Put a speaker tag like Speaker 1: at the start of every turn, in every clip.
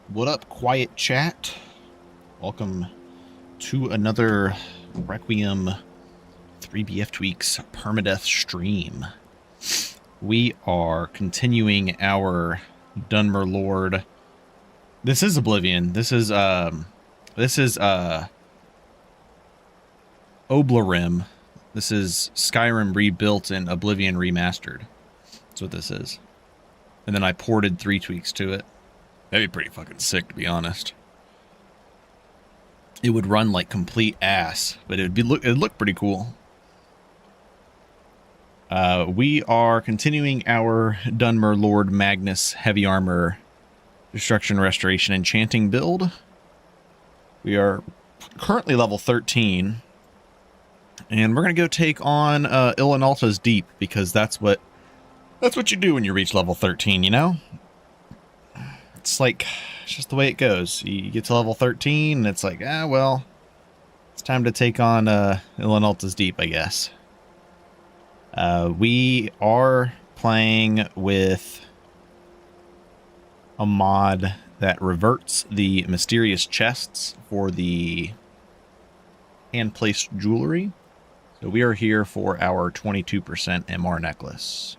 Speaker 1: What up, quiet chat? Welcome to another Requiem 3bfTweaks Permadeath stream. We are continuing our Dunmer Lord. This is Oblivion. This is Oblarim. This is Skyrim rebuilt and Oblivion remastered. That's what this is. And then I ported 3bfTweaks to it. That'd be pretty fucking sick, to be honest. It would run like complete ass, but it'd look pretty cool. We are continuing our Dunmer Lord Magnus Heavy Armor Destruction Restoration Enchanting build. We are currently level 13, and we're gonna go take on Ilinalta's Deep, because that's what you do when you reach level 13, you know? It's like, it's just the way it goes. You get to level 13, and it's like, well, it's time to take on Ilinalta's Deep, I guess. We are playing with a mod that reverts the mysterious chests for the hand-placed jewelry. So we are here for our 22% MR necklace.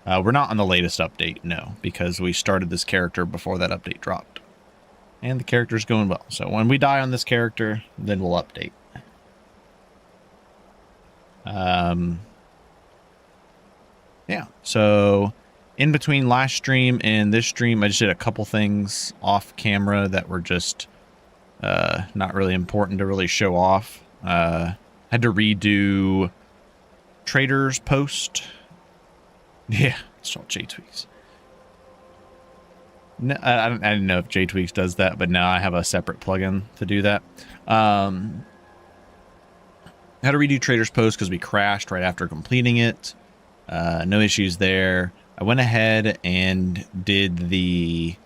Speaker 1: We're not on the latest update, no, because we started this character before that update dropped. And the character's going well. So when we die on this character, then we'll update. Yeah, so in between last stream and this stream, I just did a couple things off camera that were just not really important to really show off. Had to redo Trader's Post. Yeah, it's all JTweaks. No, I didn't know if JTweaks does that, but now I have a separate plugin to do that. Had to redo Trader's Post because we crashed right after completing it. No issues there. I went ahead and did the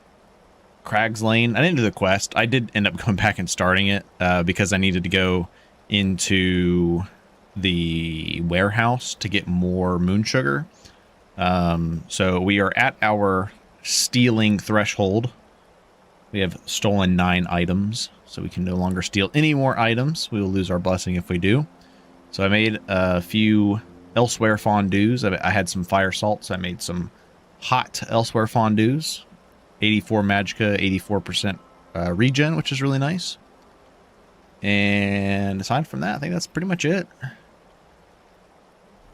Speaker 1: Crags Lane. I didn't do the quest. I did end up going back and starting it because I needed to go into the warehouse to get more moon sugar. So we are at our stealing threshold. We have stolen 9 items, so we can no longer steal any more items. We will lose our blessing if we do. So I made a few elsewhere fondues. I had some fire salts. I made some hot elsewhere fondues. 84 magicka, 84% regen, which is really nice. And aside from that, I think that's pretty much it.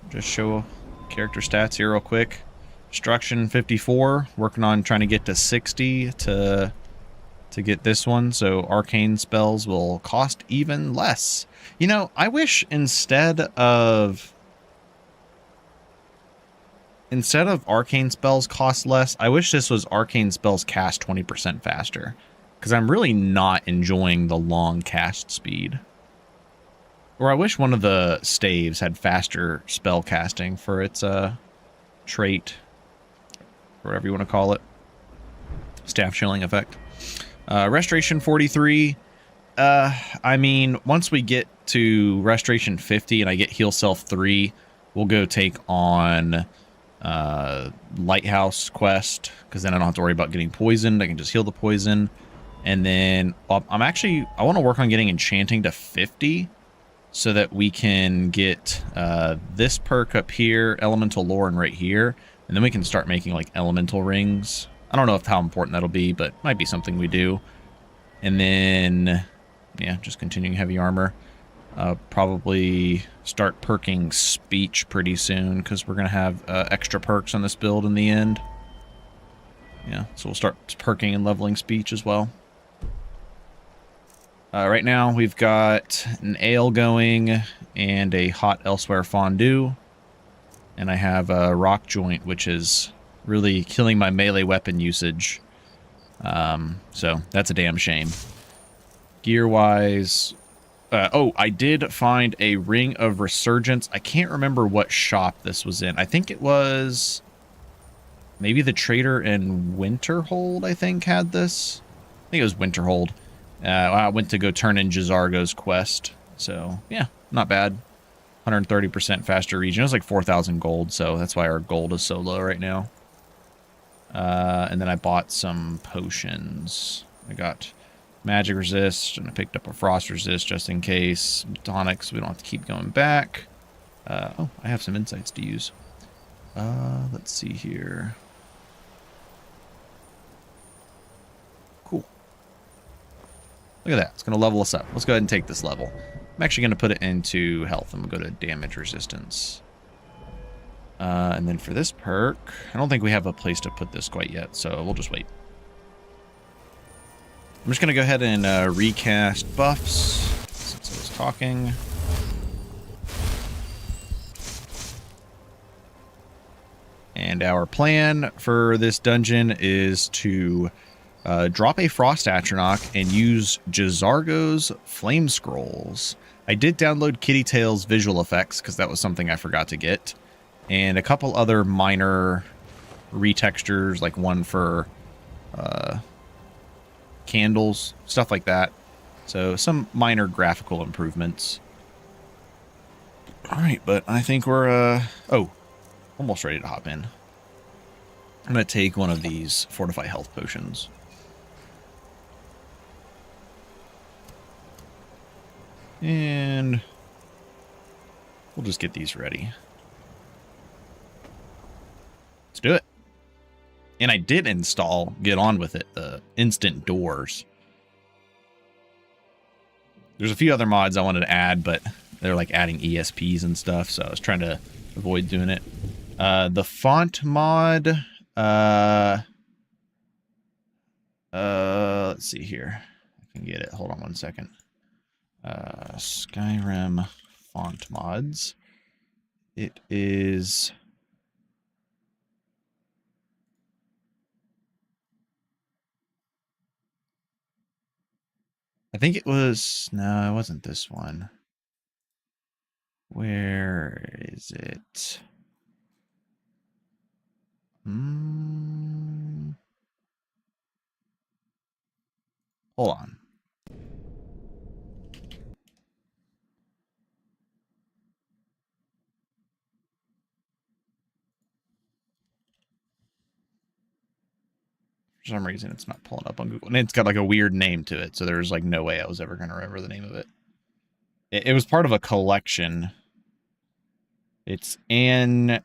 Speaker 1: Just show character stats here real quick. Destruction 54, working on trying to get to 60 to get this one, so arcane spells will cost even less. You know, I wish instead of arcane spells cost less, I wish this was arcane spells cast 20% faster, because I'm really not enjoying the long cast speed. Or I wish one of the staves had faster spell casting for its trait, whatever you want to call it. Staff chilling effect. Restoration 43. I mean, once we get to Restoration 50 and I get Heal Self 3, we'll go take on Lighthouse quest, because then I don't have to worry about getting poisoned. I can just heal the poison. And then I want to work on getting Enchanting to 50. So that we can get this perk up here, Elemental Lauren right here, and then we can start making like elemental rings. I don't know how important that'll be, but might be something we do. And then, yeah, just continuing heavy armor. Probably start perking speech pretty soon, because we're going to have extra perks on this build in the end. Yeah, so we'll start perking and leveling speech as well. Right now, we've got an ale going and a hot elsewhere fondue. And I have a rock joint, which is really killing my melee weapon usage. So that's a damn shame. Gear-wise... oh, I did find a Ring of Resurgence. I can't remember what shop this was in. I think it was... maybe the Trader in Winterhold, I think, had this. I think it was Winterhold. I went to go turn in Jazargo's quest, so yeah, not bad. 130% faster regen. It was like 4,000 gold, so that's why our gold is so low right now. And then I bought some potions. I got magic resist, and I picked up a frost resist just in case. Tonics, we don't have to keep going back. Oh, I have some insights to use. Let's see here. Cool. Look at that. It's going to level us up. Let's go ahead and take this level. I'm actually going to put it into health. I'm going to go to damage resistance. And then for this perk, I don't think we have a place to put this quite yet, so we'll just wait. I'm just going to go ahead and recast buffs since I was talking. And our plan for this dungeon is to drop a Frost Atronach and use Jazargo's Flame Scrolls. I did download Kitty Tail's visual effects because that was something I forgot to get. And a couple other minor retextures, like one for candles, stuff like that. So some minor graphical improvements. All right, but I think we're almost ready to hop in. I'm going to take one of these Fortify Health Potions. And we'll just get these ready. Let's do it. And I did install, get on with it, the instant doors. There's a few other mods I wanted to add, but they're like adding ESPs and stuff, so I was trying to avoid doing it. The font mod, let's see here. I can get it. Hold on one second. Skyrim font mods. It is... I think it was... No, it wasn't this one. Where is it? Hold on. For some reason, it's not pulling up on Google. And it's got like a weird name to it, so there's like no way I was ever going to remember the name of it. It was part of a collection. It's Antiqua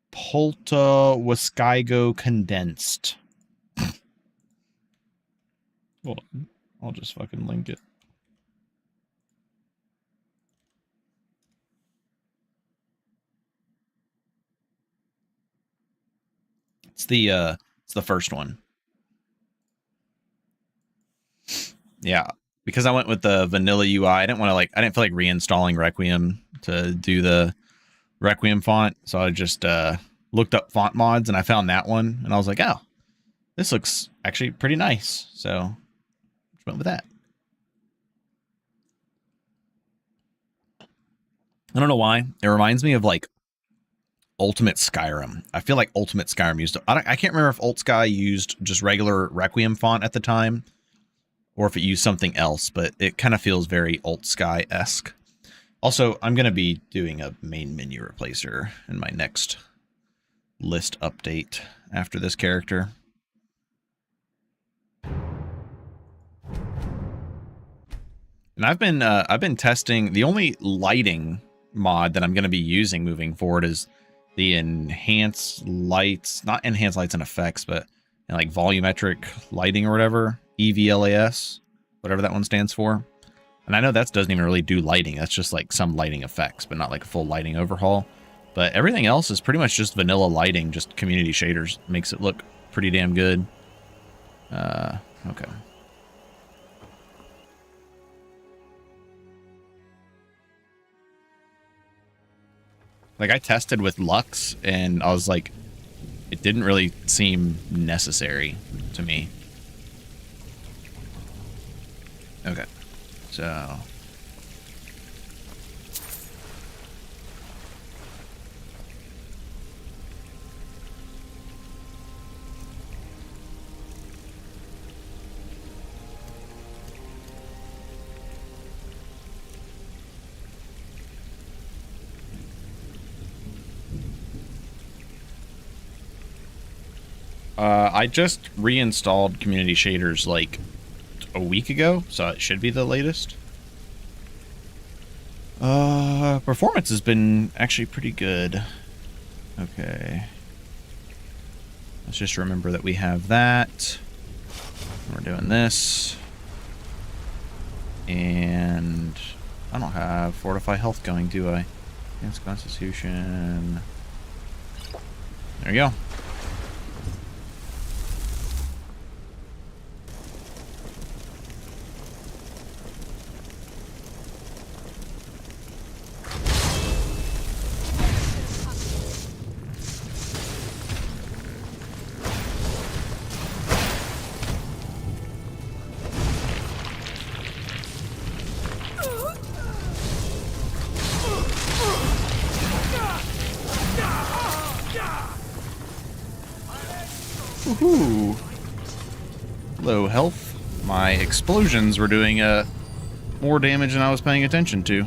Speaker 1: Polta Waskygo Condensed. Hold on. I'll just fucking link it. It's the first one. Yeah, because I went with the vanilla UI. I didn't feel like reinstalling Requiem to do the Requiem font, so I just looked up font mods and I found that one, and I was like, oh, this looks actually pretty nice. So just went with that. I don't know why. It reminds me of like Ultimate Skyrim. I feel like Ultimate Skyrim used... I can't remember if Alt Sky used just regular Requiem font at the time, or if it used something else, but it kind of feels very Alt Sky-esque. Also, I'm going to be doing a main menu replacer in my next list update after this character. And I've been testing... The only lighting mod that I'm going to be using moving forward is the enhanced lights, not enhanced lights and effects, but like volumetric lighting or whatever, EVLAS, whatever that one stands for. And I know that doesn't even really do lighting. That's just like some lighting effects, but not like a full lighting overhaul. But everything else is pretty much just vanilla lighting, just community shaders. Makes it look pretty damn good. Okay. Like, I tested with Lux, and I was like, it didn't really seem necessary to me. Okay, so... I just reinstalled community shaders like a week ago, so it should be the latest. Performance has been actually pretty good. Okay. Let's just remember that we have that. We're doing this. And I don't have Fortify Health going, do I? Against Constitution. There you go. Woohoo! Low health. My explosions were doing more damage than I was paying attention to.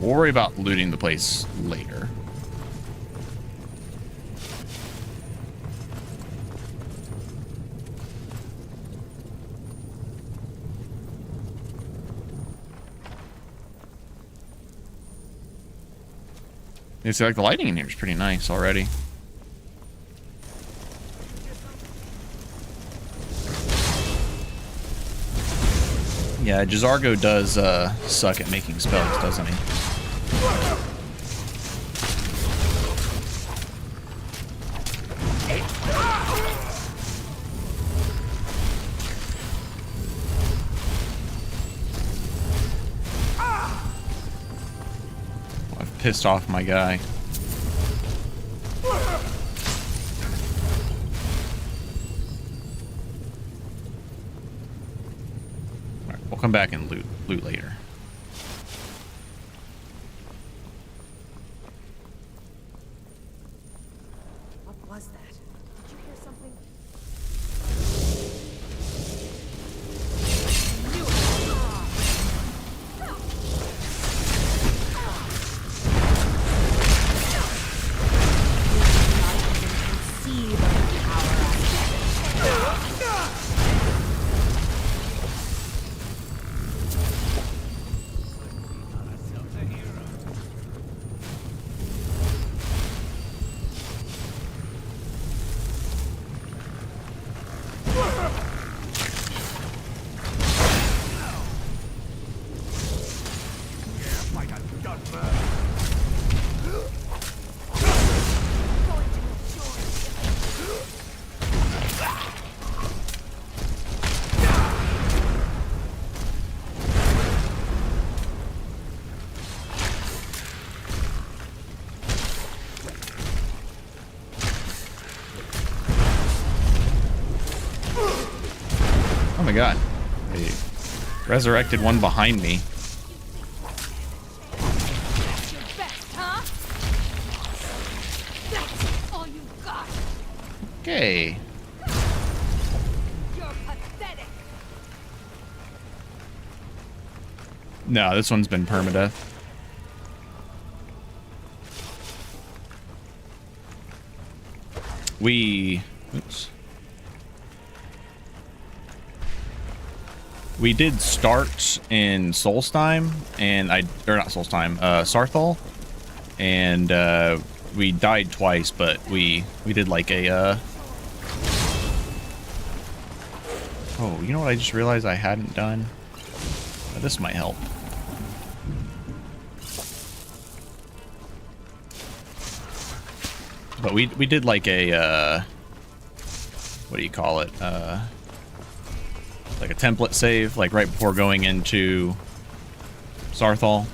Speaker 1: We'll worry about looting the place later. It's like the lighting in here is pretty nice already. Yeah, Jazargo does suck at making spells, doesn't he? I've pissed off my guy. Alright, we'll come back and loot later. Oh my god. They resurrected one behind me. Okay. No, this one's been permadeath. Oops. We did start in Solstheim, and not Solstheim, Sarthal, and we died twice, but we did like a oh, you know what I just realized I hadn't done? This might help. But we did like a what do you call it? like a template save, like right before going into Sarthal.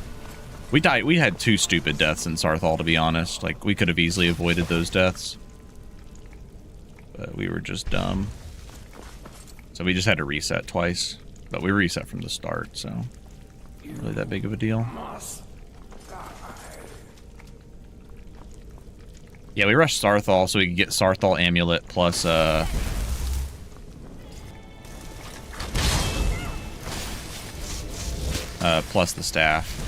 Speaker 1: We died. We had 2 stupid deaths in Sarthal, to be honest. Like, we could have easily avoided those deaths, but we were just dumb. So we just had to reset twice, but we reset from the start, so not really that big of a deal. Yeah, we rushed Sarthal so we could get Sarthal Amulet plus plus the staff.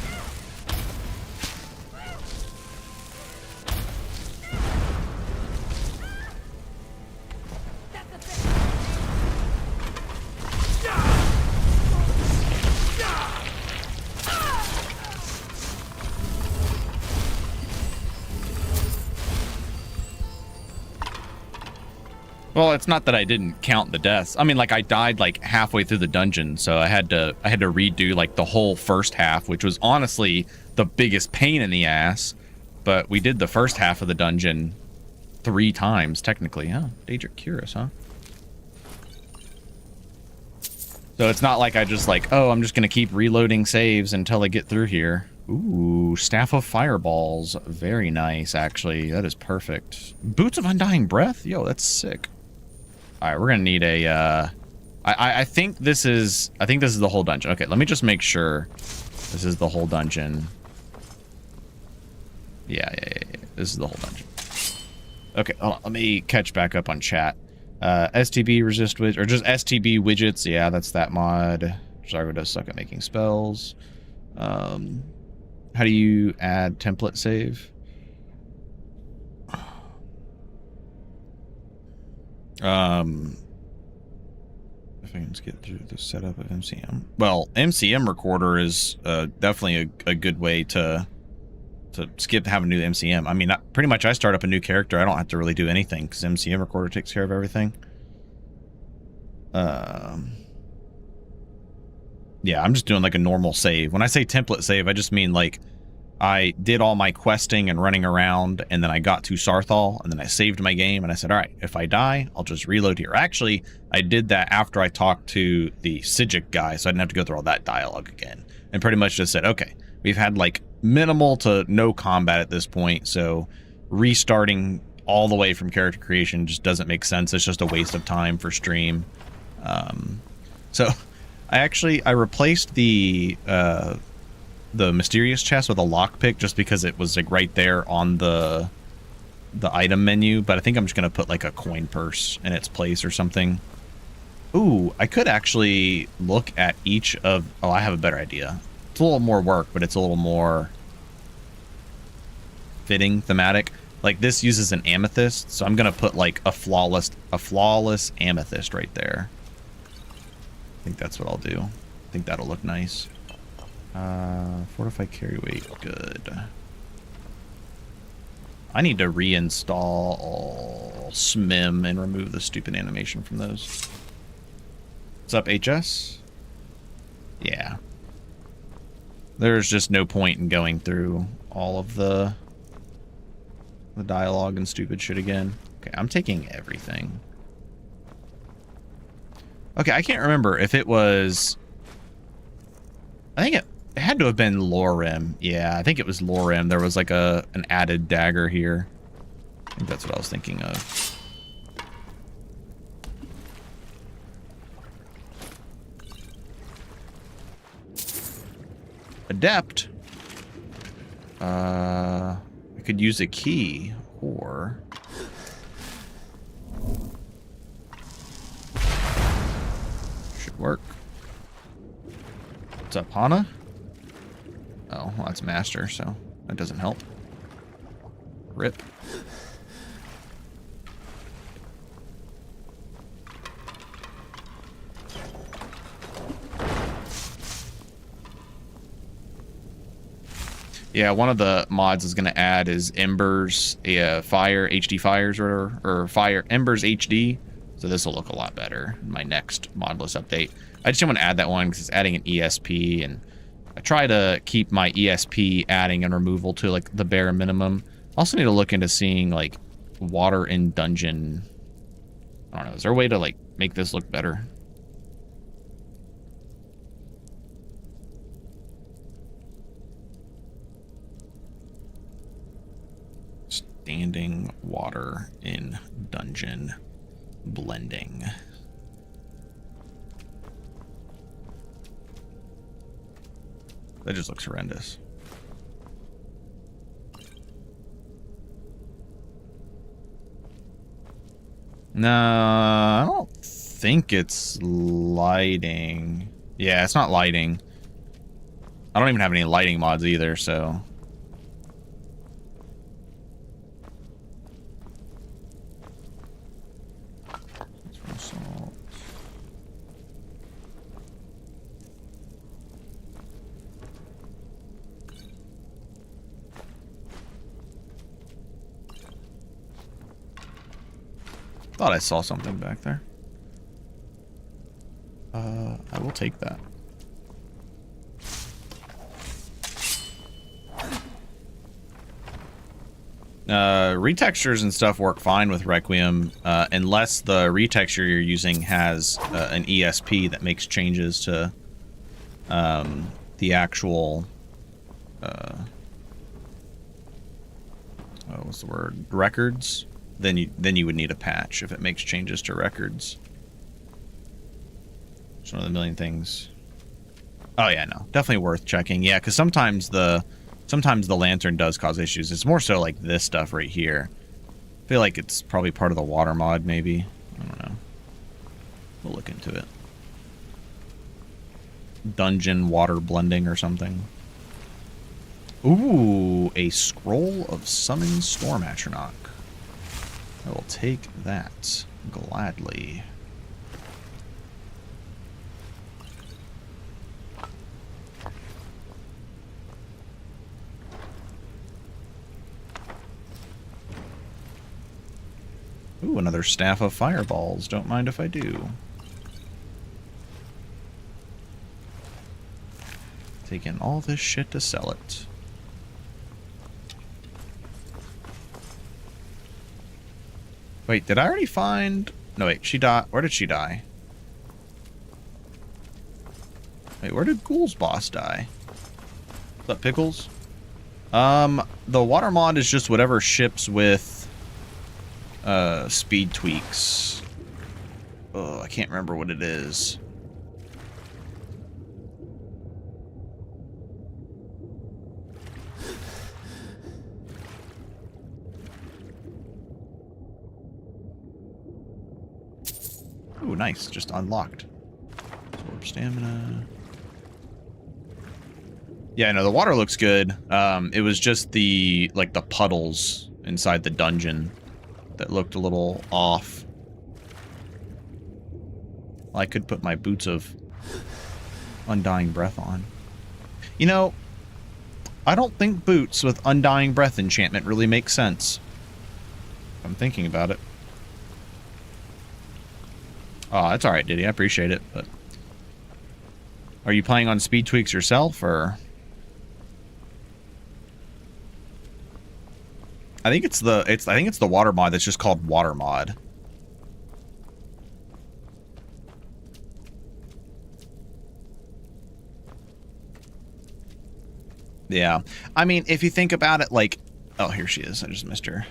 Speaker 1: Well, it's not that I didn't count the deaths. I mean, like, I died like halfway through the dungeon, so I had to redo like the whole first half, which was honestly the biggest pain in the ass. But we did the first half of the dungeon 3 times technically. Oh, Daedric Curus, huh? So it's not like I just like, oh, I'm just gonna keep reloading saves until I get through here. Ooh, Staff of Fireballs. Very nice, actually. That is perfect. Boots of Undying Breath? Yo, that's sick. Alright, we're gonna need a, I think this is the whole dungeon. Okay, let me just make sure this is the whole dungeon. Yeah. This is the whole dungeon. Okay, hold on, let me catch back up on chat. STB resist widget, or just STB widgets. Yeah, that's that mod. Zargo does suck at making spells. How do you add template save? If I can just get through the setup of MCM. Well, MCM recorder is definitely a good way to skip having to do MCM. I mean, pretty much I start up a new character. I don't have to really do anything because MCM recorder takes care of everything. Yeah, I'm just doing like a normal save. When I say template save, I just mean like I did all my questing and running around, and then I got to Sarthal, and then I saved my game, and I said, all right, if I die, I'll just reload here. Actually, I did that after I talked to the Sijic guy, so I didn't have to go through all that dialogue again. And pretty much just said, okay, we've had like minimal to no combat at this point, so restarting all the way from character creation just doesn't make sense. It's just a waste of time for stream. So I replaced the mysterious chest with a lockpick just because it was like right there on the item menu, but I think I'm just gonna put like a coin purse in its place or something. Ooh, I could actually look at each of... Oh, I have a better idea. It's a little more work, but it's a little more fitting, thematic. Like this uses an amethyst, so I'm gonna put like a flawless amethyst right there. I think that's what I'll do. I think that'll look nice. Fortify carry weight, good. I need to reinstall SMIM and remove the stupid animation from those. What's up, HS? Yeah. There's just no point in going through all of the dialogue and stupid shit again. Okay, I'm taking everything. Okay, I can't remember if it was... I think it had to have been Lorem. Yeah, I think it was Lorem. There was like an added dagger here. I think that's what I was thinking of. Adept. I could use a key, or... Should work. What's up, Hana? Oh, well, that's Master, so that doesn't help. Rip. Yeah, one of the mods is going to add is Embers, Fire, HD Fires, or Fire Embers HD. So this will look a lot better in my next mod list update. I just didn't want to add that one because it's adding an ESP, and I try to keep my ESP adding and removal to like the bare minimum. Also need to look into seeing like water in dungeon. I don't know. Is there a way to like make this look better? Standing water in dungeon blending. That just looks horrendous. No, I don't think it's lighting. Yeah, it's not lighting. I don't even have any lighting mods either, so. Salt. Thought I saw something back there. I will take that. Retextures and stuff work fine with Requiem, unless the retexture you're using has an ESP that makes changes to the actual what's the word? Records. Then you would need a patch if it makes changes to records. It's one of the million things. Oh yeah, no, definitely worth checking. Yeah, because sometimes the lantern does cause issues. It's more so like this stuff right here. I feel like it's probably part of the water mod, maybe. I don't know. We'll look into it. Dungeon water blending or something. Ooh, a scroll of summon storm atronach. I will take that gladly. Ooh, another staff of fireballs. Don't mind if I do. Taking all this shit to sell it. Wait, did I already find... No, wait, she died. Where did she die? Wait, where did Ghoul's boss die? Is that Pickles? The water mod is just whatever ships with speed tweaks. Oh, I can't remember what it is. Ooh, nice. Just unlocked. Absorb stamina. Yeah, no, the water looks good. It was just the puddles inside the dungeon that looked a little off. Well, I could put my boots of Undying Breath on. You know, I don't think boots with Undying Breath enchantment really make sense. I'm thinking about it. Oh, that's alright, Diddy. I appreciate it, but... Are you playing on speed tweaks yourself, or... I think it's the water mod that's just called water mod. Yeah. I mean, if you think about it, like... Oh, here she is. I just missed her.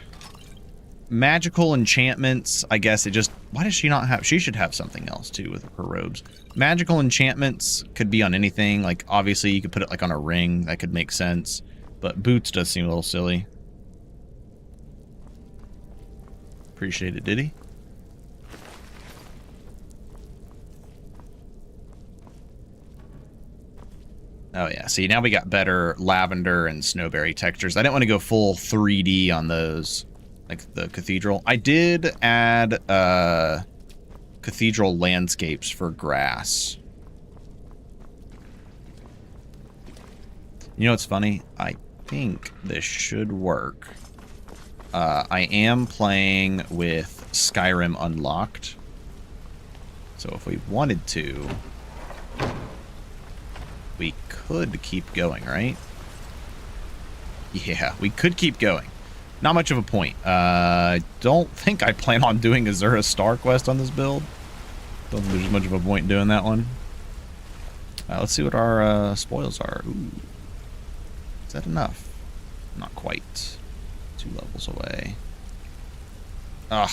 Speaker 1: Magical enchantments, I guess it just... Why does she not have... She should have something else, too, with her robes. Magical enchantments could be on anything. Like, obviously, you could put it, like, on a ring. That could make sense. But boots does seem a little silly. Appreciate it, Diddy. Oh, yeah. See, now we got better lavender and snowberry textures. I didn't want to go full 3D on those. Like the cathedral. I did add cathedral landscapes for grass. You know what's funny? I think this should work. I am playing with Skyrim unlocked. So if we wanted to, we could keep going, right? Yeah, we could keep going. Not much of a point. I don't think I plan on doing Azura Star Quest on this build. Don't think there's much of a point in doing that one. Let's see what our spoils are. Ooh. Is that enough? Not quite. 2 levels away. Ugh.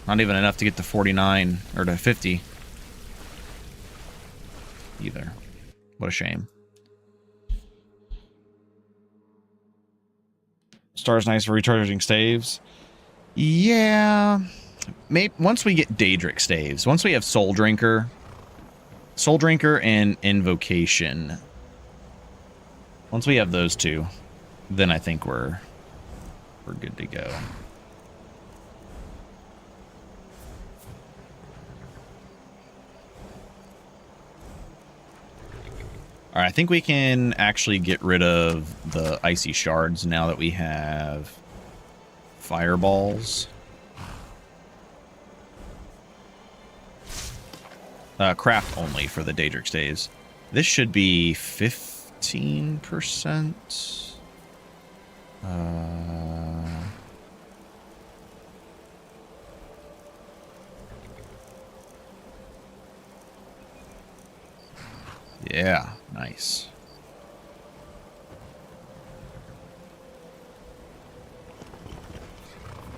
Speaker 1: Not even enough to get to 49 or to 50 either. What a shame. Star's nice for recharging staves. Yeah. Maybe once we get Daedric staves, once we have Soul Drinker and Invocation, once we have those two, then I think we're good to go. All right, I think we can actually get rid of the icy shards now that we have fireballs. Craft only for the Daedric staves. This should be 15%. Yeah, nice.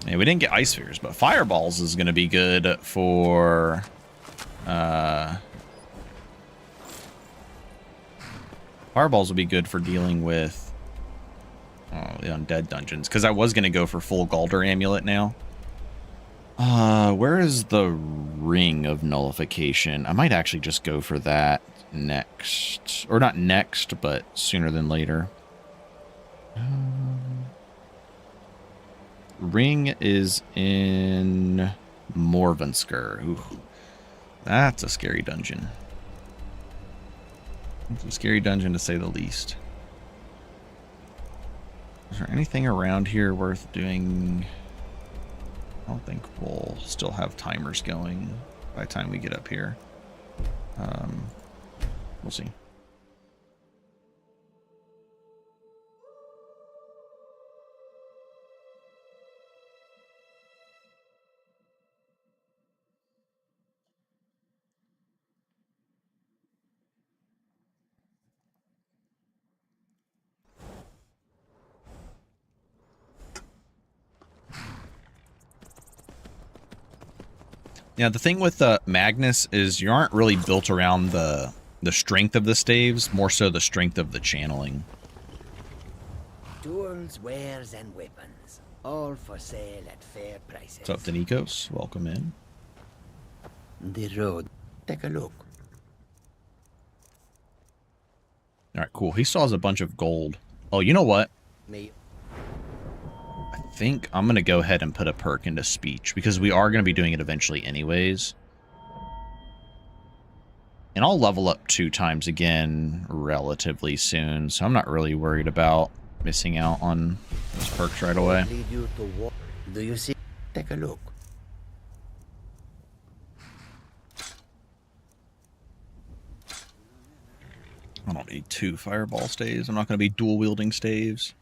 Speaker 1: Yeah, we didn't get ice spheres, but fireballs is going to be good for fireballs will be good for dealing with the undead dungeons, because I was going to go for full Galder amulet now. Where is the ring of nullification? I might actually just go for that next, or not next, but sooner than later. Ring is in Morvensker. Ooh, that's a scary dungeon. It's a scary dungeon to say the least. Is there anything around here worth doing? I don't think we'll still have timers going by the time we get up here. We'll see. Yeah, the thing with Magnus is you aren't really built around the strength of the staves, more so the strength of the channeling.
Speaker 2: Tools, wares, and weapons, all for sale at fair prices.
Speaker 1: What's up, Danikos? Welcome in.
Speaker 2: The road. Take a look.
Speaker 1: All right, cool. He still has a bunch of gold. Oh, you know what? I think I'm going to go ahead and put a perk into speech, because we are going to be doing it eventually anyways. And I'll level up 2 times again relatively soon, so I'm not really worried about missing out on those perks right away.
Speaker 2: Do you see? Take a look.
Speaker 1: I don't need 2 fireball staves. I'm not going to be dual wielding staves.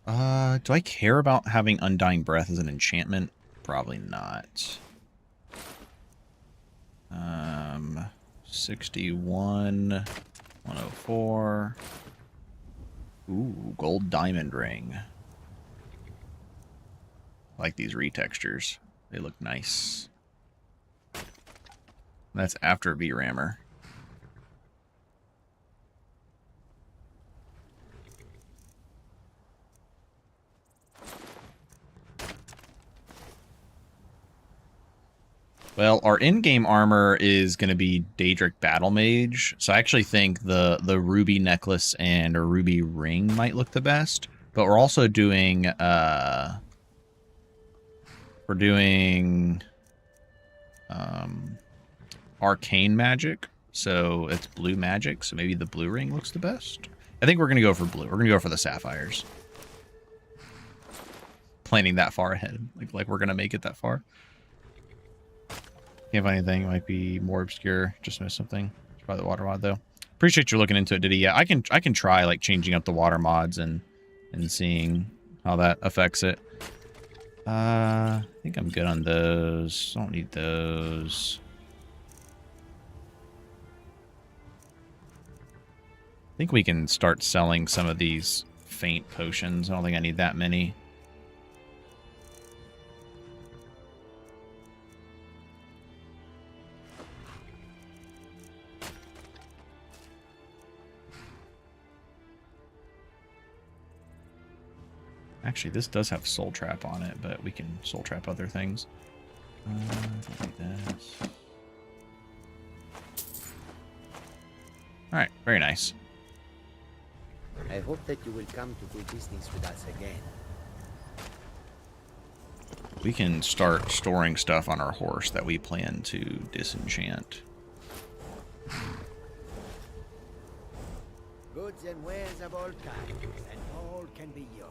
Speaker 1: Do I care about having Undying Breath as an enchantment? Probably not. 61, 104. Ooh, gold diamond ring. I like these retextures. They look nice. That's after VRAMmer. Well, our in-game armor is going to be Daedric Battle Mage, so I actually think the ruby necklace and a ruby ring might look the best. But we're also doing arcane magic, so it's blue magic. So maybe the blue ring looks the best. I think we're going to go for blue. We're going to go for the sapphires. Planning that far ahead, like we're going to make it that far. Can't find anything. It might be more obscure. Just missed something. It's probably the water mod though. Appreciate you looking into it, Diddy. Yeah, I can try like changing up the water mods and seeing how that affects it. I think I'm good on those. I don't need those. I think we can start selling some of these faint potions. I don't think I need that many. Actually, this does have soul trap on it, but we can soul trap other things. Like this. All right, very nice.
Speaker 2: I hope that you will come to do business with us again.
Speaker 1: We can start storing stuff on our horse that we plan to disenchant.
Speaker 2: Goods and wares of all kinds, and all can be yours.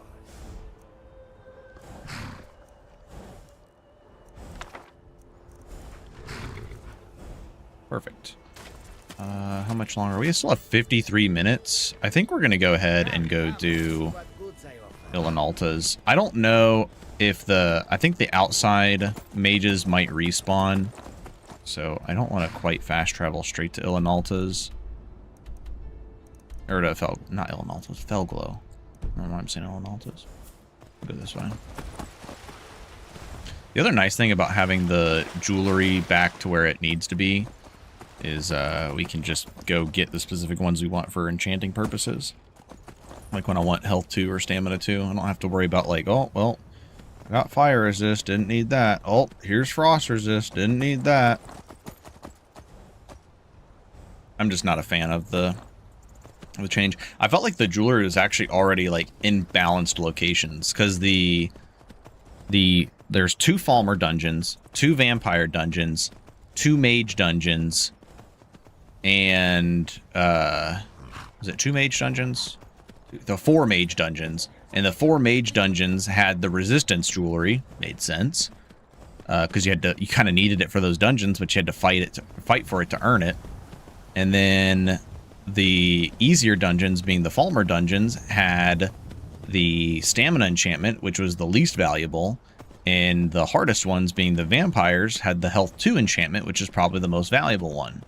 Speaker 1: Perfect. How much longer? We still have 53 minutes. I think we're going to go ahead and go do Ilinalta's. I don't know if I think the outside mages might respawn. So I don't want to quite fast travel straight to Ilinalta's. Or to not Ilinalta's, Felglow. I don't know why I'm saying Ilinalta's. Go this way. The other nice thing about having the jewelry back to where it needs to be is we can just go get the specific ones we want for enchanting purposes. Like when I want health 2 or stamina 2, I don't have to worry about like, oh, well, I got fire resist, didn't need that. Oh, here's frost resist, didn't need that. I'm just not a fan of the change. I felt like the jeweler is actually already like in balanced locations because there's 2 Falmer dungeons, 2 vampire dungeons, 2 mage dungeons, and was it 2 mage dungeons? The 4 mage dungeons, and the 4 mage dungeons had the resistance jewelry. Made sense because you kind of needed it for those dungeons, but you had to fight for it to earn it. And then the easier dungeons, being the Falmer dungeons, had the stamina enchantment, which was the least valuable. And the hardest ones, being the vampires, had the health 2 enchantment, which is probably the most valuable one.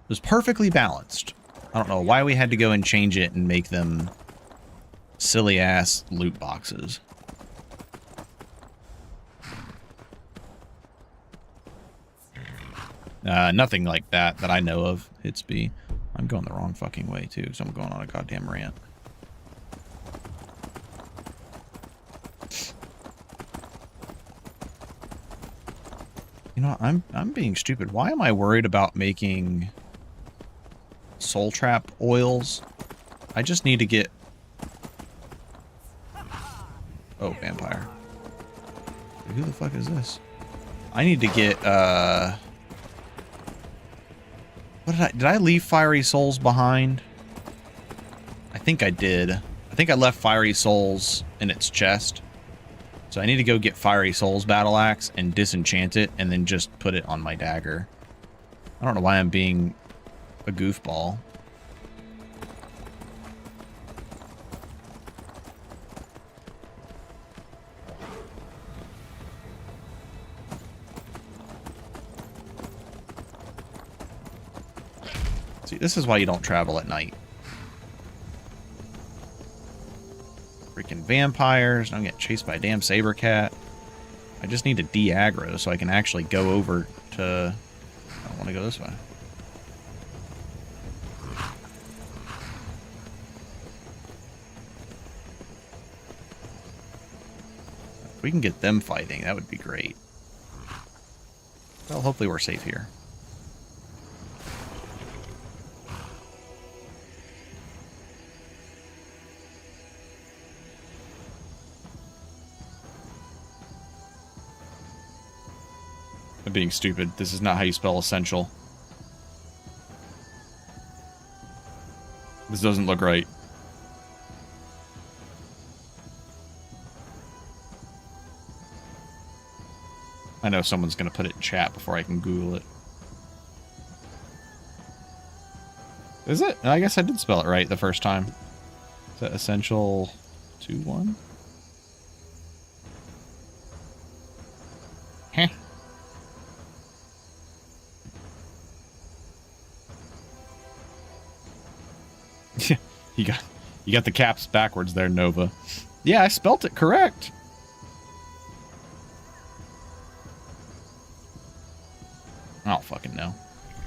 Speaker 1: It was perfectly balanced. I don't know why we had to go and change it and make them silly-ass loot boxes. Nothing like that I know of. Hits B. I'm going the wrong fucking way, too, so I'm going on a goddamn rant. You know, I'm being stupid. Why am I worried about making soul trap oils? I just need to get... Oh, vampire. Who the fuck is this? I need to get, what did I leave fiery souls behind? I think I did. I think I left fiery souls in its chest. So I need to go get Fiery Souls Battle Axe and disenchant it and then just put it on my dagger. I don't know why I'm being a goofball. See, this is why you don't travel at night. Freaking vampires. I'm getting chased by a damn saber cat. I just need to de-aggro so I can actually go over to... I don't want to go this way. If we can get them fighting, that would be great. Well, hopefully we're safe here. I'm being stupid. This is not how you spell essential. This doesn't look right. I know someone's going to put it in chat before I can Google it. Is it? I guess I did spell it right the first time. Is that essential 2-1? Heh. you You got the caps backwards there, Nova. Yeah, I spelt it correct. I don't fucking know.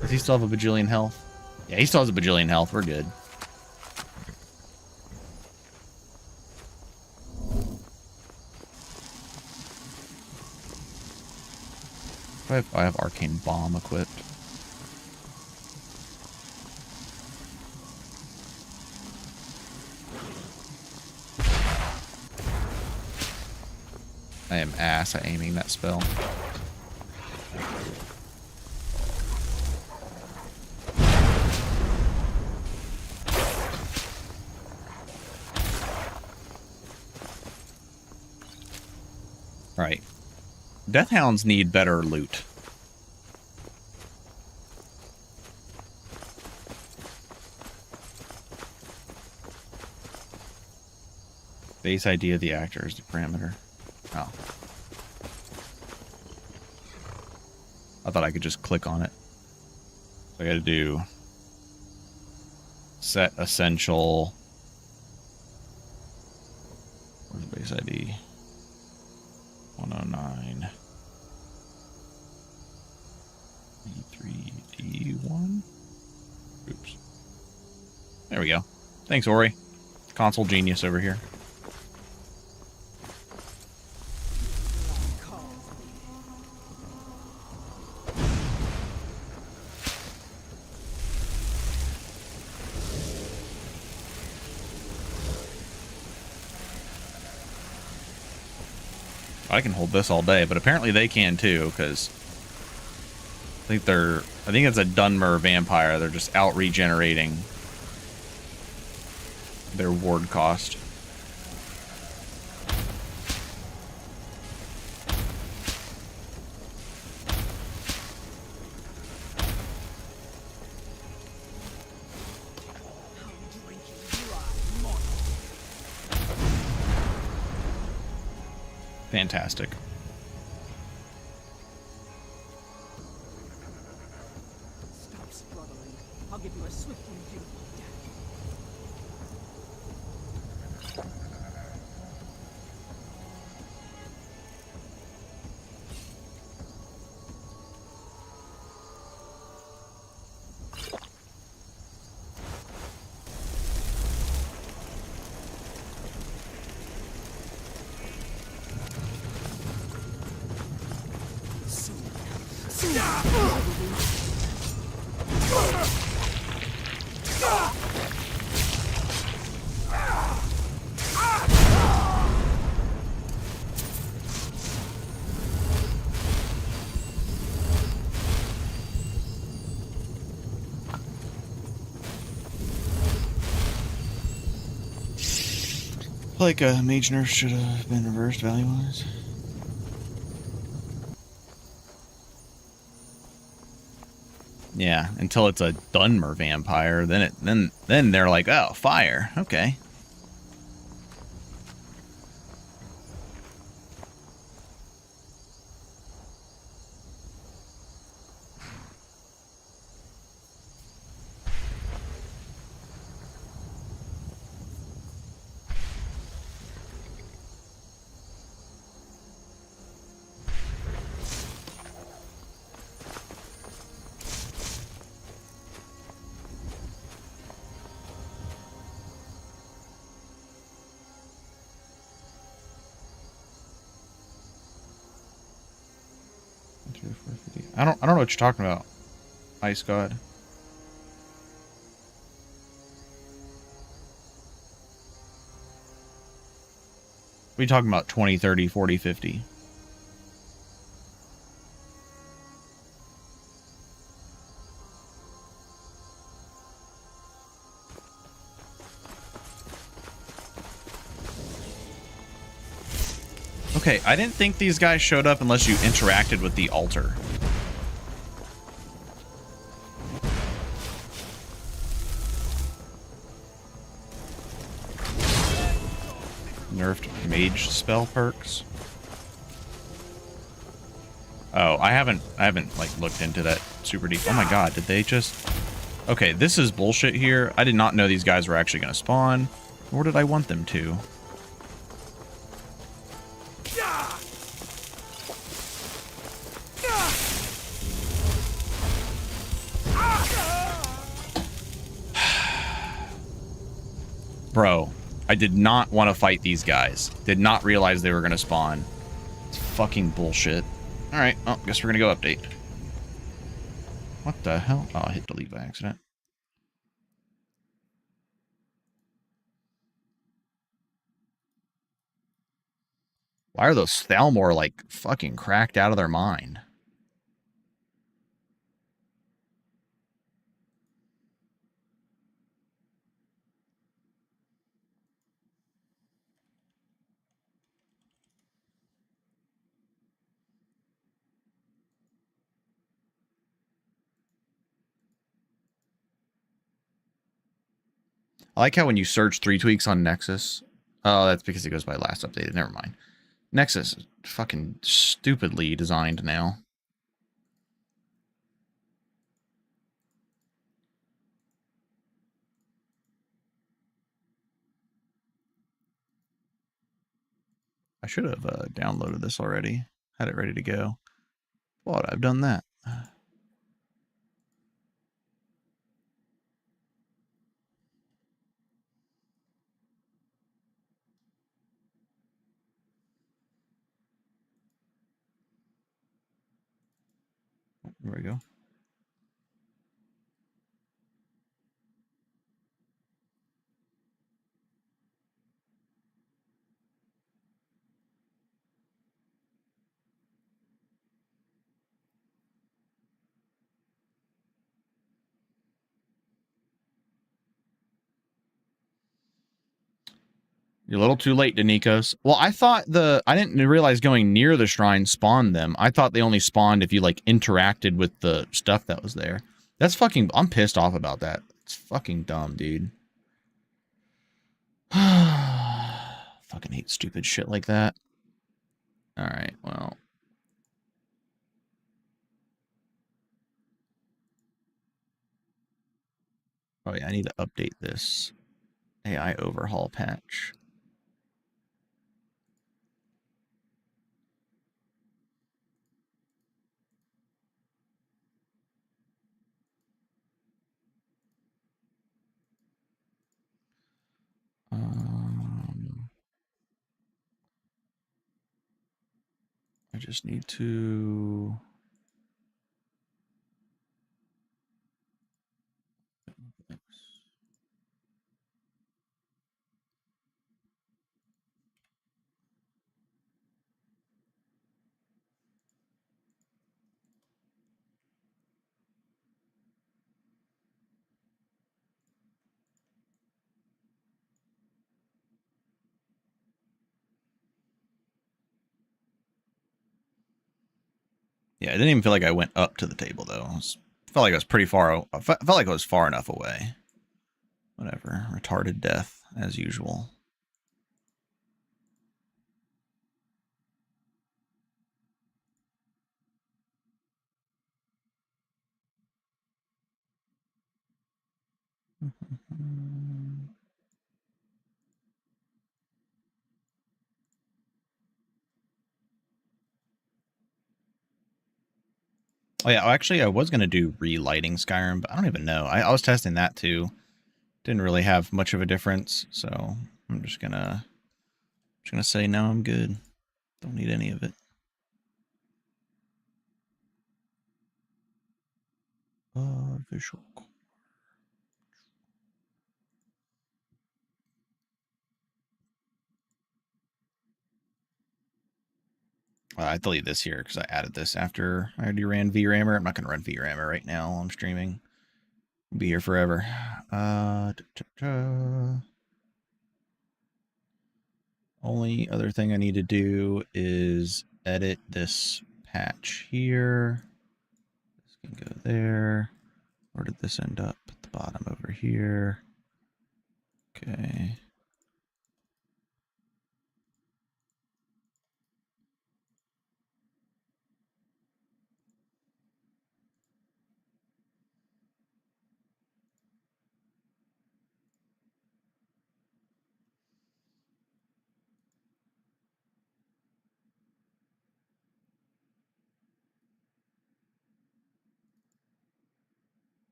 Speaker 1: Does he still have a bajillion health? Yeah, he still has a bajillion health. We're good. I have arcane bomb equipped. I am ass at aiming that spell. Right. Deathhounds need better loot. Base ID of the actor is the parameter. Oh. I thought I could just click on it. So I gotta do set essential. Where's the base ID? 109. E3D1. Oops. There we go. Thanks, Ori. Console genius over here. I can hold this all day, but apparently they can too, because I think it's a Dunmer vampire. They're just out regenerating their ward cost. Fantastic.
Speaker 3: Stop struggling. I'll give you a swift and beautiful death.
Speaker 1: Like a mage nerf should have been reversed value-wise. Yeah, until it's a Dunmer vampire, then they're like, oh, fire, okay. I don't know what you're talking about, Ice God. What are you talking about? 20, 30, 40, 50? Okay, I didn't think these guys showed up unless you interacted with the altar. Nerfed mage spell perks. Oh, I haven't like looked into that super deep. Oh my god, did they just... Okay, this is bullshit here. I did not know these guys were actually going to spawn. Or did I want them to? Bro, I did not want to fight these guys. Did not realize they were going to spawn. It's fucking bullshit. Alright, well, guess we're going to go update. What the hell? Oh, I hit delete by accident. Why are those Thalmor, like, fucking cracked out of their mind? I like how when you search 3bfTweaks on Nexus... Oh, that's because it goes by last updated. Never mind. Nexus is fucking stupidly designed now. I should have downloaded this already. Had it ready to go. Why would I have done that? There we go. You're a little too late, Danikos. Well, I didn't realize going near the shrine spawned them. I thought they only spawned if you, like, interacted with the stuff that was there. That's fucking... I'm pissed off about that. It's fucking dumb, dude. Fucking hate stupid shit like that. Alright, well... Oh yeah, I need to update this AI overhaul patch. I just need to... Yeah, I didn't even feel like I went up to the table, though. Felt like I was pretty far... I felt like I was far enough away. Whatever. Retarded death, as usual. Oh yeah, actually I was going to do relighting Skyrim, but I don't even know. I was testing that too. Didn't really have much of a difference, so I'm just gonna say no, I'm good. Don't need any of it. Visual. I delete this here because I added this after I already ran VRAMer. I'm not going to run VRAMer right now while I'm streaming. I'll be here forever. Only other thing I need to do is edit this patch here. This can go there. Where did this end up? At the bottom over here. Okay.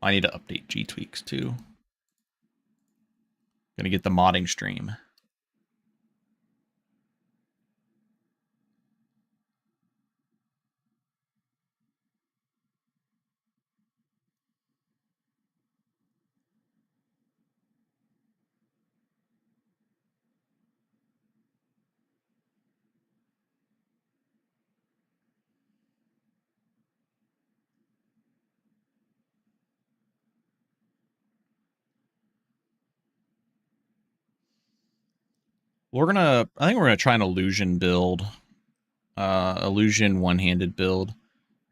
Speaker 1: I need to update G-Tweaks too. Gonna get the modding stream. I think we're gonna try an illusion build. Illusion one-handed build.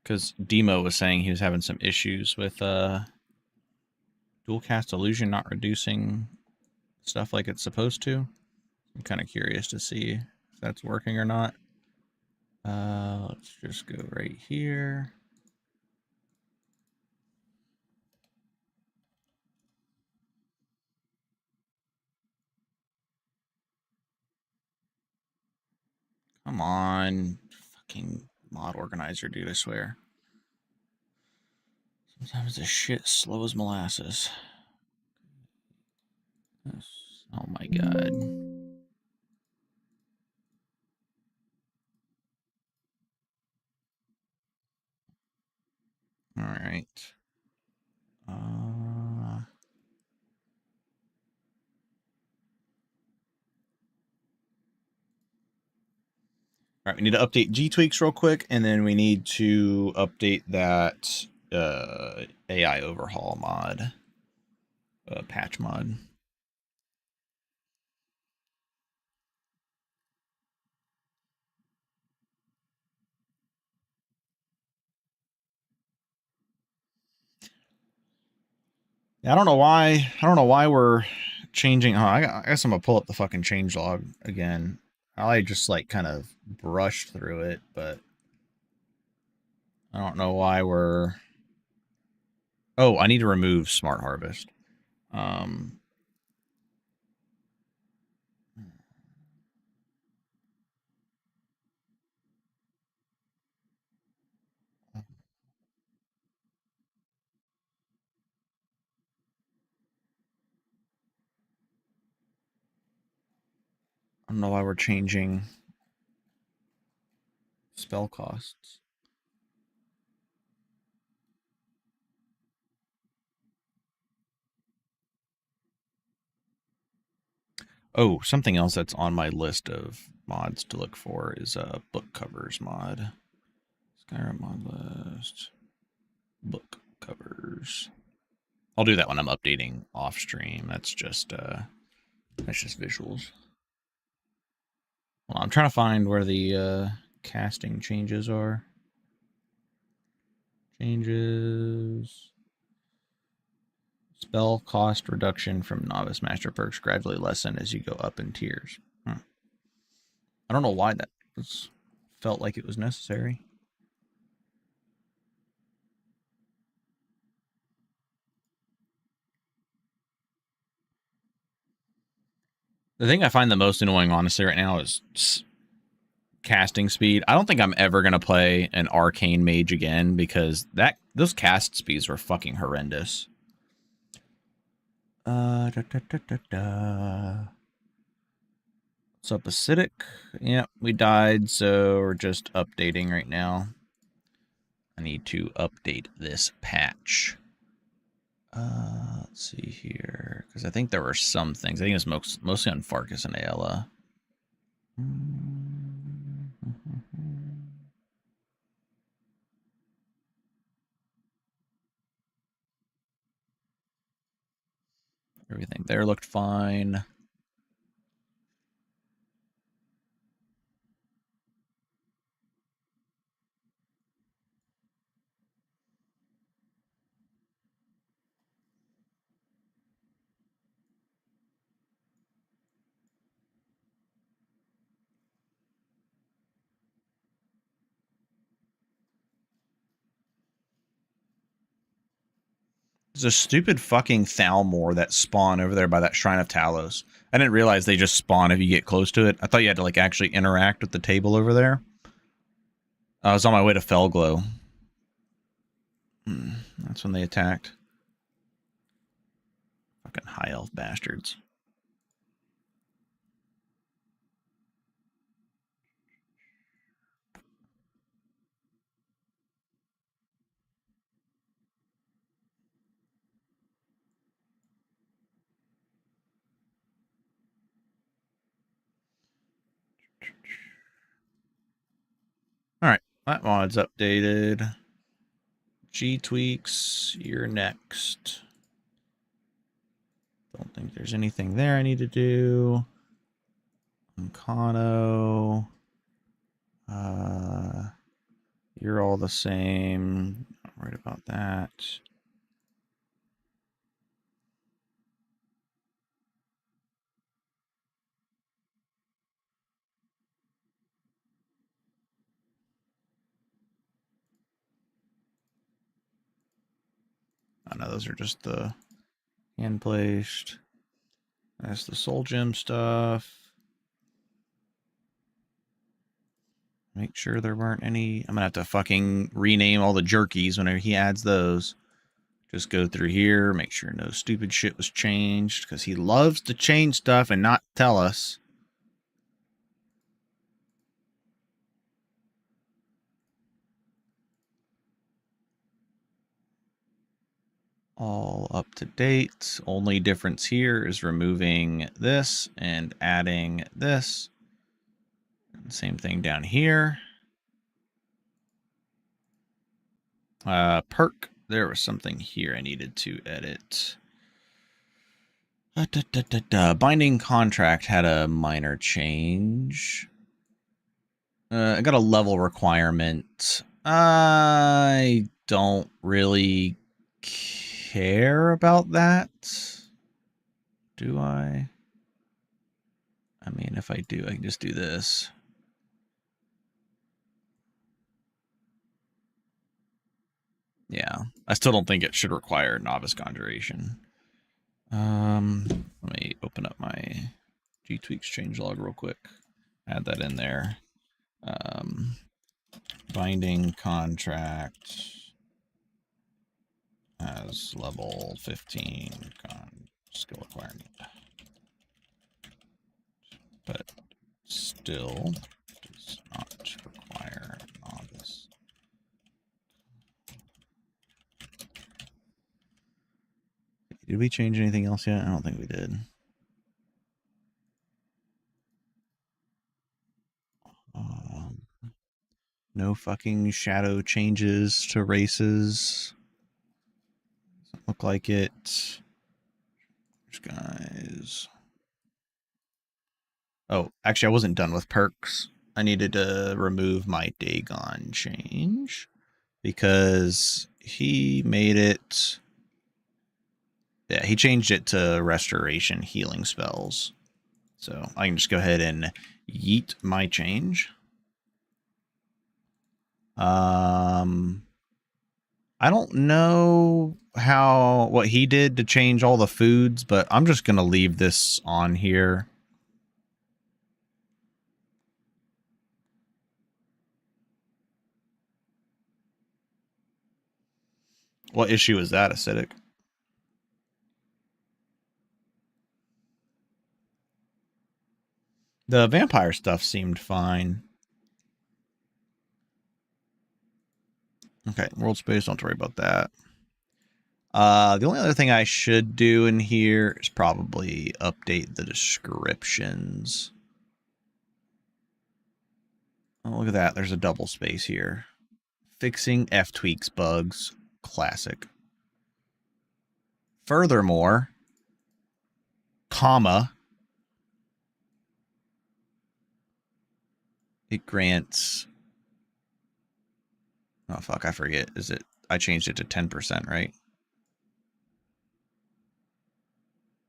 Speaker 1: Because Demo was saying he was having some issues with dual cast illusion not reducing stuff like it's supposed to. I'm kind of curious to see if that's working or not. Let's just go right here. Come on. Fucking mod organizer, dude, I swear. Sometimes this shit slow as molasses. Oh my god. Alright. Alright, we need to update G-Tweaks real quick, and then we need to update that AI overhaul mod. Patch mod. Yeah, I don't know why we're changing. Oh, I guess I'm gonna pull up the fucking changelog again. I just like kind of brushed through it, but I don't know why we're. Oh, I need to remove Smart Harvest. I don't know why we're changing spell costs. Oh, something else that's on my list of mods to look for is a book covers mod. Skyrim mod list. Book covers. I'll do that when I'm updating off stream. That's just visuals. Well, I'm trying to find where the casting changes are. Changes. Spell cost reduction from novice master perks gradually lessen as you go up in tiers. I don't know why that felt like it was necessary. The thing I find the most annoying, honestly, right now is casting speed. I don't think I'm ever going to play an arcane mage again because those cast speeds were fucking horrendous. What's up, acidic? Yeah, we died, so we're just updating right now. I need to update this patch. Let's see here, because I think there were some things. I think it's mostly on Farkas and Ayla. Everything there looked fine. There's a stupid fucking Thalmor that spawn over there by that Shrine of Talos. I didn't realize they just spawn if you get close to it. I thought you had to like actually interact with the table over there. I was on my way to Felglow. That's when they attacked. Fucking high elf bastards. Alright, that mod's updated. G-Tweaks, you're next. Don't think there's anything there I need to do. Encano. You're all the same. Not worried about that. Oh no, those are just the hand placed. That's the soul gem stuff. Make sure there weren't any. I'm gonna have to fucking rename all the jerkies whenever he adds those. Just go through here, make sure no stupid shit was changed, because he loves to change stuff and not tell us. All up to date. Only difference here is removing this and adding this. Same thing down here. Perk. There was something here I needed to edit. Binding contract had a minor change. I got a level requirement. I don't really care about that. Do I? I mean, if I do, I can just do this. Yeah, I still don't think it should require novice conjuration. Let me open up my G-Tweaks changelog real quick. Add that in there. Binding contract has level 15 skill requirement, but still does not require novice. Did we change anything else yet? I don't think we did. No fucking shadow changes to races. Doesn't look like it. There's guys. Oh, actually, I wasn't done with perks. I needed to remove my Dagon change because he made it. Yeah, he changed it to restoration healing spells. So I can just go ahead and yeet my change. I don't know what he did to change all the foods, but I'm just going to leave this on here. What issue is that, acidic? The vampire stuff seemed fine. Okay, world space, don't worry about that. The only other thing I should do in here is probably update the descriptions. Oh, look at that. There's a double space here. Fixing F-Tweaks bugs. Classic. Furthermore, comma, it grants... Oh, fuck, I forget. Is it... I changed it to 10%, right?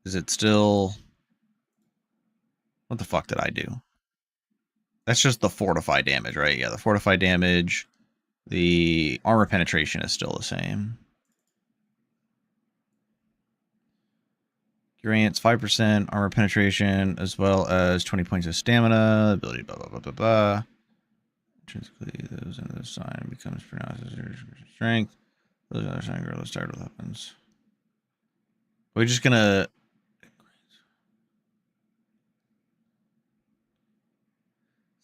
Speaker 1: Is it still... What the fuck did I do? That's just the fortify damage, right? Yeah, the fortify damage. The armor penetration is still the same. Grants 5% armor penetration as well as 20 points of stamina. Ability blah blah blah blah blah. Intrinsically, those under the sign becomes pronounced as your strength. Those other sign girls start with weapons. We're just gonna.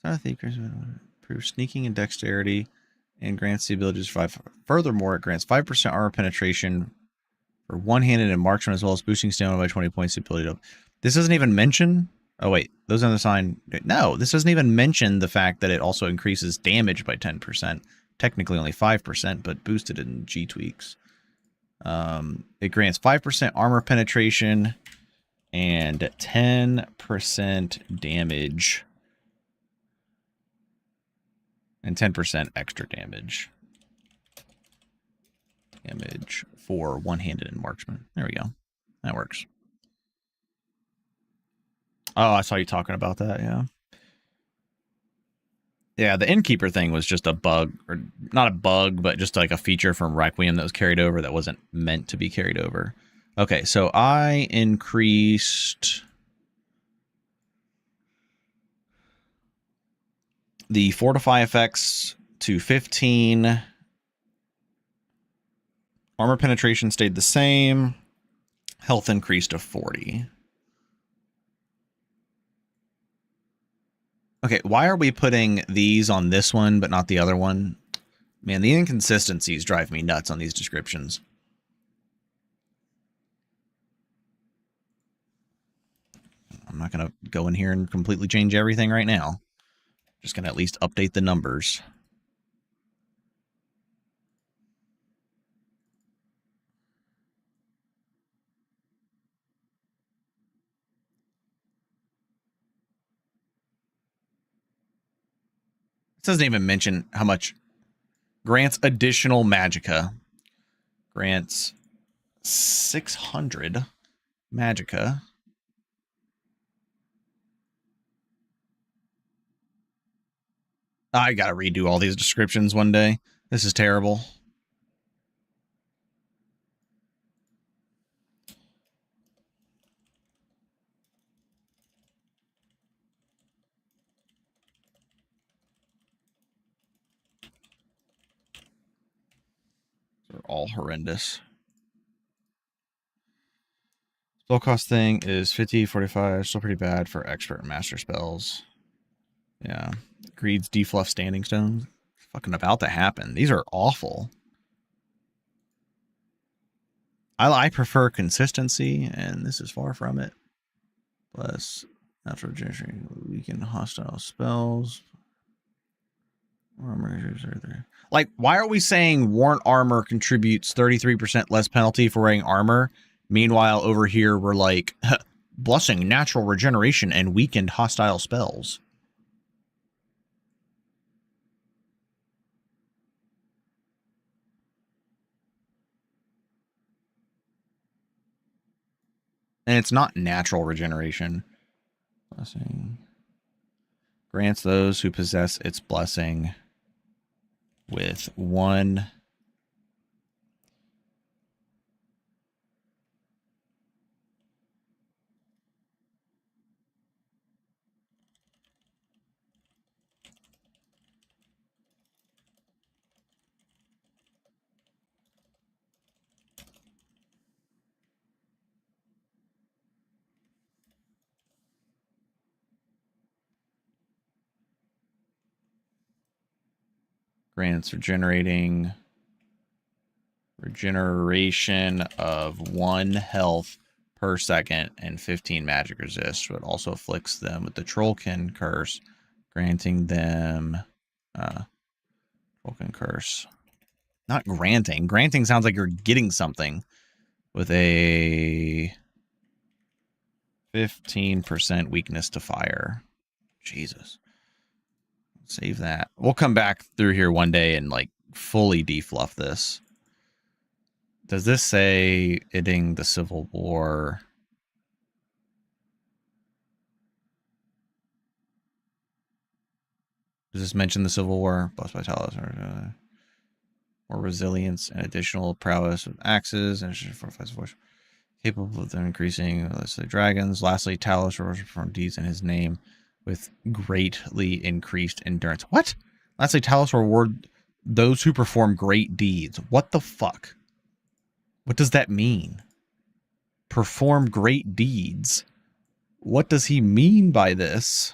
Speaker 1: Improves sneaking and dexterity, and grants the ability to survive. Furthermore, it grants 5% armor penetration for one-handed and marksman, as well as boosting stamina by 20 points. The ability to. This doesn't even mention. Oh wait, those on the sign. No, this doesn't even mention the fact that it also increases damage by 10%. Technically only 5%, but boosted in G tweaks. It grants 5% armor penetration and 10% damage. And 10% extra damage. Damage for one-handed and marksman. There we go. That works. Oh, I saw you talking about that, yeah. Yeah, the innkeeper thing was just a bug, or not a bug, but just like a feature from Requiem that was carried over that wasn't meant to be carried over. Okay, so I increased the fortify effects to 15. Armor penetration stayed the same. Health increased to 40. Okay, why are we putting these on this one but not the other one? Man, the inconsistencies drive me nuts on these descriptions. I'm not going to go in here and completely change everything right now. Just going to at least update the numbers. It doesn't even mention how much. Grants additional magicka. Grants 600 magicka. I gotta redo all these descriptions one day. This is terrible. They're all horrendous. Spell cost thing is 50, 45. Still pretty bad for expert and master spells. Yeah. Greed's defluff standing stones. It's fucking about to happen. These are awful. I prefer consistency, and this is far from it. Plus, natural regeneration, weaken hostile spells. Like, why are we saying worn armor contributes 33% less penalty for wearing armor? Meanwhile, over here, we're like, blessing natural regeneration and weakened hostile spells. And it's not natural regeneration. Blessing. Grants those who possess its blessing with 1... grants regeneration of 1 health per second and 15 magic resist, but also afflicts them with the Trollkin curse, granting them Trollkin curse. Not granting. Granting sounds like you're getting something with a 15% weakness to fire. Jesus. Save that. We'll come back through here one day and like fully defluff this. Does this say ending the Civil War? Does this mention the Civil War? Blessed by Talos. More resilience and additional prowess with axes and capable of increasing, let's say, dragons. Lastly, Talos perform deeds in his name with greatly increased endurance. What? Lastly, Talos reward those who perform great deeds. What the fuck? What does that mean? perform great deeds. What does he mean by this?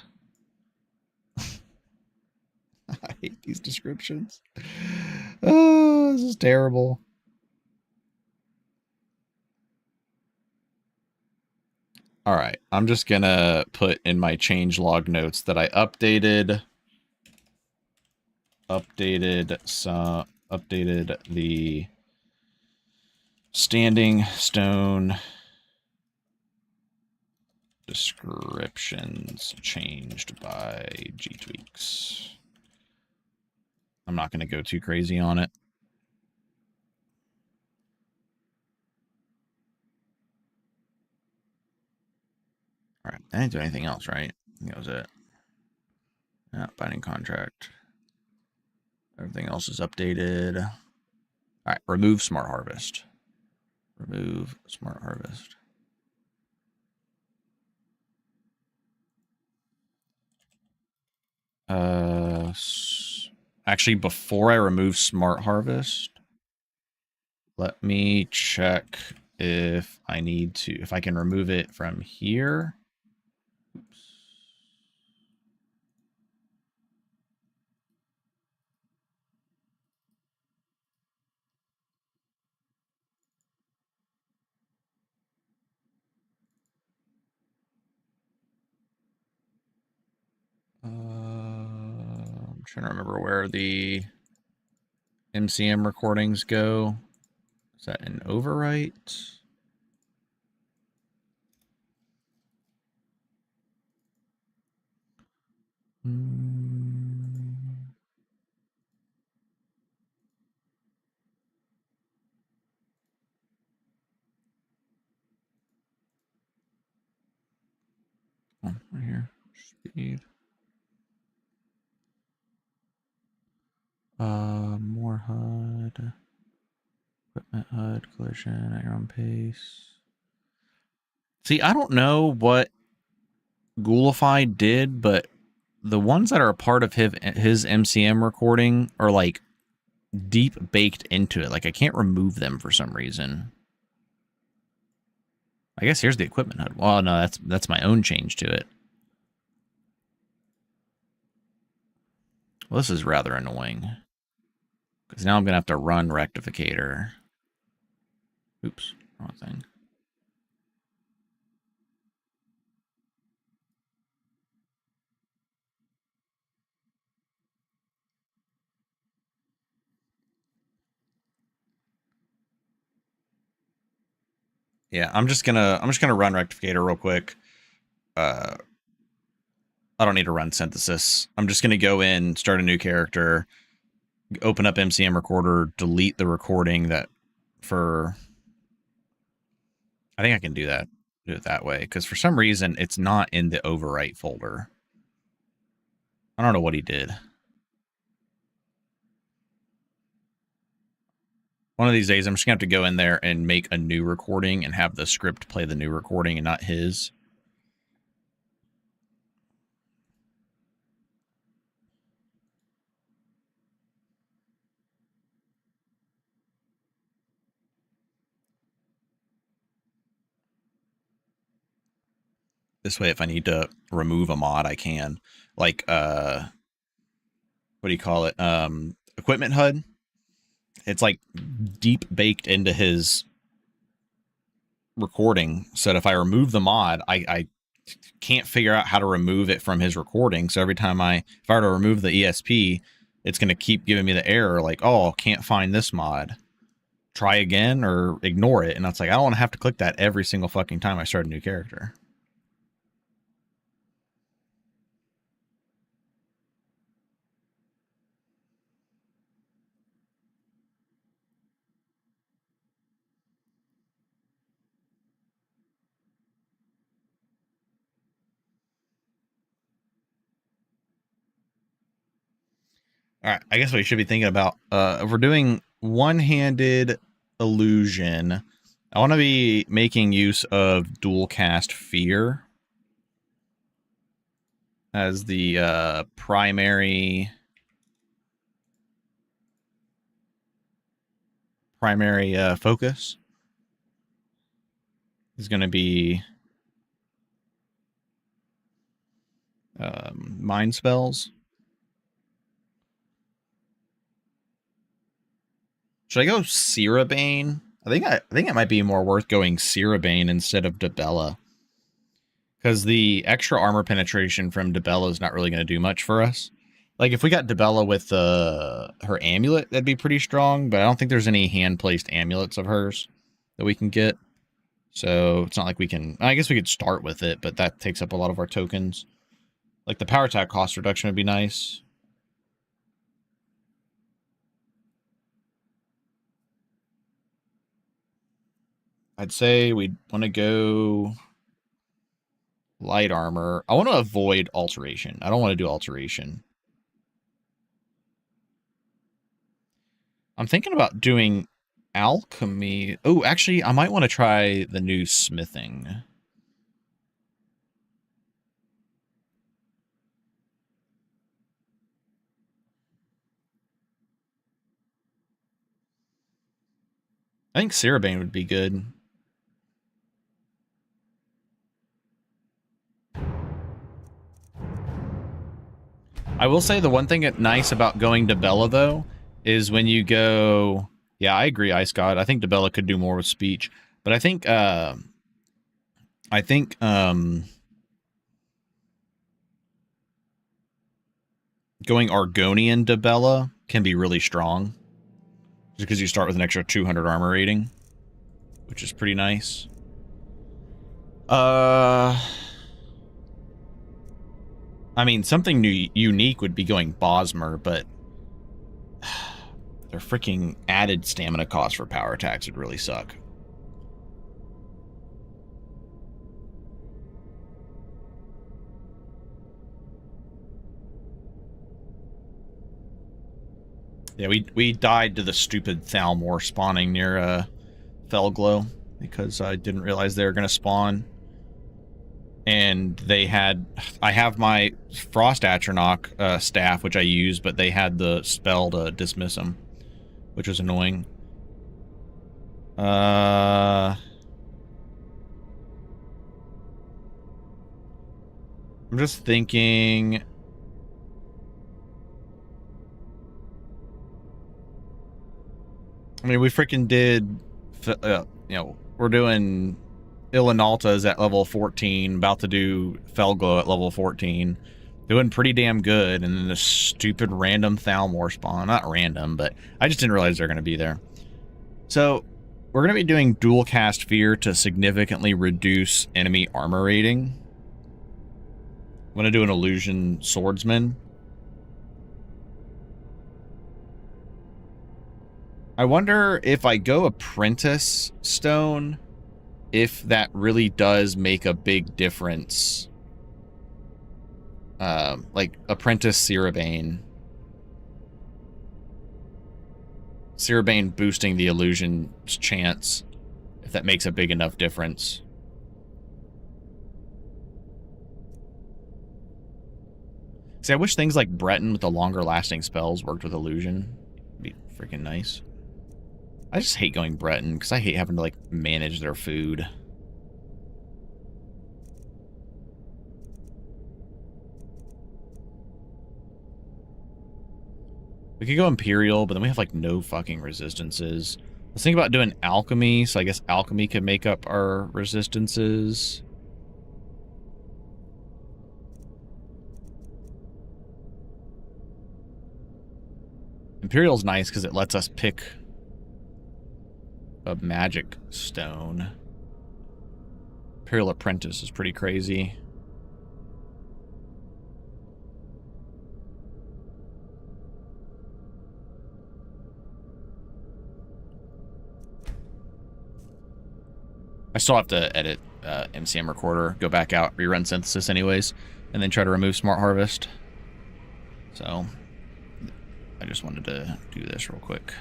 Speaker 1: I hate these descriptions. Oh, this is terrible. All right, I'm just gonna put in my changelog notes that I updated the standing stone descriptions changed by G-Tweaks. I'm not going to go too crazy on it. All right, I didn't do anything else, right? I think that was it. Yeah, binding contract. Everything else is updated. All right, remove smart harvest. Remove smart harvest. Actually, before I remove smart harvest, let me check if I need to, if I can remove it from here. Oops. I'm trying to remember where the MCM recordings go. Is that an overwrite? Oh, right here. Speed. More HUD. Equipment HUD, collision at your own pace. See, I don't know what Ghoulify did, but the ones that are a part of his MCM recording are like deep baked into it. Like I can't remove them for some reason. I guess here's the equipment HUD. Well, no, that's my own change to it. Well, this is rather annoying. Because now I'm going to have to run rectificator. Oops, wrong thing. Yeah, I'm just gonna run rectificator real quick. I don't need to run synthesis. I'm just gonna go in, start a new character, open up MCM recorder, delete the recording that for. I think I can do that. Do it that way because for some reason it's not in the overwrite folder. I don't know what he did. One of these days, I'm just gonna have to go in there and make a new recording and have the script play the new recording and not his. This way, if I need to remove a mod, I can. Like, what do you call it? Equipment HUD. It's like deep baked into his recording, so that if I remove the mod, I can't figure out how to remove it from his recording. So every time if I were to remove the ESP, it's going to keep giving me the error, like, oh, can't find this mod. Try again or ignore it. And it's like, I don't want to have to click that every single fucking time I start a new character. All right, I guess what you should be thinking about, if we're doing one-handed illusion, I want to be making use of dual cast fear as the primary focus. is going to be mind spells. Should I go Cirabane? I think it might be more worth going Cirabane instead of Debella. Because the extra armor penetration from Debella is not really going to do much for us. Like, if we got Debella with her amulet, that'd be pretty strong. But I don't think there's any hand-placed amulets of hers that we can get. So, it's not like we can... I guess we could start with it, but that takes up a lot of our tokens. Like, the power attack cost reduction would be nice. I'd say we'd want to go... light armor. I want to avoid alteration. I don't want to do alteration. I'm thinking about doing alchemy. Oh, actually, I might want to try the new smithing. I think Cirabane would be good. I will say the one thing nice about going to Bella, though, is when you go... Yeah, I agree, Ice God. I think Debella could do more with speech. But I think... going Argonian Debella can be really strong. Just because you start with an extra 200 armor rating. Which is pretty nice. I mean, something new, unique would be going Bosmer, but their freaking added stamina cost for power attacks would really suck. Yeah, we died to the stupid Thalmor spawning near Felglow because I didn't realize they were going to spawn. And they had... I have my Frost Atronach staff, which I use, but they had the spell to dismiss them, which was annoying. I'm just thinking... I mean, we freaking did... you know, we're doing... Ilinalta's at level 14, about to do Felglow at level 14. Doing pretty damn good, and then this stupid random Thalmor spawn. Not random, but I just didn't realize they're going to be there. So, we're going to be doing dual cast Fear to significantly reduce enemy armor rating. I'm going to do an Illusion Swordsman. I wonder if I go Apprentice Stone... if that really does make a big difference. Like, Apprentice Cirabane. Cirabane boosting the illusion's chance, if that makes a big enough difference. See, I wish things like Breton with the longer lasting spells worked with illusion. It'd be freaking nice. I just hate going Breton, because I hate having to, like, manage their food. We could go Imperial, but then we have, like, no fucking resistances. Let's think about doing Alchemy, so I guess Alchemy could make up our resistances. Imperial's nice, because it lets us pick... a magic stone. Imperial Apprentice is pretty crazy. I still have to edit MCM Recorder, go back out, rerun Synthesis anyways, and then try to remove Smart Harvest. So, I just wanted to do this real quick.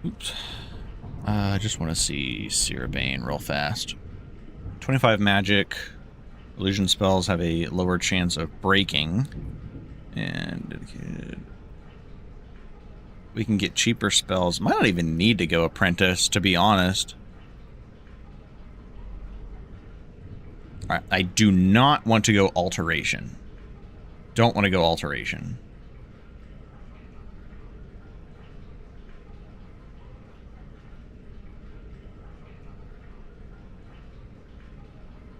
Speaker 1: Oops. I just want to see Cirabane real fast. 25 magic. Illusion spells have a lower chance of breaking. And dedicated. We can get cheaper spells. Might not even need to go apprentice, to be honest. Alright, I do not want to go alteration. Don't want to go alteration.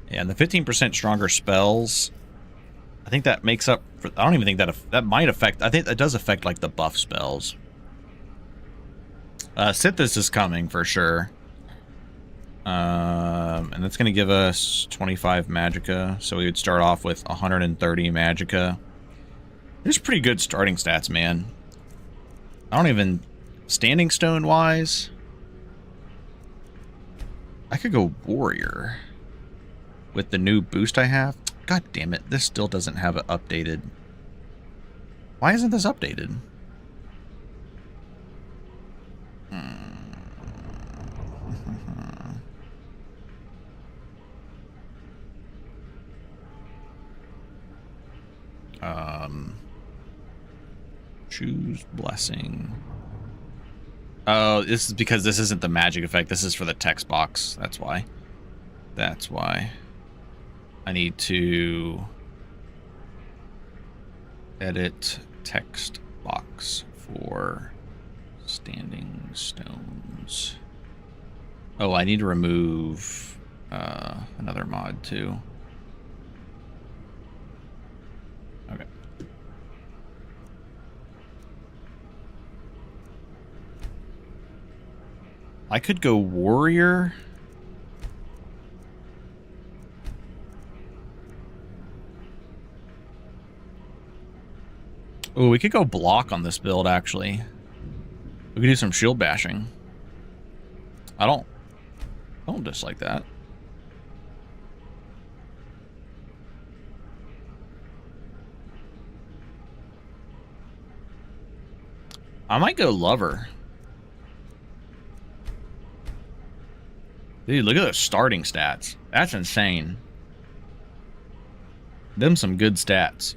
Speaker 1: Yeah, and the 15% stronger spells, I think that makes up for, I don't even think that might affect, I think that does affect like the buff spells. Sithis is coming for sure. And that's going to give us 25 magicka, so we would start off with 130 magicka. There's pretty good starting stats, man. I don't even, standing stone wise, I could go warrior. With the new boost I have? God damn it, this still doesn't have it updated. Why isn't this updated? Choose blessing. Oh, this is because this isn't the magic effect. This is for the text box. That's why. That's why. I need to edit text box for standing stones. Oh, I need to remove another mod too. Okay. I could go warrior. Oh, we could go block on this build, actually. We could do some shield bashing. I don't dislike that. I might go lover. Dude, look at those starting stats. That's insane. Them some good stats.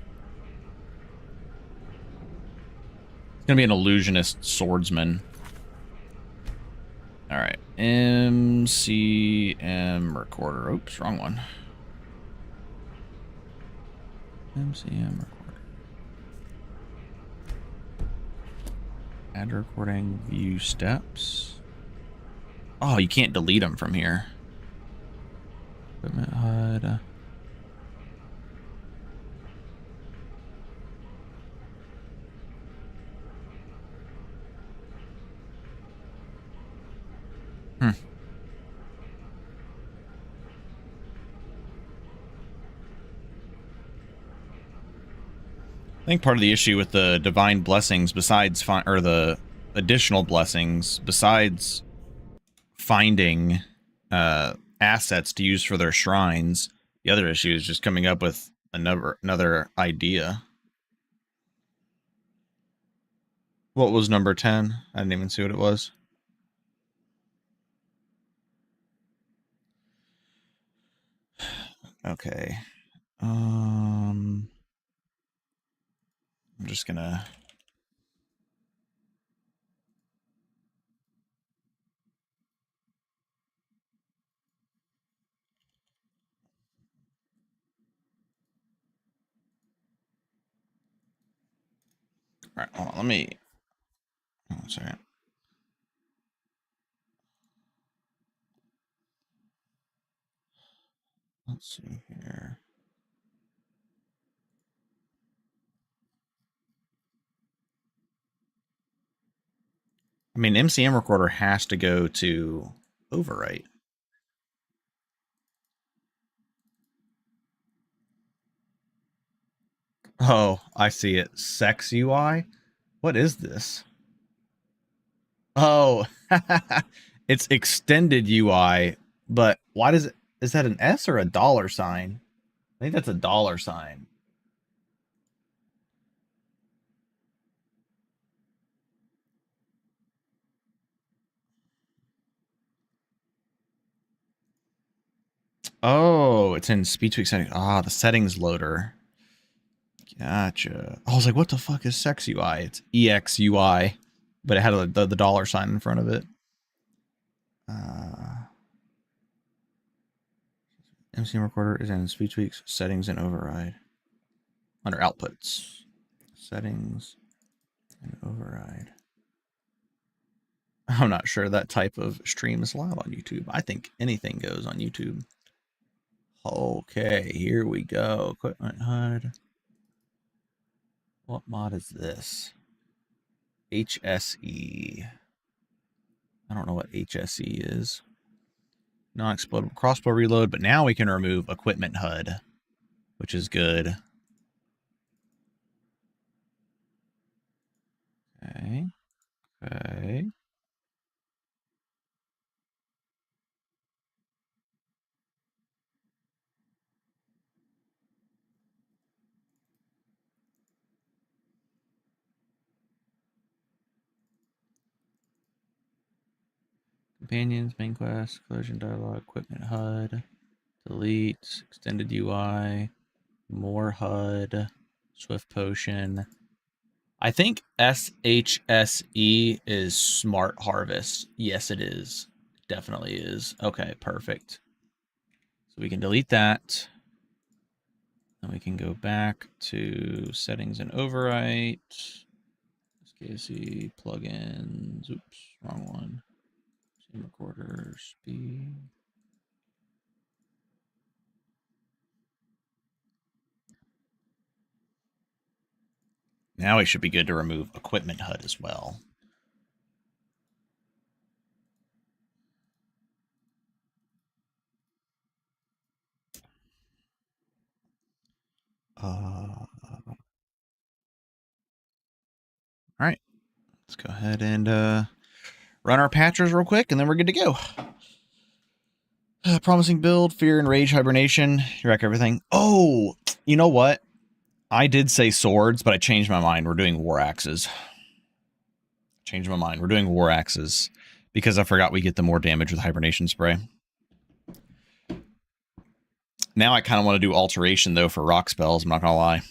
Speaker 1: It's gonna be an illusionist swordsman. Alright. MCM recorder. Oops, wrong one. MCM recorder. Add recording, view steps. Oh, you can't delete them from here. Equipment HUD. I think part of the issue with the divine blessings, besides or the additional blessings, besides finding assets to use for their shrines, the other issue is just coming up with another idea. What was number 10? I didn't even see what it was. Okay. I'm just gonna. All right, hold on. Let me. Hold on a second. Let's see here. I mean, MCM recorder has to go to overwrite. Oh, I see it. Sex UI? What is this? Oh, it's extended UI, but why does it, is that an S or a dollar sign? I think that's a dollar sign. Oh, it's in speed tweak settings. Ah, the settings loader. Gotcha. I was like, what the fuck is sex UI? It's EXUI, but it had the dollar sign in front of it. MCM recorder is in speed tweaks, settings, and override. Under outputs. Settings and override. I'm not sure that type of stream is allowed on YouTube. I think anything goes on YouTube. Okay, here we go. Equipment HUD. What mod is this? HSE. I don't know what HSE is. Non-explodable crossbow reload, but now we can remove equipment HUD, which is good. Okay. Okay. Companions, main quest, collision dialogue, equipment HUD, delete, extended UI, more HUD, swift potion. I think SHSE is smart harvest. Yes, it is. Definitely is. Okay, perfect. So we can delete that. And we can go back to settings and overwrite. SKC plugins. Oops, wrong one. Same recorder speed. Now we should be good to remove equipment HUD as well. All right, let's go ahead and run our patchers real quick, and then we're good to go. Promising build, fear and rage hibernation. You wreck everything. Oh, you know what? I did say swords, but I changed my mind. We're doing war axes. Changed my mind. We're doing war axes because I forgot we get the more damage with hibernation spray. Now I kind of want to do alteration though for rock spells. I'm not gonna lie.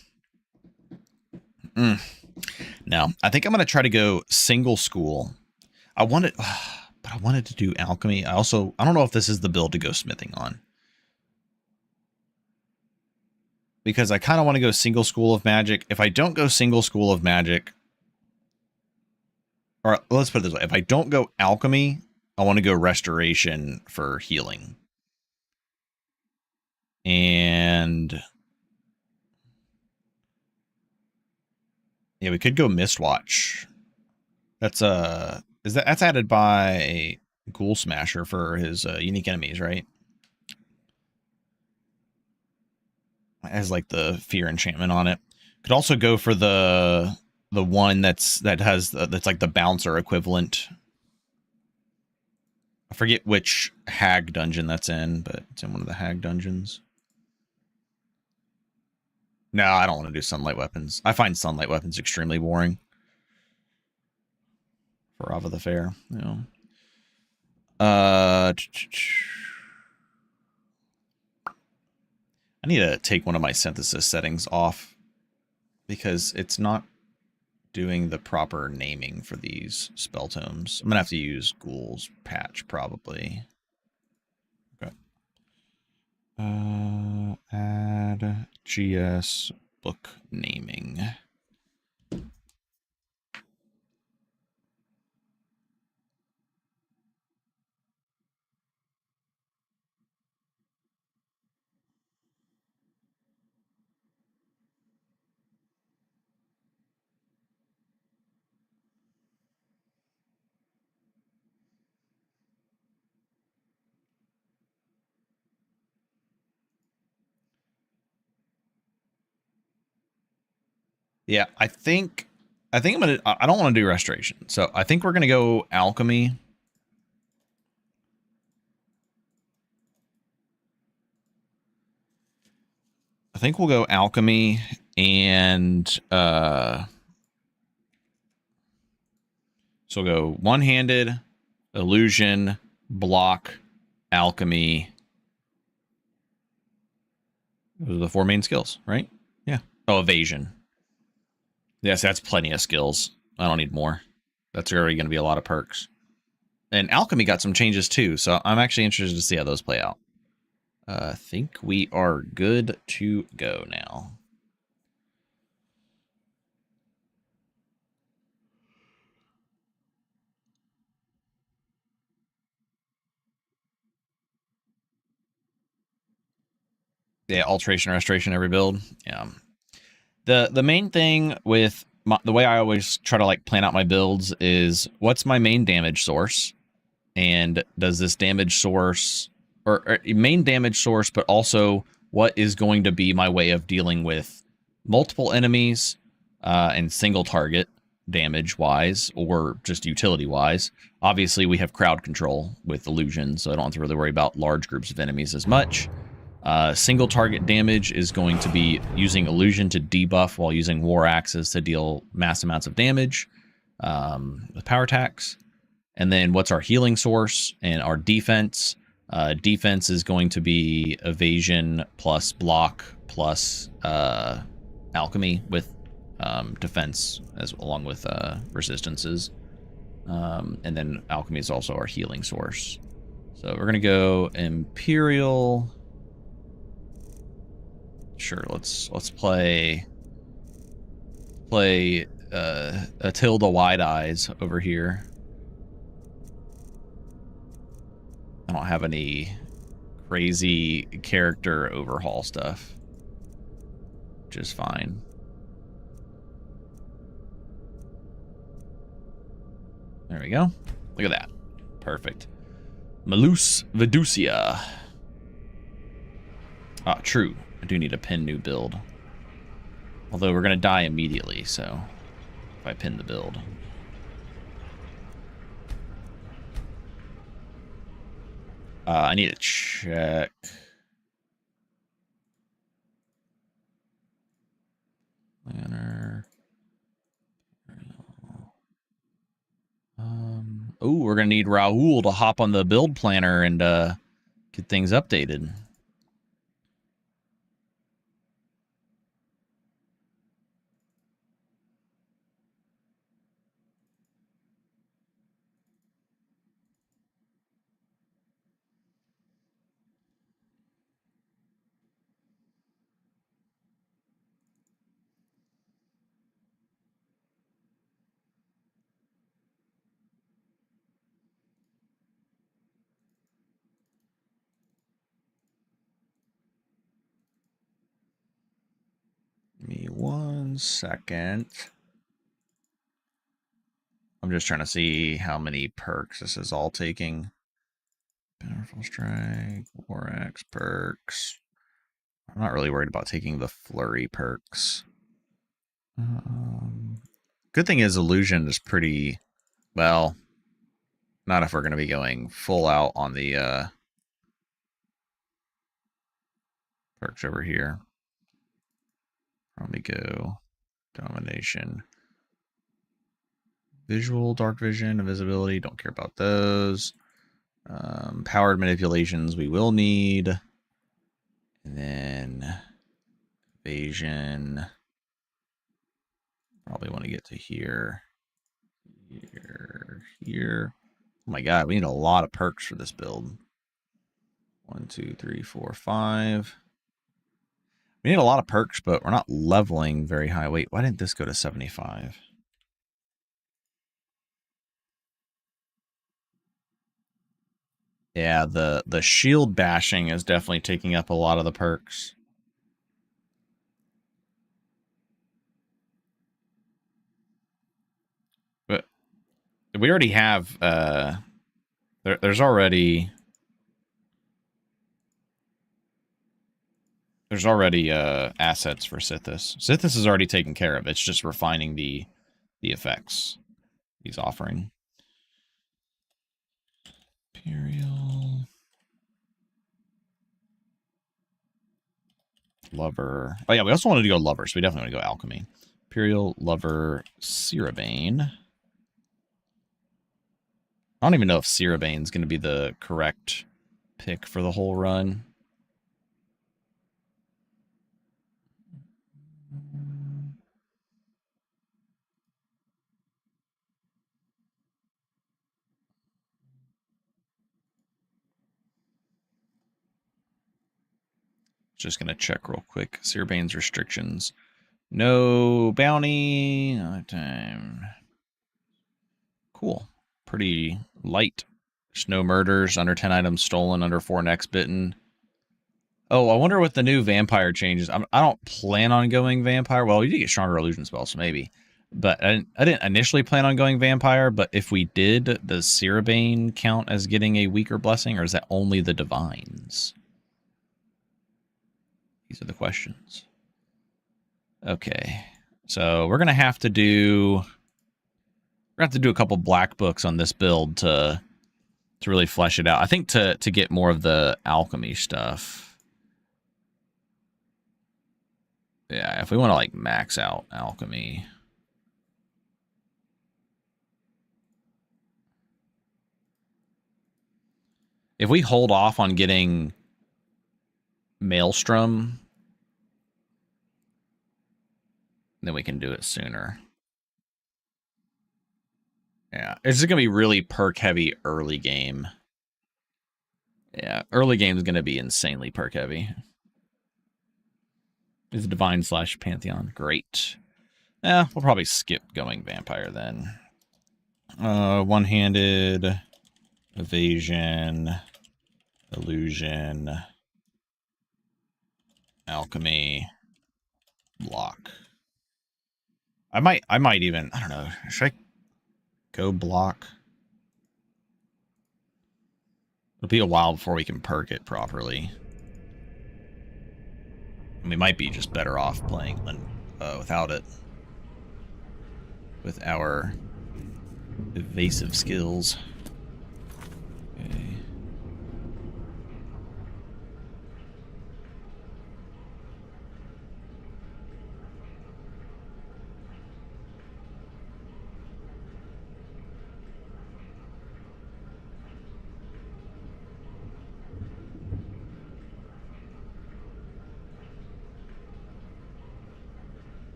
Speaker 1: No, I think I'm gonna try to go single school. I wanted to do alchemy. I don't know if this is the build to go smithing on. Because I kind of want to go single school of magic. If I don't go single school of magic, or let's put it this way, if I don't go alchemy, I want to go restoration for healing. And yeah, we could go Mistwatch. That's that's added by Ghoul Smasher for his unique enemies, right? It has like the fear enchantment on it. Could also go for the one that's like the bouncer equivalent. I forget which hag dungeon that's in, but it's in one of the hag dungeons. No, I don't want to do sunlight weapons. I find sunlight weapons extremely boring. For Rava the Fair, you know. I need to take one of my synthesis settings off because it's not doing the proper naming for these spell tomes. I'm gonna have to use Ghoul's patch probably. Okay. Add GS book naming. Yeah, I think I don't want to do restoration. So I think we're gonna go alchemy. I think we'll go alchemy and so we'll go one-handed, illusion, block, alchemy, Those are the 4 main skills, right? Yeah. Oh, evasion. Yes, that's plenty of skills. I don't need more. That's already going to be a lot of perks. And alchemy got some changes too, so I'm actually interested to see how those play out. I think we are good to go now. Yeah, alteration, restoration, every build. Yeah. The main thing with the way I always try to like plan out my builds is what's my main damage source, and does this damage source or main damage source, but also what is going to be my way of dealing with multiple enemies and single target damage wise, or just utility wise. Obviously, we have crowd control with illusion, so I don't have to really worry about large groups of enemies as much. Single target damage is going to be using illusion to debuff while using war axes to deal mass amounts of damage with power attacks. And then what's our healing source and our defense? Defense is going to be evasion plus block plus alchemy with defense along with resistances. And then alchemy is also our healing source. So we're going to go Imperial. Sure, let's play Atilda Wide Eyes over here. I don't have any crazy character overhaul stuff, which is fine. There we go. Look at that. Perfect. Malus Vedusia. Ah, true. I do need a pin new build. Although we're going to die immediately, so if I pin the build. I need to check. Planner. Oh, we're going to need Raoul to hop on the build planner and get things updated. Give me 1 second. I'm just trying to see how many perks this is all taking. Powerful Strike, War Axe perks. I'm not really worried about taking the Flurry perks. Good thing is Illusion is pretty, well, not if we're going to be going full out on the perks over here. Probably go Domination. Visual, Dark Vision, Invisibility, don't care about those. Powered Manipulations we will need. And then Evasion. Probably want to get to here. Here. Oh my god, we need a lot of perks for this build. 1, 2, 3, 4, 5. We need a lot of perks, but we're not leveling very high. Wait, why didn't this go to 75? Yeah, the shield bashing is definitely taking up a lot of the perks. But we already have there's already assets for Sithis. Sithis is already taken care of. It's just refining the effects he's offering. Imperial Lover. Oh yeah, we also wanted to go Lover, so we definitely want to go Alchemy. Imperial Lover Cirabane. I don't even know if Cirabane's going to be the correct pick for the whole run. Just gonna check real quick. Searbane's restrictions. No bounty. No time. Cool. Pretty light. There's no murders. Under 10 items stolen. Under 4 necks bitten. Oh, I wonder what the new vampire changes. I don't plan on going vampire. Well, you do get stronger illusion spells, so maybe. But I didn't initially plan on going vampire, but if we did, does Searbane count as getting a weaker blessing, or is that only the divines? These are the questions. Okay. So we're gonna have to do a couple black books on this build to really flesh it out. I think to get more of the alchemy stuff. Yeah, if we want to like max out alchemy. If we hold off on getting Maelstrom, then we can do it sooner. Yeah, it's just going to be really perk heavy early game. Yeah, early game is going to be insanely perk heavy. Is Divine / Pantheon. Great. Yeah, we'll probably skip going Vampire then. One-handed, evasion, illusion, alchemy, block. I might even, I don't know, should I go block? It'll be a while before we can perk it properly. And we might be just better off playing without it. With our evasive skills. Okay.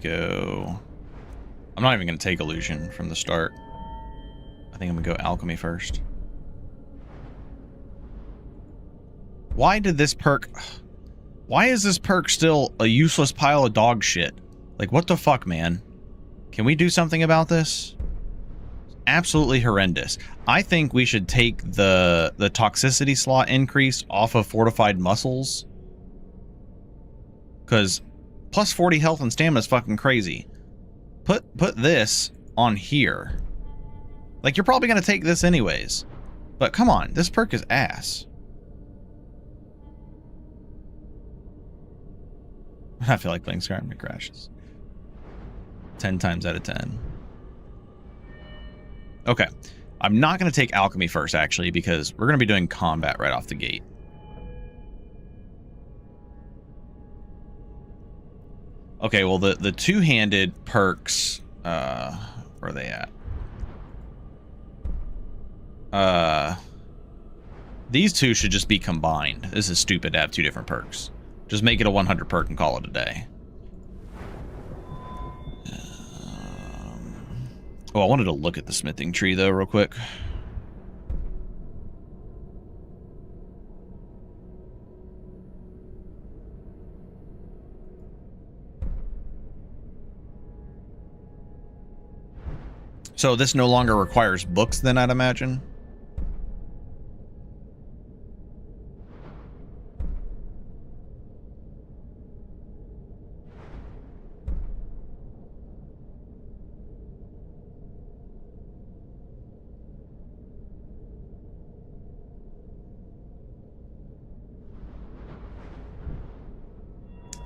Speaker 1: Go. I'm not even going to take illusion from the start. I think I'm going to go alchemy first. Why did this perk... Why is this perk still a useless pile of dog shit? Like, what the fuck, man? Can we do something about this? Absolutely horrendous. I think we should take the toxicity slot increase off of fortified muscles. Because plus 40 health and stamina is fucking crazy. Put this on here. Like, you're probably going to take this anyways. But come on, this perk is ass. I feel like playing Skyrim, it crashes. 10 times out of 10. Okay. I'm not going to take alchemy first, actually, because we're going to be doing combat right off the gate. Okay, well, the two-handed perks, where are they at? These two should just be combined. This is stupid to have two different perks. Just make it a 100 perk and call it a day. Oh, I wanted to look at the smithing tree, though, real quick. So this no longer requires books, then, I'd imagine?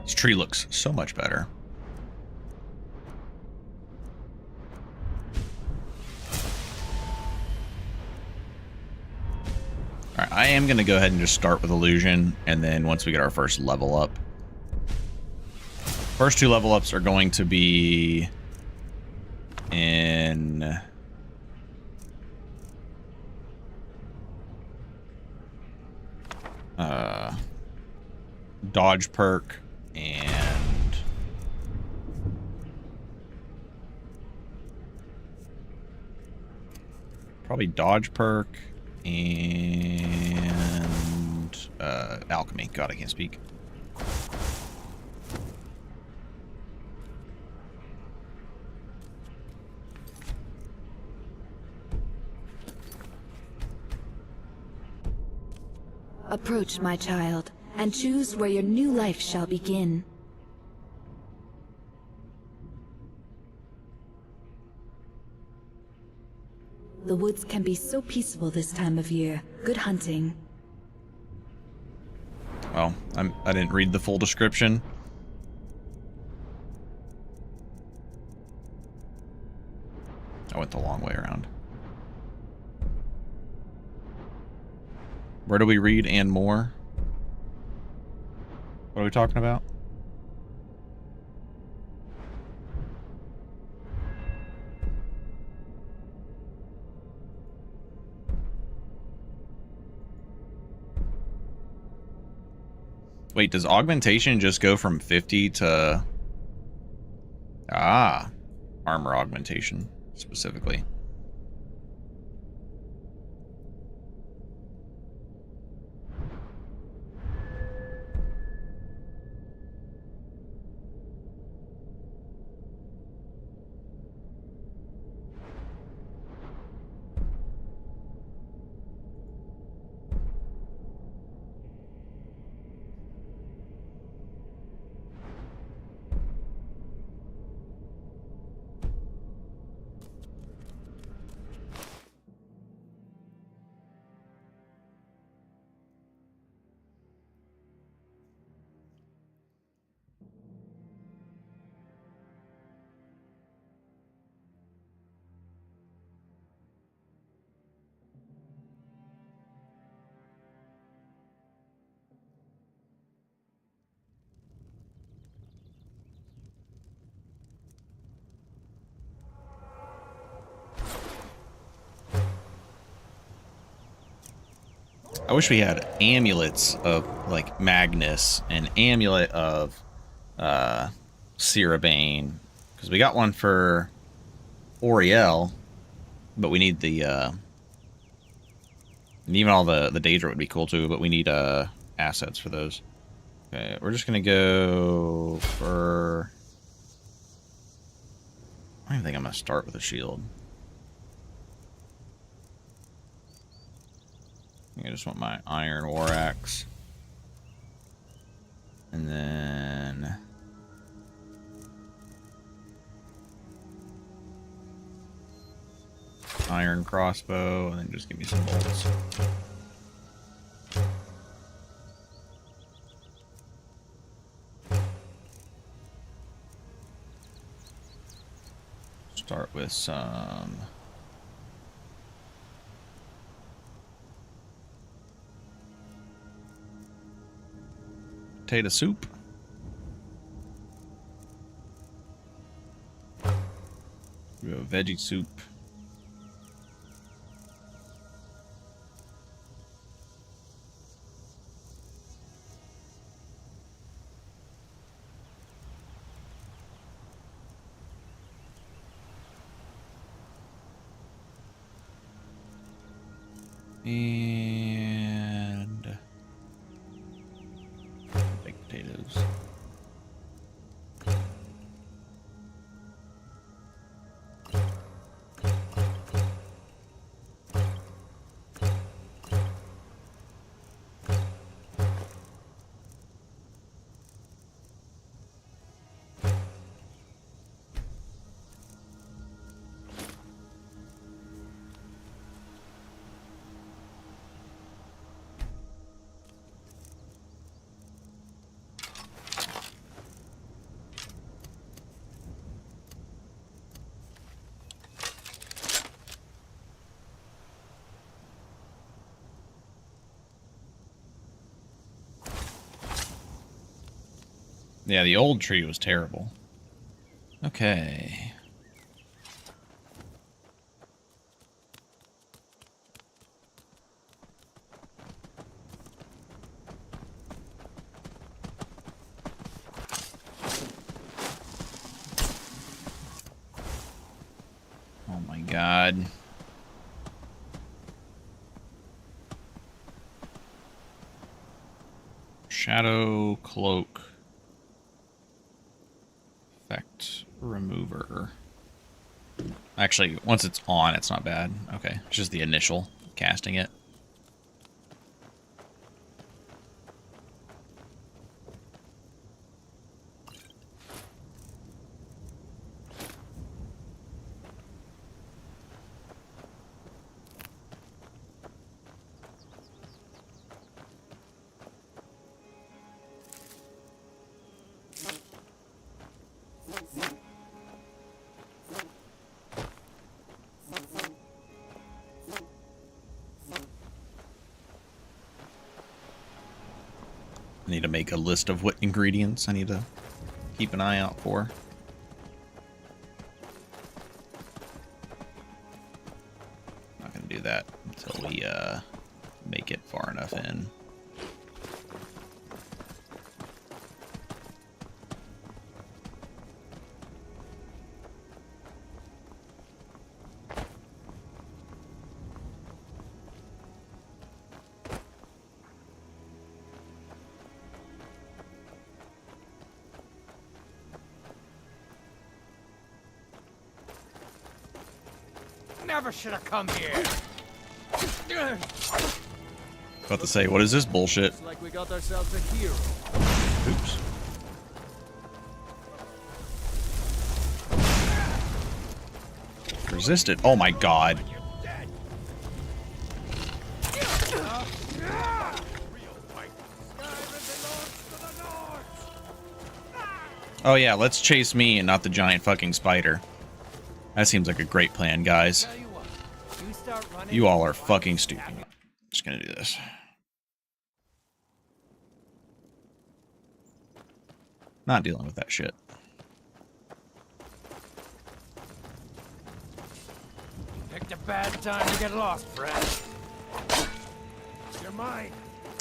Speaker 1: This tree looks so much better. Alright, I am going to go ahead and just start with illusion, and then once we get our first level up. First two level ups are going to be in dodge perk and probably dodge perk and alchemy. God, I can't speak.
Speaker 4: Approach, my child, and choose where your new life shall begin. The woods can be so peaceful this time of year. Good hunting.
Speaker 1: Well, I didn't read the full description. I went the long way around. Where do we read and more? What are we talking about? Wait, does augmentation just go from 50 to... Ah, armor augmentation, specifically. I wish we had amulets of, like, Magnus and amulet of Cirabane. Because we got one for Oriel, but we need the... and even all the Daedra would be cool too, but we need assets for those. Okay, we're just going to go for... I don't even think I'm going to start with a shield. I just want my iron war axe. And then... iron crossbow, and then just give me some bolts. Start with some... potato soup. We have veggie soup. And baked potatoes. Yeah, the old tree was terrible. Okay. Oh my god. Shadow cloak. Effect remover. Actually, once it's on, it's not bad. Okay, it's just the initial casting it. I need to make a list of what ingredients I need to keep an eye out for. Not gonna do that until we make it far enough in.
Speaker 5: Never should have come here.
Speaker 1: About to say, what is this bullshit?
Speaker 5: Looks like we got ourselves a hero.
Speaker 1: Oops. Resist it. Oh my god. Oh yeah, let's chase me and not the giant fucking spider. That seems like a great plan, guys. You all are fucking stupid. Just gonna do this. Not dealing with that shit.
Speaker 5: Picked a bad time to get lost, friend. You're mine.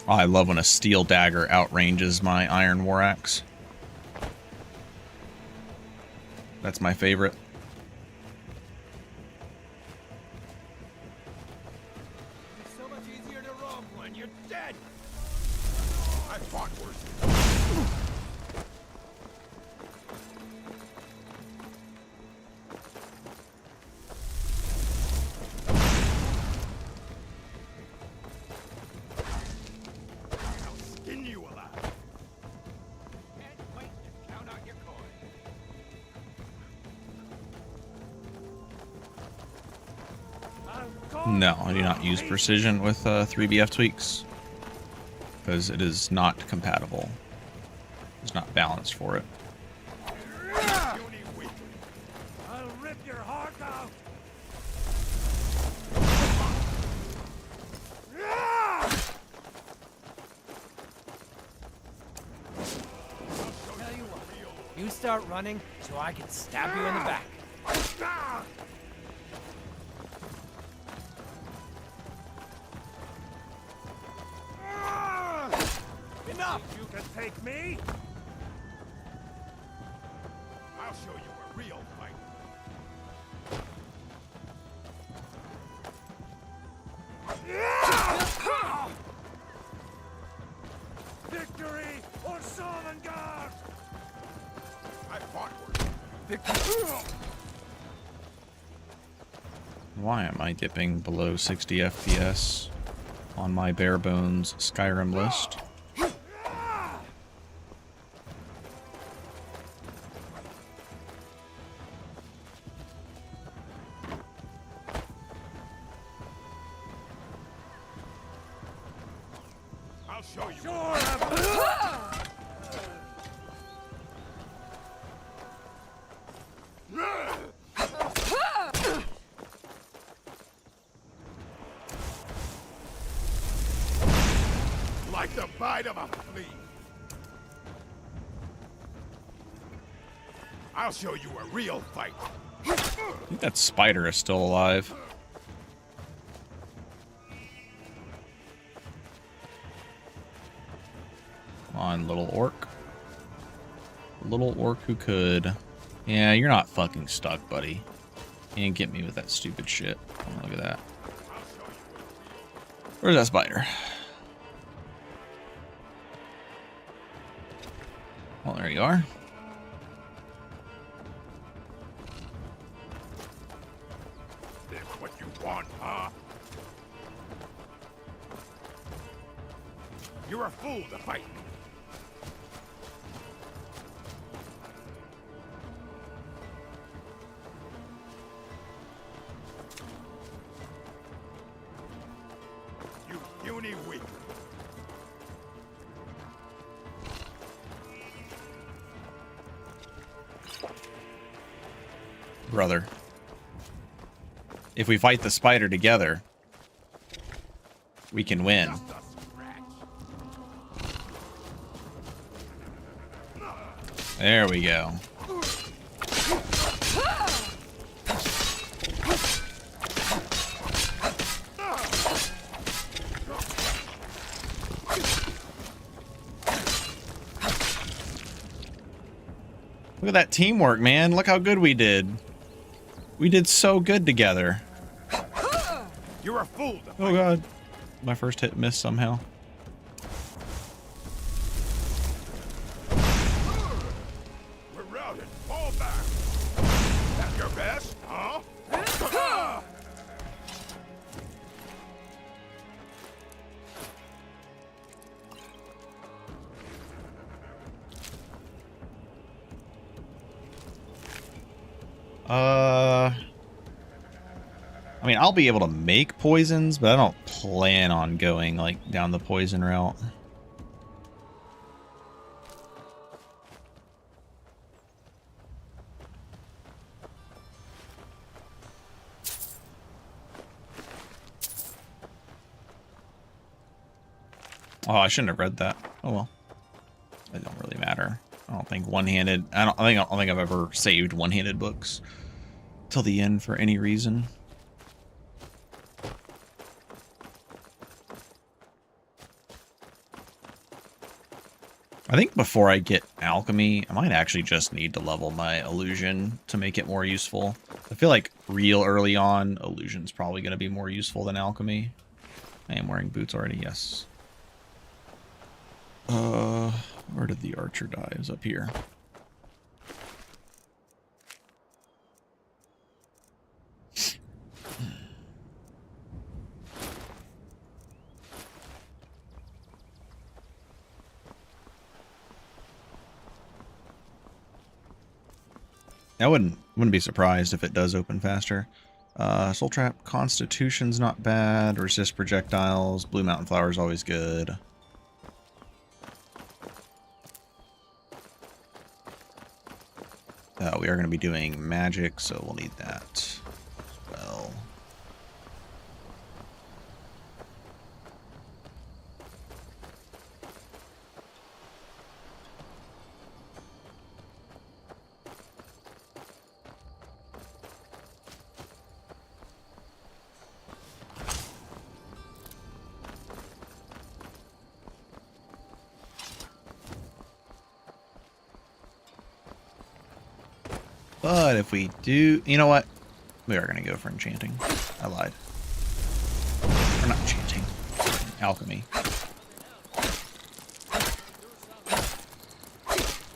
Speaker 1: Oh, I love when a steel dagger outranges my iron war axe. That's my favorite.
Speaker 5: It's so much easier to rob when you're dead. I fought worse. I'll skin you alive. Can't wait to count out your coin.
Speaker 1: No, I do not use precision with 3bfTweaks because it is not compatible. It's not balanced for it.
Speaker 5: I'll rip your heart out. Tell you what, you start running so I can stab you in the back. Enough! You can take me? I'll show you a real fight. Victory or Sovngarde! I fought worse. Victory!
Speaker 1: Why am I dipping below 60 FPS on my bare bones Skyrim list?
Speaker 5: I'll show you. Like the bite of a flea. I'll show you a real fight.
Speaker 1: I think that spider is still alive. Come on, little orc. Little orc who could. Yeah, you're not fucking stuck, buddy. And get me with that stupid shit. Oh, look at that. Where's that spider? Well, there you are.
Speaker 5: This what you want, huh? You're a fool to fight me. You puny weak.
Speaker 1: Brother. If we fight the spider together, we can win.
Speaker 5: Just a scratch.
Speaker 1: There we go. Look at that teamwork, man. Look how good we did. We did so good together.
Speaker 5: You're a fool to
Speaker 1: Oh god. My first hit missed somehow.
Speaker 5: We're routed. Fall back. That's your best, huh?
Speaker 1: I mean, I'll be able to make poisons, but I don't plan on going, like, down the poison route. Oh, I shouldn't have read that. Oh well. It don't really matter. I don't think one-handed. I don't think I've ever saved one-handed books till the end for any reason. I think before I get alchemy, I might actually just need to level my illusion to make it more useful. I feel like real early on, illusion's probably going to be more useful than alchemy. I am wearing boots already, yes. Where did the archer die? It was up here. I wouldn't be surprised if it does open faster. Soul Trap Constitution's not bad. Resist projectiles. Blue Mountain Flower is always good. We are going to be doing magic, so we'll need that as well. But if we do, you know what? We are going to go for enchanting. I lied. Or not enchanting. Alchemy.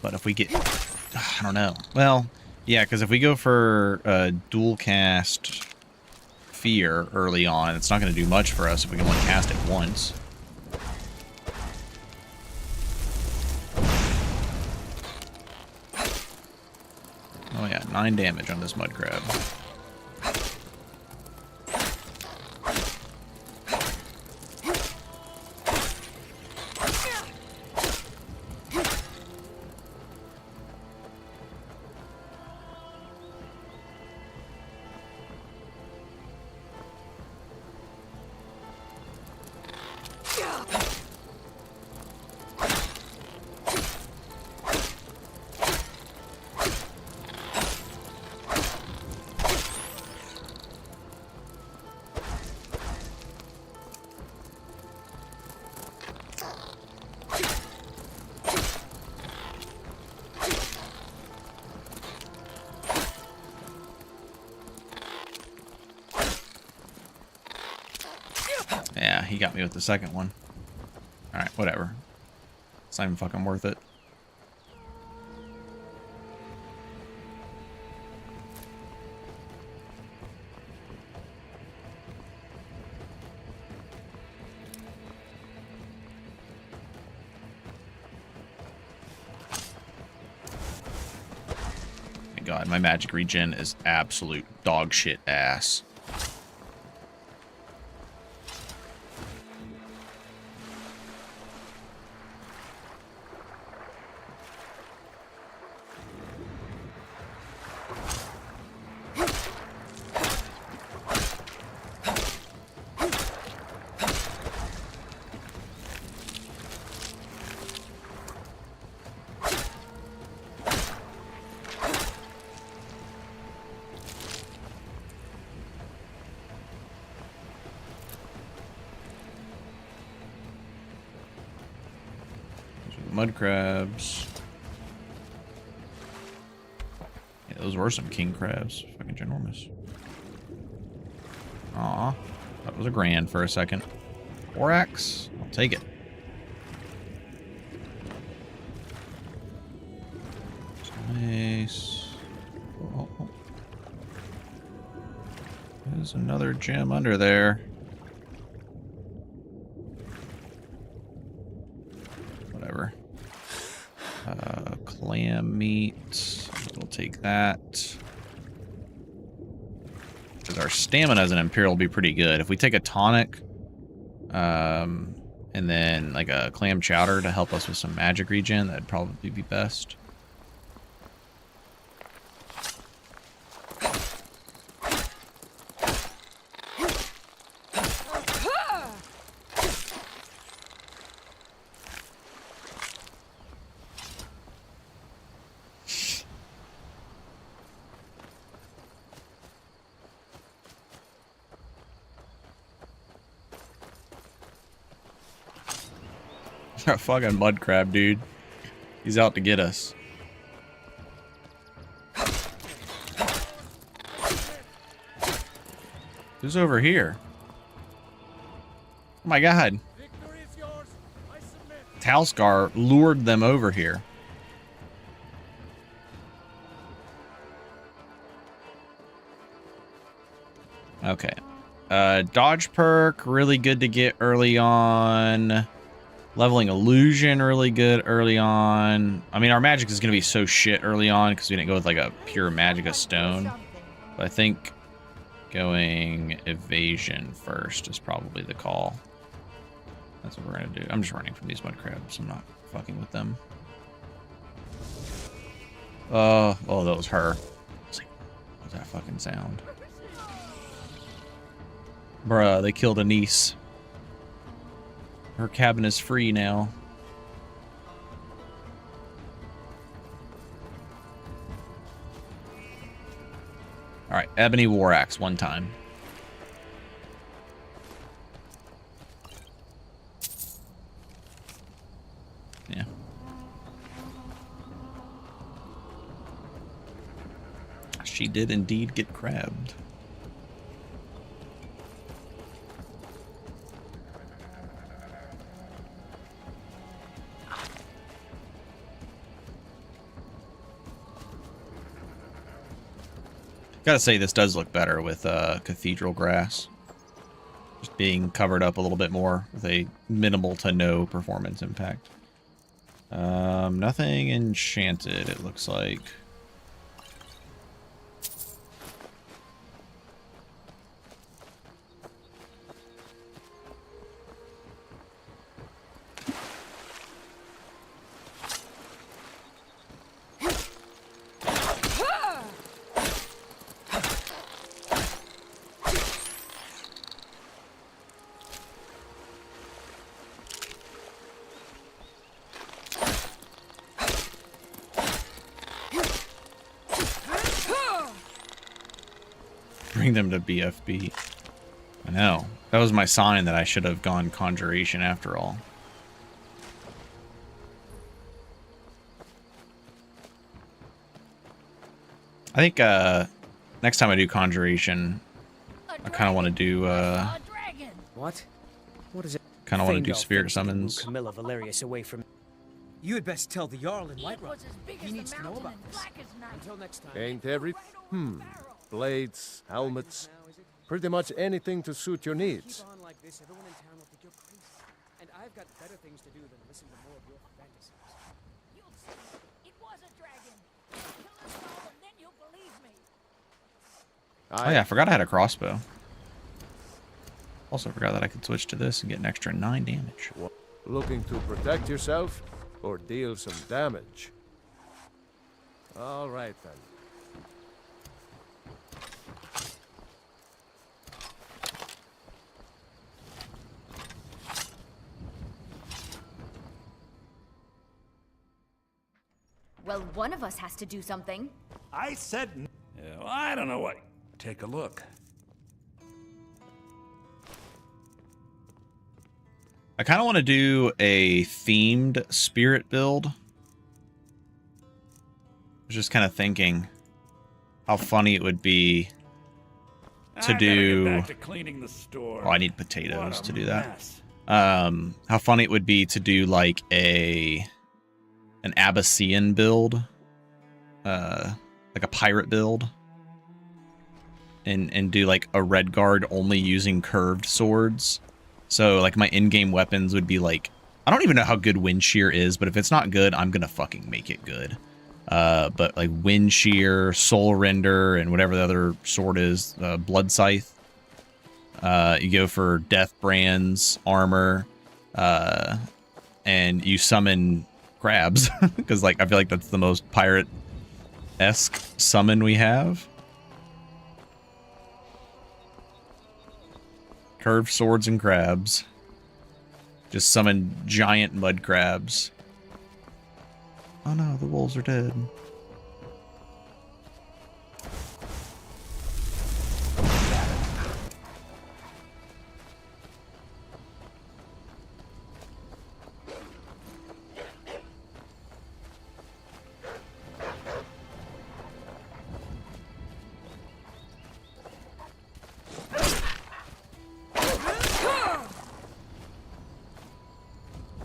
Speaker 1: But if we get, I don't know. Well, yeah, because if we go for dual cast fear early on, it's not going to do much for us if we can only cast it once. Oh yeah, 9 damage on this mud crab. Yeah, he got me with the second one. Alright, whatever. It's not even fucking worth it. My god, my magic regen is absolute dog shit ass. Mud crabs. Yeah, those were some king crabs. Fucking ginormous. Aw. That was a grand for a second. Borax? I'll take it. Nice. Oh, oh. There's another gem under there. Whatever. Clam meat. We'll take that. Because our stamina as an Imperial will be pretty good. If we take a tonic, and then like a clam chowder to help us with some magic regen, that'd probably be best. A fucking mud crab, dude. He's out to get us. Who's over here? Oh my god.
Speaker 5: Victory is yours. I submit.
Speaker 1: Talskar lured them over here. Okay. Dodge perk, really good to get early on. Leveling illusion, really good early on. I mean, our magic is going to be so shit early on because we didn't go with like a pure magicka stone. But I think going evasion first is probably the call. That's what we're going to do. I'm just running from these mud crabs. I'm not fucking with them. Oh, that was her. I was like, what was that fucking sound? Bruh, they killed a niece. Her cabin is free now. Alright, Ebony War Axe one time. Yeah. She did indeed get crabbed. Gotta say, this does look better with cathedral grass. Just being covered up a little bit more with a minimal to no performance impact. Nothing enchanted, it looks like. Bring them to BFB. I know. That was my sign that I should have gone Conjuration after all. I think next time I do Conjuration, I kind of want to do
Speaker 2: What? What is it?
Speaker 1: Kind of want to do
Speaker 2: Faendal
Speaker 1: spirit
Speaker 2: thinks he can woo
Speaker 1: summons.
Speaker 2: Camilla Valerius away from.
Speaker 3: You had best tell the Jarl in Whiterun. He
Speaker 6: He
Speaker 3: needs to know about this.
Speaker 2: Until next time.
Speaker 5: Ain't every... Blades, helmets, pretty much anything to suit your needs.
Speaker 2: Keep on like this, everyone in town will think you're crazy. And I've got better things to do than listen to more of your fantasies.
Speaker 6: You'll see. It was a dragon. Kill us all and then you'll believe me.
Speaker 1: Oh yeah, I forgot I had a crossbow. Also forgot that I could switch to this and get an extra 9 damage.
Speaker 5: Looking to protect yourself or deal some damage? All right then.
Speaker 7: Well, one of us has to do something.
Speaker 8: I said... well, I don't know what... Take a look.
Speaker 1: I kind of want to do a themed spirit build. I was just kind of thinking how funny it would be to do...
Speaker 8: Get back to cleaning the store.
Speaker 1: Oh, I need potatoes
Speaker 8: What a
Speaker 1: to do that.
Speaker 8: mess.
Speaker 1: How funny it would be to do like an Abyssinian build, like a pirate build, and do like a red guard only using curved swords. So like my in-game weapons would be like, I don't even know how good wind shear is, but if it's not good, I'm gonna fucking make it good. But like wind shear, soul render, and whatever the other sword is, blood scythe. You go for death brands, armor, and you summon crabs because like I feel like that's the most pirate-esque summon we have. Curved swords and crabs. Just summon giant mud crabs. Oh no, the wolves are dead.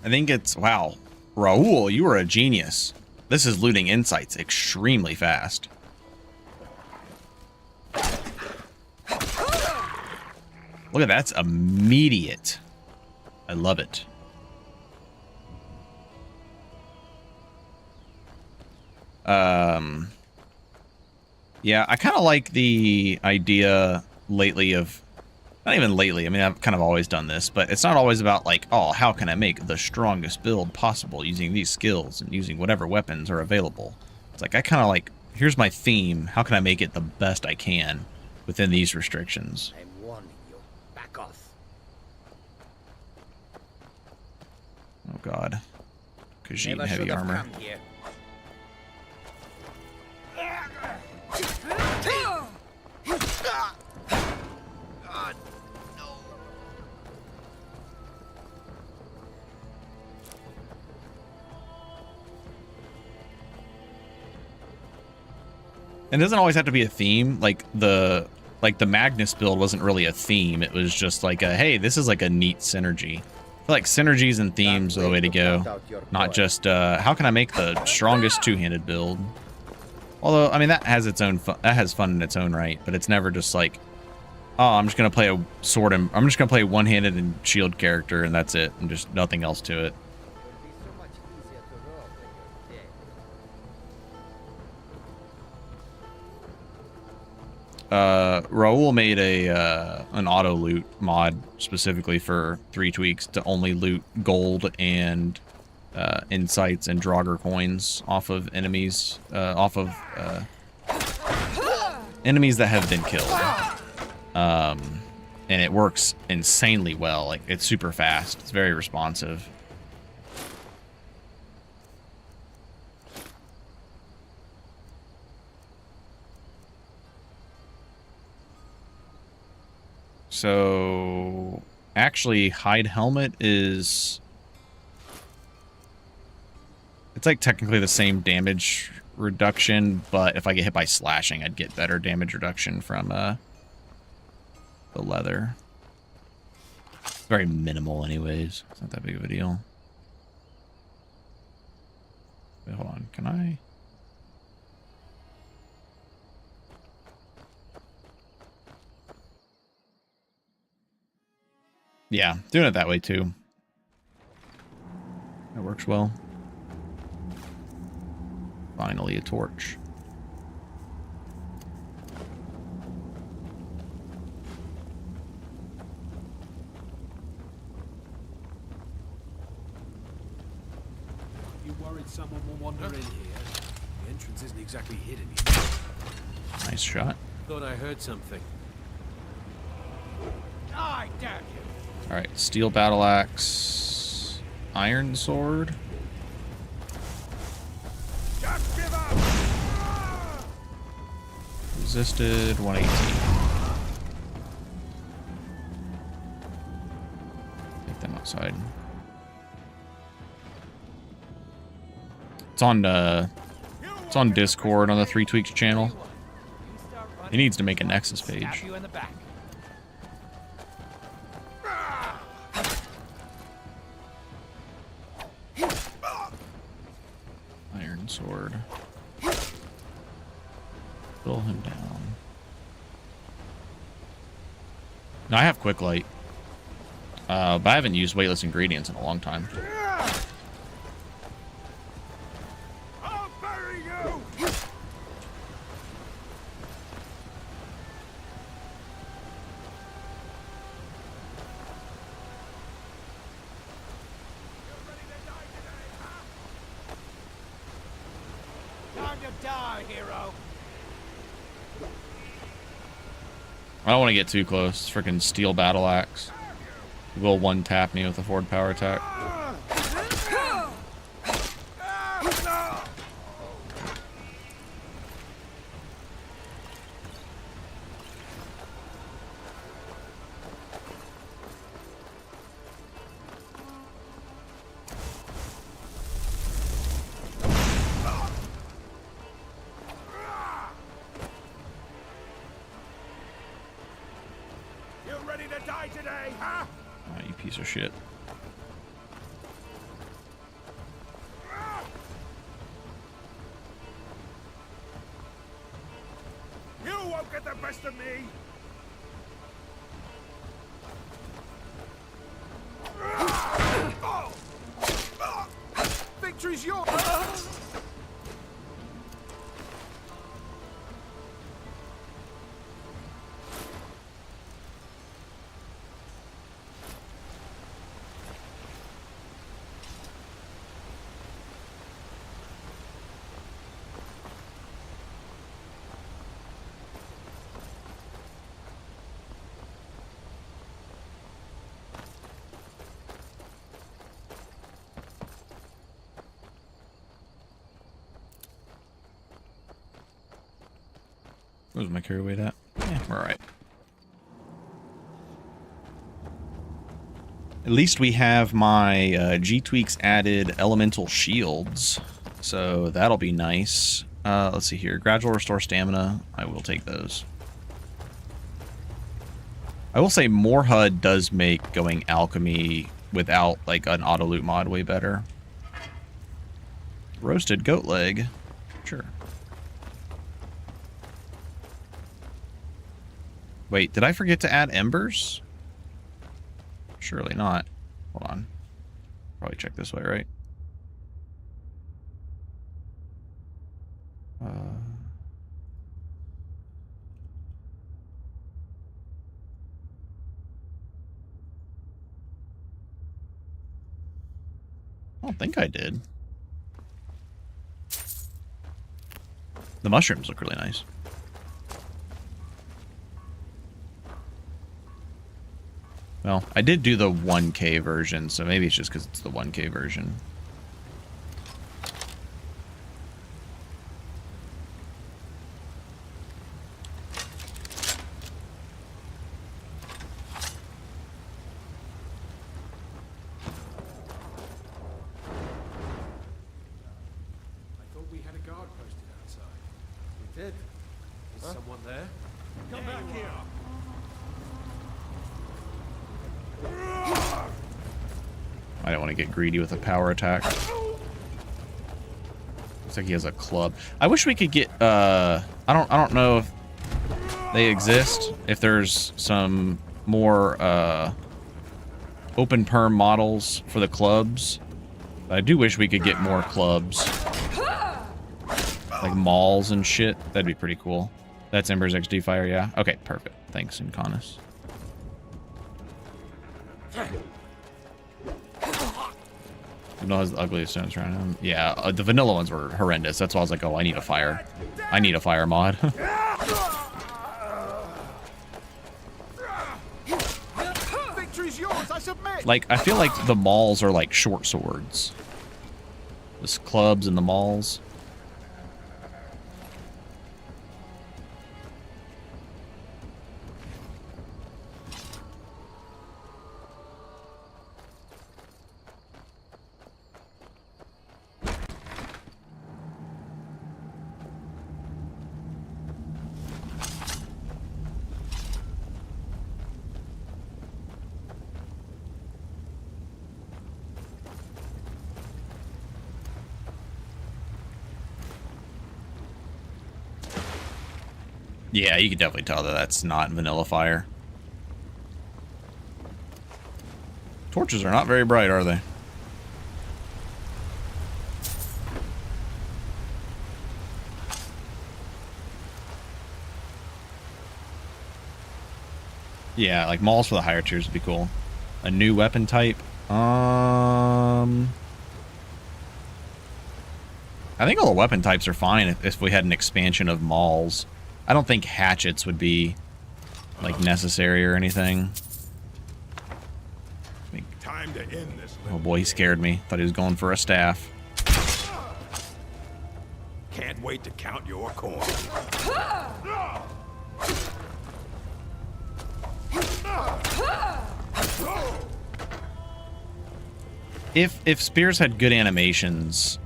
Speaker 1: I think it's, wow, Raul, you are a genius. This is looting insights extremely fast. Look at that, that's immediate. I love it. Yeah, I kind of like the idea lately of, not even lately, I mean, I've kind of always done this, but it's not always about like, oh, how can I make the strongest build possible using these skills and using whatever weapons are available. It's like, I kind of like, here's my theme, how can I make it the best I can within these restrictions?
Speaker 2: I'm warning you. Back off.
Speaker 1: Oh god. Khajiit
Speaker 2: Never
Speaker 1: heavy
Speaker 2: should have
Speaker 1: armor.
Speaker 2: come here.
Speaker 1: And it doesn't always have to be a theme. Like the Magnus build wasn't really a theme. It was just like a, hey, this is like a neat synergy. I feel like synergies and themes are the way to go. Not just how can I make the strongest two-handed build. Although, I mean, that has its own that has fun in its own right, but it's never just like, oh, I'm just gonna play a sword and I'm just gonna play one-handed and shield character and that's it, and just nothing else to it.
Speaker 2: It'll be so much easier to roll when you're dead.
Speaker 1: Raul made an auto loot mod specifically for 3bfTweaks to only loot gold and insights and Draugr coins off of enemies, enemies that have been killed. And it works insanely well. Like, it's super fast. It's very responsive. So, actually, hide helmet is... It's like technically the same damage reduction, but if I get hit by slashing, I'd get better damage reduction from the leather. Very minimal anyways. It's not that big of a deal. Wait, hold on. Can I? Yeah, doing it that way too. That works well. Finally a torch.
Speaker 9: You worried someone will wander in here? The entrance isn't exactly hidden.
Speaker 1: Nice shot.
Speaker 9: Thought I heard something.
Speaker 2: I damn you!
Speaker 1: Alright, steel battle axe, iron sword.
Speaker 5: Just give up!
Speaker 1: Resisted 118. Get them outside. It's on Discord on the 3bfTweaks channel. He needs to make a Nexus page.
Speaker 2: Stab you in the back.
Speaker 1: Iron sword. Pull him down. Now I have quick light. But I haven't used weightless ingredients in a long time.
Speaker 5: I'll bury you!
Speaker 2: Time to die, hero.
Speaker 1: I don't want to get too close. Freaking steel battle axe. He will one tap me with a forward power attack.
Speaker 5: You ready to die today, huh?
Speaker 1: Oh, you piece of shit.
Speaker 5: You won't get the best of me! Victory's yours!
Speaker 1: Where's my carry weight at? Yeah, we're alright. At least we have my G-Tweaks added elemental shields. So that'll be nice. Let's see here. Gradual restore stamina. I will take those. I will say more HUD does make going alchemy without like an auto loot mod way better. Roasted goat leg. Sure. Wait, did I forget to add embers? Surely not. Hold on. Probably check this way, right? I don't think I did. The mushrooms look really nice. Well, I did do the 1K version, so maybe it's just because it's the 1K version.
Speaker 9: I thought we had a guard posted outside.
Speaker 5: We did.
Speaker 9: Is someone there?
Speaker 5: Come back here!
Speaker 1: I don't want to get greedy with a power attack. Looks like he has a club. I wish we could get I don't know if they exist. If there's some more open perm models for the clubs. But I do wish we could get more clubs. Like mauls and shit. That'd be pretty cool. That's Ember's XD Fire, yeah. Okay, perfect. Thanks, Incarnus. Vanilla has the ugliest stones around him. Yeah, the vanilla ones were horrendous. That's why I was like, oh, I need a fire. I need a fire mod.
Speaker 5: Victory's yours, I submit.
Speaker 1: Like, I feel like the mauls are like short swords. The clubs and the mauls. Yeah, you can definitely tell that that's not vanilla fire. Torches are not very bright, are they? Yeah, like mauls for the higher tiers would be cool. A new weapon type. I think all the weapon types are fine if we had an expansion of mauls. I don't think hatchets would be like necessary or anything.
Speaker 8: Time to end this.
Speaker 1: Oh boy, he scared me. Thought he was going for a staff.
Speaker 8: Can't wait to count your coin.
Speaker 1: If spears had good animations,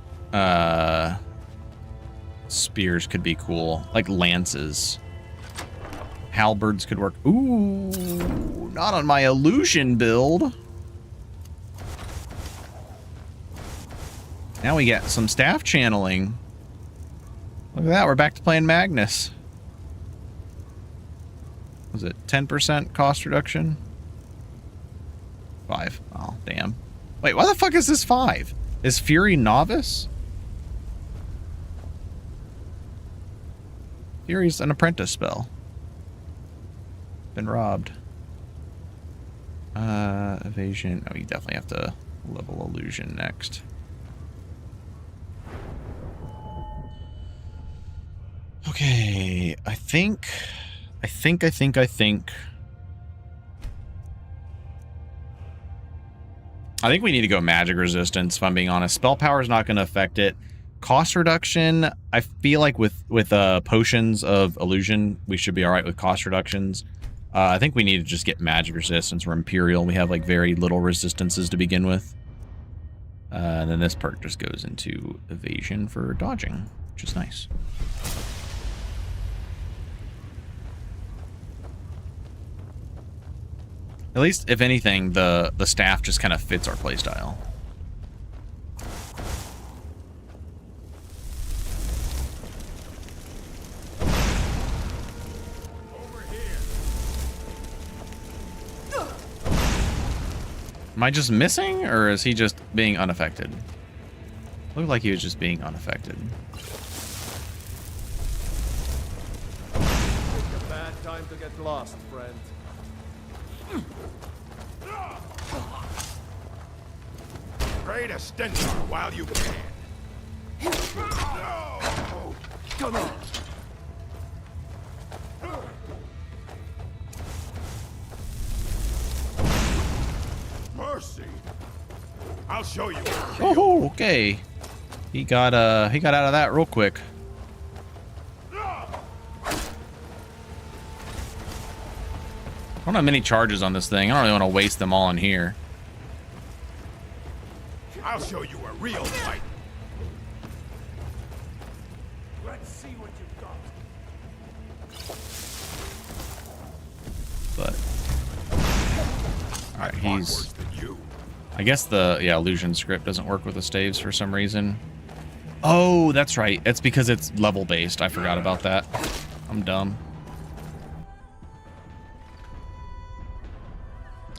Speaker 1: spears could be cool. Like lances. Halberds could work. Ooh, not on my illusion build. Now we get some staff channeling. Look at that, we're back to playing Magnus. Was it 10% cost reduction? 5. Oh, damn. Wait, why the fuck is this 5? Is Fury Novice? Fury's an apprentice spell. Been robbed. Evasion. Oh, you definitely have to level illusion next. Okay, I think we need to go magic resistance, if I'm being honest. Spell power is not going to affect it. Cost reduction, I feel like with potions of illusion, we should be all right with cost reductions. I think we need to just get magic resistance. We're Imperial. We have like very little resistances to begin with. And then this perk just goes into evasion for dodging, which is nice. At least, if anything, the staff just kind of fits our playstyle. Am I just missing, or is he just being unaffected? Looked like he was just being unaffected.
Speaker 5: It's a bad time to get lost, friend.
Speaker 8: Pray to Stentor while you can. No!
Speaker 5: Come on.
Speaker 8: Mercy. I'll show you.
Speaker 1: Oh, okay. He got out of that real quick. I don't have many charges on this thing. I don't really want to waste them all in here.
Speaker 8: I'll show you a real fight.
Speaker 9: Let's see what you've got.
Speaker 1: But all right,
Speaker 8: Far
Speaker 1: he's
Speaker 8: worse than you.
Speaker 1: I guess the, yeah, illusion script doesn't work with the staves for some reason. Oh, that's right. It's because it's level based. I forgot about that. I'm dumb.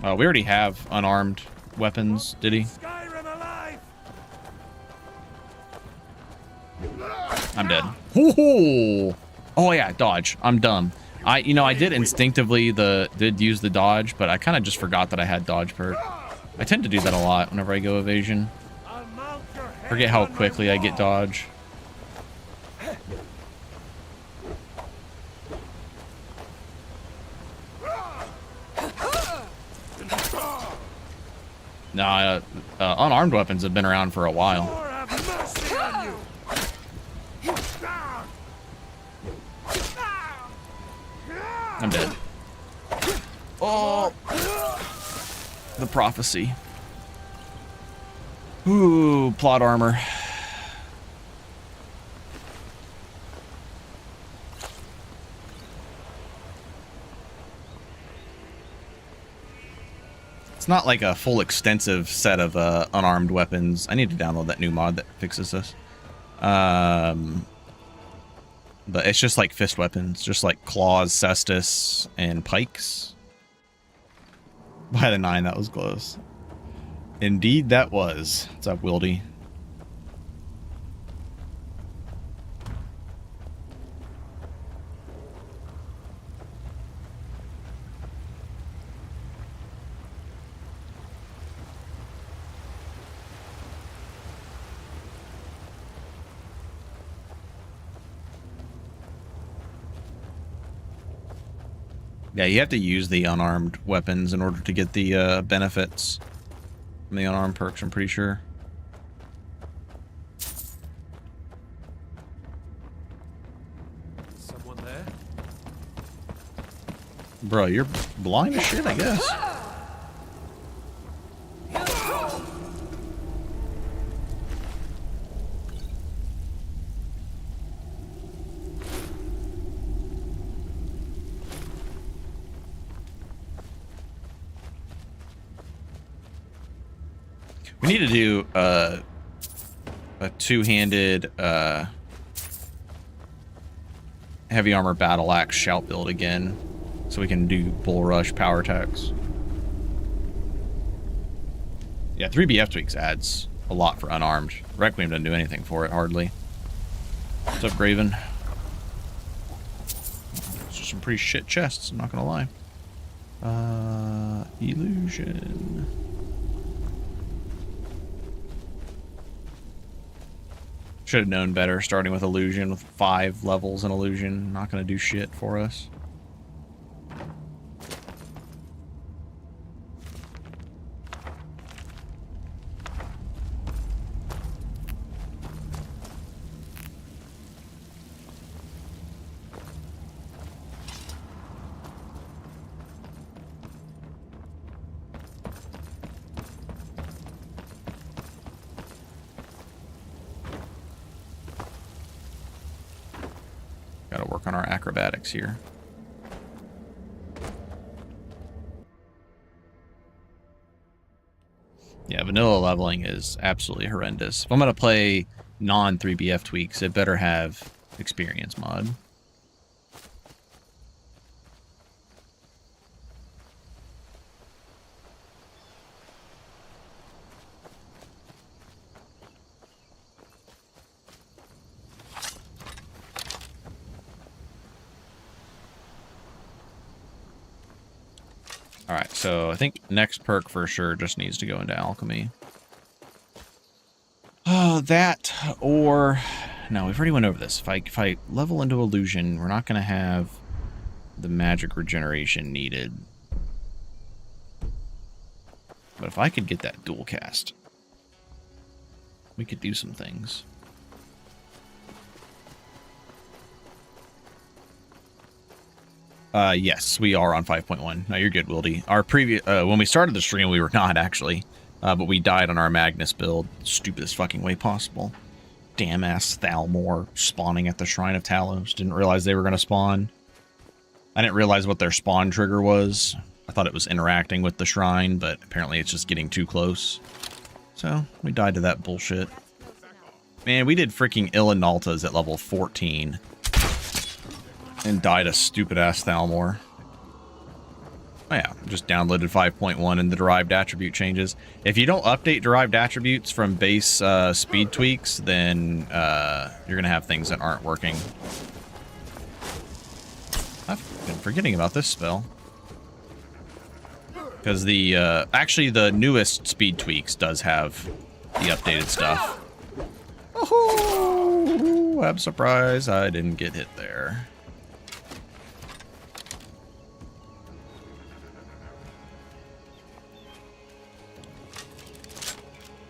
Speaker 1: We already have unarmed weapons, did he?
Speaker 8: Skyrim alive!
Speaker 1: I'm dead. Ooh. Oh yeah, dodge. I'm dumb. I did instinctively did use the dodge, but I kind of just forgot that I had dodge perk. I tend to do that a lot whenever I go evasion.
Speaker 8: I'll mount your head
Speaker 1: Forget how
Speaker 8: on my
Speaker 1: quickly I get
Speaker 8: wall.
Speaker 1: dodge. Nah, unarmed weapons have been around for a while.
Speaker 8: Lord have mercy on you!
Speaker 1: I'm dead. Oh, the prophecy. Ooh, plot armor. It's not like a full extensive set of unarmed weapons. I need to download that new mod that fixes this. But it's just like fist weapons, just like claws, cestus, and pikes. By the 9, that was close. Indeed, that was. What's up, Wildy? Yeah, you have to use the unarmed weapons in order to get the benefits from the unarmed perks, I'm pretty sure.
Speaker 5: Someone there?
Speaker 1: Bro, you're blind as shit, I guess. We need to do a two-handed heavy armor battle axe shout build again, so we can do bull rush power attacks. Yeah, 3bfTweaks adds a lot for unarmed. Requiem doesn't do anything for it hardly. What's up, Graven? It's just some pretty shit chests, I'm not gonna lie. Illusion. Should have known better, starting with illusion with 5 levels in illusion. Not going to do shit for us. Gotta work on our acrobatics here. Yeah, vanilla leveling is absolutely horrendous. If I'm gonna play non-3bfTweaks, it better have experience mod. Alright, so I think next perk for sure just needs to go into alchemy. That, or... No, we've already went over this. If I level into illusion, we're not going to have the magic regeneration needed. But if I could get that dual cast, we could do some things. Yes, we are on 5.1. No, you're good, Wildy. Our previous, when we started the stream, we were not actually, but we died on our Magnus build. Stupidest fucking way possible. Damn ass Thalmor spawning at the Shrine of Talos. Didn't realize they were going to spawn. I didn't realize what their spawn trigger was. I thought it was interacting with the shrine, but apparently it's just getting too close. So we died to that bullshit. Man, we did freaking Ilinaltas at level 14. And died a stupid-ass Thalmor. Oh yeah, just downloaded 5.1 and the derived attribute changes. If you don't update derived attributes from base speed tweaks, then you're going to have things that aren't working. I've been forgetting about this spell. Because the, actually the newest speed tweaks does have the updated stuff. Oh, I'm surprised I didn't get hit there.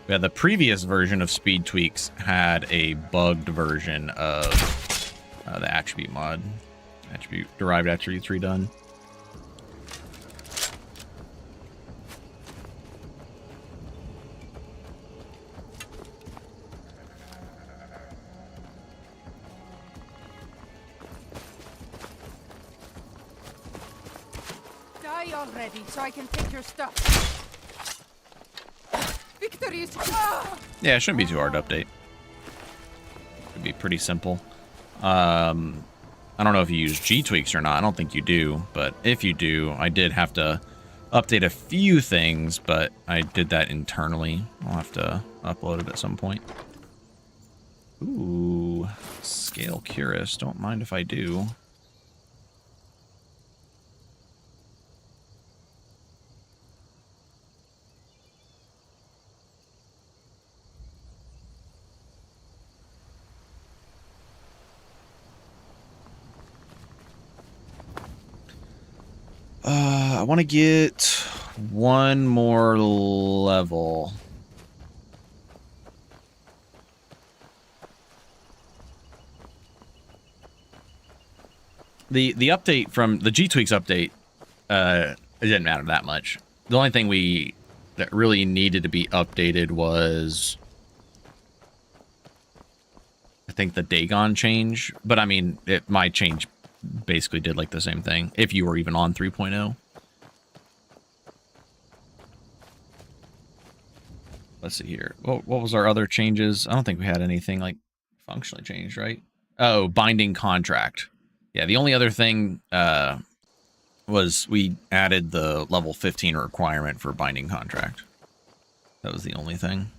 Speaker 1: Yeah, the previous version of speed tweaks had a bugged version of the attribute mod. Derived attributes redone.
Speaker 3: Die already so I can take your stuff. Victory is...
Speaker 1: Yeah, it shouldn't be too hard to update. It'd be pretty simple. I don't know if you use G-Tweaks or not. I don't think you do. But if you do, I did have to update a few things, but I did that internally. I'll have to upload it at some point. Ooh, Scale Curus. Don't mind if I do. I want to get one more level. The update from the G-Tweaks update, it didn't matter that much. The only thing that really needed to be updated was, I think, the Dagon change. But I mean, my change basically did like the same thing if you were even on 3.0. Let's see here. What was our other changes? I don't think we had anything like functionally changed, right? Oh, binding contract. Yeah, the only other thing was we added the level 15 requirement for binding contract. That was the only thing.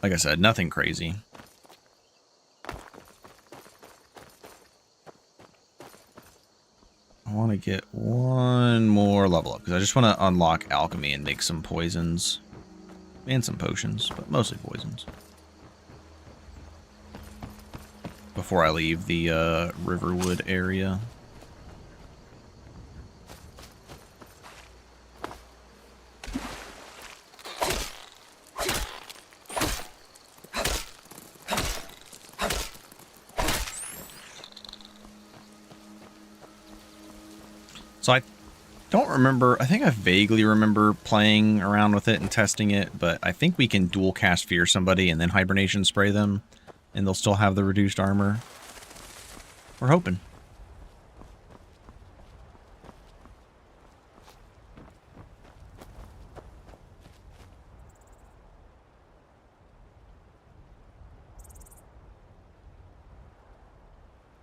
Speaker 1: Like I said, nothing crazy. I want to get one more level up because I just want to unlock alchemy and make some poisons and some potions, but mostly poisons. Before I leave the Riverwood area. So I don't remember, I think I vaguely remember playing around with it and testing it, but I think we can dual cast Fear somebody and then Hibernation spray them, and they'll still have the reduced armor. We're hoping.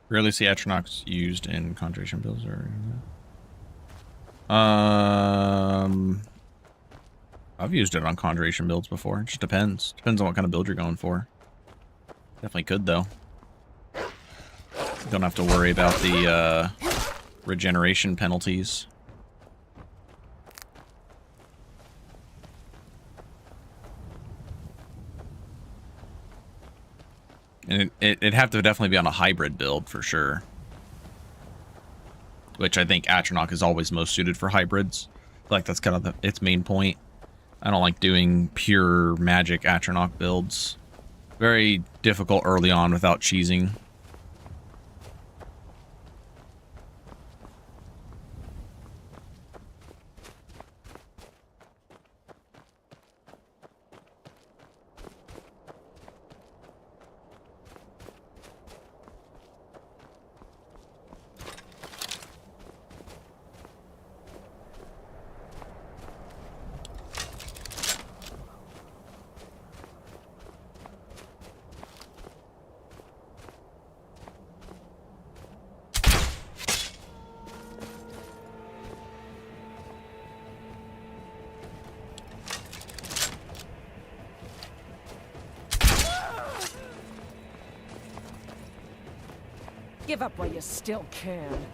Speaker 1: Rarely see Atronachs used in Conjuration builds or... I've used it on Conjuration builds before. It just depends. Depends on what kind of build you're going for. Definitely could, though. Don't have to worry about the regeneration penalties. And it'd have to definitely be on a hybrid build for sure. Which I think Atronach is always most suited for hybrids. I feel like that's kind of its main point. I don't like doing pure magic Atronach builds. Very difficult early on without cheesing.
Speaker 3: Give up while you still can.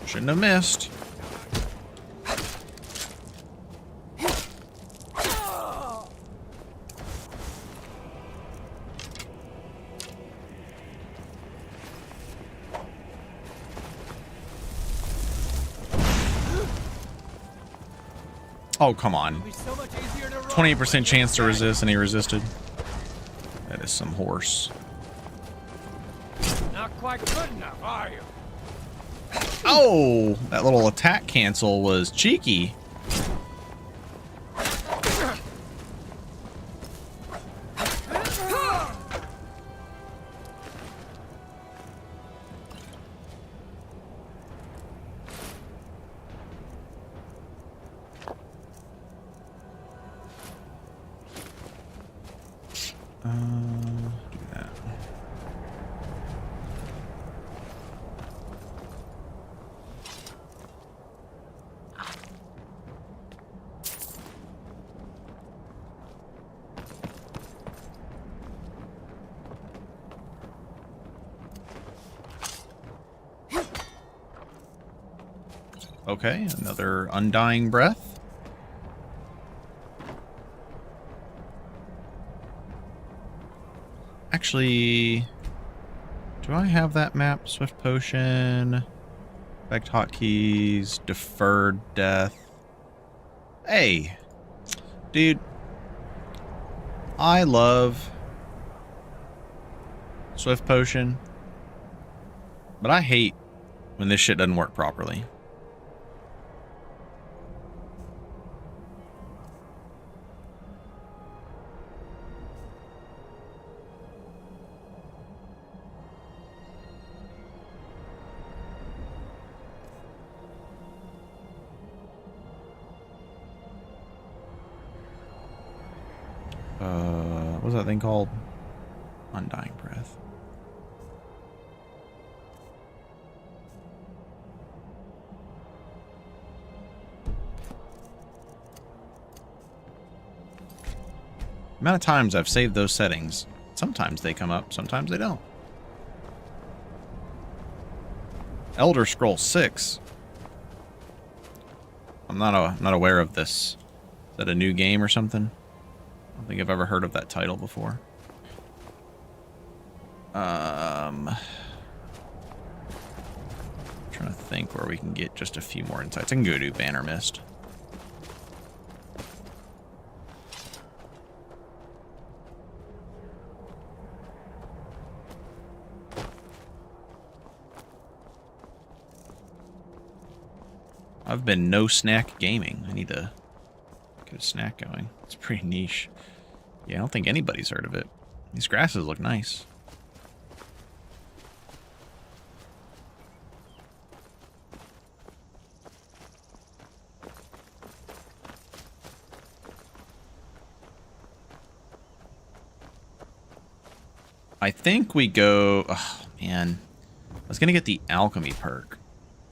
Speaker 1: Shouldn't have missed. Oh, come on. 28% chance to resist, and he resisted. That is some horse.
Speaker 9: Not quite good enough, are you?
Speaker 1: Oh, that little attack cancel was cheeky. Do that. Okay, another undying breath. Actually, do I have that map? Swift potion, effect hotkeys, deferred death. Hey, dude, I love swift potion, but I hate when this shit doesn't work properly. What's that thing called? Undying breath. The amount of times I've saved those settings. Sometimes they come up, sometimes they don't. Elder Scrolls 6. I'm not aware of this. Is that a new game or something? I don't think I've ever heard of that title before. Trying to think where we can get just a few more insights. I can go to Banner Mist. I've been no snack gaming. I need to get a snack going. It's pretty niche. Yeah, I don't think anybody's heard of it. These grasses look nice. I think we go... Oh, man. I was going to get the alchemy perk.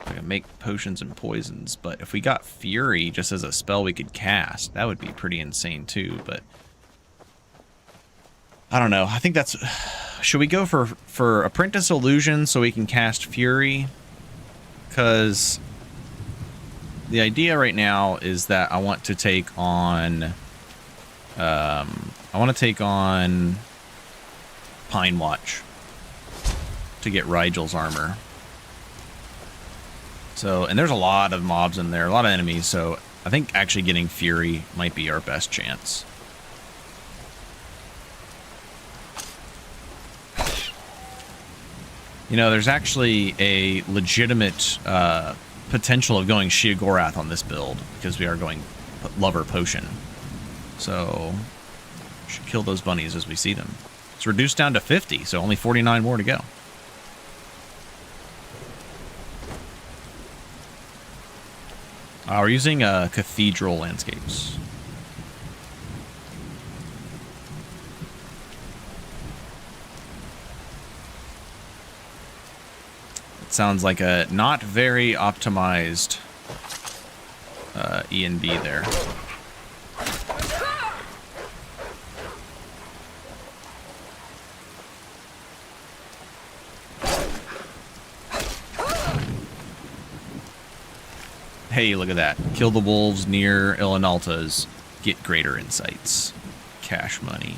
Speaker 1: I can make potions and poisons, but if we got Fury just as a spell we could cast, that would be pretty insane too, but... I don't know. I think that's... Should we go for Apprentice Illusion so we can cast Fury? Because the idea right now is that I want to take on... I want to take on Pine Watch to get Rigel's armor. So, and there's a lot of mobs in there, a lot of enemies, so I think actually getting Fury might be our best chance. You know, there's actually a legitimate potential of going Sheogorath on this build because we are going Lover Potion. So, should kill those bunnies as we see them. It's reduced down to 50, so only 49 more to go. We're using Cathedral Landscapes. Sounds like a not very optimized E and B there. Hey, look at that. Kill the wolves near Ilinalta's. Get greater insights. Cash money.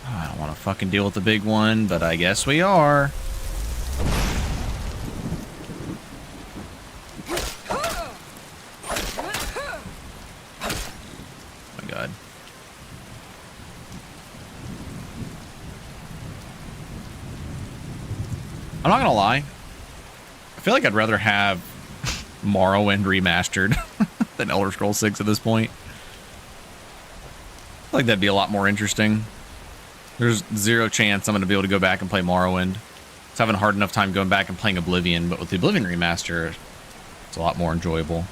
Speaker 1: I don't want to fucking deal with the big one, but I guess we are. Oh my god. I'm not gonna lie. I feel like I'd rather have Morrowind remastered than Elder Scrolls 6 at this point. I feel like that'd be a lot more interesting. There's zero chance I'm going to be able to go back and play Morrowind. I was having a hard enough time going back and playing Oblivion, but with the Oblivion remaster, it's a lot more enjoyable.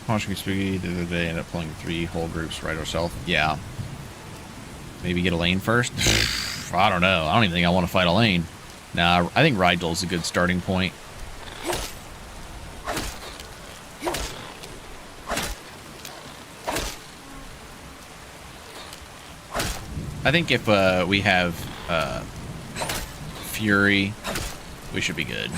Speaker 1: How much we spooky the other day? End up pulling 3 whole groups right ourselves. Yeah. Maybe get a lane first? I don't know. I don't even think I want to fight a lane. Nah, I think Rygel's a good starting point. I think if we have Fury, we should be good.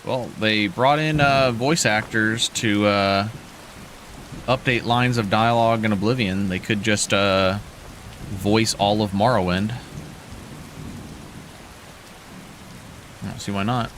Speaker 1: Well, they brought in voice actors to update lines of dialogue in Oblivion. They could just voice all of Morrowind. I don't see why not.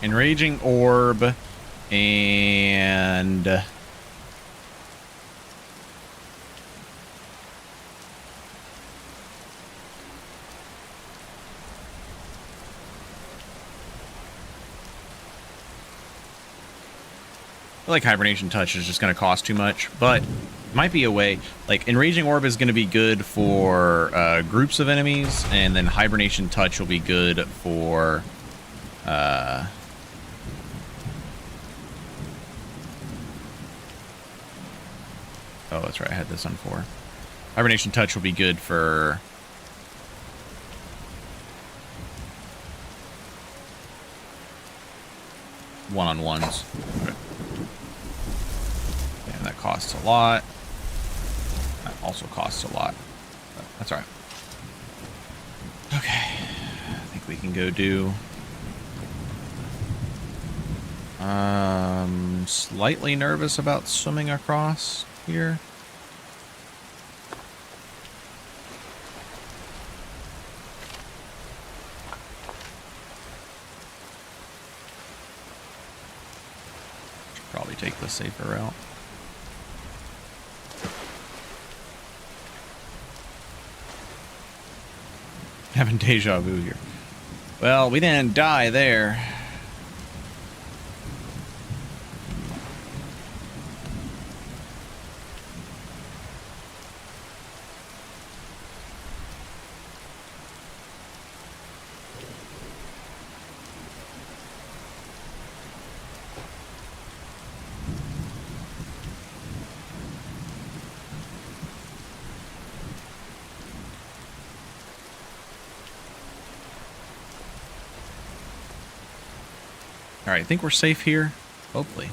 Speaker 1: Enraging Orb and I feel like Hibernation Touch is just going to cost too much, but might be a way. Like, Enraging Orb is going to be good for groups of enemies, and then Hibernation Touch will be good for oh, that's right, I had this on 4. Hibernation Touch will be good for one-on-ones. Okay. costs a lot. That also costs a lot. But that's all right. Okay. I think we can go do... Slightly nervous about swimming across here. Should probably take the safer route. Having deja vu here. Well, we didn't die there. All right, I think we're safe here. Hopefully.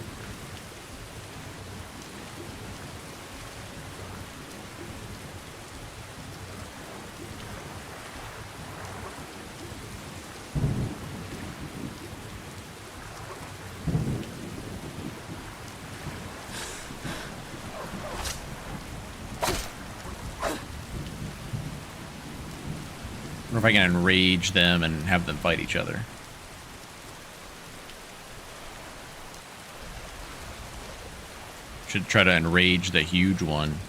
Speaker 1: I wonder if I can enrage them and have them fight each other. Should try to enrage the huge one.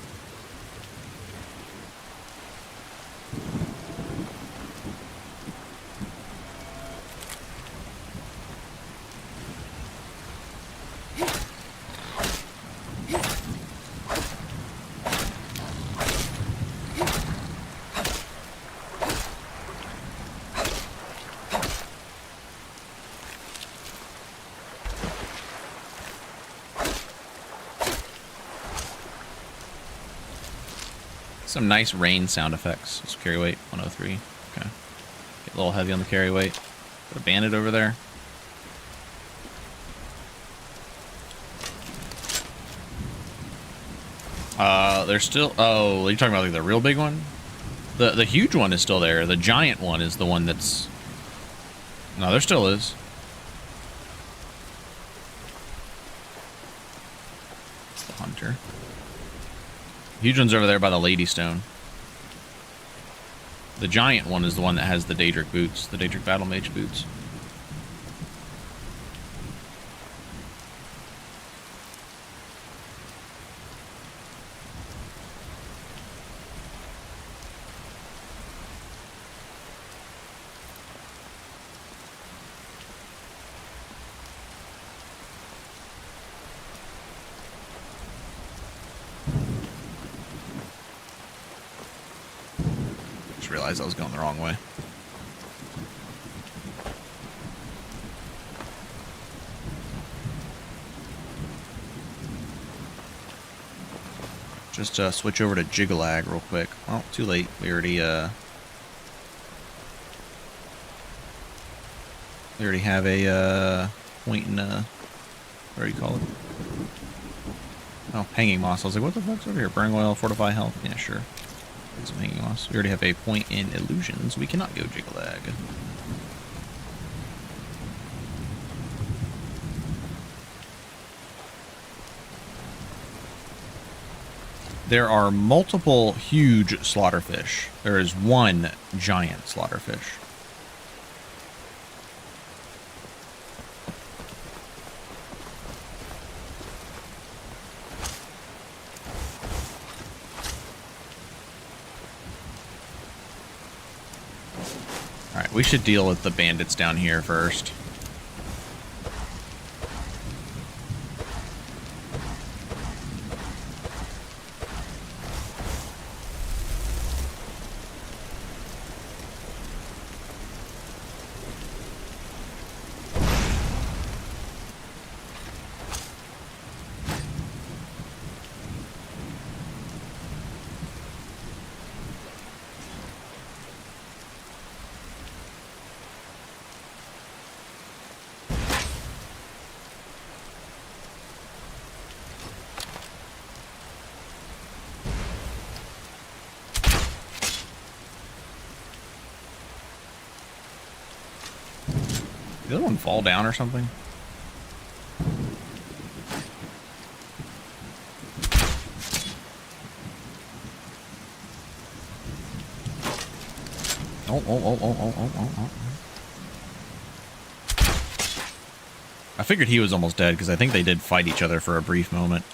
Speaker 1: Some nice rain sound effects. Let's carry weight 103. Okay. Get a little heavy on the carry weight. Put a bandit over there. There's still. Oh, are you talking about like the real big one? The huge one is still there. The giant one is the one that's. No, there still is. It's the hunter. Huge one's over there by the Lady Stone. The giant one is the one that has the Daedric boots, the Daedric Battle Mage boots. Realized I was going the wrong way. Just switch over to Jiggalag real quick. Well, too late. We already have a point in what do you call it? Oh, hanging moss. I was like, what the fuck's over here? Burning oil, fortify health. Yeah, sure. Some hanging moss. We already have a point in illusions. We cannot go Jiggalag. There are multiple huge slaughterfish. There is one giant slaughterfish. Alright, we should deal with the bandits down here first. the other one fall down or something? Oh. I figured he was almost dead because I think they did fight each other for a brief moment.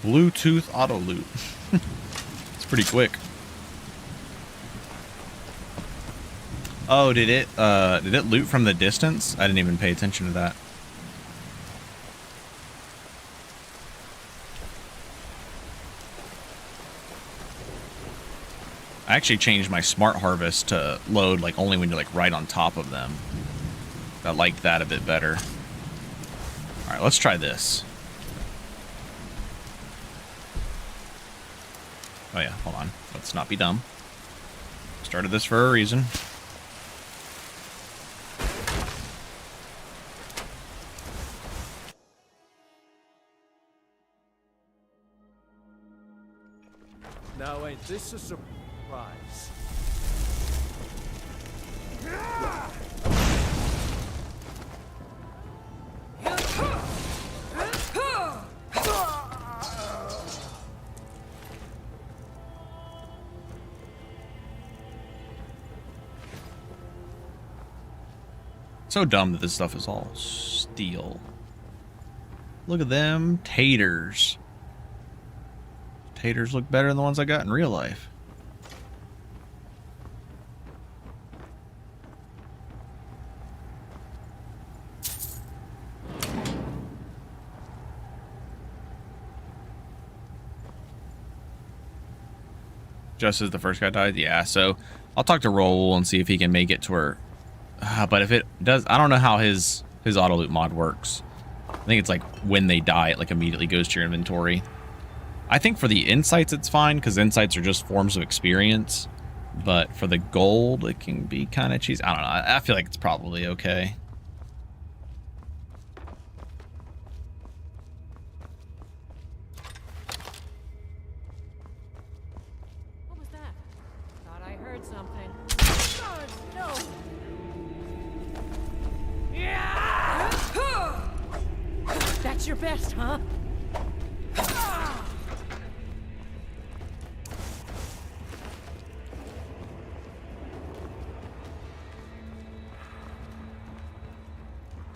Speaker 1: Bluetooth auto loot. It's pretty quick. Oh, did it loot from the distance? I didn't even pay attention to that. I actually changed my smart harvest to load like only when you're like right on top of them. I liked that a bit better. All right, let's try this. Oh yeah, hold on. Let's not be dumb. Started this for a reason.
Speaker 5: Now ain't this a surprise?
Speaker 1: So dumb that this stuff is all steel. Look at them taters. Taters look better than the ones I got in real life. Just as the first guy died? Yeah, so I'll talk to Roll and see if he can make it to where... but if it does... I don't know how his auto loot mod works. I think it's like when they die, it like immediately goes to your inventory. I think for the insights it's fine, because insights are just forms of experience. But for the gold, it can be kind of cheesy. I don't know. I feel like it's probably okay.
Speaker 3: What was that? Thought I heard something. God, no! That's your best, huh?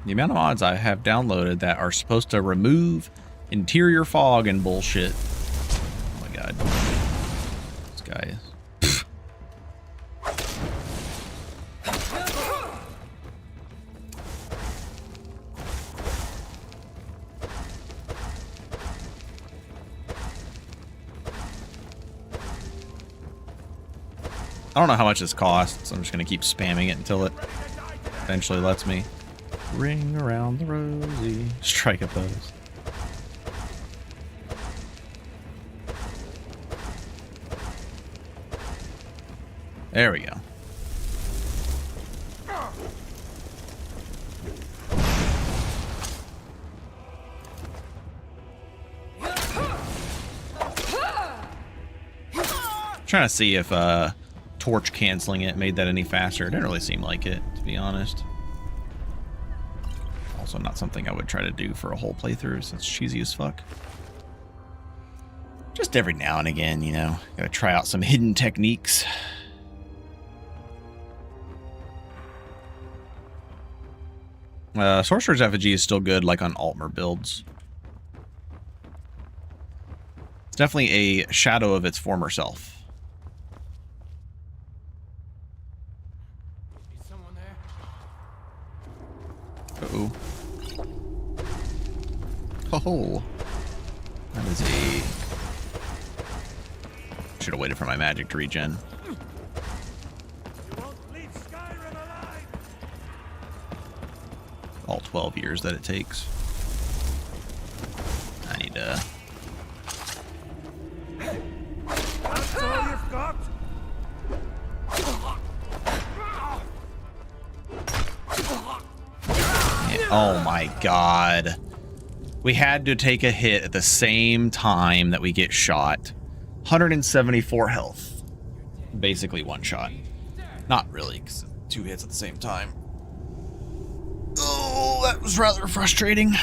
Speaker 1: The amount of mods I have downloaded that are supposed to remove interior fog and bullshit. Oh my god. This guy is... I don't know how much this costs. I'm just going to keep spamming it until it eventually lets me. Ring around the rosy. Strike a pose. There we go. Trying to see if torch canceling it made that any faster. It didn't really seem like it, to be honest. Also not something I would try to do for a whole playthrough, since it's cheesy as fuck. Just every now and again, you know, gotta try out some hidden techniques. Sorcerer's Effigy is still good, like on Altmer builds. It's definitely a shadow of its former self.
Speaker 9: Is someone there?
Speaker 1: Uh-oh. Oh, that is a... Should have waited for my magic to regen.
Speaker 8: You won't leave Skyrim alive!
Speaker 1: All 12 years that it takes. I need to...
Speaker 8: That's all you've got?
Speaker 1: Oh my god. We had to take a hit at the same time that we get shot. 174 health. Basically one shot. Not really, because 2 hits at the same time. Oh, that was rather frustrating.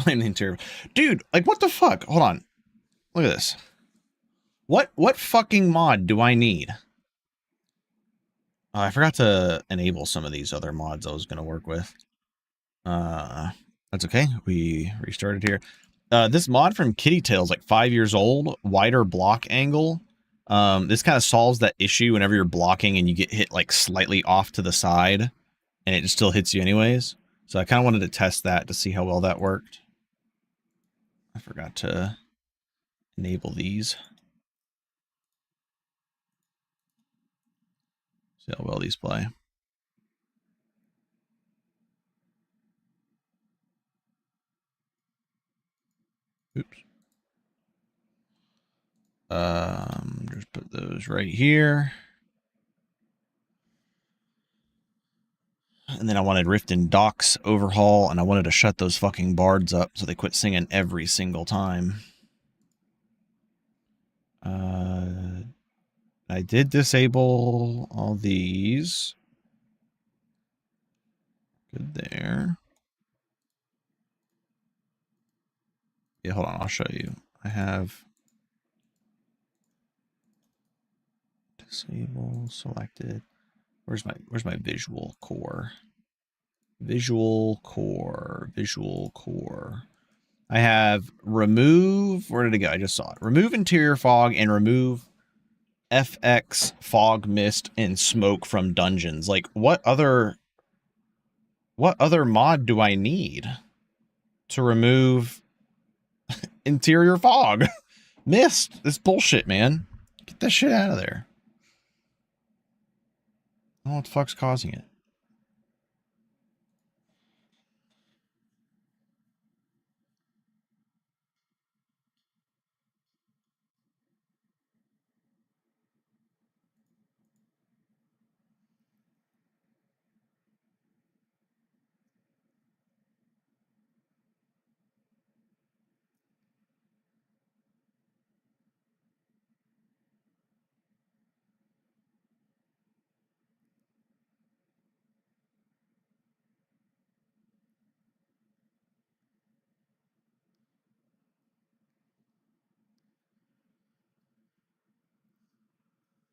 Speaker 1: Blame the interior. Dude, like what the fuck? Hold on. Look at this. What fucking mod do I need? I forgot to enable some of these other mods I was going to work with. That's okay. We restarted here. This mod from Kitty Tail's like 5 years old. Wider block angle. This kind of solves that issue whenever you're blocking and you get hit like slightly off to the side and it still hits you anyways. So I kind of wanted to test that to see how well that worked. I forgot to enable these. See how well these play. Oops. Just put those right here. And then I wanted Rift and Docks overhaul, and I wanted to shut those fucking bards up so they quit singing every single time. I did disable all these. Good there. Yeah, hold on, I'll show you. I have disable selected. Where's my visual core? Visual core. I have remove, where did it go? I just saw it. Remove interior fog and remove FX fog, mist, and smoke from dungeons. Like what other mod do I need to remove interior fog? Mist. This bullshit, man. Get that shit out of there. I don't know what the fuck's causing it.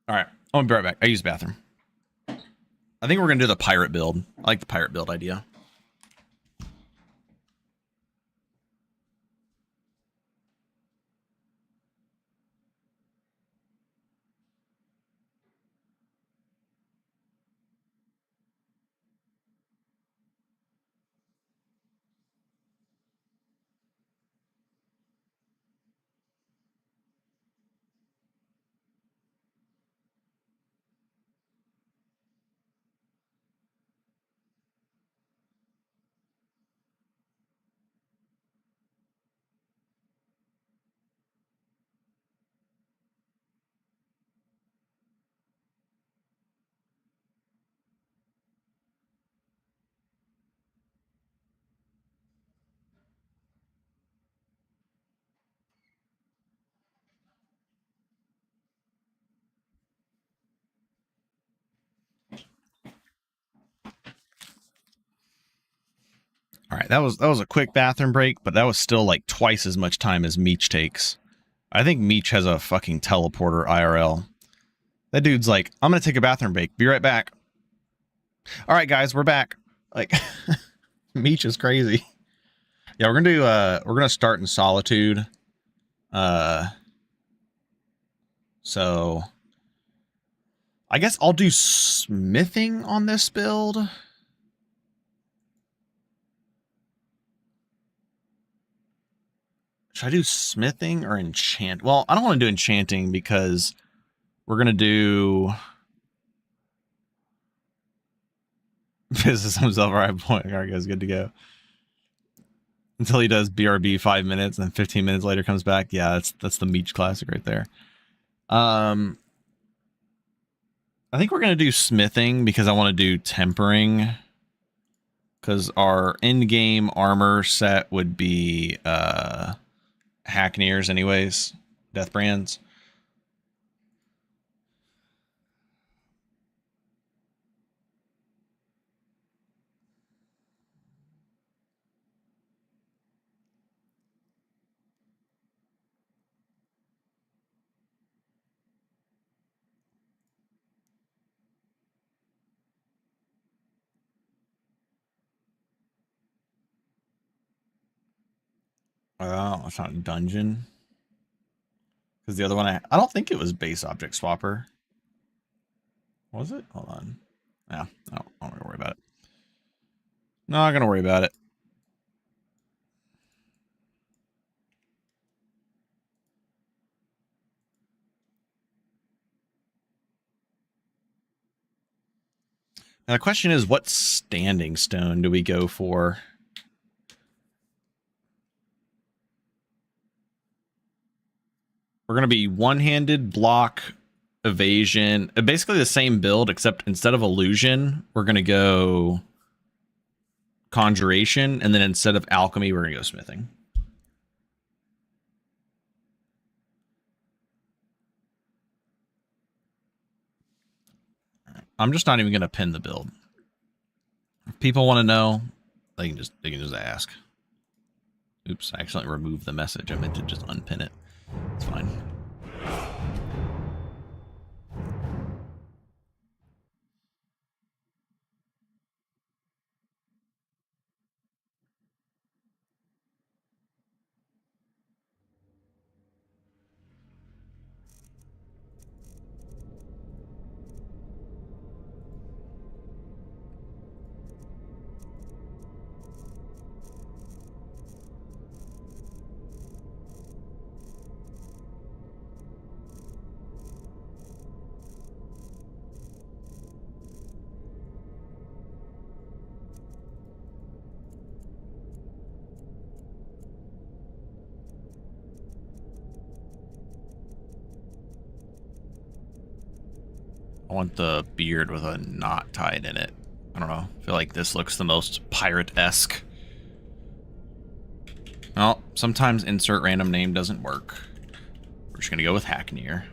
Speaker 1: All right, I'll be right back. I use the bathroom. I think we're going to do the pirate build. I like the pirate build idea. All right, that was a quick bathroom break, but that was still like twice as much time as Meech takes. I think Meech has a fucking teleporter IRL. That dude's like, I'm gonna take a bathroom break. Be right back. All right, guys, we're back. Like, Meech is crazy. Yeah, we're gonna start in Solitude. So I guess I'll do smithing on this build. Should I do smithing or enchant? Well, I don't want to do enchanting because we're going to do business himself. All right, point. All right, guys, good to go. Until he does BRB 5 minutes and then 15 minutes later comes back. Yeah, that's the Meech classic right there. I think we're going to do smithing because I want to do tempering. Because our in-game armor set would be Hackneers anyways. Death Brands. Oh, it's not a dungeon. Because the other one, I don't think it was base object swapper. Was it? Hold on. Yeah, no, I'm not going to worry about it. Not going to worry about it. Now the question is, what standing stone do we go for? We're going to be one-handed, block, evasion. Basically the same build, except instead of illusion, we're going to go conjuration, and then instead of alchemy, we're going to go smithing. I'm just not even going to pin the build. If people want to know, they can just ask. Oops, I accidentally removed the message. I meant to just unpin it. It's fine. I want the beard with a knot tied in it. I don't know. I feel like this looks the most pirate-esque. Well, sometimes insert random name doesn't work. We're just going to go with Hackneer.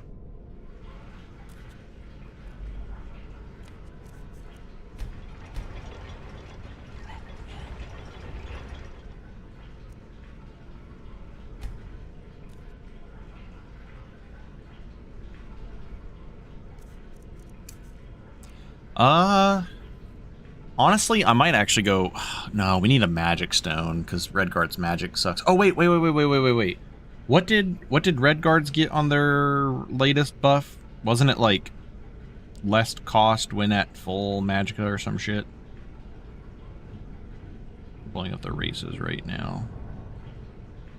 Speaker 1: Honestly, I might actually go. No, we need a magic stone because Redguard's magic sucks. Oh wait. What did Redguards get on their latest buff? Wasn't it like less cost when at full magicka or some shit? I'm pulling up the races right now.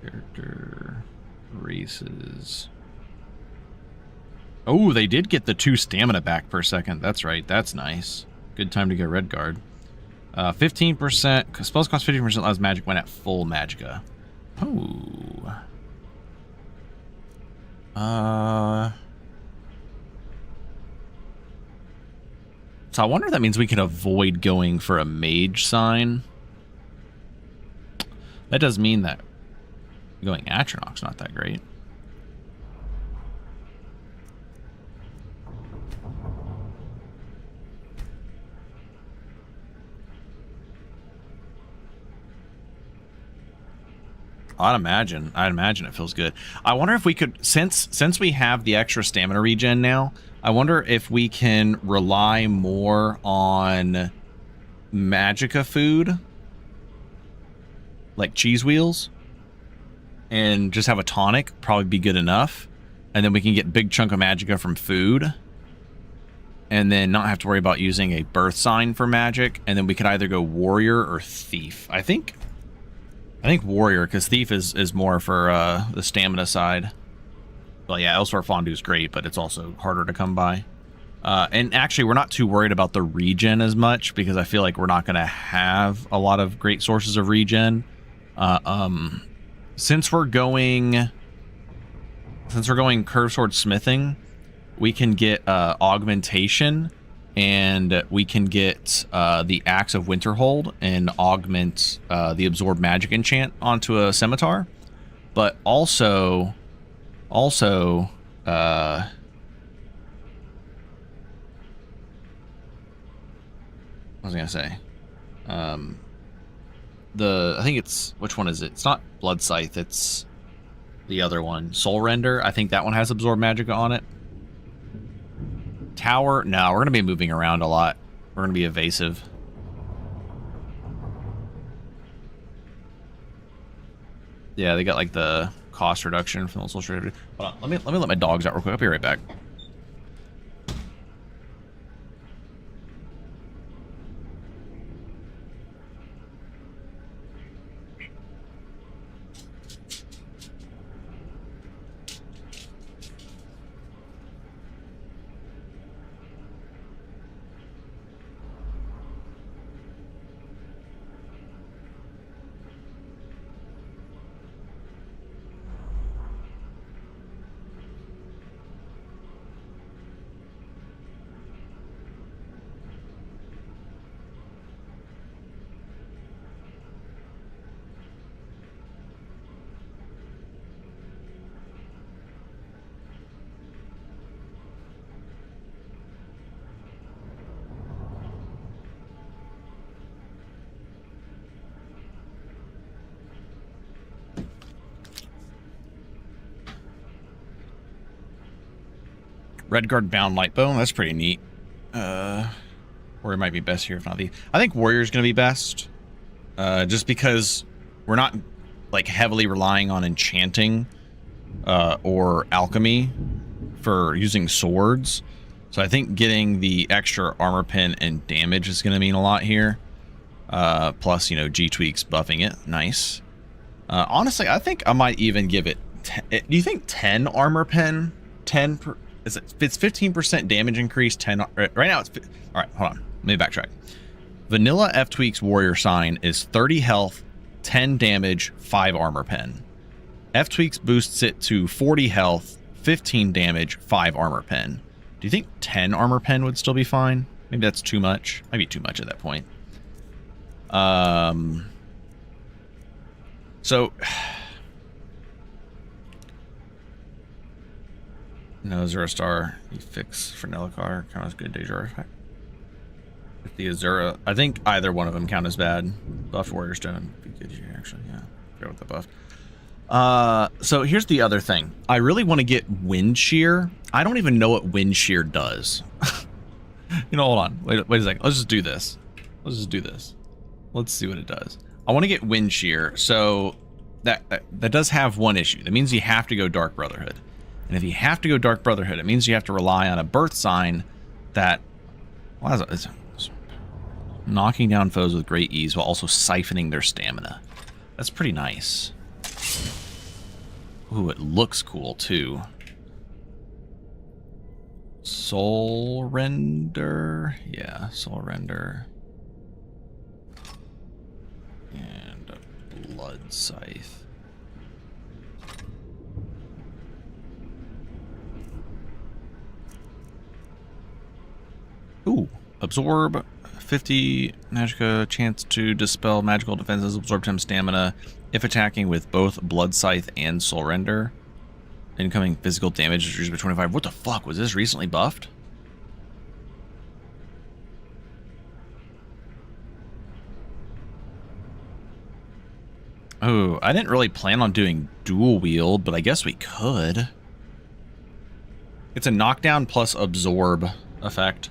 Speaker 1: Character races. Oh, they did get the 2 stamina back per second. That's right. That's nice. Good time to get Redguard. 15%. Spells cost 15% less magic when at full magicka. Oh. So I wonder if that means we can avoid going for a mage sign. That does mean that going Atronach's not that great. I'd imagine it feels good. I wonder if we could, since we have the extra stamina regen now, I wonder if we can rely more on magicka food, like cheese wheels, and just have a tonic, probably be good enough. and then we can get big chunk of magicka from food, and then not have to worry about using a birth sign for magic, and then we could either go warrior or thief. I think warrior, because thief is more for the stamina side. Well, yeah, Elsewhere Fondue is great, but it's also harder to come by. And actually, we're not too worried about the regen as much, because I feel like we're not going to have a lot of great sources of regen. Since we're going curved sword smithing, we can get augmentation, and we can get the Axe of Winterhold and augment the absorb magic enchant onto a scimitar. But also what was I gonna say? I think it's, which one is it? It's not Blood Scythe, it's the other one. Soul Render, I think that one has Absorb Magicka on it. Tower, no, we're gonna be moving around a lot. We're gonna be evasive. Yeah, they got like the cost reduction from the Soul Render. Hold on, let me let my dogs out real quick. I'll be right back. Redguard Bound Lightbow, that's pretty neat. Warrior might be best here, if not the... I think Warrior's going to be best. Just because we're not like heavily relying on enchanting or alchemy for using swords. So I think getting the extra armor pen and damage is going to mean a lot here. Plus, you know, G-Tweaks buffing it. Nice. Honestly, I think I might even give it... do you think 10 armor pen? 10 per... It's 15% damage increase, 10... Right now it's... Alright, hold on. Let me backtrack. Vanilla F-Tweaks Warrior Sign is 30 health, 10 damage, 5 armor pen. F-Tweaks boosts it to 40 health, 15 damage, 5 armor pen. Do you think 10 armor pen would still be fine? Maybe that's too much. Might be too much at that point. So... No, 0-star. You fix for Nelicar. Count as good Deja artifact. If the Azura, I think either one of them count as bad. Buffed Warrior Stone. Be good here, actually. Yeah. Forget what the buff. So here's the other thing. I really want to get Wind Shear. I don't even know what Wind Shear does. You know, hold on. Wait a second. Let's just do this. Let's just do this. Let's see what it does. I want to get Wind Shear. So that does have one issue. That means you have to go Dark Brotherhood. And if you have to go Dark Brotherhood, it means you have to rely on a birth sign that, well, it's knocking down foes with great ease while also siphoning their stamina. That's pretty nice. Ooh, it looks cool too. Soul Render. Yeah, Soul Render. And a Blood Scythe. Ooh, absorb 50 magicka, chance to dispel magical defenses, absorb 10 stamina if attacking with both Blood Scythe and Soul Render. Incoming physical damage is reduced by 25. What the fuck? Was this recently buffed? Oh, I didn't really plan on doing dual wield, but I guess we could. It's a knockdown plus absorb effect.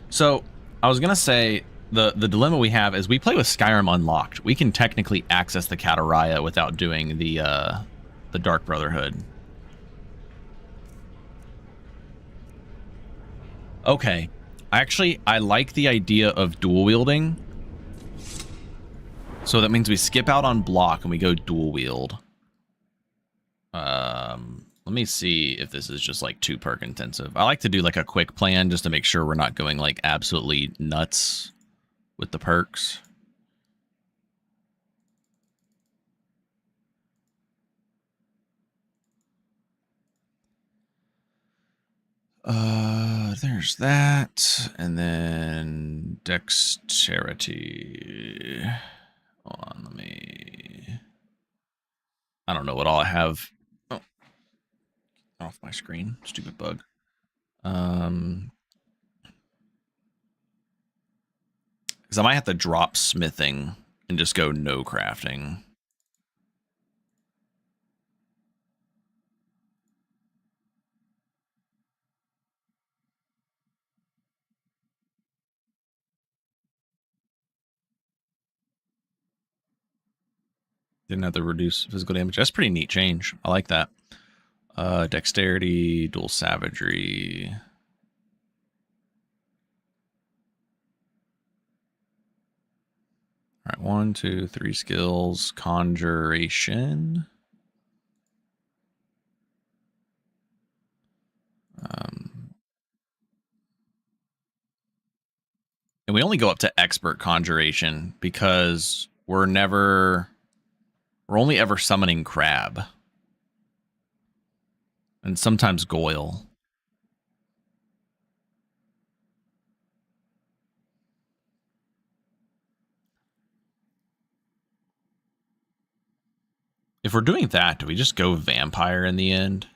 Speaker 1: So, I was going to say, the dilemma we have is we play with Skyrim unlocked. We can technically access the Kataraya without doing the Dark Brotherhood. Okay. Actually, I like the idea of dual wielding. So that means we skip out on block and we go dual wield. Let me see if this is just like too perk intensive. I like to do like a quick plan just to make sure we're not going like absolutely nuts with the perks. There's that, and then dexterity. Hold on, let me. I don't know what all I have. Oh, off my screen, stupid bug. Because I might have to drop smithing and just go no crafting. Didn't have to reduce physical damage. That's pretty neat change. I like that. Dexterity, dual savagery. All right, 1, 2, 3 skills. Conjuration. And we only go up to expert conjuration because we're only ever summoning crab. And sometimes goyle. If we're doing that, do we just go vampire in the end?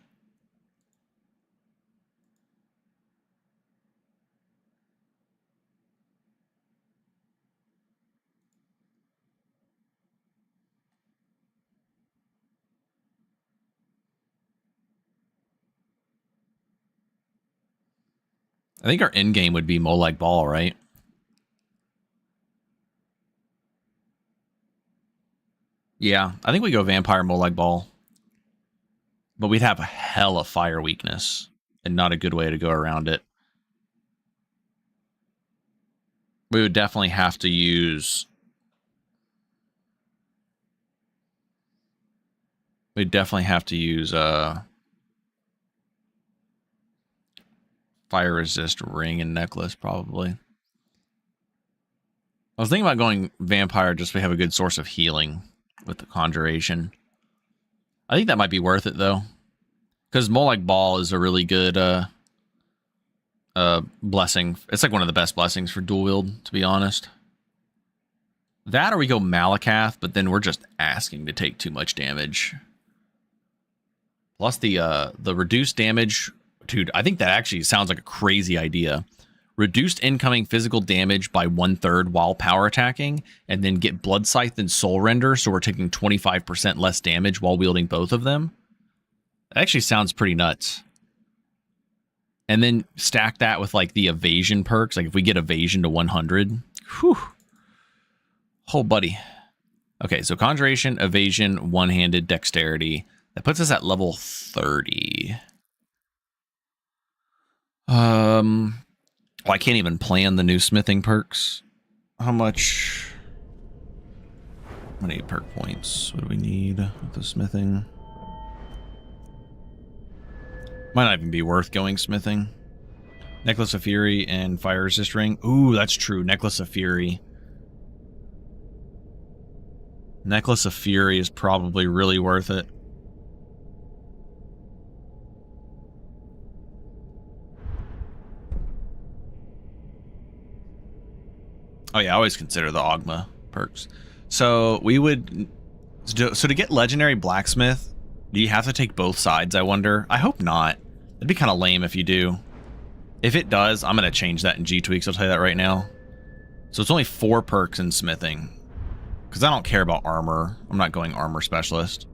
Speaker 1: I think our end game would be Molag Bal, right? Yeah, I think we go vampire Molag Bal. But we'd have a hella fire weakness and not a good way to go around it. We would definitely have to use... fire resist ring and necklace, probably. I was thinking about going vampire just so we have a good source of healing with the conjuration. I think that might be worth it, though. Because Molag Bal is a really good blessing. It's like one of the best blessings for dual wield, to be honest. That or we go Malakath, but then we're just asking to take too much damage. Plus the reduced damage... Dude, I think that actually sounds like a crazy idea. Reduced incoming physical damage by 1/3 while power attacking, and then get Blood Scythe and Soul Render, so we're taking 25% less damage while wielding both of them. That actually sounds pretty nuts. And then stack that with like the evasion perks. Like if we get evasion to 100. Whew. Oh, buddy. Okay, so conjuration, evasion, one-handed, dexterity. That puts us at level 30. Well, I can't even plan the new smithing perks. How many perk points? What do we need with the smithing? Might not even be worth going smithing. Necklace of Fury and Fire Resist Ring. Ooh, that's true. Necklace of Fury. Necklace of Fury is probably really worth it. Oh yeah, I always consider the Ogma perks. So we would... So to get Legendary Blacksmith, do you have to take both sides, I wonder? I hope not. It'd be kind of lame if you do. If it does, I'm going to change that in G-Tweaks, I'll tell you that right now. So it's only 4 perks in smithing. Because I don't care about armor. I'm not going armor specialist.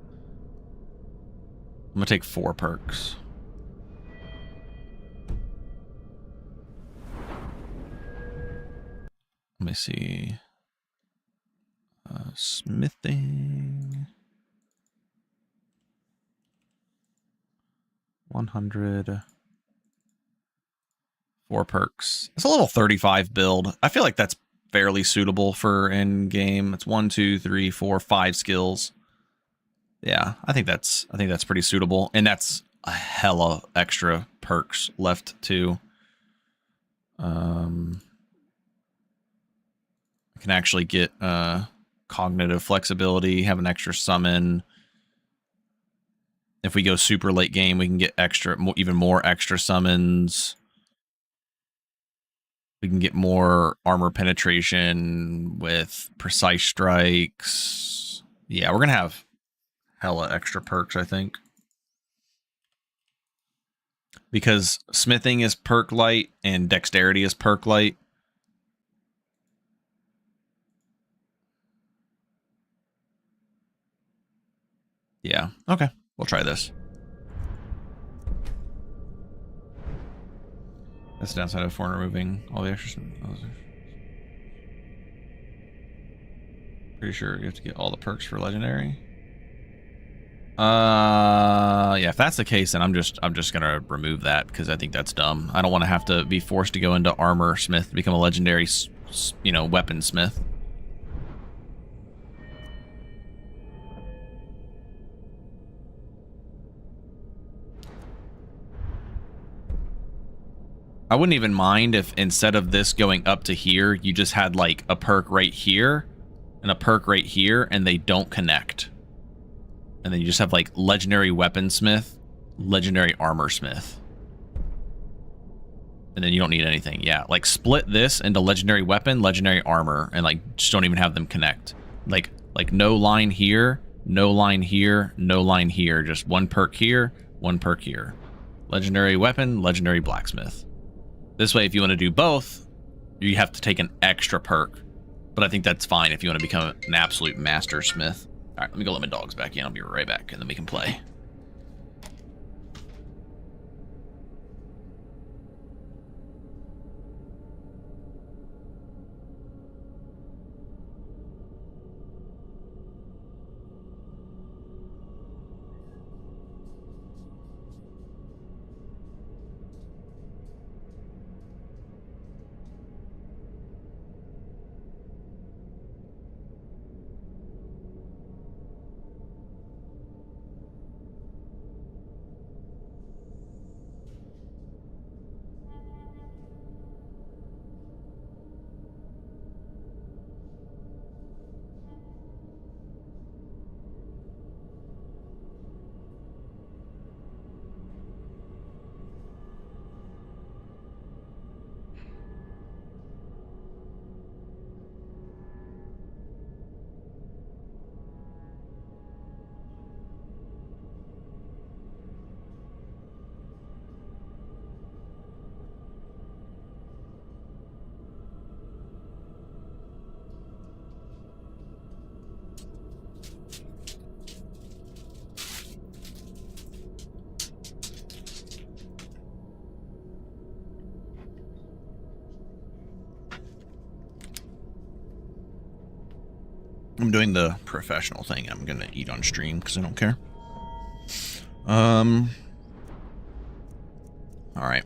Speaker 1: I'm going to take 4 perks. Let me see. Smithing. 100. 4 perks. It's a level 35 build. I feel like that's fairly suitable for in game. It's 1, 2, 3, 4, 5 skills. Yeah, I think that's pretty suitable, and that's a hella extra perks left too. I can actually get cognitive flexibility, have an extra summon. If we go super late game, we can get even more extra summons. We can get more armor penetration with precise strikes. Yeah, we're gonna have hella extra perks, I think. Because smithing is perk light and dexterity is perk light. Yeah, okay. We'll try this. That's the downside of foreign removing all the extra. Pretty sure you have to get all the perks for legendary. Yeah, if that's the case, then I'm just gonna remove that because I think that's dumb. I don't want to have to be forced to go into armor smith to become a legendary, weapon smith. I wouldn't even mind if instead of this going up to here, you just had like a perk right here and a perk right here, and they don't connect. And then you just have like legendary weaponsmith, legendary armorsmith. And then you don't need anything. Yeah, like split this into legendary weapon, legendary armor, and like just don't even have them connect. Like no line here, no line here, no line here. Just one perk here, one perk here. Legendary weapon, legendary blacksmith. This way, if you want to do both, you have to take an extra perk. But I think that's fine if you want to become an absolute master smith. All right, let me go let my dogs back in. I'll be right back, and then we can play. I'm doing the professional thing. I'm gonna eat on stream because I don't care. All right.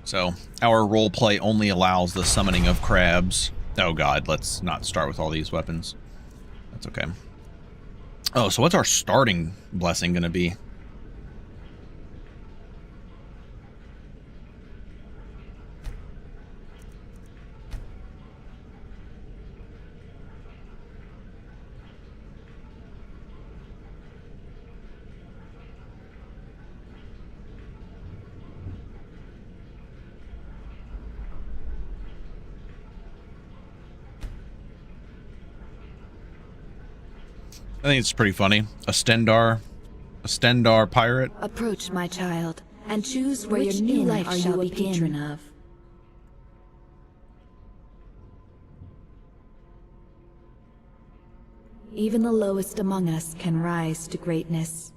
Speaker 1: So, our roleplay only allows the summoning of crabs. Oh god, let's not start with all these weapons. That's okay. Oh, so what's our starting blessing gonna be? I think it's pretty funny. A Stendar pirate.
Speaker 4: Approach, my child, and choose where your new life shall begin. Patron of? Even the lowest among us can rise to greatness.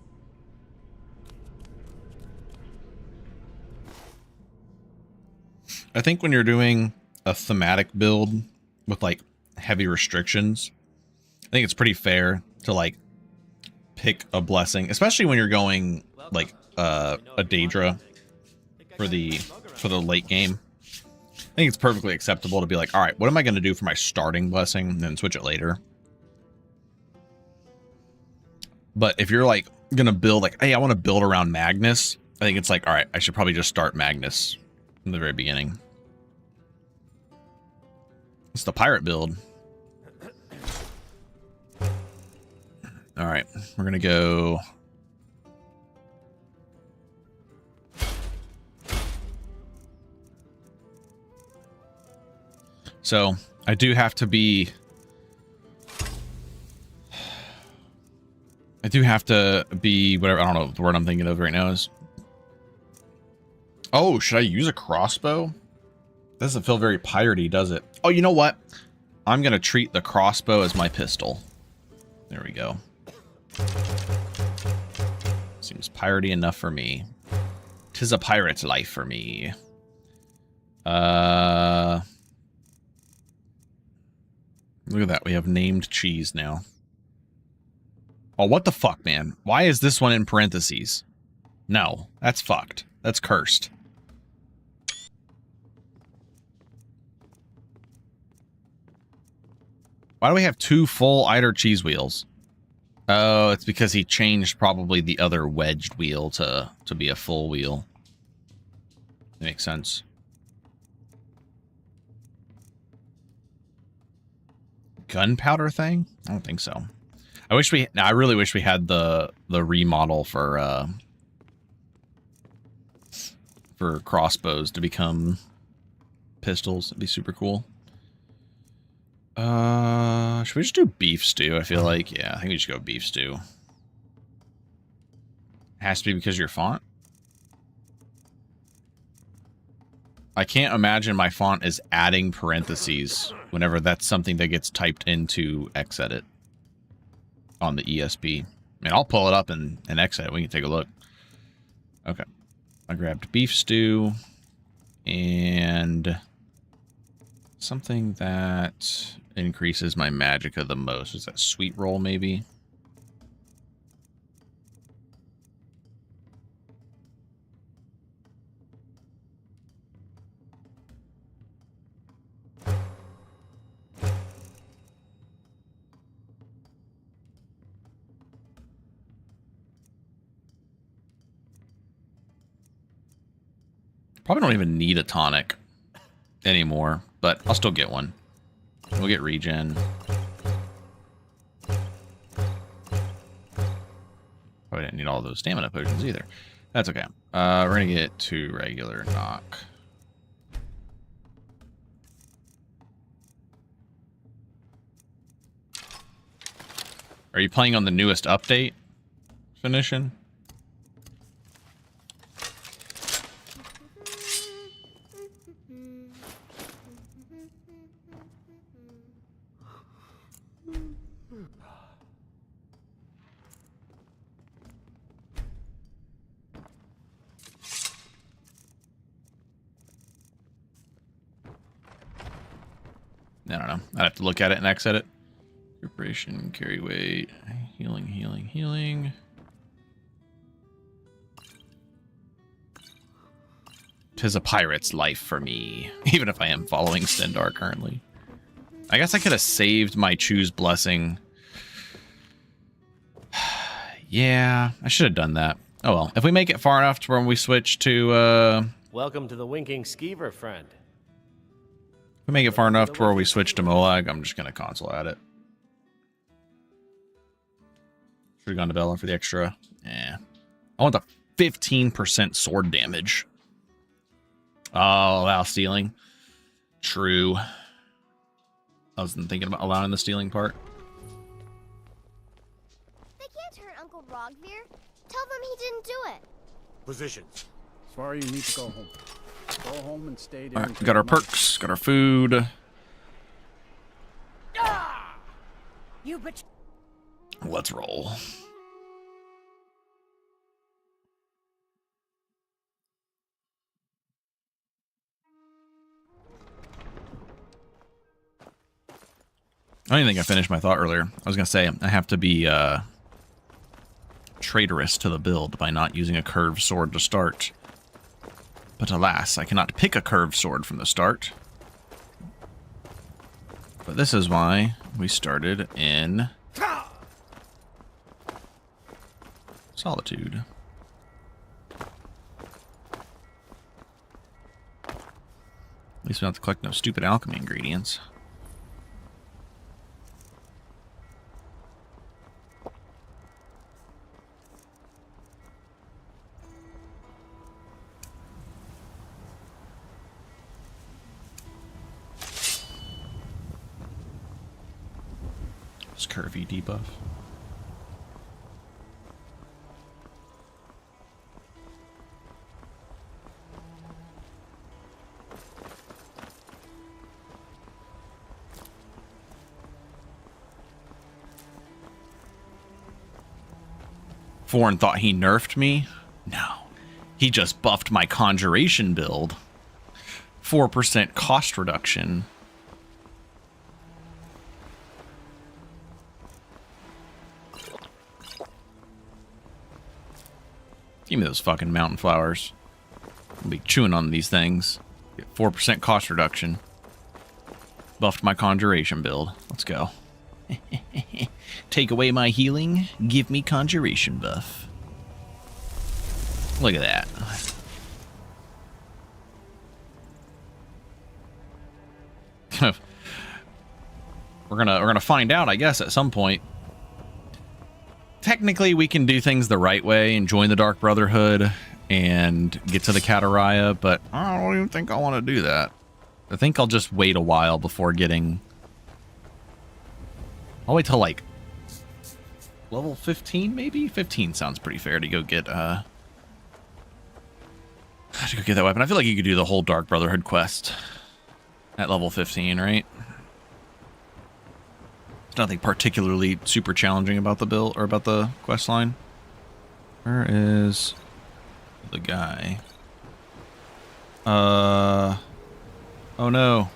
Speaker 1: I think when you're doing a thematic build with like heavy restrictions, I think it's pretty fair to like pick a blessing, especially when you're going like a Daedra for the late game. I think it's perfectly acceptable to be like, all right, what am I going to do for my starting blessing, and then switch it later. But if you're like going to build like, hey, I want to build around Magnus, I think it's like, all right, I should probably just start Magnus in the very beginning. It's the pirate build. All right, we're going to go. So I do have to be. Whatever. I don't know what the word I'm thinking of right now is. Oh, should I use a crossbow? Doesn't feel very piratey, does it? Oh, you know what? I'm going to treat the crossbow as my pistol. There we go. Seems piratey enough for me. 'Tis a pirate's life for me. Look at that. We have named cheese now. Oh, what the fuck, man? Why is this one in parentheses? No, that's fucked. That's cursed. Why do we have 2 full Eider cheese wheels? Oh, it's because he changed probably the other wedged wheel to be a full wheel. That makes sense. Gunpowder thing? I don't think so. I really wish we had the remodel for crossbows to become pistols. It'd be super cool. Should we just do beef stew? I feel like, yeah, I think we should go beef stew. Has to be because of your font. I can't imagine my font is adding parentheses whenever that's something that gets typed into Xedit on the ESP. I mean, I'll pull it up in Xedit. We can take a look. Okay. I grabbed beef stew and something that increases my magicka the most. Is that sweet roll, maybe? Probably don't even need a tonic anymore, but I'll still get one. We'll get regen. Probably didn't need all those stamina potions either. That's okay. We're gonna get 2 regular knock. Are you playing on the newest update, Phoenician? I don't know. I'd have to look at it and exit it. Preparation, carry weight, healing, healing, healing. 'Tis a pirate's life for me, even if I am following Stendar currently. I guess I could have saved my choose blessing. Yeah, I should have done that. Oh well. If we make it far enough to when we switch to
Speaker 10: Welcome to the Winking Skeever, friend.
Speaker 1: if we make it far enough to where we switch to Molag, I'm just gonna console at it. Should have gone to Bella for the extra. Yeah. I want the 15% sword damage. Oh, allow stealing. True. I wasn't thinking about allowing the stealing part.
Speaker 6: Grogvir? Tell them he didn't do it.
Speaker 9: Positions. Sorry, you need to go home. Go home and stay there.
Speaker 1: All right, got our perks, got our food.
Speaker 6: You bet.
Speaker 1: Let's roll. I don't even think I finished my thought earlier. I was going to say, I have to be traitorous to the build by not using a curved sword to start. But alas, I cannot pick a curved sword from the start. But this is why we started in Solitude. At least we don't have to collect no stupid alchemy ingredients. Curvy debuff. Foreign thought he nerfed me? No. He just buffed my conjuration build. 4% cost reduction. Give me those fucking mountain flowers. I'll be chewing on these things. Get 4% cost reduction. Buffed my conjuration build. Let's go. Take away my healing. Give me conjuration buff. Look at that. We're gonna find out, I guess, at some point. Technically, we can do things the right way and join the Dark Brotherhood and get to the Kataraya, but I don't even think I want to do that. I think I'll just wait a while before getting... I'll wait till, like, level 15, maybe? 15 sounds pretty fair to go get, that weapon. I feel like you could do the whole Dark Brotherhood quest at level 15, right? There's nothing particularly super challenging about the build or about the quest line. Where is the guy? Oh no.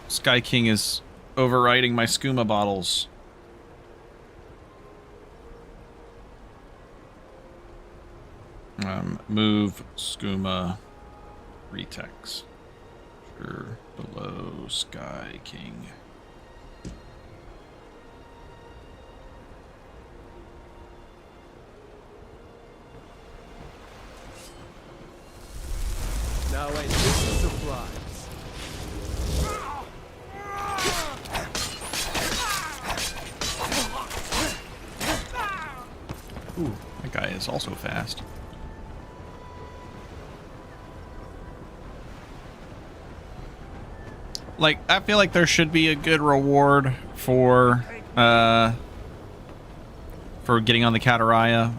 Speaker 1: Sky King is overriding my skooma bottles. Move skooma retext. Sure, below Sky King.
Speaker 5: Now ain't this a surprise?
Speaker 1: Ooh, that guy is also fast. Like, I feel like there should be a good reward for getting on the Kataraya.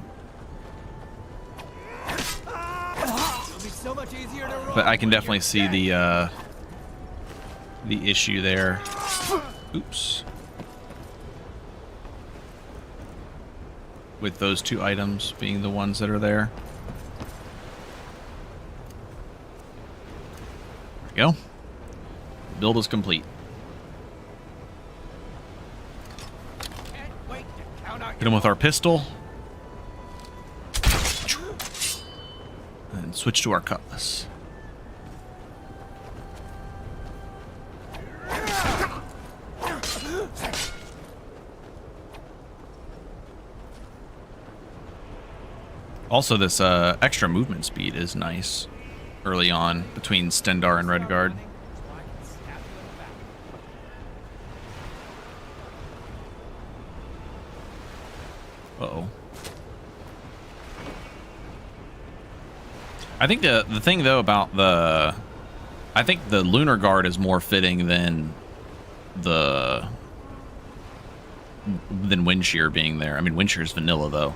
Speaker 1: But I can definitely see the issue there. Oops. With those two items being the ones that are there. There we go. The build is complete. Hit him with our pistol. And switch to our cutlass. Also, this extra movement speed is nice early on between Stendarr and Redguard. Uh-oh. I think the thing, though, about the... I think the Lunar Guard is more fitting than the than wind shear being there. I mean, wind shear is vanilla though.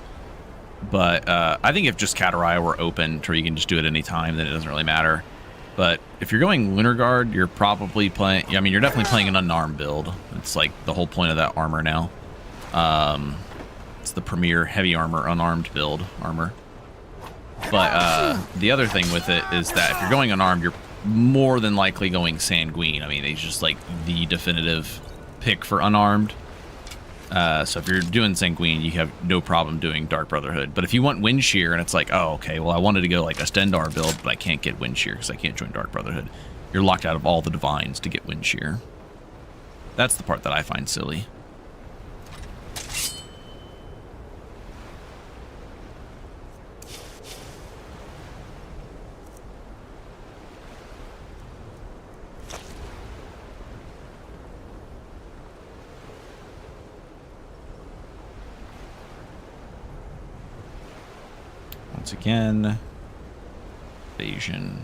Speaker 1: But I think if just Kataraya were open to where you can just do it any time, then it doesn't really matter. But if you're going Lunar Guard, you're probably playing... I mean, you're definitely playing an unarmed build. It's like the whole point of that armor now. It's the premier heavy armor, unarmed build armor. But the other thing with it is that if you're going unarmed, you're more than likely going Sanguine. I mean, it's just like the definitive pick for unarmed. So if you're doing Sanguine, you have no problem doing Dark Brotherhood. But if you want Wind Shear and it's like, oh, okay, well, I wanted to go like a Stendar build, but I can't get Wind Shear because I can't join Dark Brotherhood. You're locked out of all the Divines to get Wind Shear. That's the part that I find silly. Once again, Invasion.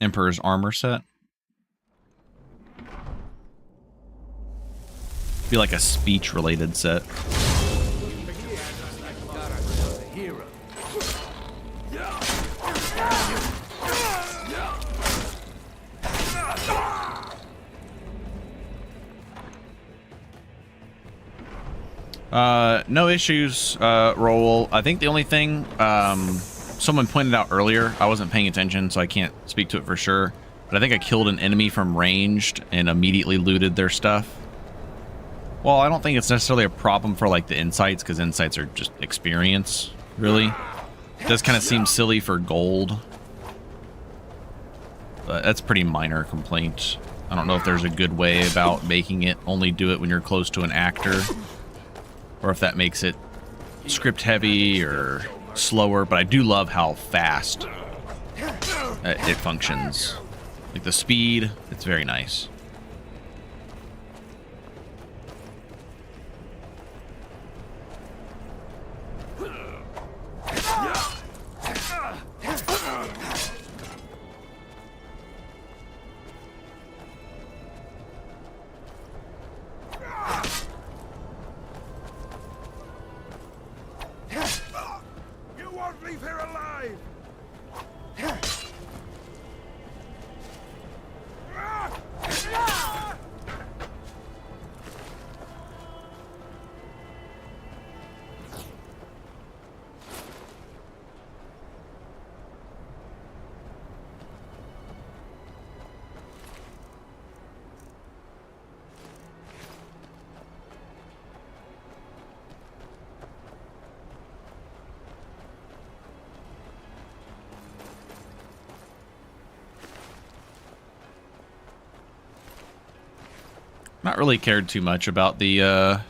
Speaker 1: Emperor's armor set. Be like a speech-related set. No issues, Roll. I think the only thing someone pointed out earlier, I wasn't paying attention, so I can't speak to it for sure, but I think I killed an enemy from ranged and immediately looted their stuff. Well, I don't think it's necessarily a problem for like the insights, because insights are just experience, really. It does kind of seem silly for gold, but that's a pretty minor complaint. I don't know if there's a good way about making it only do it when you're close to an actor, or if that makes it script heavy or slower, but I do love how fast it functions. Like the speed, it's very nice. Not really cared too much about the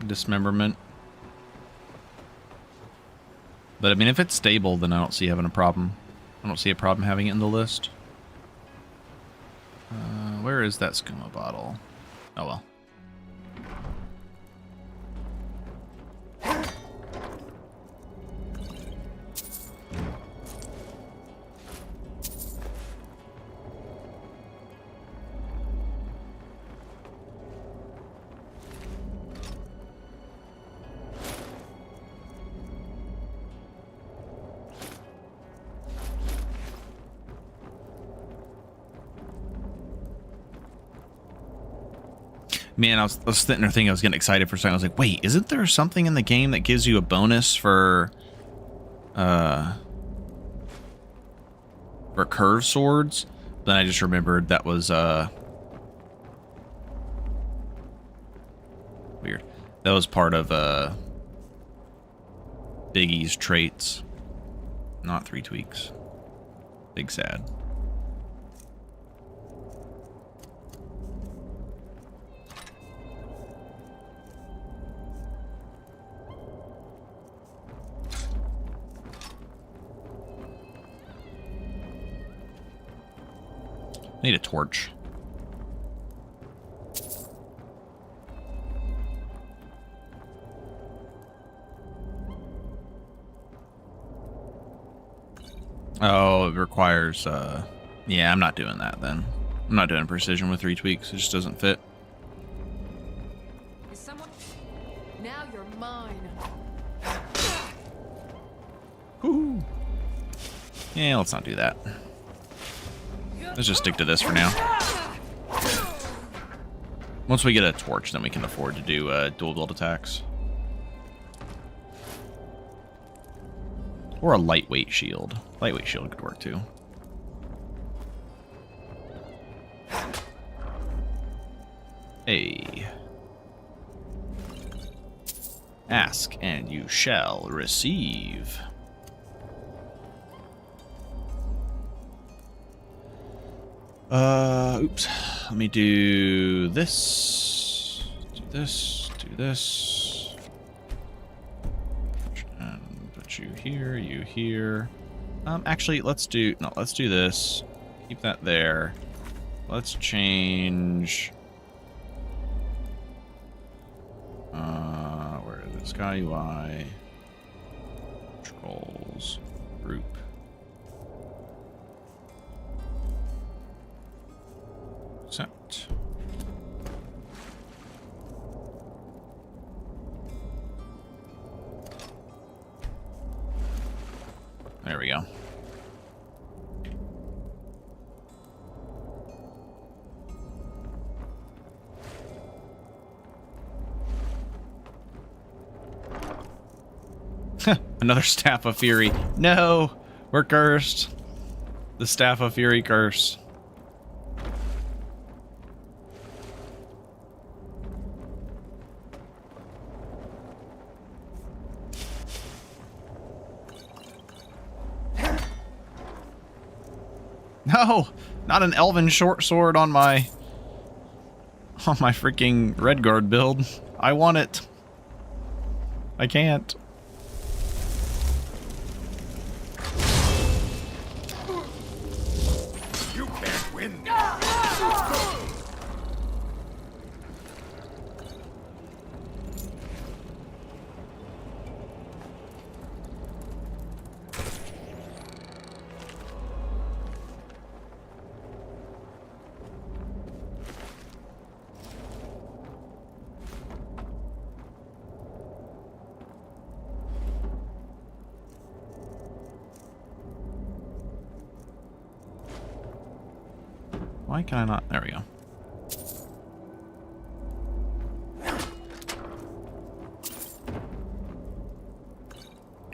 Speaker 1: dismemberment. But I mean, if it's stable, then I don't see having a problem. I don't see a problem having it in the list. Where is that skooma bottle? Oh well. Man, I was sitting there thinking I was getting excited for a second. I was like, wait, isn't there something in the game that gives you a bonus for curved swords? Then I just remembered that was weird. That was part of Big E's traits, not 3bfTweaks. Big sad. Need a torch. Oh, it requires Yeah, I'm not doing that then. I'm not doing precision with 3 tweaks. It just doesn't fit.
Speaker 3: Is someone? Now you're mine.
Speaker 1: Woo. Yeah, let's not do that. Let's just stick to this for now. Once we get a torch, then we can afford to do dual build attacks. Or a lightweight shield. Lightweight shield could work too. Hey. Ask and you shall receive. Oops. Let me do this. Do this. Do this. And put you here, you here. Actually, let's do this. Keep that there. Let's change. Where is it? Sky UI. Controls. Group. Accept. There we go. Another Staff of Fury. No! We're cursed. The Staff of Fury curse. No! Not an elven short sword on my freaking Redguard build. I want it. I can't.
Speaker 8: You can't win.
Speaker 1: Why can I not? There we go.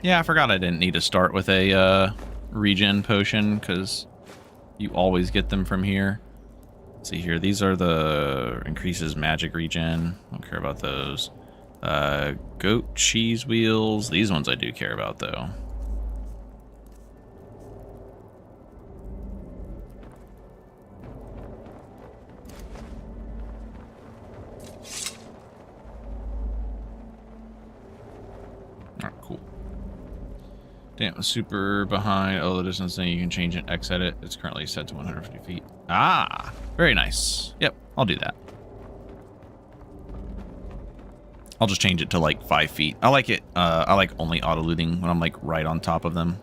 Speaker 1: Yeah, I forgot I didn't need to start with a regen potion because you always get them from here. Let's see here. These are the increases magic regen. Don't care about those. Goat cheese wheels. These ones I do care about though. Damn, super behind. Oh, the distance thing, you can change it. X edit. It's currently set to 150 feet. Ah, very nice. Yep, I'll do that. I'll just change it to like 5 feet. I like it. I like only auto looting when I'm like right on top of them.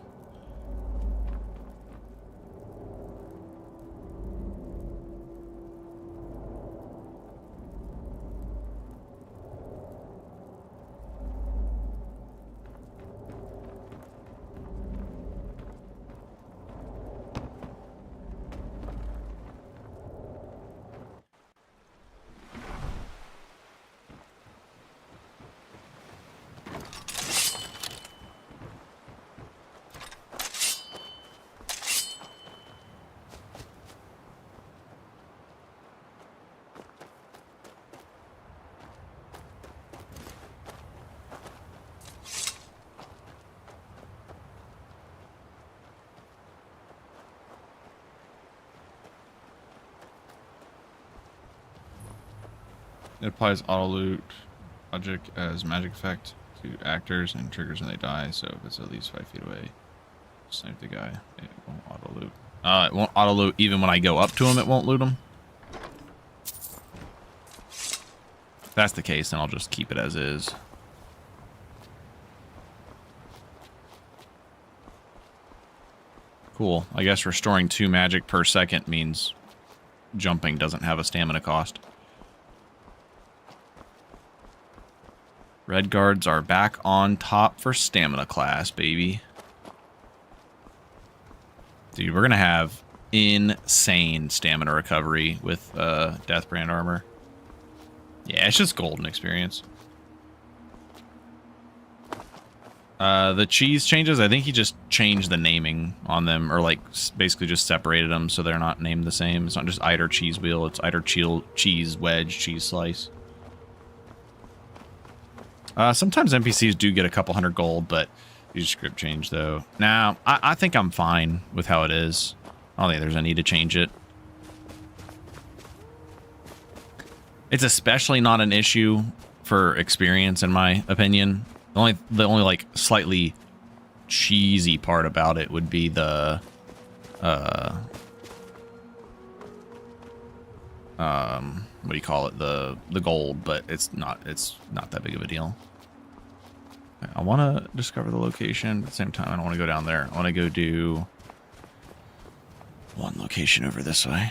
Speaker 1: It applies auto loot logic as magic effect to actors and triggers when they die. So if it's at least 5 feet away, snipe the guy. It won't auto loot. It won't auto loot even when I go up to him. It won't loot him. If that's the case, then I'll just keep it as is. Cool. I guess restoring 2 magic per second means jumping doesn't have a stamina cost. Red guards are back on top for stamina class, baby. Dude, we're going to have insane stamina recovery with Deathbrand armor. Yeah, it's just golden experience. The cheese changes, I think he just changed the naming on them, or like basically just separated them so they're not named the same. It's not just Eider cheese wheel, it's Eider cheese wedge, cheese slice. Sometimes NPCs do get a couple hundred gold, but you just script change though. Now, I think I'm fine with how it is. I don't think there's a need to change it. It's especially not an issue for experience, in my opinion. The only like slightly cheesy part about it would be the what do you call it, the gold, but it's not that big of a deal. I want to discover the location, but at the same time I don't want to go down there. I want to go do one location over this way.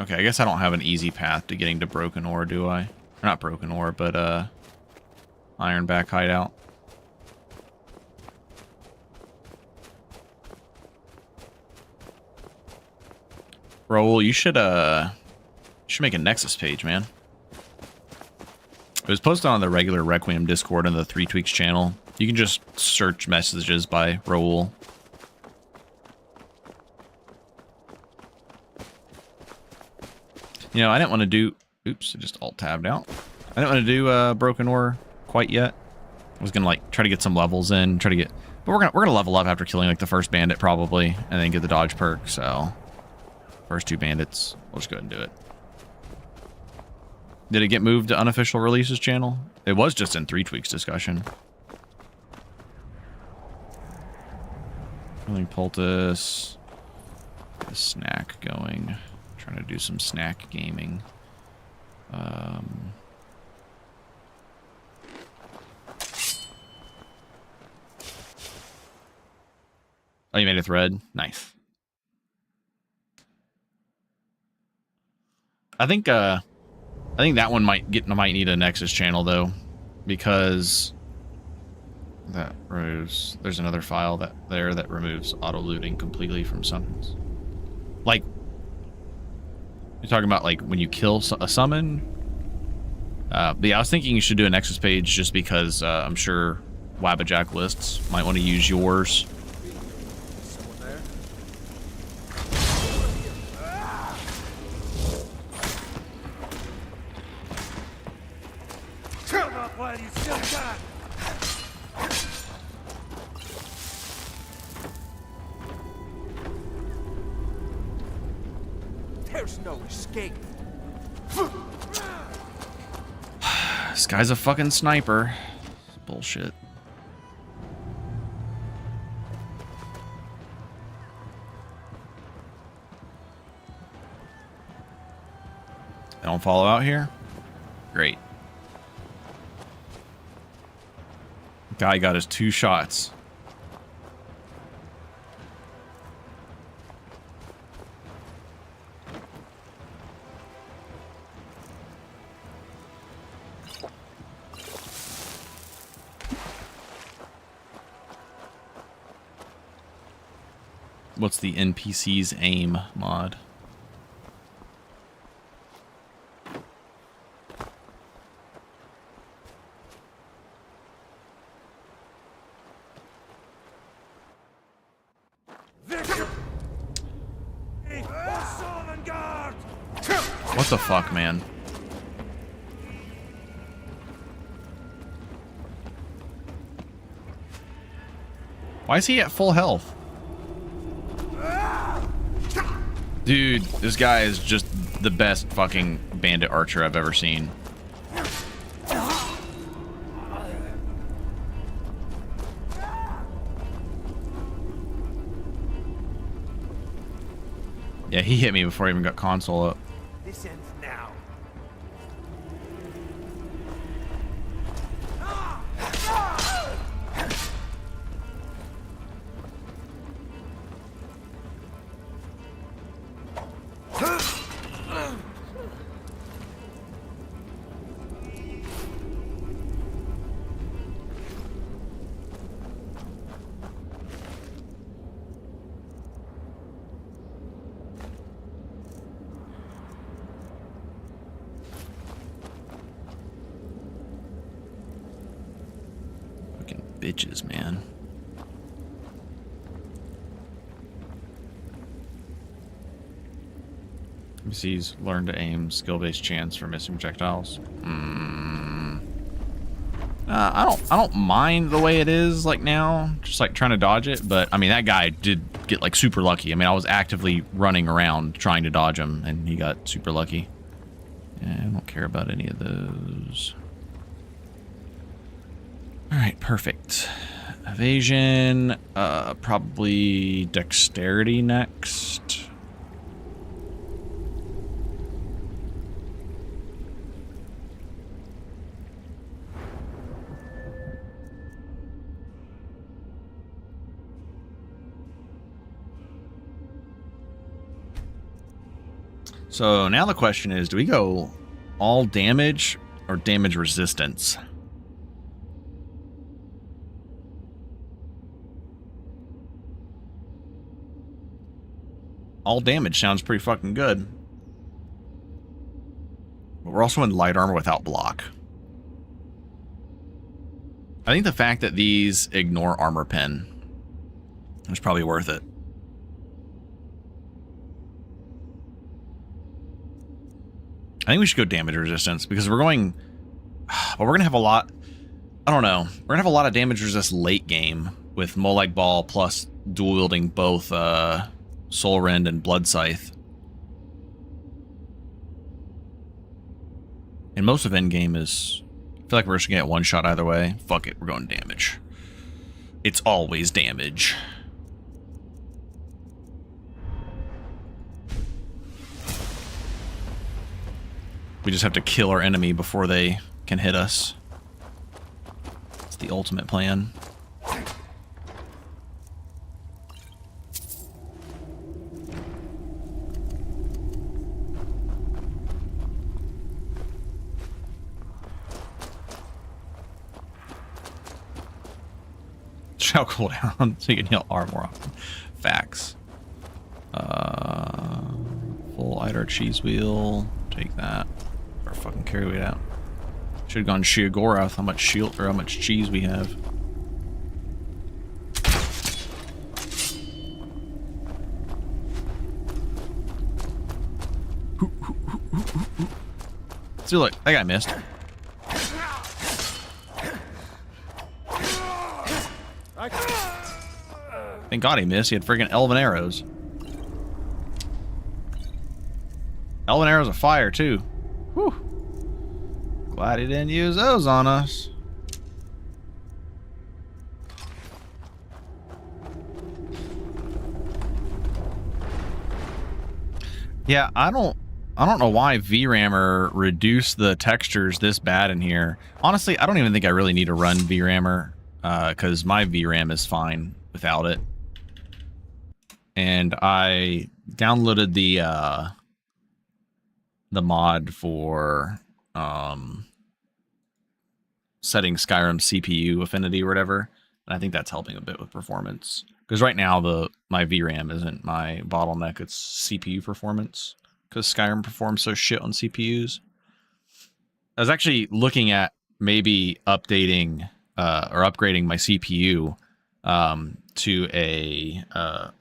Speaker 1: Okay, I guess I don't have an easy path to getting to Broken Ore, do I? Or not Broken Ore, but Ironback hideout. Raoul, you should make a Nexus page, man. It was posted on the regular Requiem Discord on the 3bfTweaks channel. You can just search messages by Raoul. You know, I didn't want to do... Oops, I just alt-tabbed out. I didn't want to do Broken Ore quite yet. I was going to, like, try to get some levels in, try to get... But we're gonna level up after killing, like, the first bandit, probably, and then get the dodge perk, so... First 2 bandits. We'll just go ahead and do it. Did it get moved to unofficial releases channel? It was just in 3bfTweaks discussion. Killing Poultice. The snack going... Trying to do some snack gaming. Oh, you made a thread? Nice. I think that one might need a Nexus channel though, because that removes. There's another file that removes auto looting completely from summons. Like. You're talking about, like, when you kill a summon? But yeah, I was thinking you should do a Nexus page just because I'm sure Wabbajack lists might want to use yours.
Speaker 5: Someone there?
Speaker 8: Come up while you still got.
Speaker 9: There's no escape.
Speaker 1: This guy's a fucking sniper. Bullshit. They don't follow out here? Great. Guy got his 2 shots. What's the NPC's aim mod? What the fuck, man? Why is he at full health? Dude, this guy is just the best fucking bandit archer I've ever seen. Yeah, he hit me before I even got console up.
Speaker 9: This ends now.
Speaker 1: Bitches, man. He's learned to aim, skill-based chance for missing projectiles. I don't mind the way it is like now, just like trying to dodge it. But I mean, that guy did get like super lucky. I mean, I was actively running around trying to dodge him, and he got super lucky. Yeah, I don't care about any of those. All right, perfect. Evasion, probably dexterity next. So now the question is, do we go all damage or damage resistance? All damage sounds pretty fucking good. But we're also in light armor without block. I think the fact that these ignore armor pen is probably worth it. I think we should go damage resistance because we're going... But we're going to have a lot... I don't know. We're going to have a lot of damage resist late game with Molag Ball plus dual wielding both... Soul Rend and Blood Scythe. And most of endgame is... I feel like we're just gonna get one shot either way. Fuck it, we're going damage. It's always damage. We just have to kill our enemy before they can hit us. It's the ultimate plan. Shall cool down so you can heal R more often. Facts. Full Eider cheese wheel. Take that. Or fucking carry weight out. Should have gone Shiagorath how much shield or how much cheese we have. See, look, that guy missed. Thank God he missed. He had freaking elven arrows. Elven arrows of fire, too. Whew. Glad he didn't use those on us. Yeah, I don't know why VRAMmer reduced the textures this bad in here. Honestly, I don't even think I really need to run VRAMmer, because my VRAM is fine without it. And I downloaded the mod for setting Skyrim CPU affinity or whatever, and I think that's helping a bit with performance. Because right now my VRAM isn't my bottleneck; it's CPU performance. Because Skyrim performs so shit on CPUs. I was actually looking at maybe updating or upgrading my CPU to a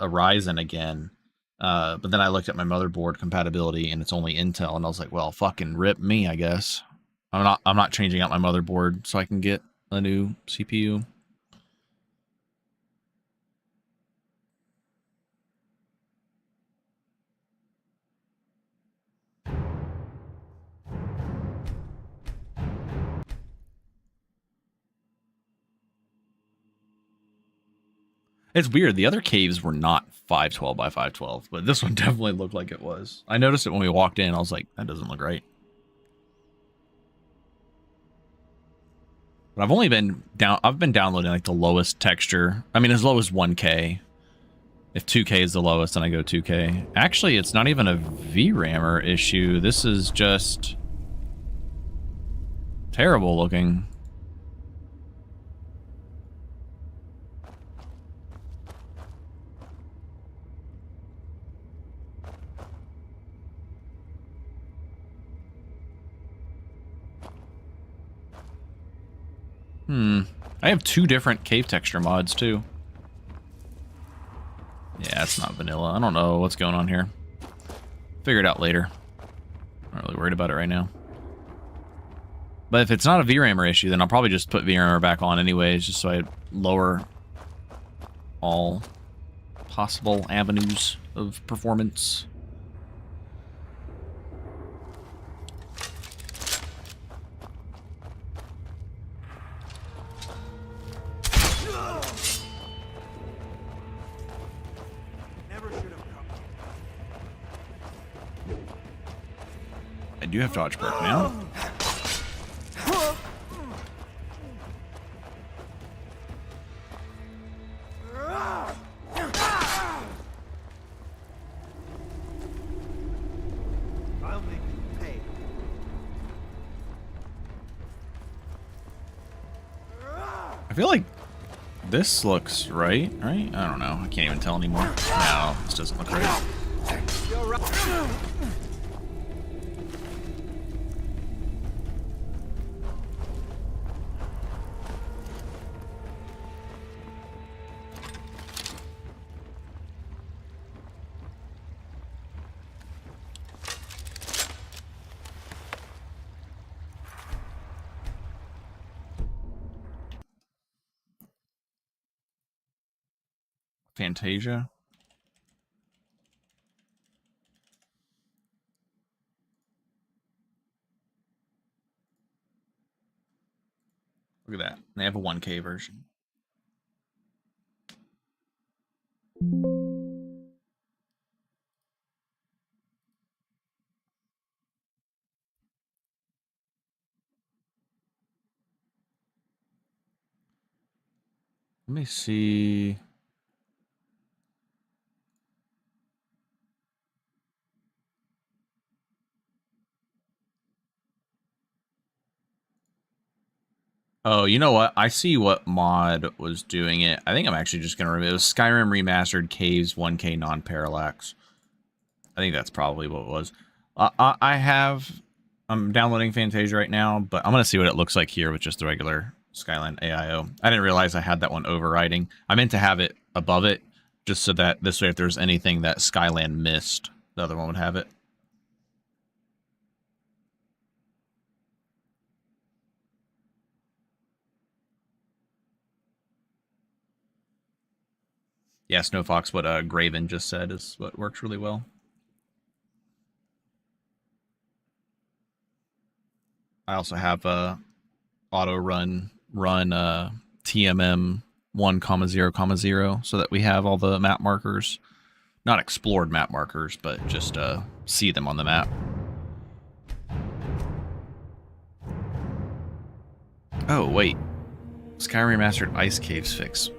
Speaker 1: Ryzen again. But then I looked at my motherboard compatibility and it's only Intel, and I was like, well, fucking rip me, I guess. I'm not changing out my motherboard so I can get a new CPU. It's weird. The other caves were not 512 by 512, but this one definitely looked like it was. I noticed it when we walked in. I was like, that doesn't look right. But I've been downloading like the lowest texture. I mean, as low as 1K. If 2K is the lowest, then I go 2K. Actually, it's not even a VRAMer issue. This is just terrible looking. I have 2 different cave texture mods, too. Yeah, it's not vanilla. I don't know what's going on here. Figure it out later. I'm not really worried about it right now. But if it's not a VRAMer issue, then I'll probably just put VRAMer back on anyways, just so I lower all possible avenues of performance. I do have dodge perk now.
Speaker 11: I'll make you pay.
Speaker 1: I feel like this looks right? I don't know. I can't even tell anymore. No, this doesn't look right. Fantasia. Look at that. They have a 1K version. Let me see. Oh, you know what? I see what mod was doing it. I think I'm actually just going to remove it. It was Skyrim Remastered Caves 1K Non-Parallax. I think that's probably what it was. I'm downloading Fantasia right now, but I'm going to see what it looks like here with just the regular Skyline AIO. I didn't realize I had that one overriding. I meant to have it above it, just so that this way if there's anything that Skyland missed, the other one would have it. Yeah, Snowfox, what Graven just said is what works really well. I also have auto run TMM 1,0,0, so that we have all the map markers. Not explored map markers, but just see them on the map. Oh, wait. Skyrim Remastered Ice Caves fix.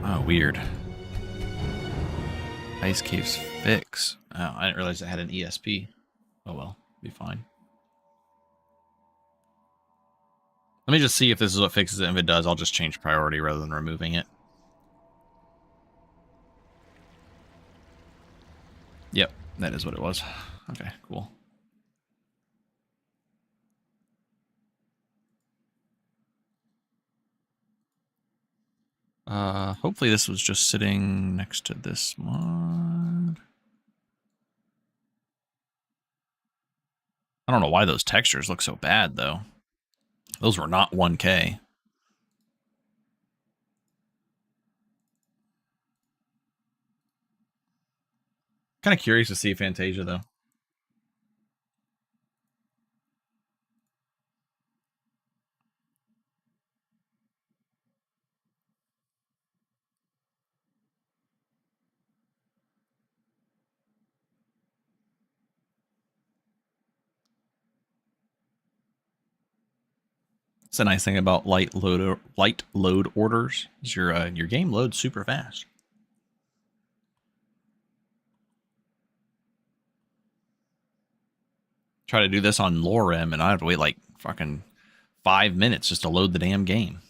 Speaker 1: Oh, weird. Ice Caves fix. Oh, I didn't realize it had an ESP. Oh well, be fine. Let me just see if this is what fixes it. If it does, I'll just change priority rather than removing it. Yep, that is what it was. Okay, cool. Hopefully this was just sitting next to this mod. I don't know why those textures look so bad, though. Those were not 1K. Kind of curious to see Fantasia, though. It's a nice thing about light load orders is your game loads super fast. Try to do this on LORKHAN and I have to wait like fucking 5 minutes just to load the damn game.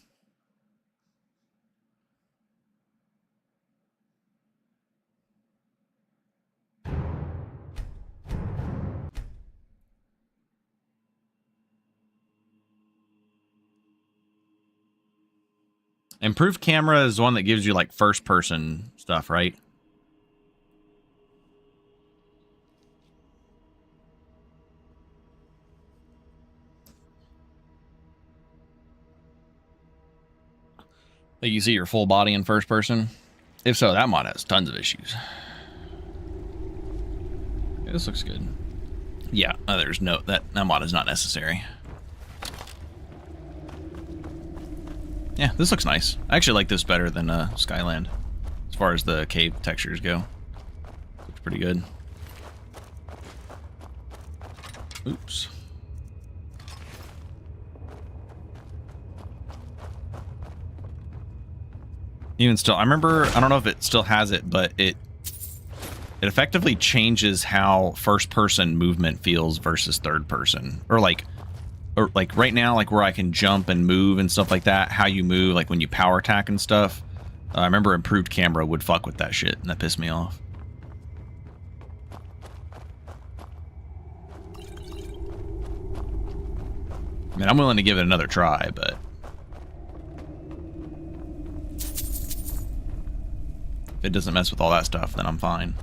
Speaker 1: Improved camera is the one that gives you like first person stuff, right? Like you see your full body in first person? If so, that mod has tons of issues. Yeah, this looks good. Yeah, there's no, that mod is not necessary. Yeah, this looks nice. I actually like this better than Skyland, as far as the cave textures go. Looks pretty good. Oops. Even still, I remember, I don't know if it still has it, but it effectively changes how first person movement feels versus third person. Or like right now, like where I can jump and move and stuff like that, how you move, like when you power attack and stuff. I remember improved camera would fuck with that shit, and that pissed me off. I mean, I'm willing to give it another try, but if it doesn't mess with all that stuff, then I'm fine.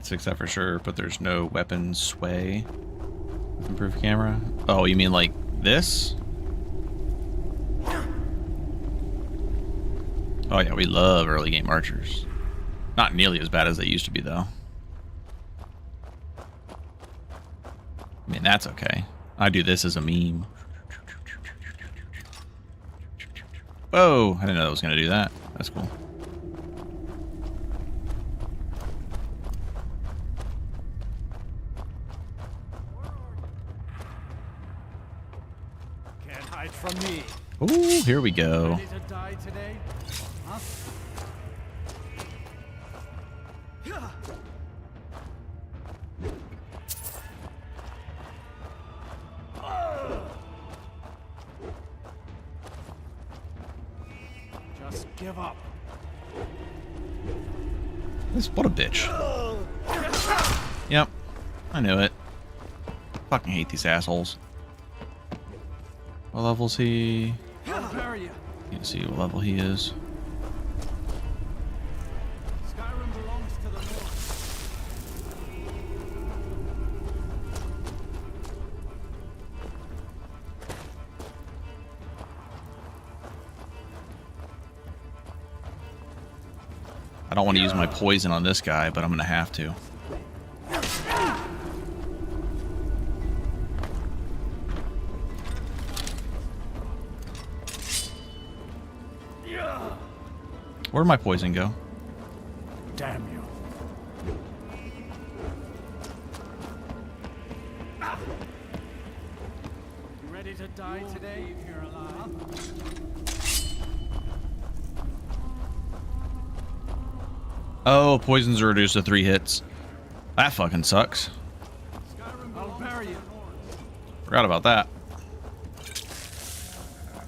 Speaker 1: Fix that for sure, but there's no weapon sway with improved camera. Oh, you mean like this? Oh yeah, we love early game archers. Not nearly as bad as they used to be though. I mean, that's okay. I do this as a meme. Whoa, I didn't know that was gonna do that. That's cool.
Speaker 9: From me.
Speaker 1: Ooh, here we go.
Speaker 9: Ready to die today? Huh? Just give up.
Speaker 1: What a bitch. Yep, I knew it. Fucking hate these assholes. What level is he? Can't see what level he is.
Speaker 9: Skyrim belongs to the North.
Speaker 1: I don't want to use my poison on this guy, but I'm gonna have to. Where'd my poison go?
Speaker 9: Damn you. You ready to die today if you're alive?
Speaker 1: Oh, poisons are reduced to 3 hits. That fucking sucks.
Speaker 9: I'll bury you.
Speaker 1: Forgot about that.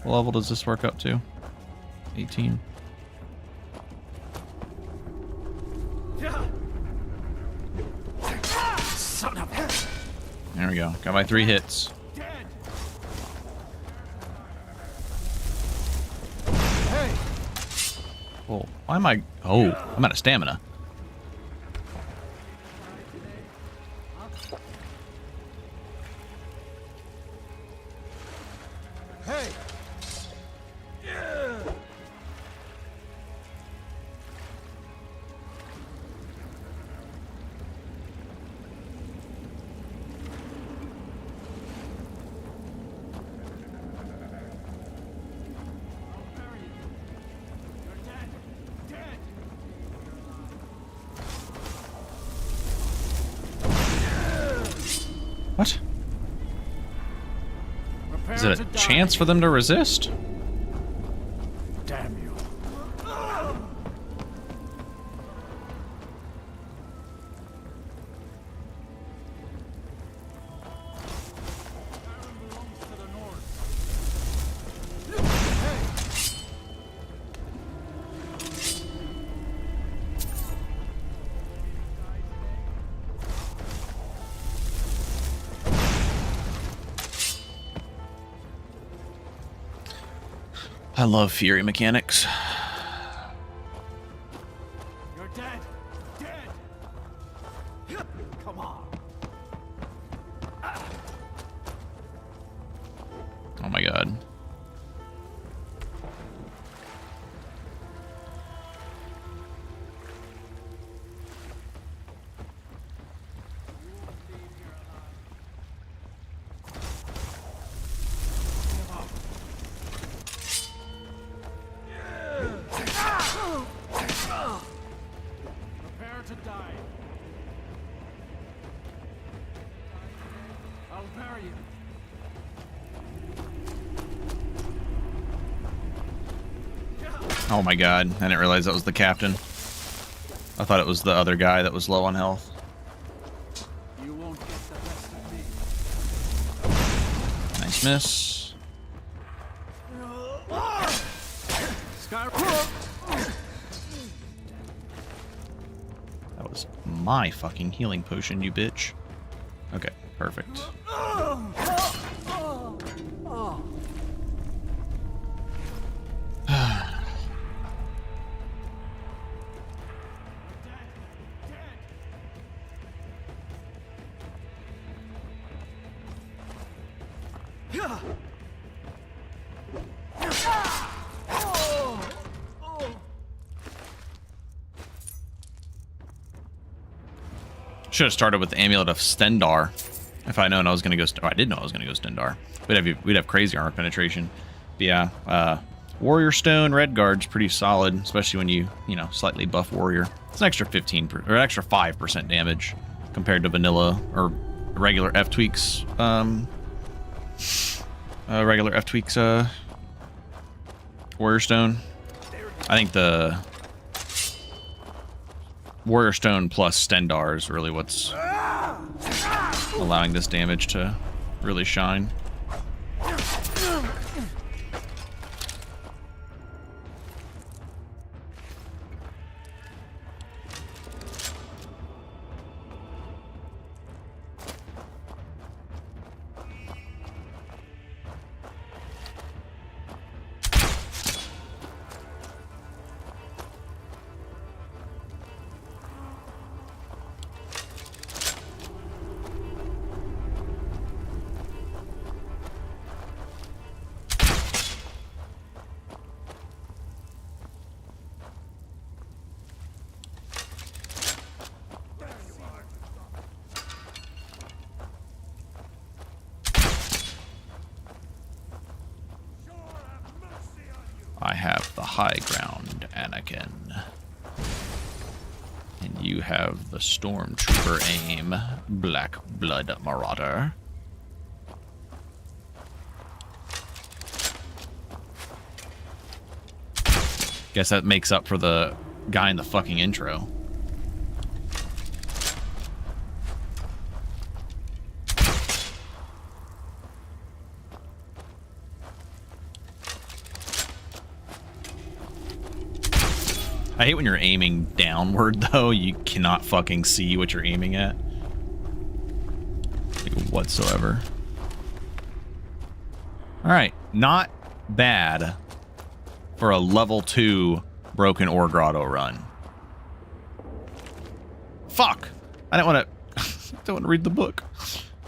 Speaker 1: What level does this work up to? 18.
Speaker 9: Son of a...
Speaker 1: There we go. Got my 3 hits.
Speaker 9: Dead. Hey.
Speaker 1: Oh, why am I... Oh, I'm out of stamina.
Speaker 9: Hey.
Speaker 1: Is it a chance for them to resist?
Speaker 8: Damn you.
Speaker 1: I love Fury mechanics.
Speaker 9: You're dead. Dead. Come on.
Speaker 1: Oh my god.
Speaker 9: Prepare to die. I'll bury you.
Speaker 1: Oh my god. I didn't realize that was the captain. I thought it was the other guy that was low on health.
Speaker 9: You won't get the best of me.
Speaker 1: Nice miss.
Speaker 9: Skyrim.
Speaker 1: That was my fucking healing potion, you bitch. Okay, perfect. Should have started with the Amulet of Stendar. If I known I was going to go... I did know I was going to go Stendar. We'd have crazy armor penetration. But yeah, Warrior Stone Red Guard's pretty solid, especially when you know, slightly buff Warrior. It's an extra 15% or an extra 5% damage compared to vanilla or regular F-Tweaks. Regular F-Tweaks Warrior Stone. I think the Warrior Stone plus Stendar is really what's allowing this damage to really shine. I have the high ground, Anakin. And you have the Stormtrooper aim, Black Blood Marauder. Guess that makes up for the guy in the fucking intro. I hate when you're aiming downward, though. You cannot fucking see what you're aiming at. Like, whatsoever. Alright, not bad for a level 2 Broken Ore Grotto run. Fuck! I don't want to read the book.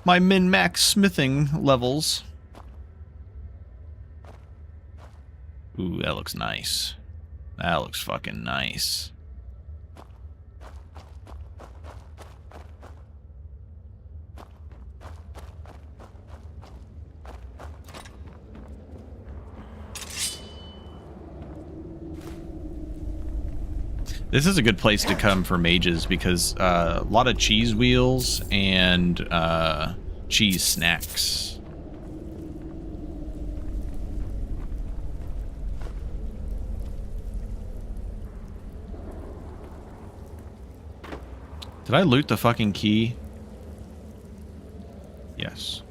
Speaker 1: My min-max smithing levels. Ooh, that looks nice. That looks fucking nice. This is a good place to come for mages because a lot of cheese wheels and cheese snacks. Did I loot the fucking key? Yes.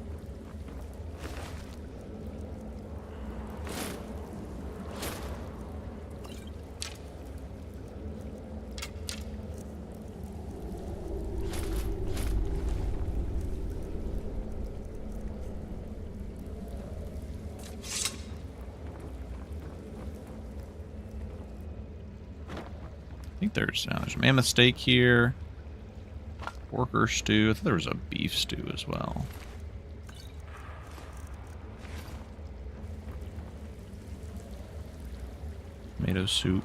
Speaker 1: I think there's a mammoth steak here. Porker stew. I thought there was a beef stew as well. Tomato soup.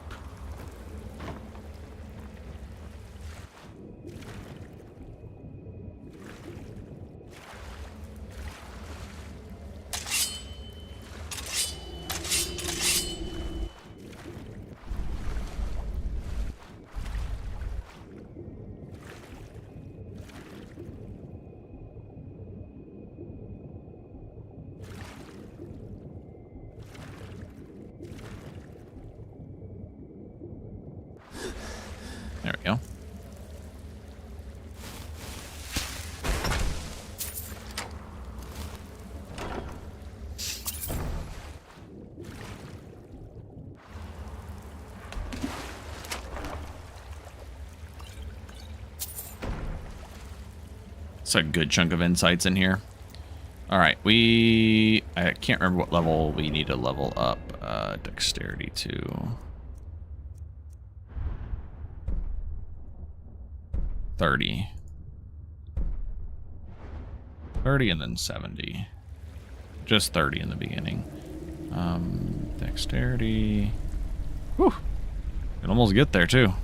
Speaker 1: There we go. It's a good chunk of insights in here. All right, I can't remember what level we need to level up. Dexterity to 30. 30 and then 70. Just 30 in the beginning. Dexterity. Whew. Can almost get there too.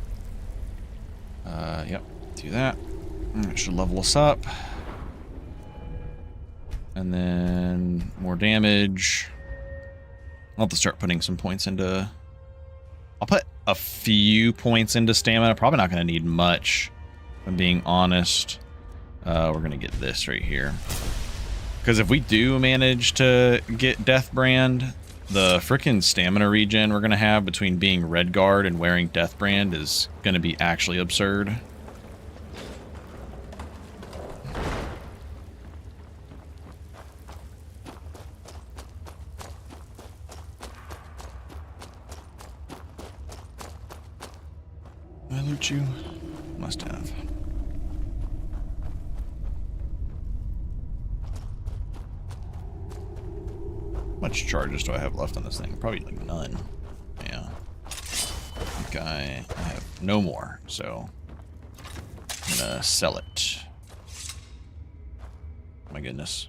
Speaker 1: Yep. Do that. It should level us up. And then more damage. I'll have to start putting some points into... I'll put a few points into stamina. Probably not going to need much, if I'm being honest. We're going to get this right here. Because if we do manage to get Death Brand, the frickin' stamina regen we're going to have between being Redguard and wearing Death Brand is going to be actually absurd. Did I loot you? Must have. How much charges do I have left on this thing? Probably like none. Yeah. Okay, I have no more, so I'm gonna sell it. My goodness.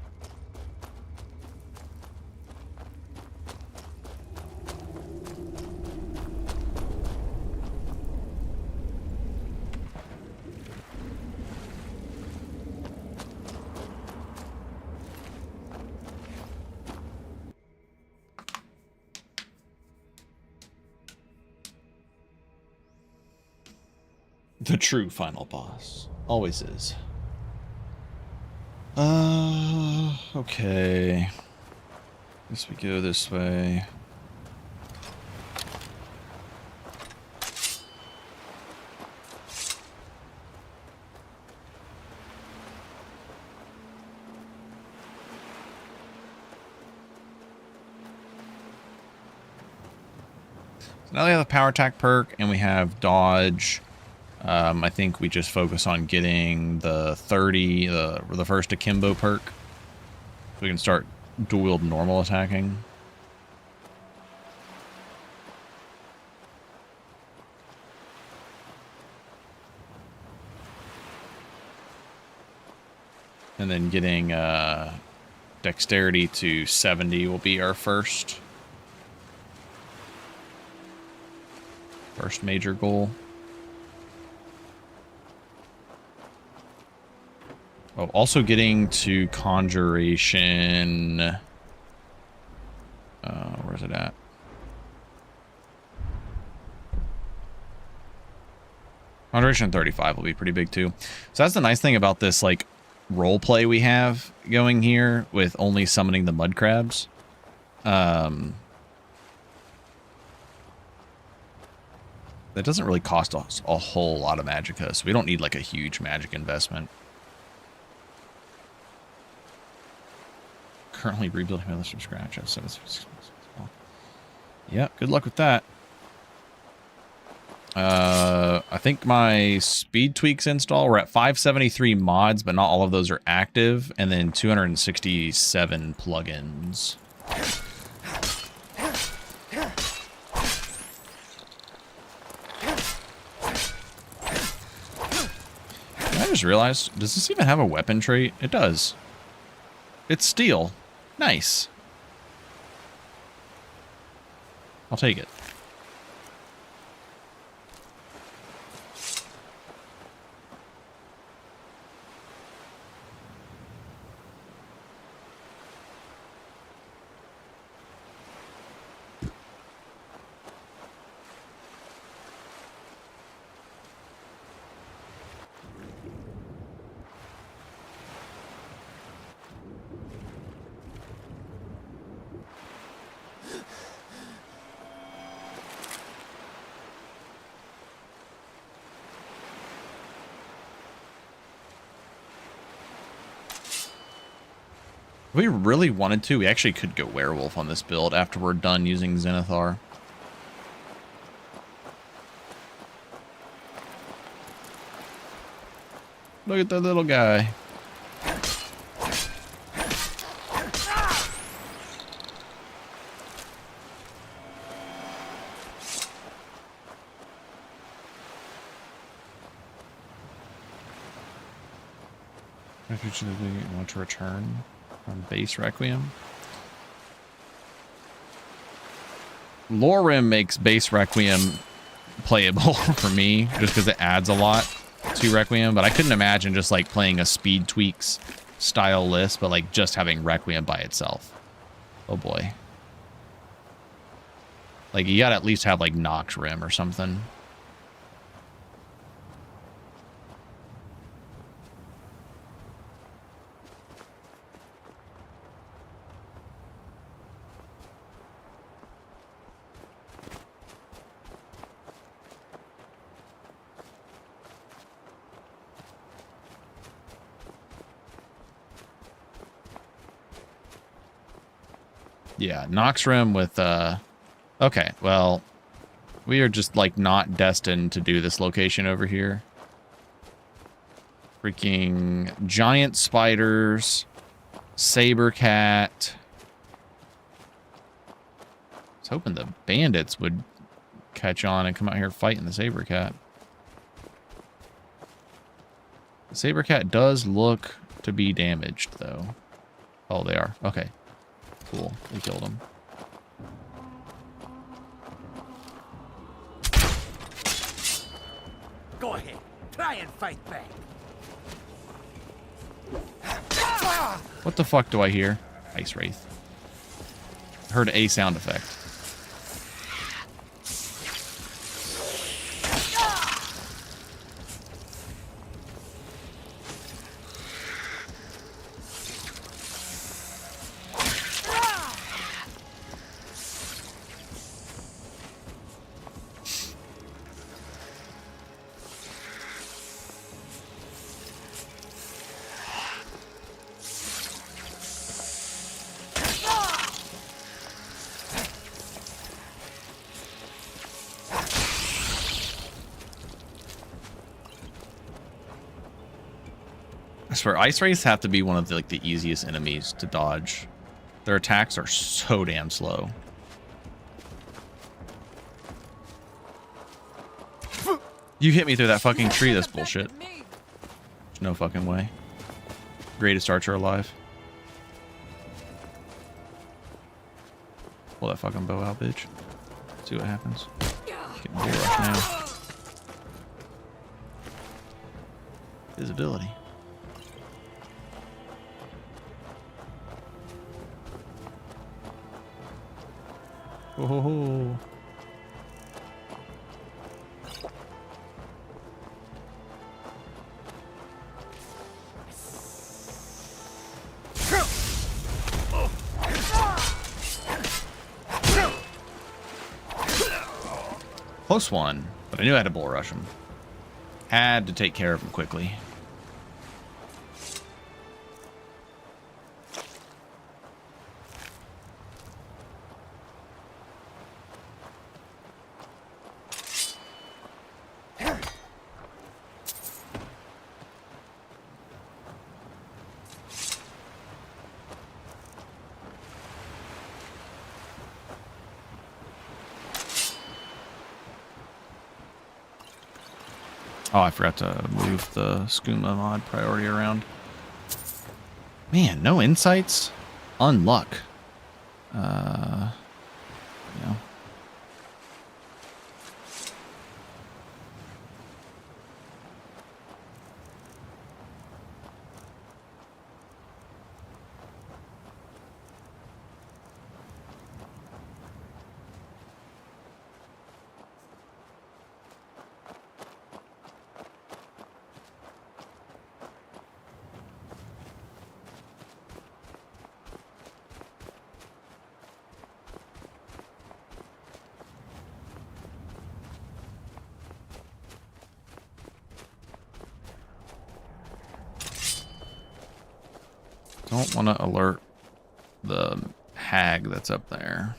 Speaker 1: The true final boss. Always is. Okay. Guess we go this way. So now we have a power attack perk and we have dodge. I think we just focus on getting the 30, the first akimbo perk. So we can start dual wield normal attacking. And then getting dexterity to 70 will be our first major goal. Oh, also getting to conjuration. Where's it at? Conjuration 35 will be pretty big too. So that's the nice thing about this like role play we have going here with only summoning the mud crabs. That doesn't really cost us a whole lot of magicka, so we don't need like a huge magic investment. Currently rebuilding my list from scratch. Yeah, good luck with that. I think my speed tweaks install, we're at 573 mods, but not all of those are active, and then 267 plugins. I just realized, does this even have a weapon trait? It does. It's steel. Nice. I'll take it. If we really wanted to, we actually could go werewolf on this build after we're done using Zenithar. Look at that little guy. Want to return from base Requiem. Lorim makes base Requiem playable for me, just because it adds a lot to Requiem, but I couldn't imagine just like playing a speed tweaks style list, but like just having Requiem by itself. Oh boy. Like you gotta at least have like Nox Rim or something. Yeah, Nox Rim with, okay, well, we are just, like, not destined to do this location over here. Freaking giant spiders, saber cat. I was hoping the bandits would catch on and come out here fighting the saber cat. The saber cat does look to be damaged, though. Oh, they are. Okay. Cool. We killed him.
Speaker 11: Go ahead. Try and fight back.
Speaker 1: What the fuck do I hear? Ice Wraith. Heard a sound effect. I swear, Ice Wraiths have to be one of the, like, the easiest enemies to dodge. Their attacks are so damn slow. You hit me through that fucking tree, that's bullshit. There's no fucking way. Greatest archer alive. Pull that fucking bow out, bitch. See what happens. Getting bull rush now. Visibility. Oh ho ho. Close one, But I knew I had to bull rush him. Had to take care of him quickly. Oh, I forgot to move the skooma mod priority around. Man, no insights? Unluck. You know. Don't want to alert the hag that's up there.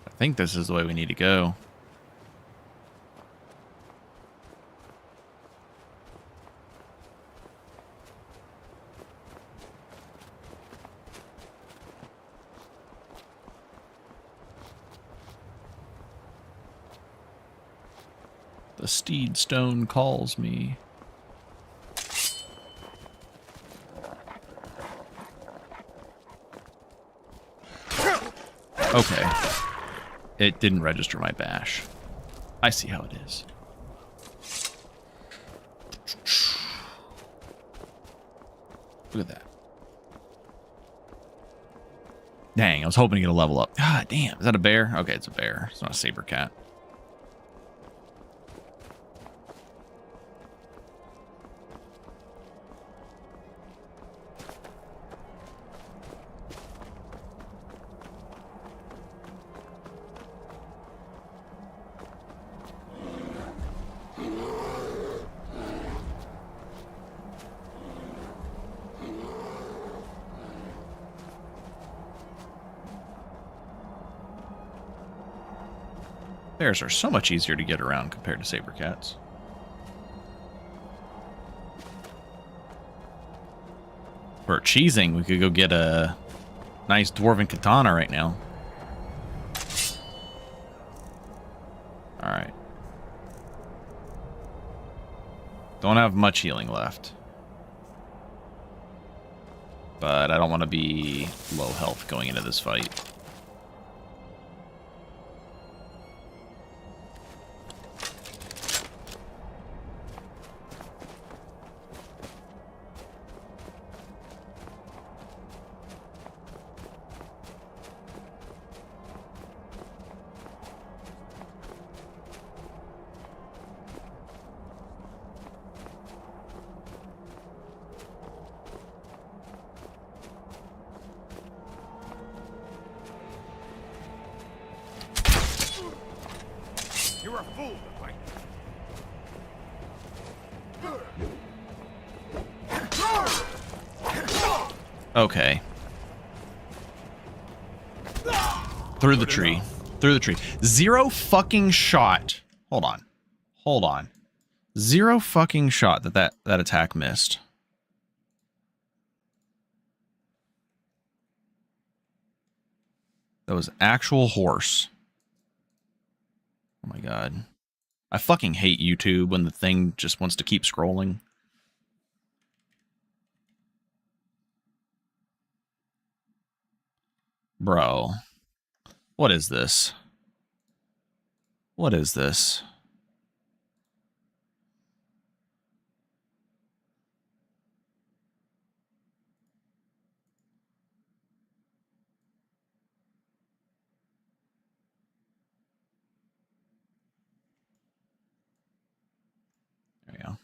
Speaker 1: I think this is the way we need to go. The steed stone calls me. Okay. It didn't register my bash. I see how it is. Look at that. Dang, I was hoping to get a level up. God damn, is that a bear? Okay, it's a bear. It's not a saber cat. Bears are so much easier to get around compared to saber cats. For cheesing, we could go get a nice dwarven katana right now. Alright. Don't have much healing left. But I don't want to be low health going into this fight.
Speaker 11: You're a fool to fight.
Speaker 1: Okay. Through the tree. Through the tree. Zero fucking shot. Hold on. Hold on. Zero fucking shot that attack missed. That was actual horse. Oh my god. I fucking hate YouTube when the thing just wants to keep scrolling. Bro. What is this? What is this? There we go.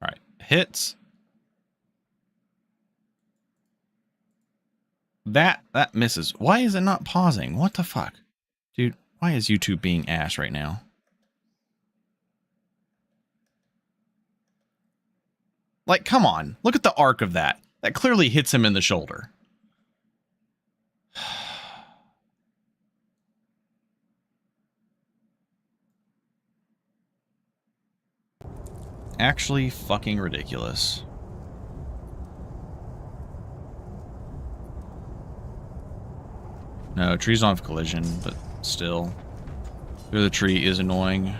Speaker 1: All right, hits. That misses. Why is it not pausing? What the fuck? Dude, why is YouTube being ass right now? Like, come on. Look at the arc of that. That clearly hits him in the shoulder. Actually fucking ridiculous. No, tree's on collision, but still. Through the tree is annoying.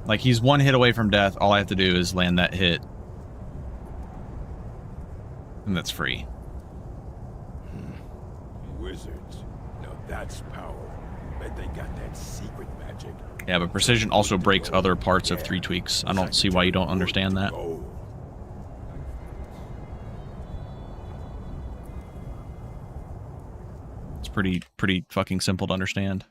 Speaker 1: Like, he's one hit away from death. All I have to do is land that hit. And that's free.
Speaker 12: Wizards. Now that's power. Bet they got that secret magic.
Speaker 1: Yeah, but precision also breaks other parts of 3bfTweaks. I don't see why you don't understand that. It's pretty fucking simple to understand.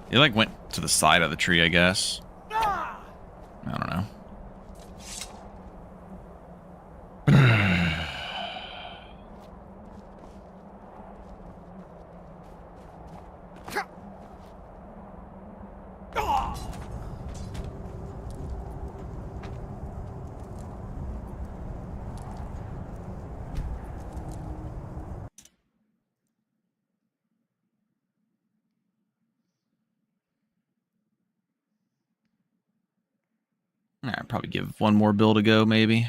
Speaker 1: It like went to the side of the tree, I guess. I don't know. I'd probably give one more build a go, maybe.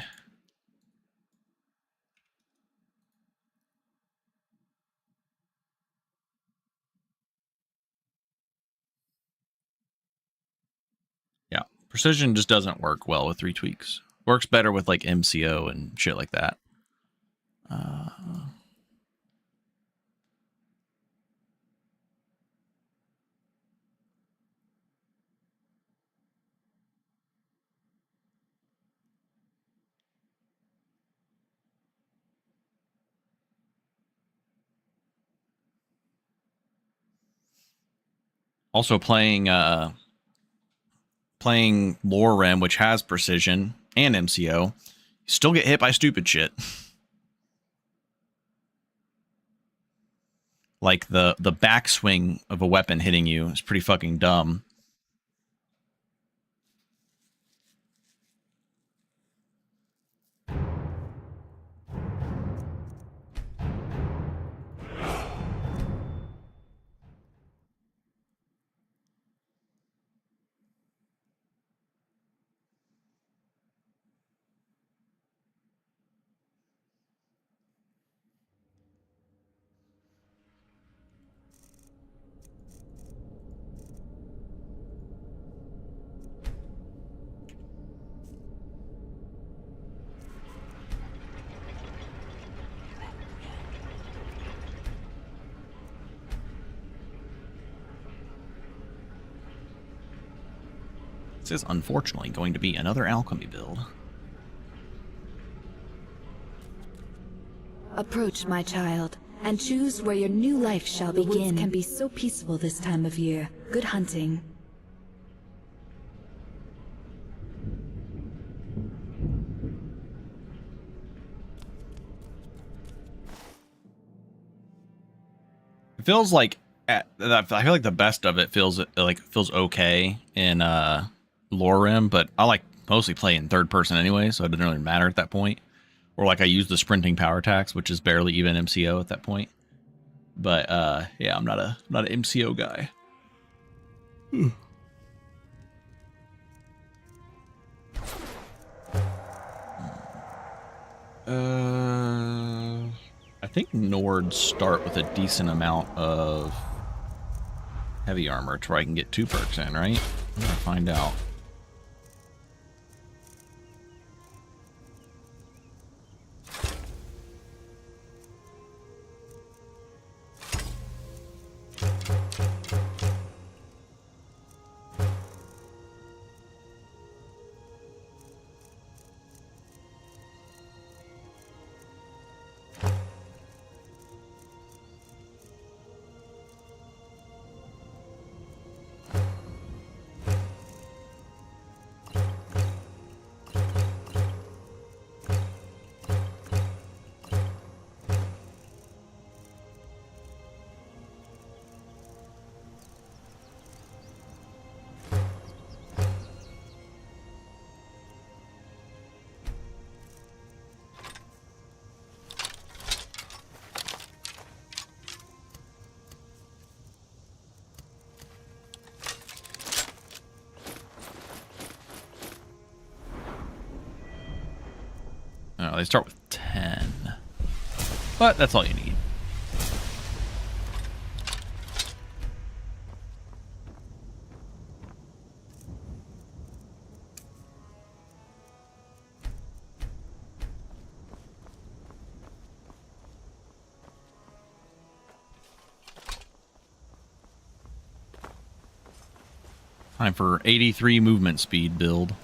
Speaker 1: Yeah, precision just doesn't work well with 3bfTweaks. Works better with like MCO and shit like that. Also playing LORKHAN, which has precision and MCO, you still get hit by stupid shit. Like the backswing of a weapon hitting you is pretty fucking dumb. This is unfortunately going to be another alchemy build.
Speaker 4: Approach, my child, and choose where your new life shall begin. The woods can be so peaceful this time of year. Good hunting.
Speaker 1: It feels like I feel like the best of it feels okay in LORKHAN, but I like mostly play in third person anyway, so it doesn't really matter at that point. Or like I use the sprinting power attacks, which is barely even MCO at that point. But yeah, I'm not an MCO guy. I think Nords start with a decent amount of heavy armor to where I can get 2 perks in, right? I'm gonna find out. Oh, they start with 10. But that's all you need. Time for 83 movement speed build.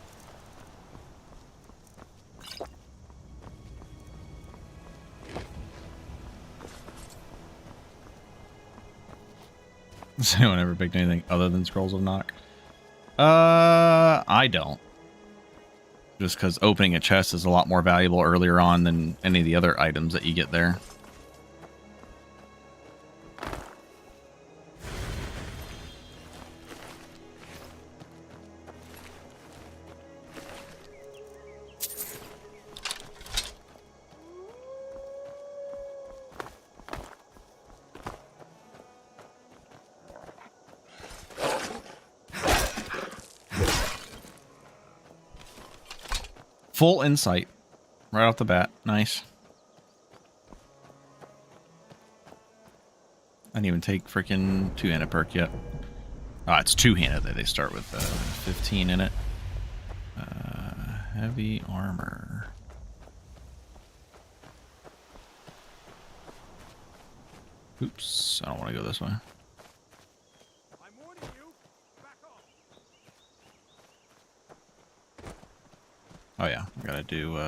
Speaker 1: Has anyone ever picked anything other than Scrolls of Knock? I don't. Just because opening a chest is a lot more valuable earlier on than any of the other items that you get there. Full insight right off the bat. Nice. I didn't even take freaking 2-handed perk yet. Ah, it's 2-handed that they start with 15 in it. Heavy armor. Oops, I don't want to go this way. Oh yeah, gotta do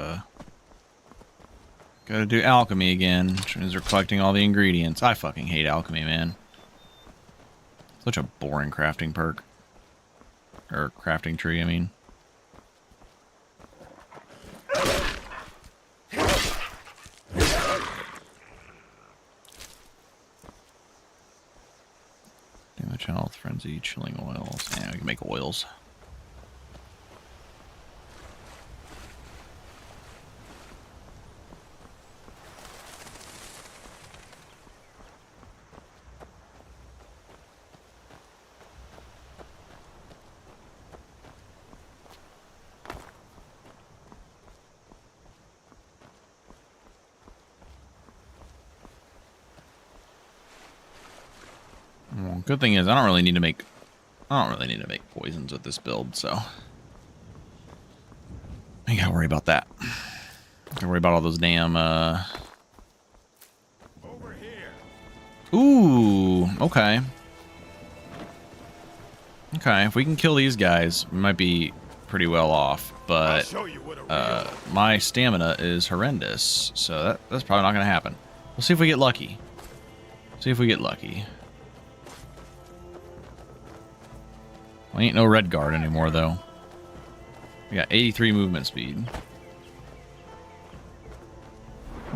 Speaker 1: alchemy again, which means we're collecting all the ingredients. I fucking hate alchemy, man. Such a boring crafting perk. Or crafting tree, I mean. Damage health, frenzy, chilling oils. Yeah, we can make oils. Good thing is I don't really need to make poisons with this build, so I ain't gotta worry about that. Gotta worry about all those damn
Speaker 12: Over here.
Speaker 1: Ooh, okay. Okay, if we can kill these guys, we might be pretty well off, but my stamina is horrendous, so that's probably not gonna happen. We'll see if we get lucky. See if we get lucky. We ain't no red guard anymore, though. We got 83 movement speed.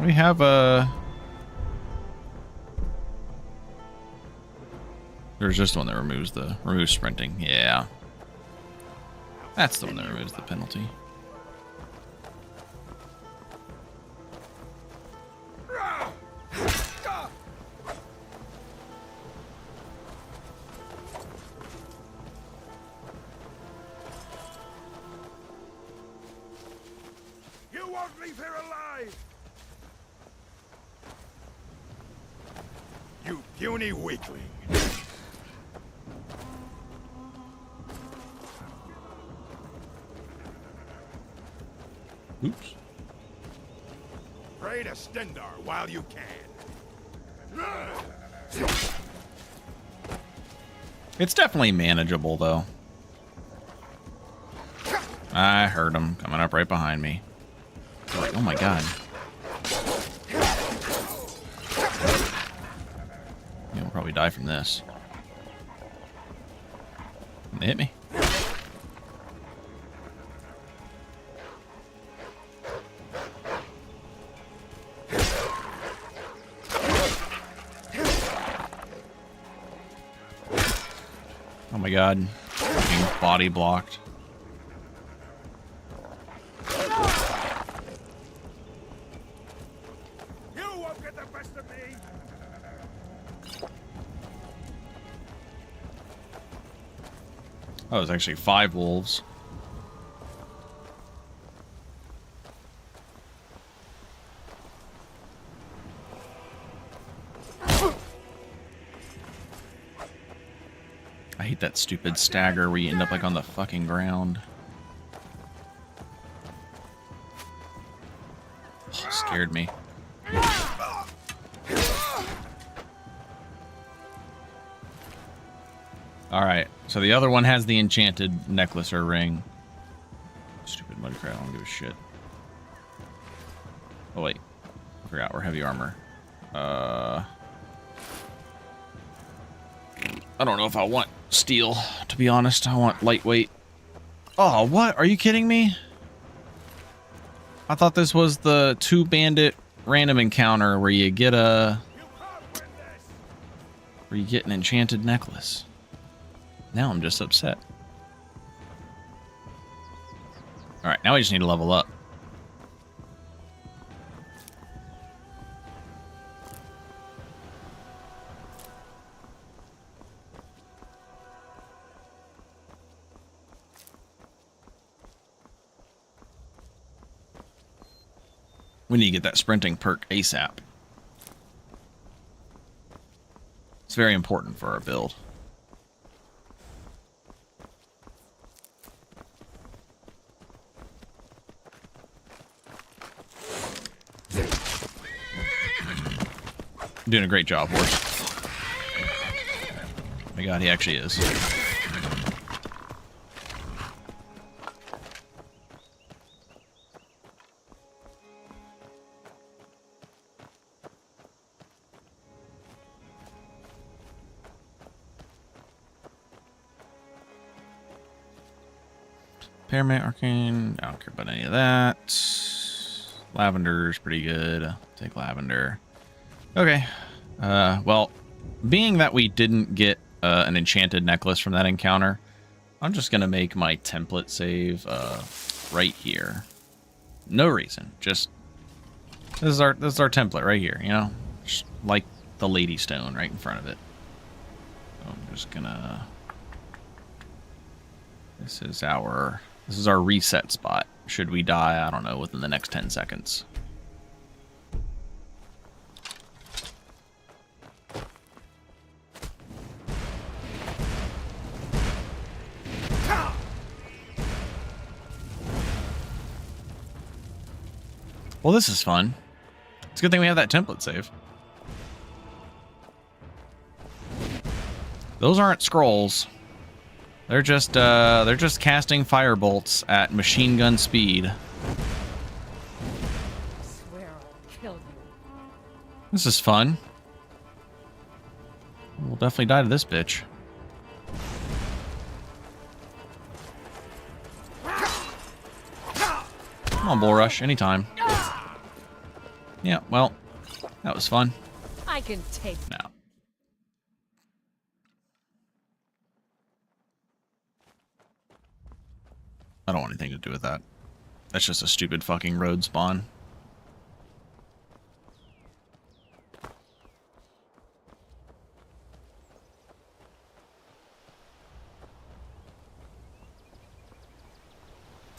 Speaker 1: We have a... There's just one that removes sprinting. Yeah. That's the one that removes the penalty.
Speaker 12: You won't leave here alive! You puny weakling!
Speaker 1: Oops.
Speaker 12: Pray to Stendar while you can.
Speaker 1: It's definitely manageable, though. I heard him coming up right behind me. Like, oh my god. Yeah, we'll probably die from this. They hit me. Oh my god. Being body blocked.
Speaker 12: You won't get the best of me!
Speaker 1: Oh, it was actually 5 wolves. I hate that stupid stagger where you end up like on the fucking ground. Oh, scared me. Alright, so the other one has the enchanted necklace or ring. Stupid mudcrat, I don't give a shit. Oh wait, I forgot we're heavy armor. I don't know if I want steel, to be honest. I want lightweight. Oh, what? Are you kidding me? I thought this was the 2-bandit random encounter where you get an enchanted necklace. Now I'm just upset. Alright, now we just need to level up. We need to get that sprinting perk ASAP. It's very important for our build. Doing a great job, horse. Oh my god, he actually is. Permadeath, Arcane, I don't care about any of that. Lavender's pretty good. I'll take lavender. Okay. Well, being that we didn't get an enchanted necklace from that encounter, I'm just going to make my template save right here. No reason. Just this is our template right here, you know? Just like the Lady Stone right in front of it. So I'm just going to This is our reset spot. Should we die, I don't know, within the next 10 seconds. Well, this is fun. It's a good thing we have that template save. Those aren't scrolls. They're just casting fire bolts at machine gun speed.
Speaker 6: I swear I'll kill you.
Speaker 1: This is fun. We'll definitely die to this bitch. Come on, Bull Rush, anytime. Yeah, well, that was fun.
Speaker 6: I can take
Speaker 1: Now. I don't want anything to do with that. That's just a stupid fucking road spawn.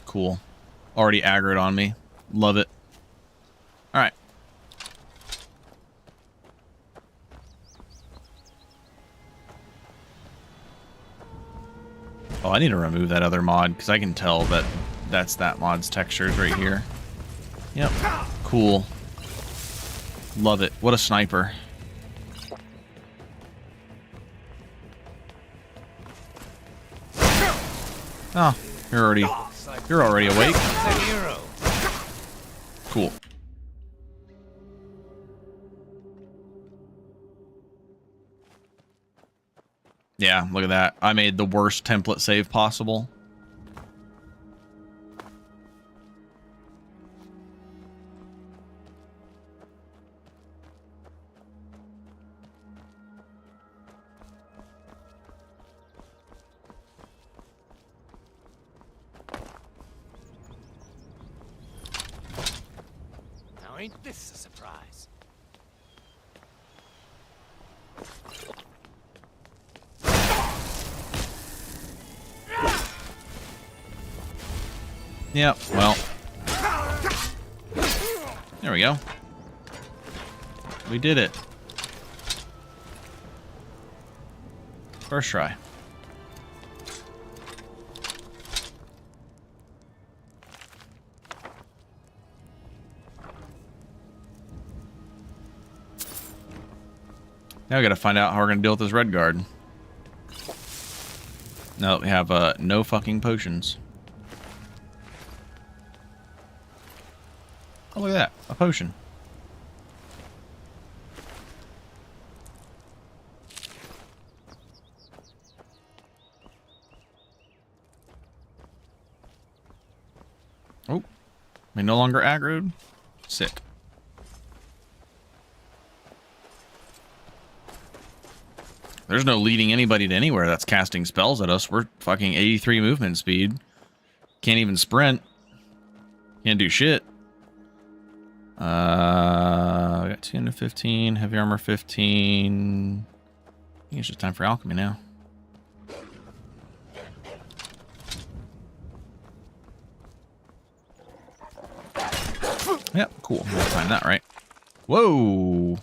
Speaker 1: Cool. Already aggroed on me. Love it. Alright. Oh, I need to remove that other mod, because I can tell that that's that mod's textures right here. Yep. Cool. Love it. What a sniper. Oh, you're already awake. Cool. Yeah, look at that. I made the worst template save possible.
Speaker 11: Now ain't this a surprise?
Speaker 1: Yep, well. There we go. We did it. First try. Now we gotta find out how we're gonna deal with this red guard. Now that we have no fucking potions. Oh, look at that. A potion. Oh. We no longer aggroed. Sick. There's no leading anybody to anywhere that's casting spells at us. We're fucking 83 movement speed. Can't even sprint. Can't do shit. We got 215, heavy armor 15. I think it's just time for alchemy now. Yep, cool. We'll find that right. Whoa!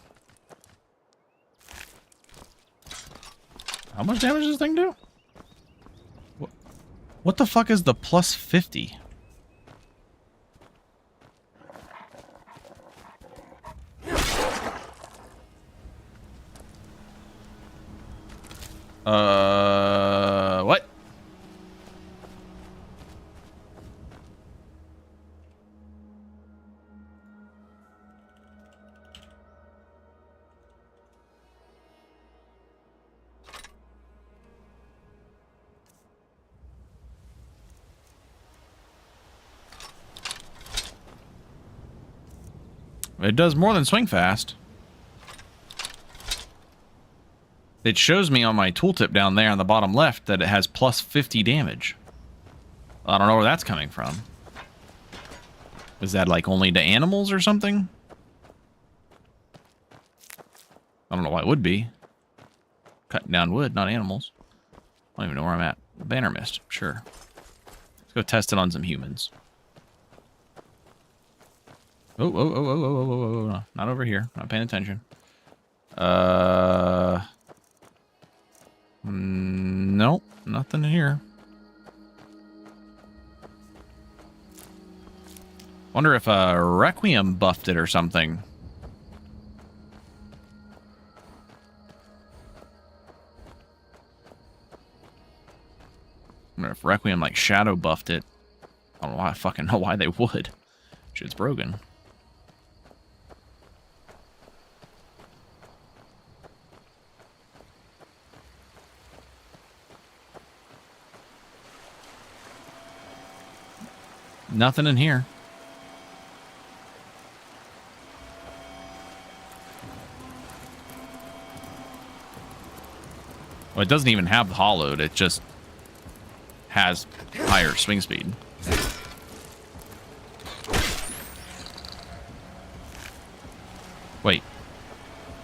Speaker 1: How much damage does this thing do? What the fuck is the plus 50? What? It does more than swing fast. It shows me on my tooltip down there on the bottom left that it has plus 50 damage. I don't know where that's coming from. Is that like only to animals or something? I don't know why it would be. Cutting down wood, not animals. I don't even know where I'm at. Banner mist, sure. Let's go test it on some humans. Oh, not over here. Not paying attention. Nope, nothing here. Wonder if Requiem buffed it or something. Wonder if Requiem like shadow buffed it. I don't know why. I fucking know why they would. Shit's broken. Nothing in here. Well, it doesn't even have the hollowed. It just has higher swing speed.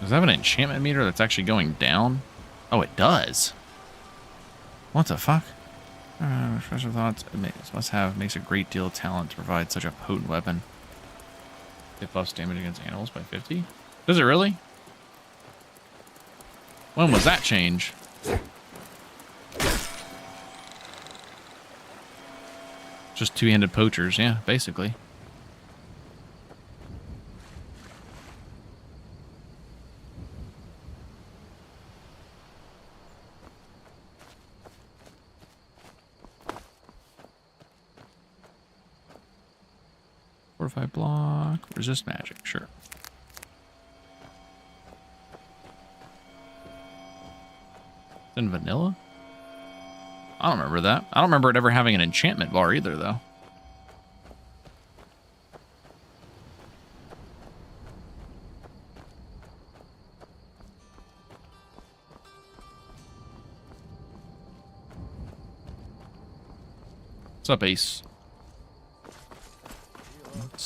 Speaker 1: Does that have an enchantment meter that's actually going down? Oh, it does. What the fuck? Special thoughts. Makes a great deal of talent to provide such a potent weapon. It buffs damage against animals by 50. Does it really? When was that change? Just two-handed poachers, yeah, basically. Fortify block, resist magic, sure. In vanilla? I don't remember that. I don't remember it ever having an enchantment bar either, though. What's up, Ace?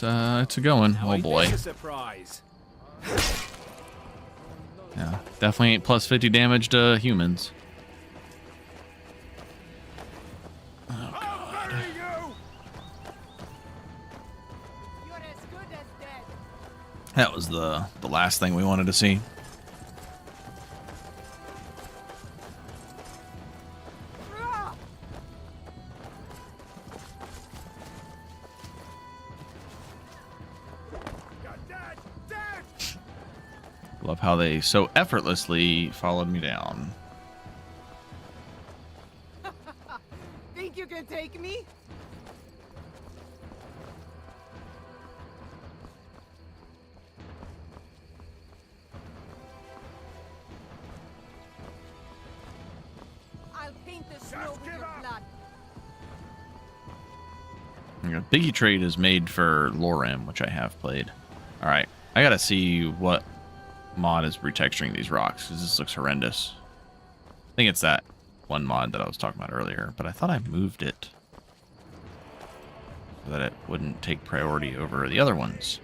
Speaker 1: It's a going. Oh boy. Yeah, definitely ain't plus 50 damage to humans. Oh god. That was the last thing we wanted to see. Love how they so effortlessly followed me down.
Speaker 3: Think you can take me? I'll paint the snow with your blood.
Speaker 1: Biggie Trade is made for LORKHAN, which I have played. Alright, I gotta see what mod is retexturing these rocks, because this looks horrendous. I think it's that one mod that I was talking about earlier, but I thought I moved it so that it wouldn't take priority over the other ones.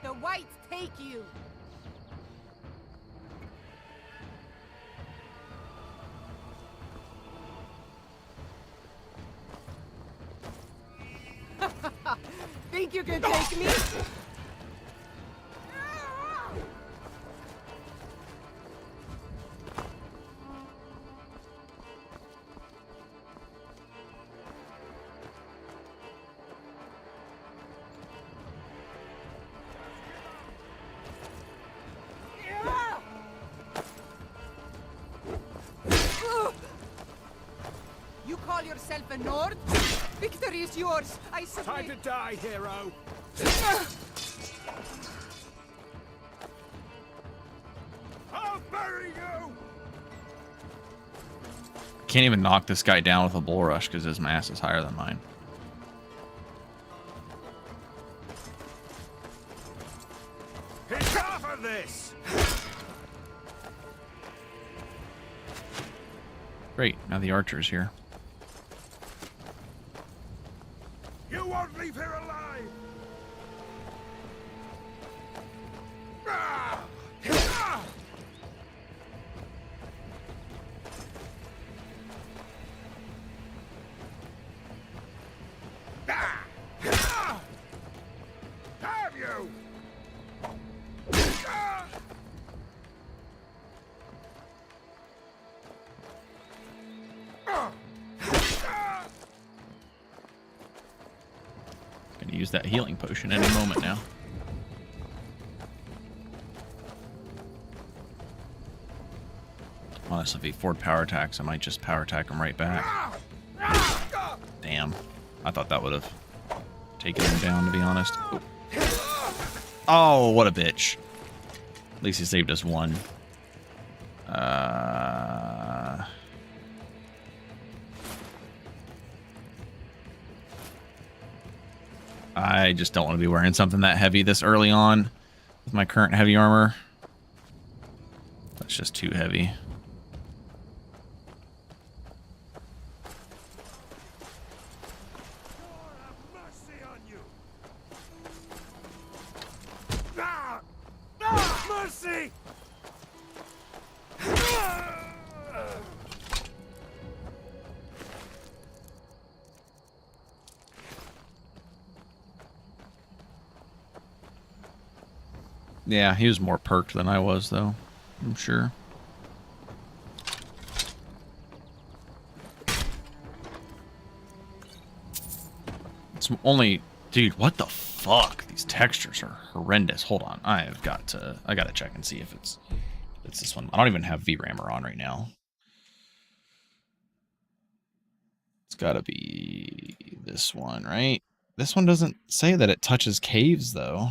Speaker 3: The whites take you. Think you can take me? You call yourself a Nord? Victory is yours. I submit.
Speaker 12: Time to die, hero. I'll bury you.
Speaker 1: Can't even knock this guy down with a bull rush because his mass is higher than mine.
Speaker 12: It's off of this.
Speaker 1: Great, now the archer's here.
Speaker 12: You won't leave here alive. Ah! Ah! Ah! Ah! Have you? Ah! Ah! Ah!
Speaker 1: Gonna use that healing potion any moment now. Honestly, if he forward power attacks, I might just power attack him right back. Damn. I thought that would have taken him down, to be honest. Oh, what a bitch. At least he saved us one. I just don't want to be wearing something that heavy this early on with my current heavy armor. That's just too heavy.
Speaker 12: Ah! Ah! Mercy!
Speaker 1: Yeah, he was more perked than I was, though. I'm sure. It's only... Dude, what the fuck? These textures are horrendous. Hold on. I gotta check and see if it's this one. I don't even have VRAMer on right now. It's gotta be this one, right? This one doesn't say that it touches caves, though.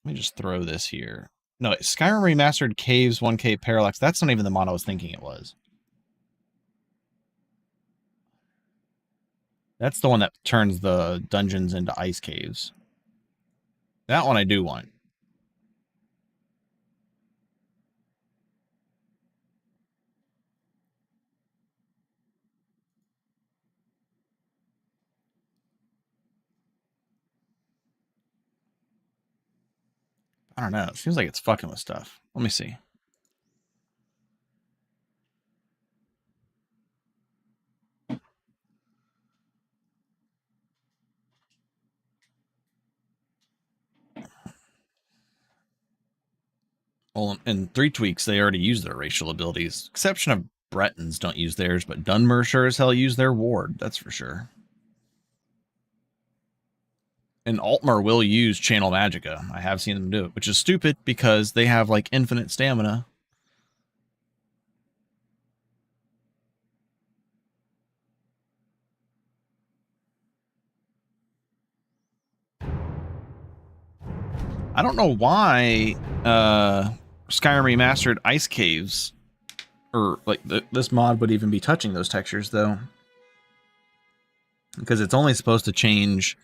Speaker 1: Let me just throw this here. No, Skyrim Remastered Caves 1K Parallax. That's not even the mod I was thinking it was. That's the one that turns the dungeons into ice caves. That one I do want. I don't know. It seems like it's fucking with stuff. Let me see. Well, in 3bfTweaks, they already use their racial abilities. Exception of Bretons don't use theirs, but Dunmer sure as hell use their ward. That's for sure. And Altmer will use Channel Magicka. I have seen them do it, which is stupid because they have like infinite stamina. I don't know why Skyrim Remastered Ice Caves, or like this mod would even be touching those textures, though. Because it's only supposed to change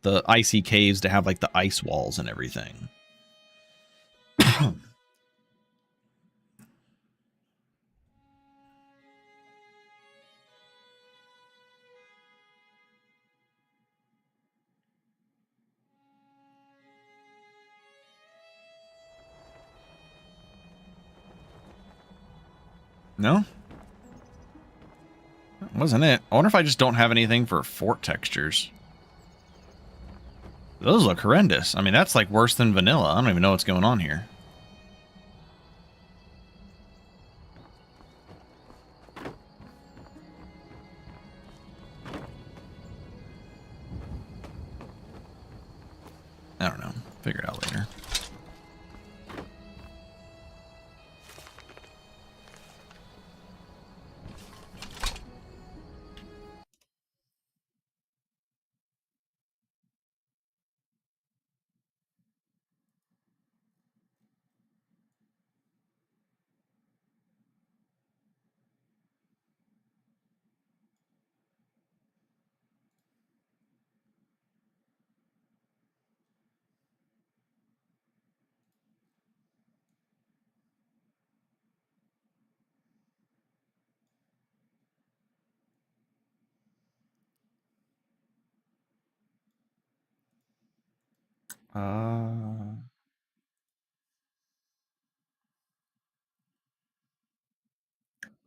Speaker 1: the icy caves to have like the ice walls and everything. No? That wasn't it. I wonder if I just don't have anything for fort textures. Those look horrendous. I mean, that's like worse than vanilla. I don't even know what's going on here. I don't know. Figure it out later.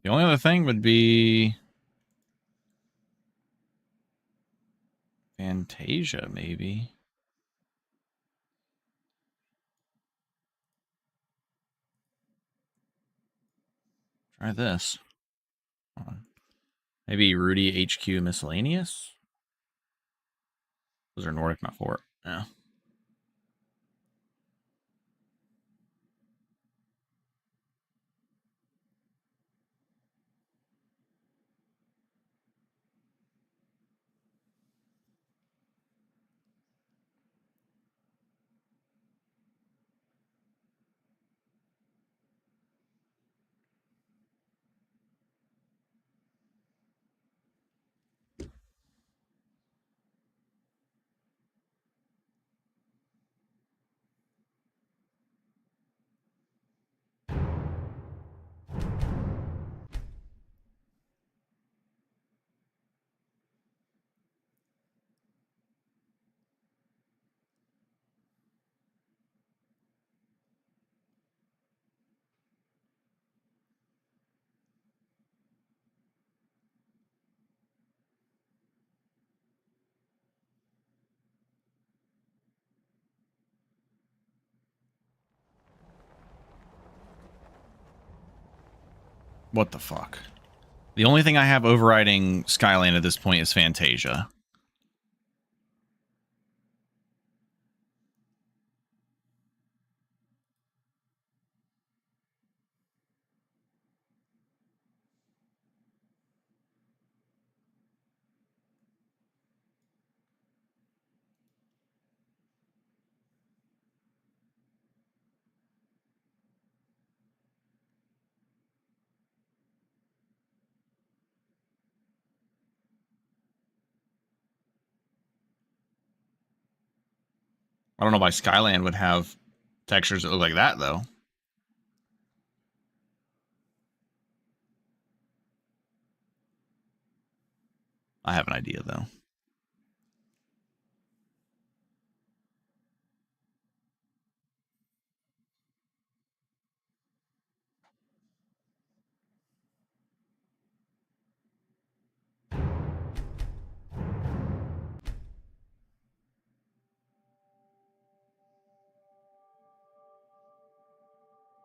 Speaker 1: The only other thing would be Fantasia, maybe. Try this. Maybe Rudy HQ Miscellaneous? Those are Nordic, not Fort. Yeah. What the fuck? The only thing I have overriding Skyland at this point is Fantasia. I don't know why Skyland would have textures that look like that, though. I have an idea, though.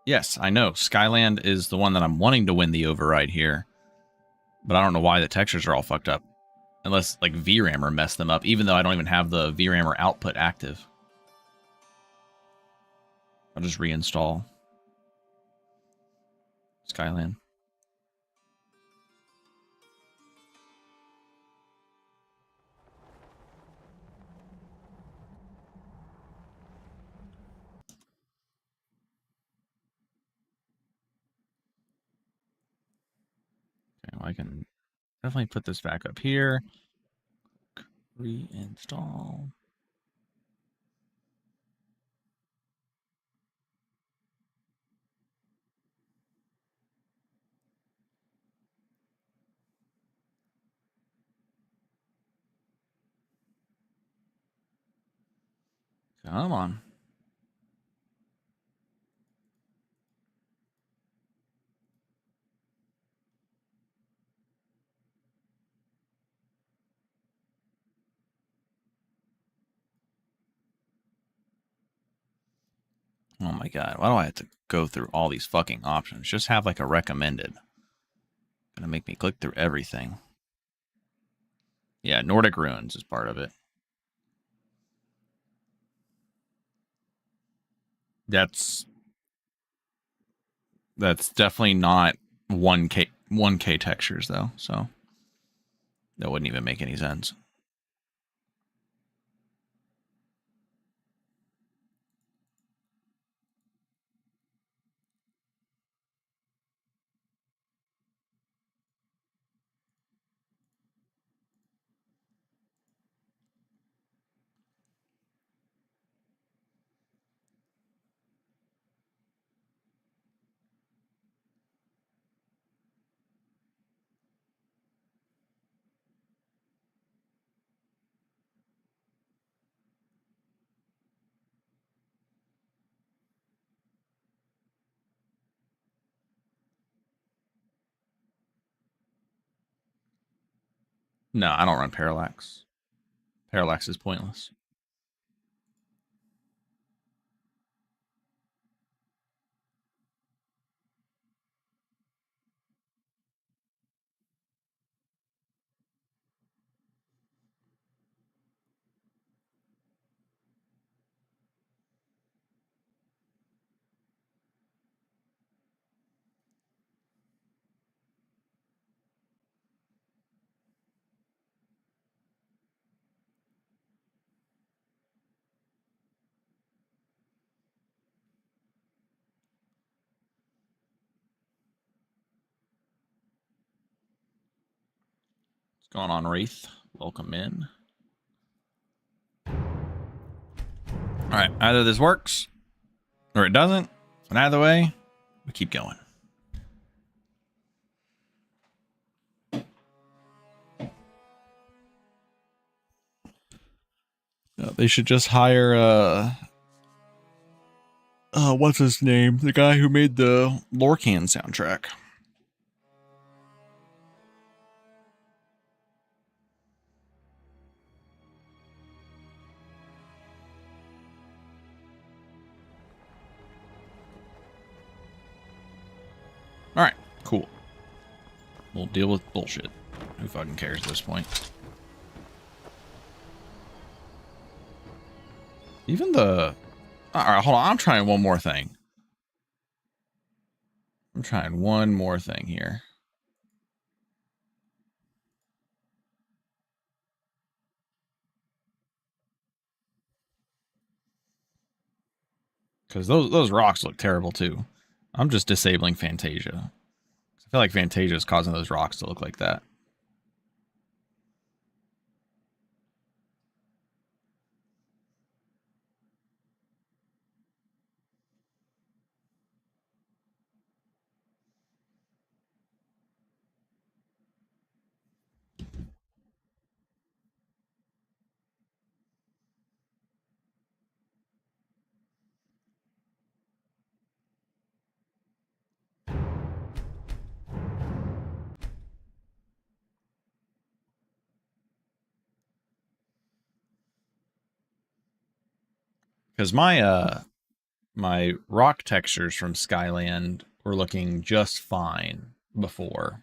Speaker 1: Yes, I know. Skyland is the one that I'm wanting to win the override here. But I don't know why the textures are all fucked up. Unless, like, VRAMer messed them up, even though I don't even have the VRAMer output active. I'll just reinstall Skyland. Okay, well, I can definitely put this back up here. Reinstall. Come on. Oh my god, why do I have to go through all these fucking options? Just have like a recommended. Gonna make me click through everything. Yeah, Nordic Ruins is part of it. That's definitely not 1K textures though, so that wouldn't even make any sense. No, I don't run Parallax. Parallax is pointless. What's going on, Wraith? Welcome in. Alright, either this works, or it doesn't, and either way, we keep going. They should just hire, what's his name? The guy who made the LORKHAN soundtrack. Alright, cool. We'll deal with bullshit. Who fucking cares at this point? Even the... Alright, hold on. I'm trying one more thing. I'm trying one more thing here. Because those rocks look terrible too. I'm just disabling Fantasia. I feel like Fantasia is causing those rocks to look like that. Because my rock textures from Skyland were looking just fine before.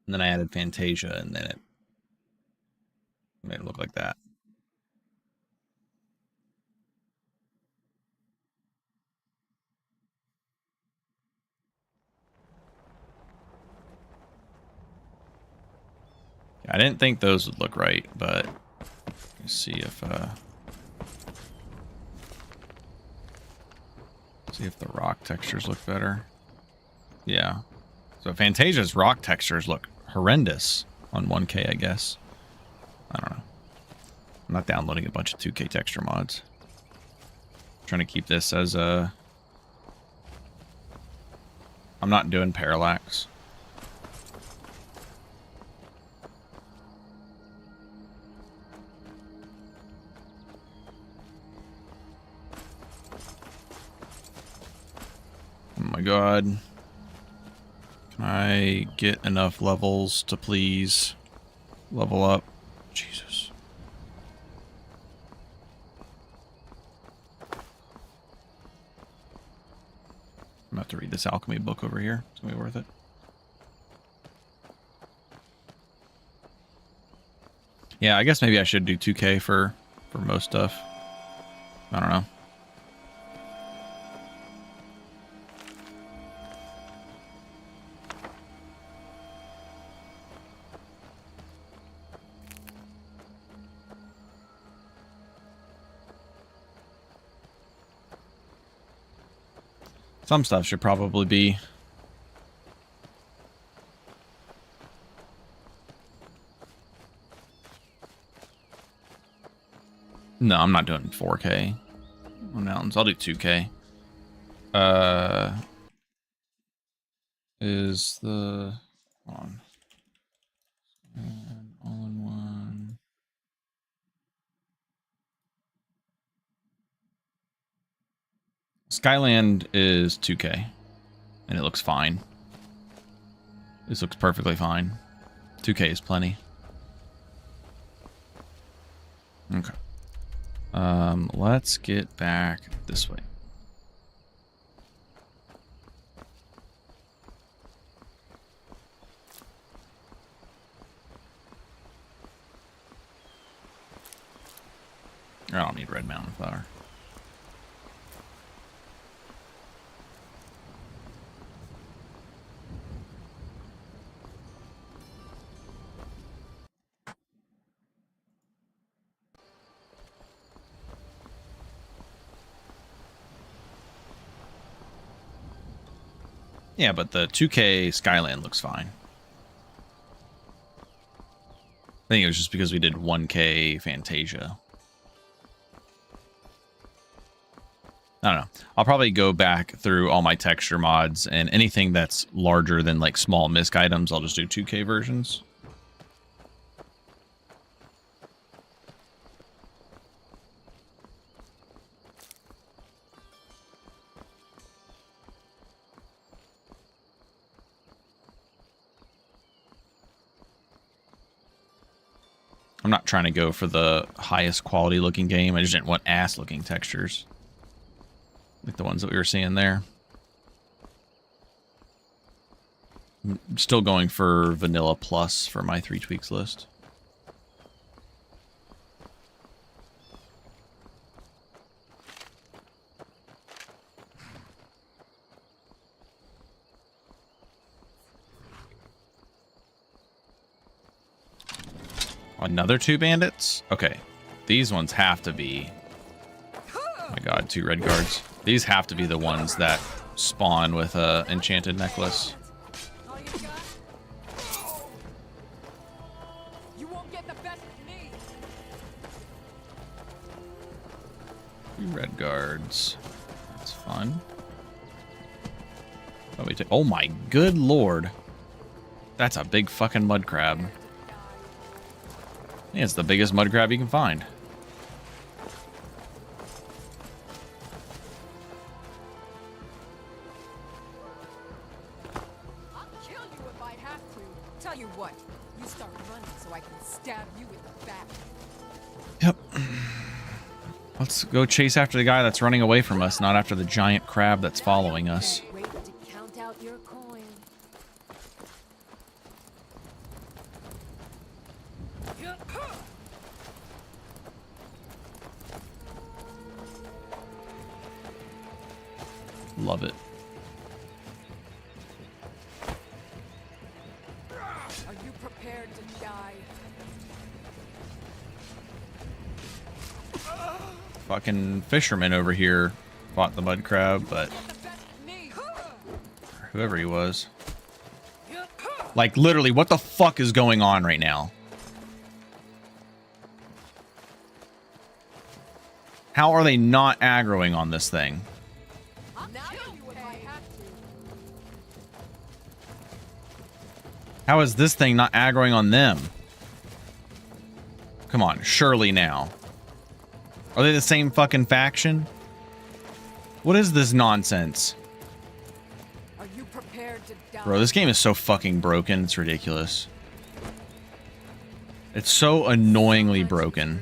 Speaker 1: And then I added Fantasia, and then it made it look like that. I didn't think those would look right, but let's see if the rock textures look better. Yeah. So Fantasia's rock textures look horrendous on 1K, I guess. I don't know. I'm not downloading a bunch of 2K texture mods. I'm trying to keep this as a... I'm not doing parallax. Oh my god. Can I get enough levels to please level up? Jesus. I'm gonna have to read this alchemy book over here. It's gonna be worth it. Yeah, I guess maybe I should do 2K for most stuff. I don't know. Some stuff should probably be. No, I'm not doing 4K on mountains. I'll do 2K. Is the... Hold on. All in one. Skyland is 2K, and it looks fine. This looks perfectly fine. 2K is plenty. Okay. Let's get back this way. I don't need red mountain flower. Yeah, but the 2K Skyland looks fine. I think it was just because we did 1K Fantasia. I don't know. I'll probably go back through all my texture mods, and anything that's larger than like small misc items, I'll just do 2K versions. I'm not trying to go for the highest quality looking game. I just didn't want ass looking textures. Like the ones that we were seeing there. I'm still going for vanilla plus for my 3 tweaks list. Another 2 bandits? Okay. These ones have to be... Oh my god, 2 red guards. These have to be the ones that spawn with a enchanted necklace.
Speaker 3: You won't get the best of me.
Speaker 1: 3 red guards. That's fun. Oh my good lord. That's a big fucking mud crab. Yeah, it's the biggest mud crab you can find.
Speaker 3: I'll kill you if I have to. Tell you what, you start running so I can stab you in the back.
Speaker 1: Yep. Let's go chase after the guy that's running away from us, not after the giant crab that's following us.
Speaker 3: Wait to count out your coin.
Speaker 1: Love it.
Speaker 3: Are you prepared to die?
Speaker 1: Fucking fisherman over here fought the mud crab, but whoever he was. Like, literally, what the fuck is going on right now? How are they not aggroing on this thing? How is this thing not aggroing on them? Come on, surely now. Are they the same fucking faction? What is this nonsense?
Speaker 3: Are you prepared to die?
Speaker 1: Bro, this game is so fucking broken, it's ridiculous. It's so annoyingly broken.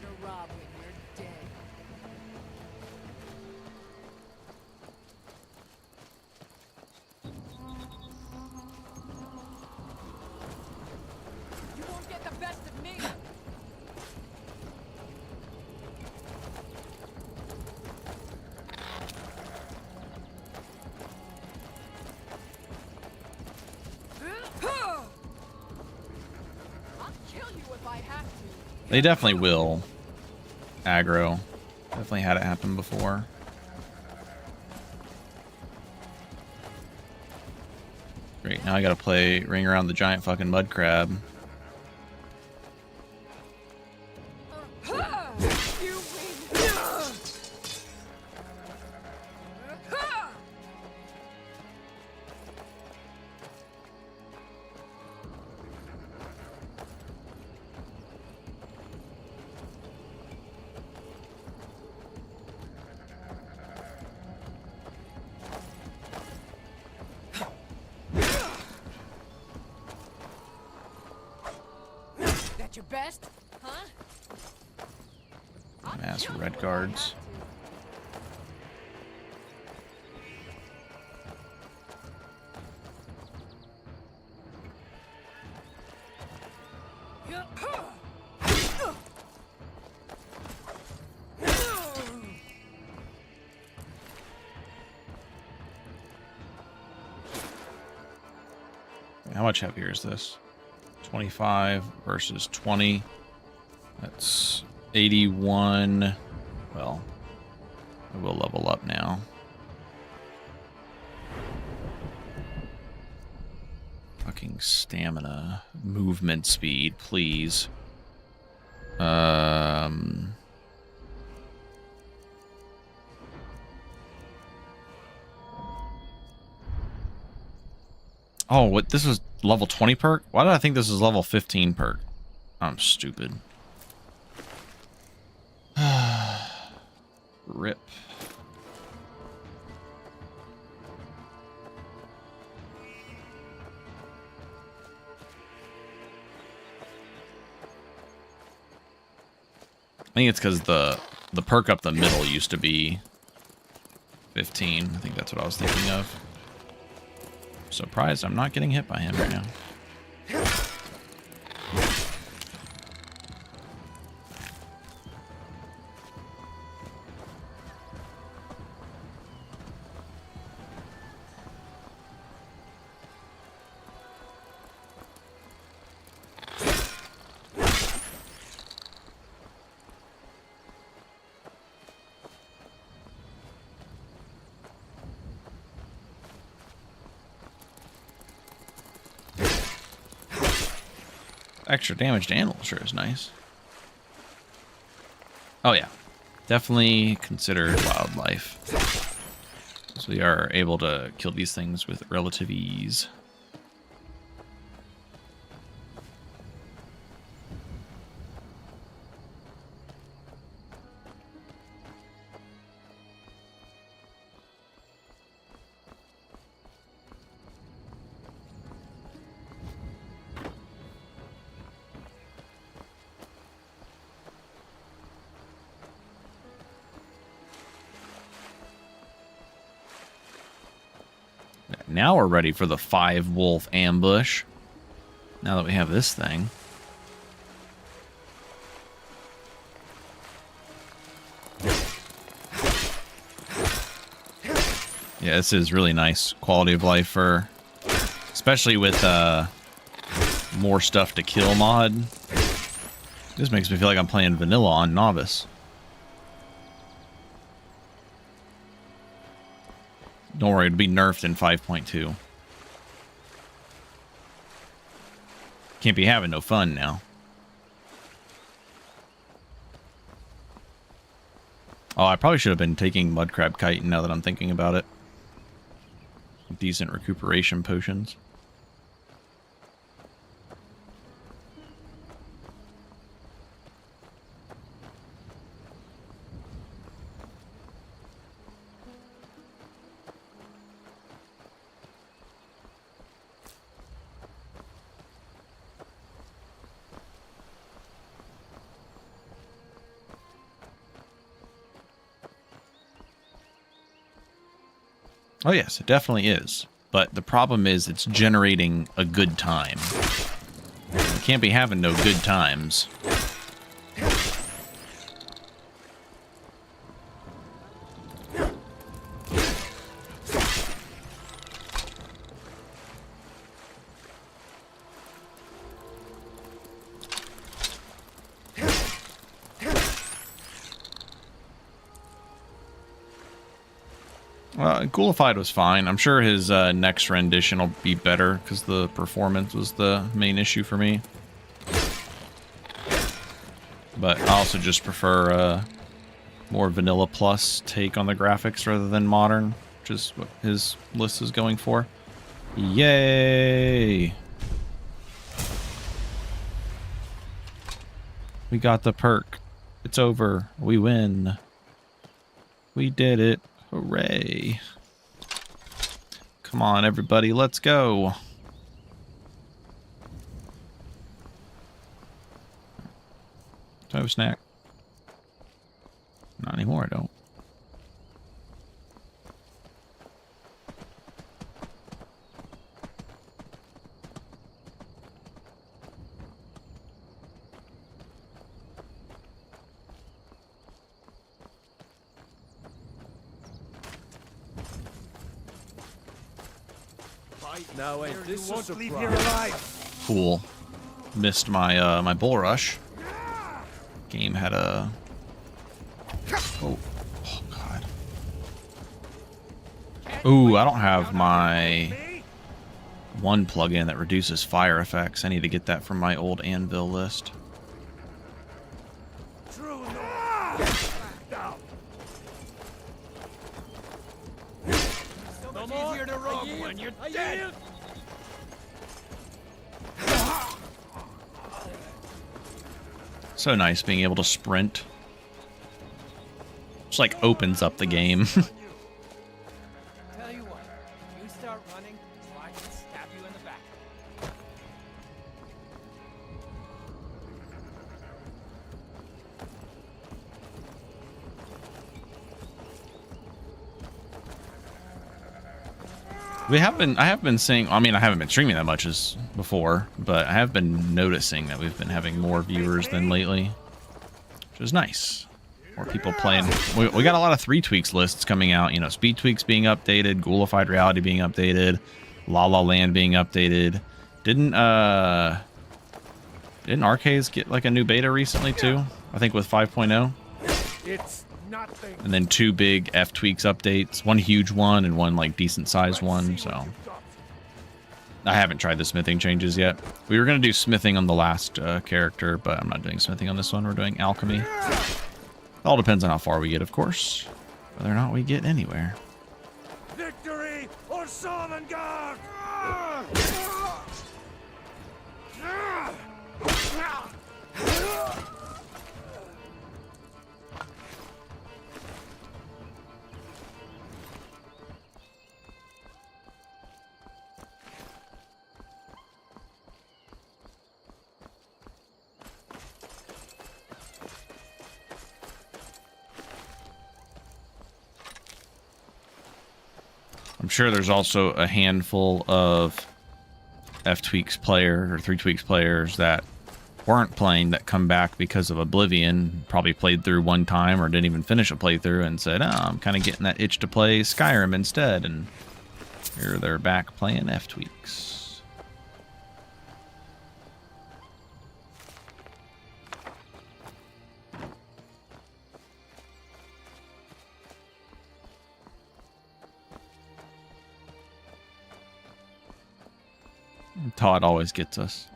Speaker 1: They definitely will aggro. Definitely had it happen before. Great, now I gotta play ring around the giant fucking mud crab.
Speaker 3: Your best, huh?
Speaker 1: Mass red guards. How much heavier is this? 25 versus 20. That's 81. Well, I will level up now. Fucking stamina. Movement speed, please. Oh, what? This was level 20 perk? Why did I think this was level 15 perk? I'm stupid. Rip. I think it's because the perk up the middle used to be 15. I think that's what I was thinking of. surprised I'm not getting hit by him right now. Extra damage to animals sure is nice. Oh yeah, definitely considered wildlife. So we are able to kill these things with relative ease. Now we're ready for the 5-wolf ambush. Now that we have this thing. Yeah, this is really nice quality of life for, especially with more stuff to kill mod. This makes me feel like I'm playing vanilla on novice. Don't worry, it'll be nerfed in 5.2. Can't be having no fun now. Oh, I probably should have been taking mudcrab chitin now that I'm thinking about it. Decent recuperation potions. Oh yes, it definitely is. But the problem is it's generating a good time. You can't be having no good times. Ghoulified was fine. I'm sure his next rendition will be better because the performance was the main issue for me. But I also just prefer more vanilla plus take on the graphics rather than modern, which is what his list is going for. Yay! We got the perk. It's over. We win. We did it. Hooray. Come on, everybody, let's go. Do I have a snack? Not anymore, I don't.
Speaker 5: Now, ain't this a surprise?
Speaker 1: Cool. Missed my my bull rush. Game had a oh god. Ooh, I don't have my one plugin that reduces fire effects. I need to get that from my old anvil list.
Speaker 11: Easier to rob when you're dead.
Speaker 1: So nice being able to sprint. Just like opens up the game.
Speaker 11: Tell you what, you start running, so I can stab you in the back.
Speaker 1: I have been seeing, I mean, I haven't been streaming that much as before, but I have been noticing that we've been having more viewers than lately, which is nice. More people playing. We got a lot of 3bfTweaks lists coming out, you know, SpeedTweaks being updated, Ghoulified Reality being updated, La La Land being updated. Didn't Arcades get like a new beta recently too? I think with 5.0.
Speaker 12: It's nothing.
Speaker 1: And then 2 big F-Tweaks updates, one huge one and one like decent sized one, so I haven't tried the smithing changes yet. We were going to do smithing on the last character, but I'm not doing smithing on this one. We're doing alchemy. It all depends on how far we get, of course. Whether or not we get anywhere.
Speaker 12: Victory or Sovngarde!
Speaker 1: I'm sure there's also a handful of F-Tweaks player or 3bfTweaks players that weren't playing that come back because of Oblivion, probably played through one time or didn't even finish a playthrough and said, oh, I'm kind of getting that itch to play Skyrim instead, and here they're back playing F-Tweaks. Todd always gets us.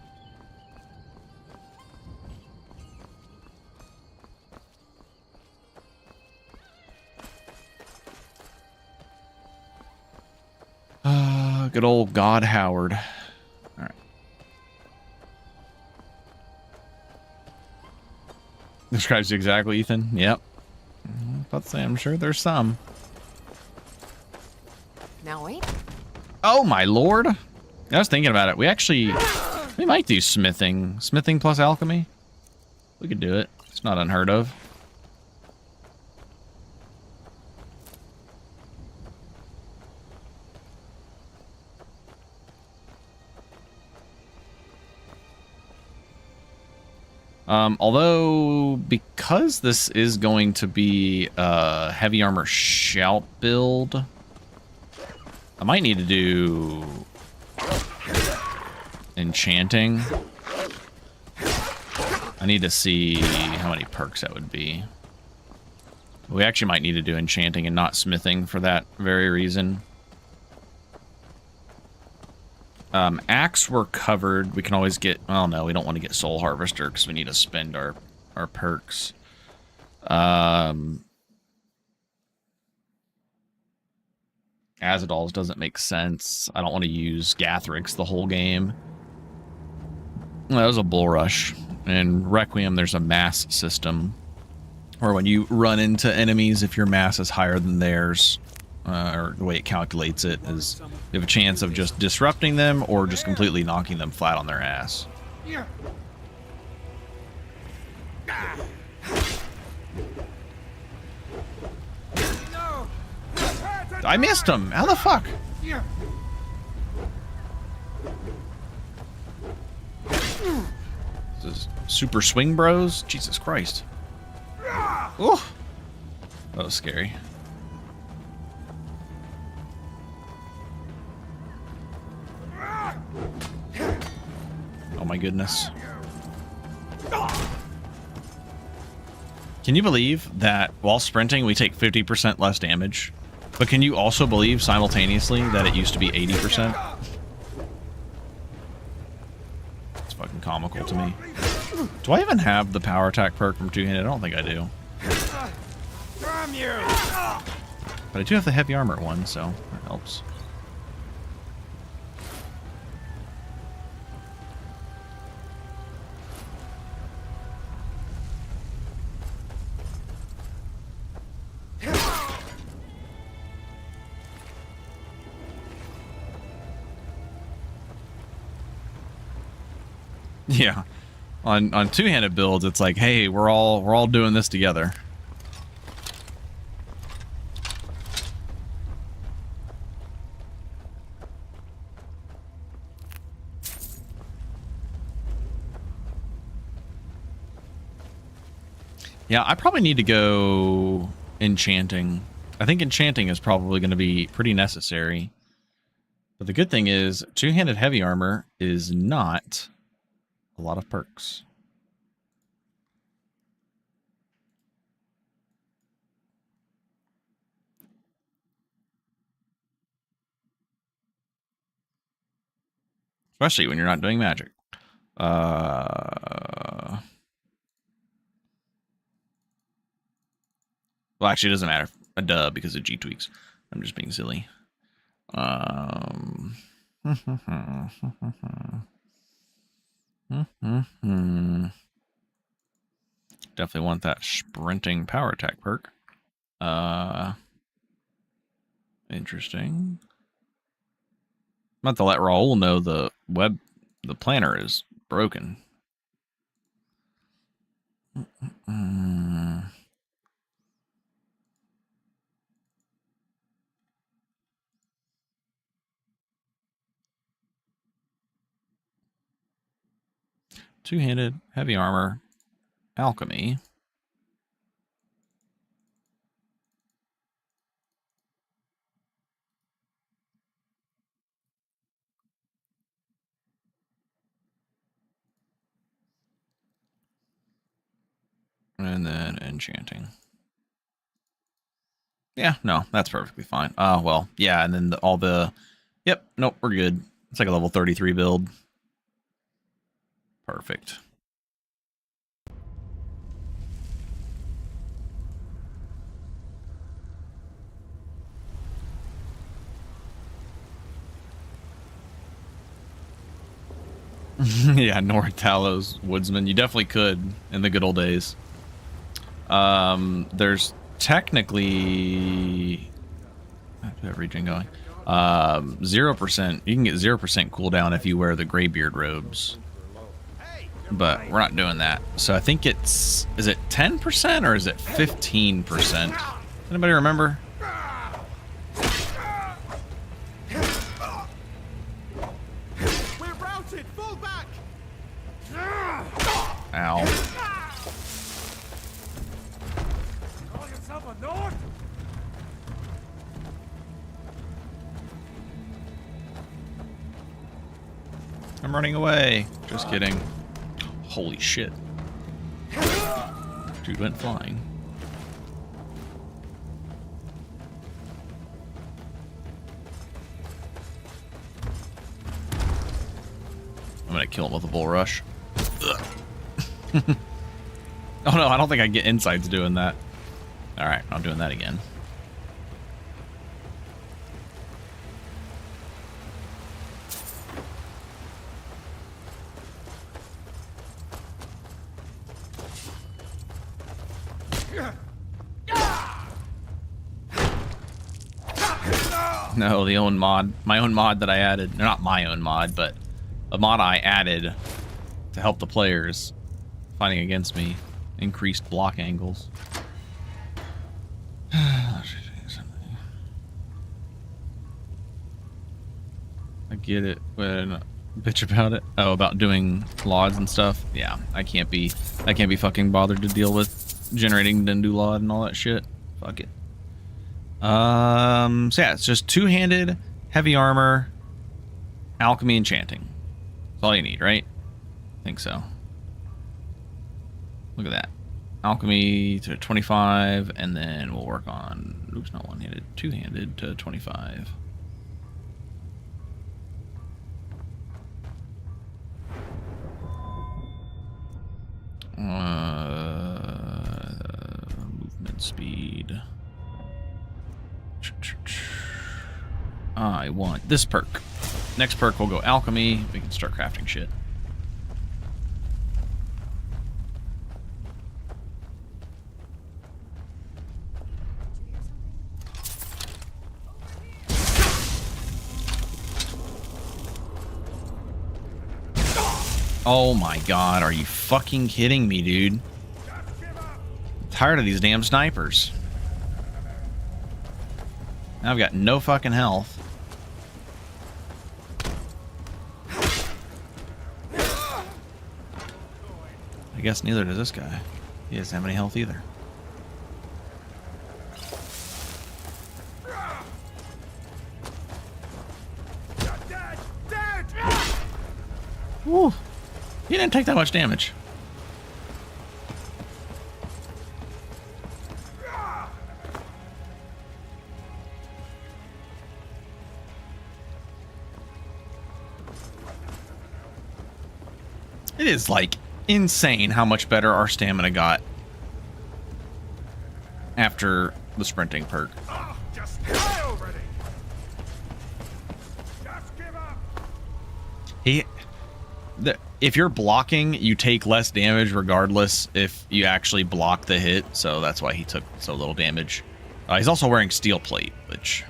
Speaker 1: Good old God Howard. All right. Describes you exactly, Ethan. Yep. I was about to say, I'm sure there's some.
Speaker 3: Now wait.
Speaker 1: Oh my lord. I was thinking about it. We might do smithing. Smithing plus alchemy. We could do it. It's not unheard of. Although, because this is going to be a heavy armor shout build, I might need to do enchanting. I need to see how many perks that would be. We actually might need to do enchanting and not smithing for that very reason. Axe we're covered. We can always get, well no, we don't want to get Soul Harvester because we need to spend our perks. Azadol's doesn't make sense. I don't want to use Gathrix the whole game. Well, that was a bull rush. In Requiem, there's a mass system where when you run into enemies, if your mass is higher than theirs, or the way it calculates it is you have a chance of just disrupting them or just completely knocking them flat on their ass. I missed him! How the fuck? This is Super Swing Bros? Jesus Christ. Ooh. That was scary. Oh my goodness. Can you believe that while sprinting we take 50% less damage? But can you also believe simultaneously that it used to be 80%? It's fucking comical to me. Do I even have the power attack perk from two-handed? I don't think I do. But I do have the heavy armor one, so that helps. Yeah, on two-handed builds, it's like, hey, we're all doing this together. Yeah, I probably need to go enchanting. I think enchanting is probably going to be pretty necessary. But the good thing is, two-handed heavy armor is not a lot of perks. Especially when you're not doing magic. Well, actually, it doesn't matter. A dub because of G-Tweaks. I'm just being silly. Definitely want that sprinting power attack perk. Interesting. I'm about to let Raul know the planner is broken. Two-handed, heavy armor, alchemy. And then enchanting. Yeah, no, that's perfectly fine. Well, yeah, and then all the... Yep, nope, we're good. It's like a level 33 build. Perfect. Yeah, North Talos Woodsman. You definitely could in the good old days. There's technically... I have to have regen going. 0%. You can get 0% cooldown if you wear the Greybeard robes. But we're not doing that. So I think it's... Is it 10% or is it 15%? Anybody remember?
Speaker 11: We're routed! Fall back!
Speaker 1: Ow.
Speaker 8: Call yourself a Nord?
Speaker 1: I'm running away. Just kidding. Holy shit. Dude went flying. I'm gonna kill him with a bull rush. Oh no, I don't think I get insights doing that. Alright, I'm doing that again. No, the own mod, my own mod that I added, not my own mod, but a mod I added to help the players fighting against me, increased block angles. I get it when bitch about it. Oh, about doing LODs and stuff. Yeah, I can't be fucking bothered to deal with generating Dendu LOD and all that shit. Fuck it. So yeah, it's just two-handed, heavy armor, alchemy, enchanting. That's all you need, right? I think so. Look at that. Alchemy to 25, and then we'll work on, oops, not one-handed, two-handed to 25. Movement speed. I want this perk. Next perk will go alchemy. We can start crafting shit. Oh my god, are you fucking kidding me, dude? I'm tired of these damn snipers. Now I've got no fucking health. I guess neither does this guy. He doesn't have any health either. Woo! He didn't take that much damage. It is like insane how much better our stamina got after the sprinting perk.
Speaker 12: Oh, just die already. Just give up.
Speaker 1: If you're blocking, you take less damage regardless if you actually block the hit, so that's why he took so little damage. He's also wearing steel plate, which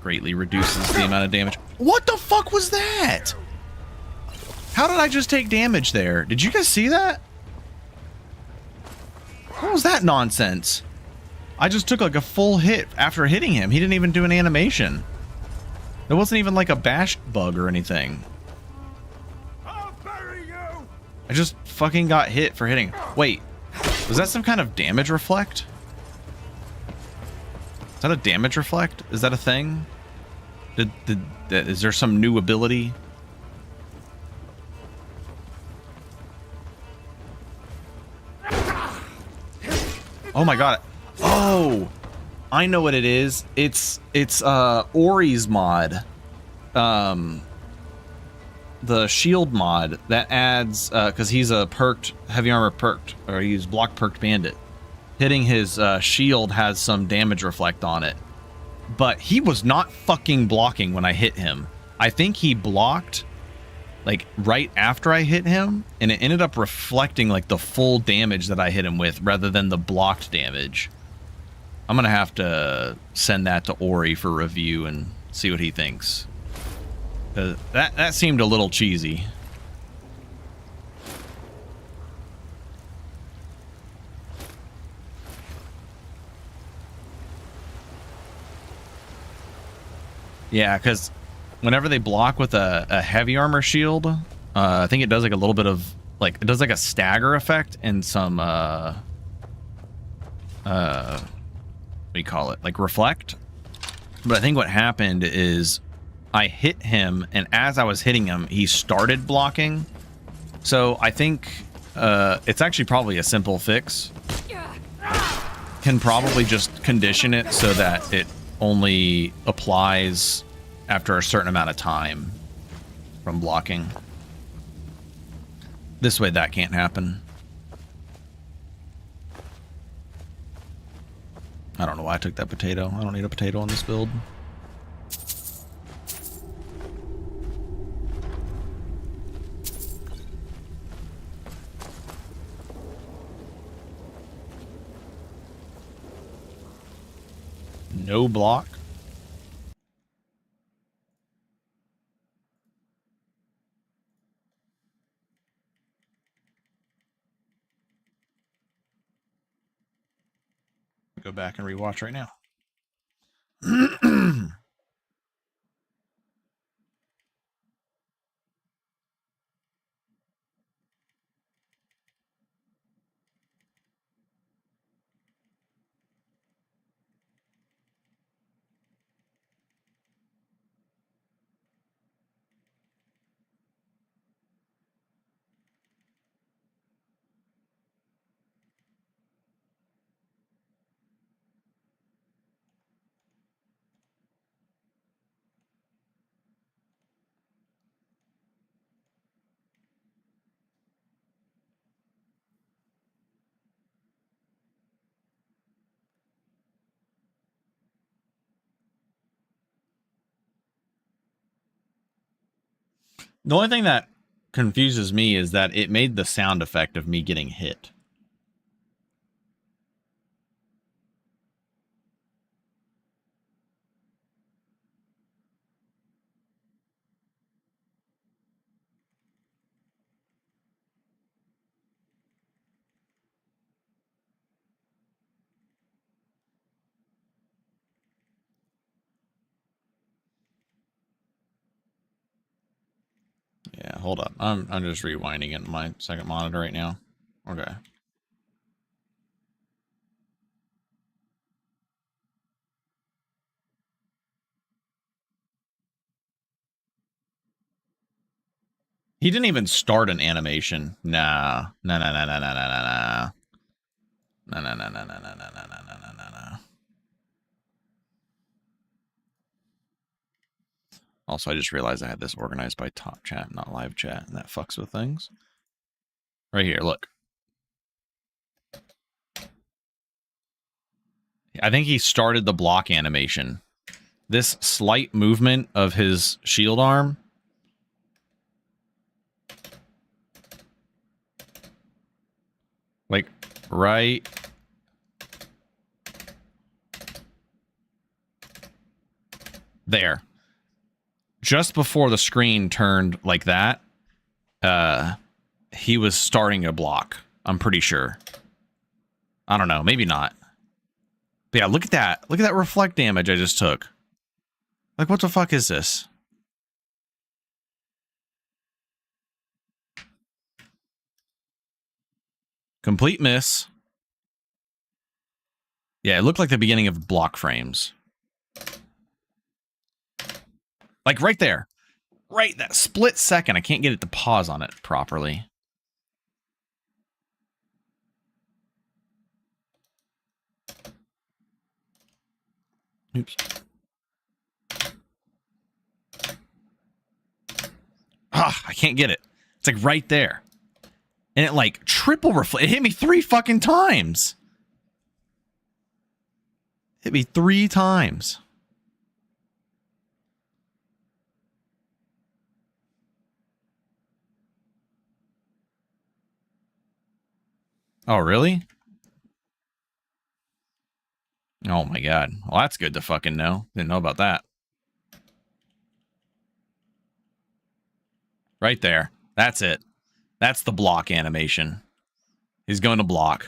Speaker 1: greatly reduces the amount of damage. What the fuck was that? How did I just take damage there? Did you guys see that? What was that nonsense? I just took like a full hit after hitting him. He didn't even do an animation. There wasn't even like a bash bug or anything. I just fucking got hit for hitting. Wait, was that some kind of damage reflect? Is that a damage reflect? Is that a thing? Is there some new ability? Oh my god. Oh, I know what it is. It's Ori's mod. The shield mod that adds, because he's a perked, heavy armor perked, or he's block perked bandit. Hitting his shield has some damage reflect on it. But he was not fucking blocking when I hit him. I think he blocked like right after I hit him, and it ended up reflecting like the full damage that I hit him with rather than the blocked damage. I'm gonna have to send that to Ori for review and see what he thinks. That seemed a little cheesy. Yeah, because whenever they block with a heavy armor shield, I think it does like a little bit of like, it does like a stagger effect and some what do you call it, like reflect. But I think what happened is I hit him, and as I was hitting him, he started blocking. So I think it's actually probably a simple fix. Can probably just condition it so that it only applies after a certain amount of time from blocking. This way that can't happen. I don't know why I took that potato. I don't need a potato on this build. No block. Go back and rewatch right now. The only thing that confuses me is that it made the sound effect of me getting hit. Yeah, hold up. I'm just rewinding it in my second monitor right now. Okay. He didn't even start an animation. Nah. Nah, nah, nah, nah, nah, nah, nah, nah. Nah, nah, nah, nah, nah, nah, nah, nah, nah, nah, nah, nah. Also, I just realized I had this organized by top chat, not live chat, and that fucks with things. Right here, look. I think he started the block animation. This slight movement of his shield arm. Like, right there. Just before the screen turned like that, he was starting a block. I'm pretty sure. I don't know. Maybe not. But yeah, look at that. Look at that reflect damage I just took. Like, what the fuck is this? Complete miss. Yeah, it looked like the beginning of block frames. Like right there. Right, that split second. I can't get it to pause on it properly. Oops. Ah, I can't get it. It's like right there. And it like triple reflect. It hit me 3 fucking times. Hit me 3 times. Oh, really? Oh my god. Well, that's good to fucking know. Didn't know about that. Right there. That's it. That's the block animation. He's going to block.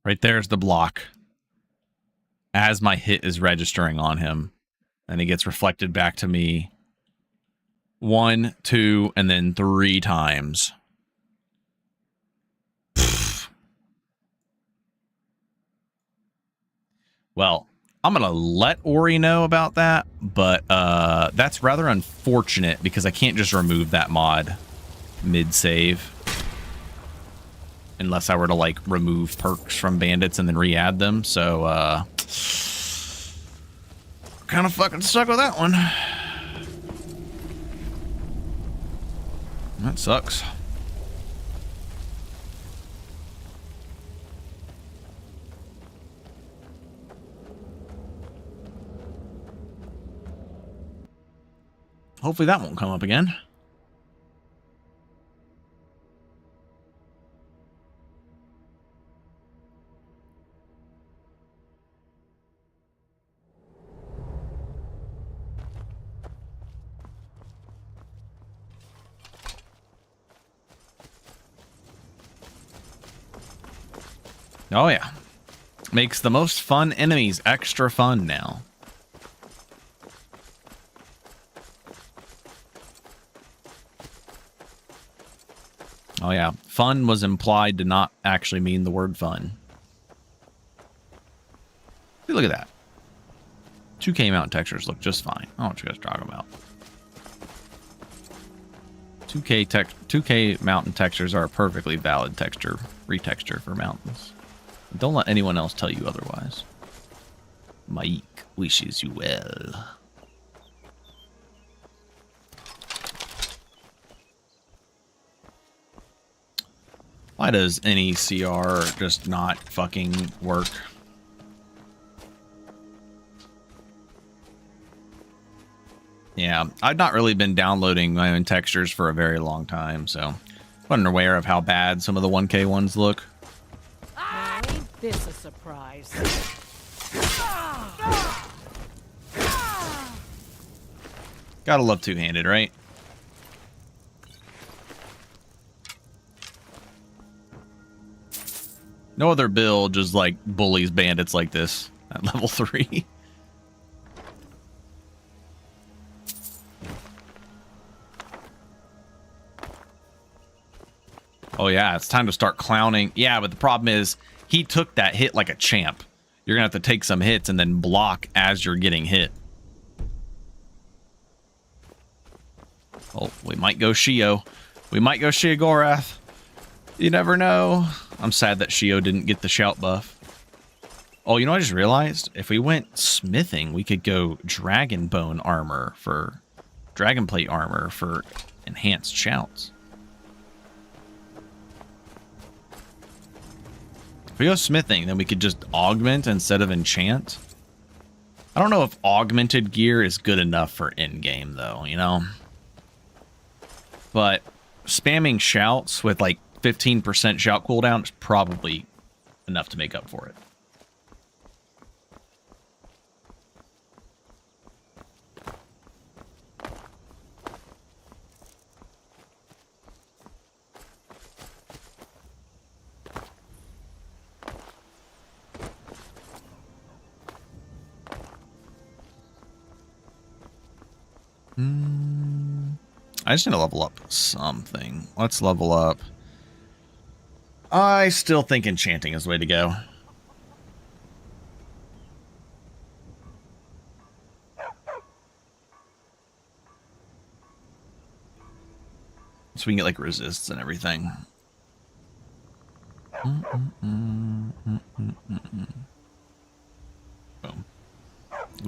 Speaker 1: Right there's the block. As my hit is registering on him. And he gets reflected back to me 1, 2, and then 3 times. Pfft. Well, I'm going to let Ori know about that, but that's rather unfortunate because I can't just remove that mod mid-save. Unless I were to, like, remove perks from bandits and then re-add them, so, kind of fucking stuck with that one. That sucks. Hopefully that won't come up again. Oh yeah. Makes the most fun enemies extra fun now. Oh yeah. Fun was implied to not actually mean the word fun. Hey, look at that. 2K mountain textures look just fine. I don't know what you guys are talking about. 2K mountain textures are a perfectly valid texture, retexture for mountains. Don't let anyone else tell you otherwise. Mike wishes you well. Why does any CR just not fucking work? Yeah, I've not really been downloading my own textures for a very long time, so I wasn't aware of how bad some of the 1K ones look.
Speaker 6: Ain't this a surprise?
Speaker 1: Gotta love two-handed, right? No other build just like bullies bandits like this at level 3. Oh yeah, it's time to start clowning. Yeah, but the problem is he took that hit like a champ. You're gonna have to take some hits and then block as you're getting hit. Oh, we might go Shio. We might go Sheogorath. You never know. I'm sad that Shio didn't get the shout buff. Oh, you know what I just realized? If we went smithing, we could go dragon bone armor for... dragon plate armor for enhanced shouts. If we go smithing, then we could just augment instead of enchant. I don't know if augmented gear is good enough for in-game, though, you know? But spamming shouts with like 15% shout cooldown is probably enough to make up for it. I just need to level up something. Let's level up. I still think enchanting is the way to go. So we can get like resists and everything. Boom.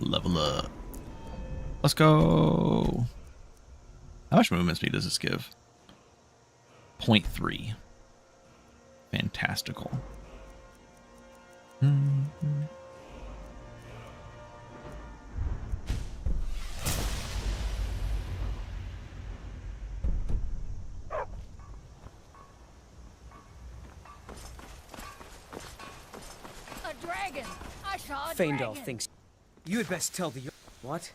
Speaker 1: Level up. Let's go. How much movement speed does this give? 0.3. Fantastical.
Speaker 6: A dragon! I saw a
Speaker 2: Faendal
Speaker 6: dragon!
Speaker 2: thinks you had best tell the... What?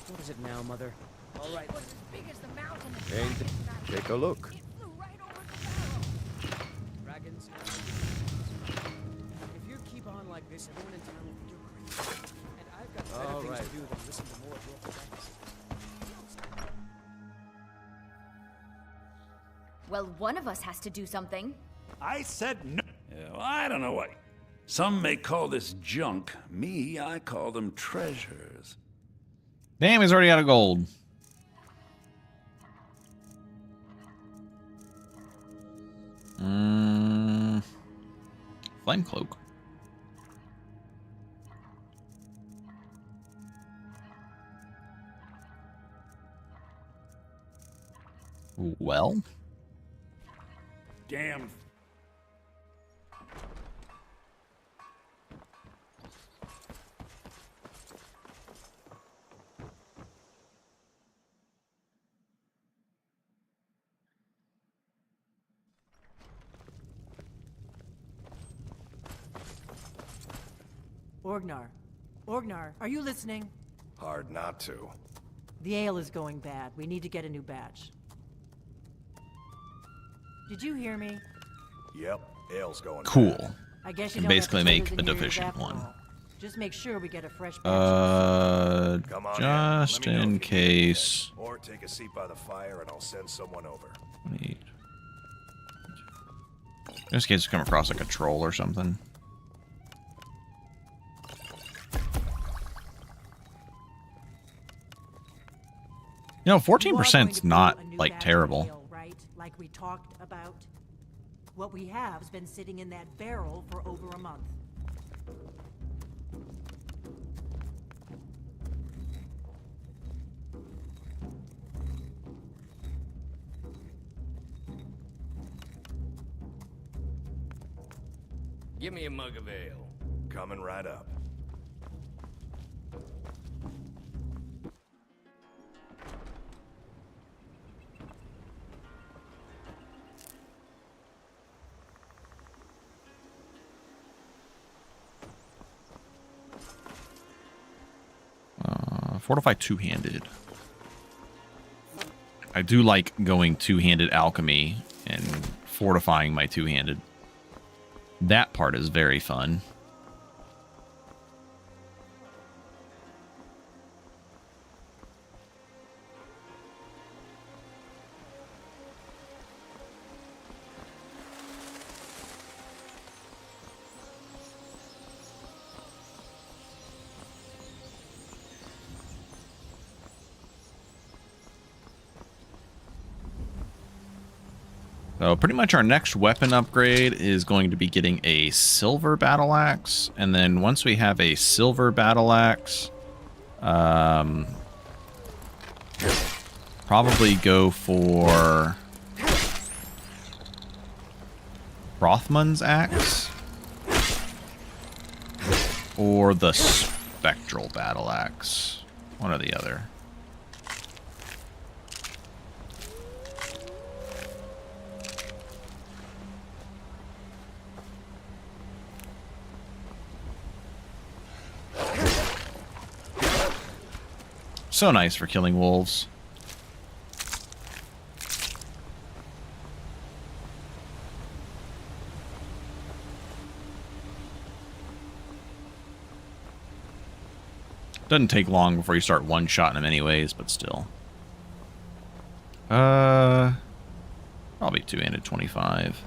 Speaker 2: What is it now, Mother? All right.
Speaker 6: It was as big as the mountain of
Speaker 5: Ain't it?
Speaker 6: dragon
Speaker 5: Take a look.
Speaker 6: It flew right over the barrel.
Speaker 2: Dragons. If you keep on like this, everyone in town will think you're crazy. And I've got better
Speaker 5: All
Speaker 2: things
Speaker 5: right.
Speaker 2: to do than listen to more of your fantasy.
Speaker 7: Well, one of us has to do something.
Speaker 8: I said no. Yeah, well, I don't know what. Some may call this junk. Me, I call them treasures.
Speaker 1: Damn, he's already out of gold. Flame cloak. Well.
Speaker 8: Damn.
Speaker 13: Orgnar, are you listening?
Speaker 12: Hard not to.
Speaker 13: The ale is going bad. We need to get a new batch. Did you hear me?
Speaker 12: Yep, ale's going
Speaker 1: Cool.
Speaker 12: bad.
Speaker 13: I guess you
Speaker 1: Can
Speaker 13: don't
Speaker 1: basically
Speaker 13: have to
Speaker 1: make
Speaker 13: put
Speaker 1: a
Speaker 13: it in yours
Speaker 1: deficient
Speaker 13: after
Speaker 1: one.
Speaker 13: all. Just make sure we get a fresh batch.
Speaker 12: Come on
Speaker 1: Just
Speaker 12: in. Let me know
Speaker 1: in
Speaker 12: if you need anything.
Speaker 1: case.
Speaker 12: Or take a seat by the fire and I'll send someone over.
Speaker 1: Just in case you come across like a troll or something. You know, 14%'s not like terrible.
Speaker 13: Ale, right? Like we talked about. What we have's been sitting in that barrel for over a month.
Speaker 11: Give me a mug of ale.
Speaker 12: Coming right up.
Speaker 1: Fortify two-handed. I do like going two-handed alchemy and fortifying my two-handed. That part is very fun. So pretty much our next weapon upgrade is going to be getting a silver battle axe. And then once we have a silver battle axe, probably go for Rothman's axe or the spectral battle axe. One or the other. So nice for killing wolves. Doesn't take long before you start one-shotting them anyways, but still. Probably 2-handed 25.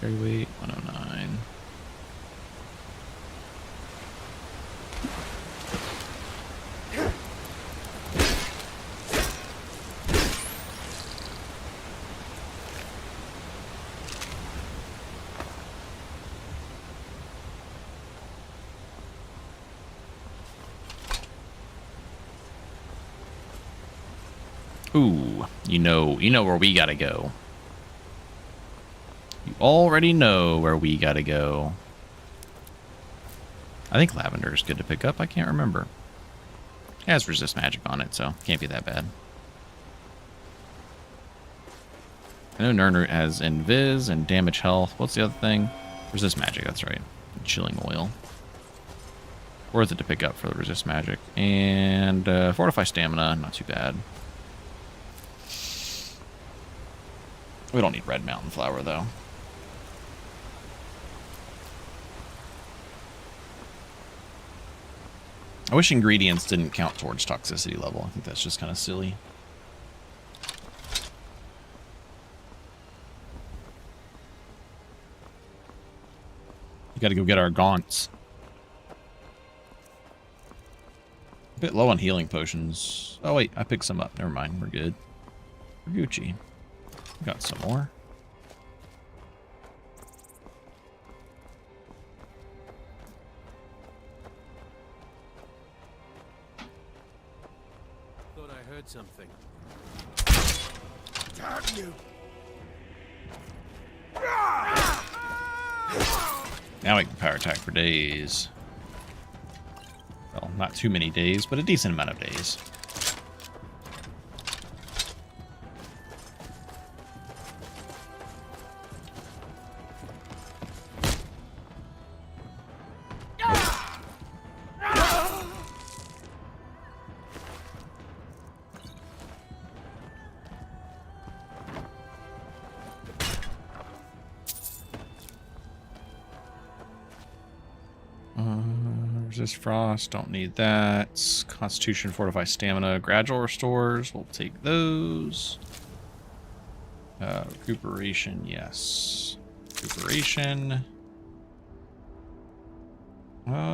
Speaker 1: Carry weight 109. Ooh, you know where we gotta go. You already know where we gotta go. I think lavender is good to pick up. I can't remember. It has resist magic on it, so can't be that bad. I know Nernroot has invis and damage health. What's the other thing? Resist magic, that's right. Chilling oil. Worth it to pick up for the resist magic. And fortify stamina, not too bad. We don't need red mountain flower though. I wish ingredients didn't count towards toxicity level. I think that's just kind of silly. We gotta go get our gaunts. A bit low on healing potions. Oh wait, I picked some up. Never mind, we're good. We're Gucci. We got some more.
Speaker 9: Thought I heard something.
Speaker 12: Damn you!
Speaker 1: Now we can power attack for days. Well, not too many days, but a decent amount of days. Resist frost, don't need that. Constitution, fortify stamina, gradual restores, we'll take those. Recuperation, yes. Recuperation.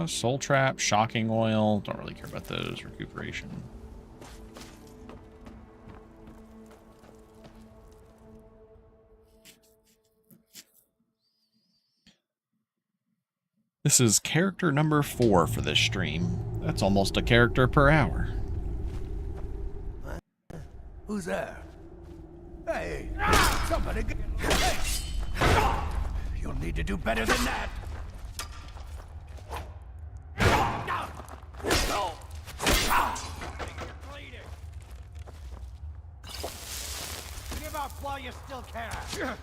Speaker 1: Soul trap, shocking oil, don't really care about those. Recuperation. This is character number 4 for this stream. That's almost a character per hour.
Speaker 12: Who's there? Hey! Somebody get... Hey! You'll need to do better than that!
Speaker 11: Give up while you still can.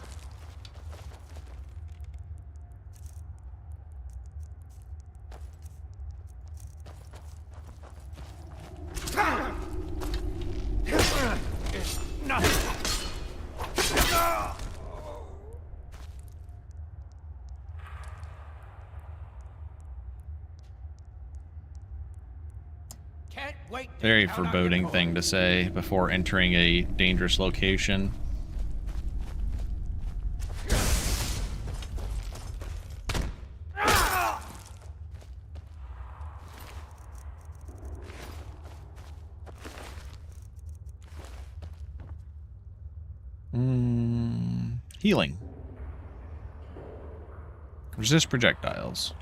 Speaker 1: Very foreboding thing to say before entering a dangerous location. Healing. Resist projectiles.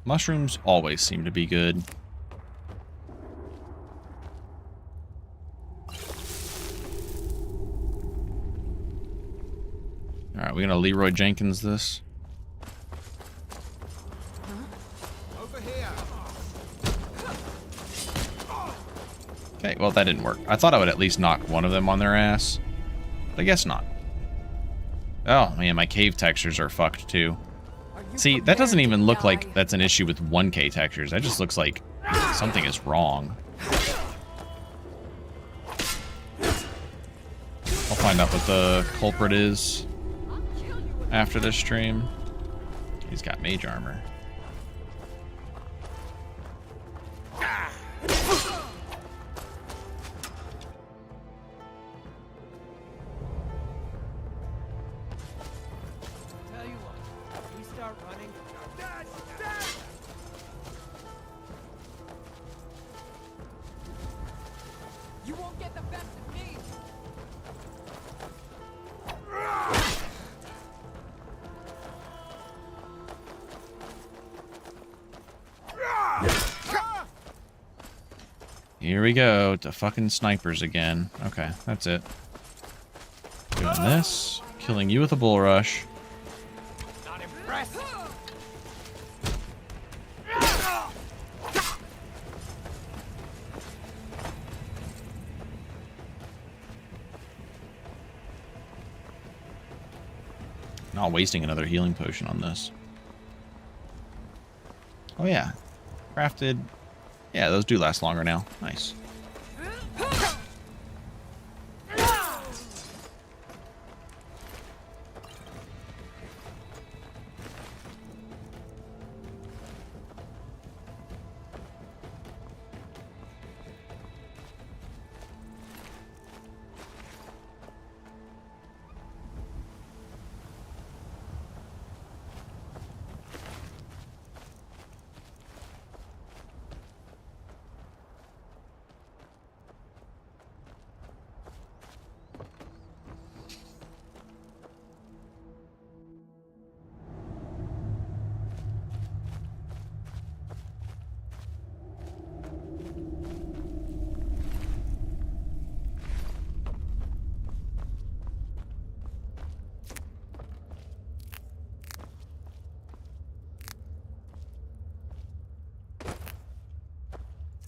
Speaker 1: Mushrooms always seem to be good. Alright, we're gonna Leroy Jenkins this.
Speaker 9: Over here.
Speaker 1: Okay, well that didn't work. I thought I would at least knock one of them on their ass. But I guess not. Oh man, my cave textures are fucked too. See, that doesn't even look like that's an issue with 1K textures. That just looks like something is wrong. I'll find out what the culprit is after this stream. He's got mage armor.
Speaker 3: You won't get the best of me.
Speaker 1: Here we go to fucking snipers again. Okay, that's it. Doing this, killing you with a bull rush.
Speaker 11: Not impressed.
Speaker 1: Not wasting another healing potion on this. Oh yeah, crafted. Yeah, those do last longer now. Nice.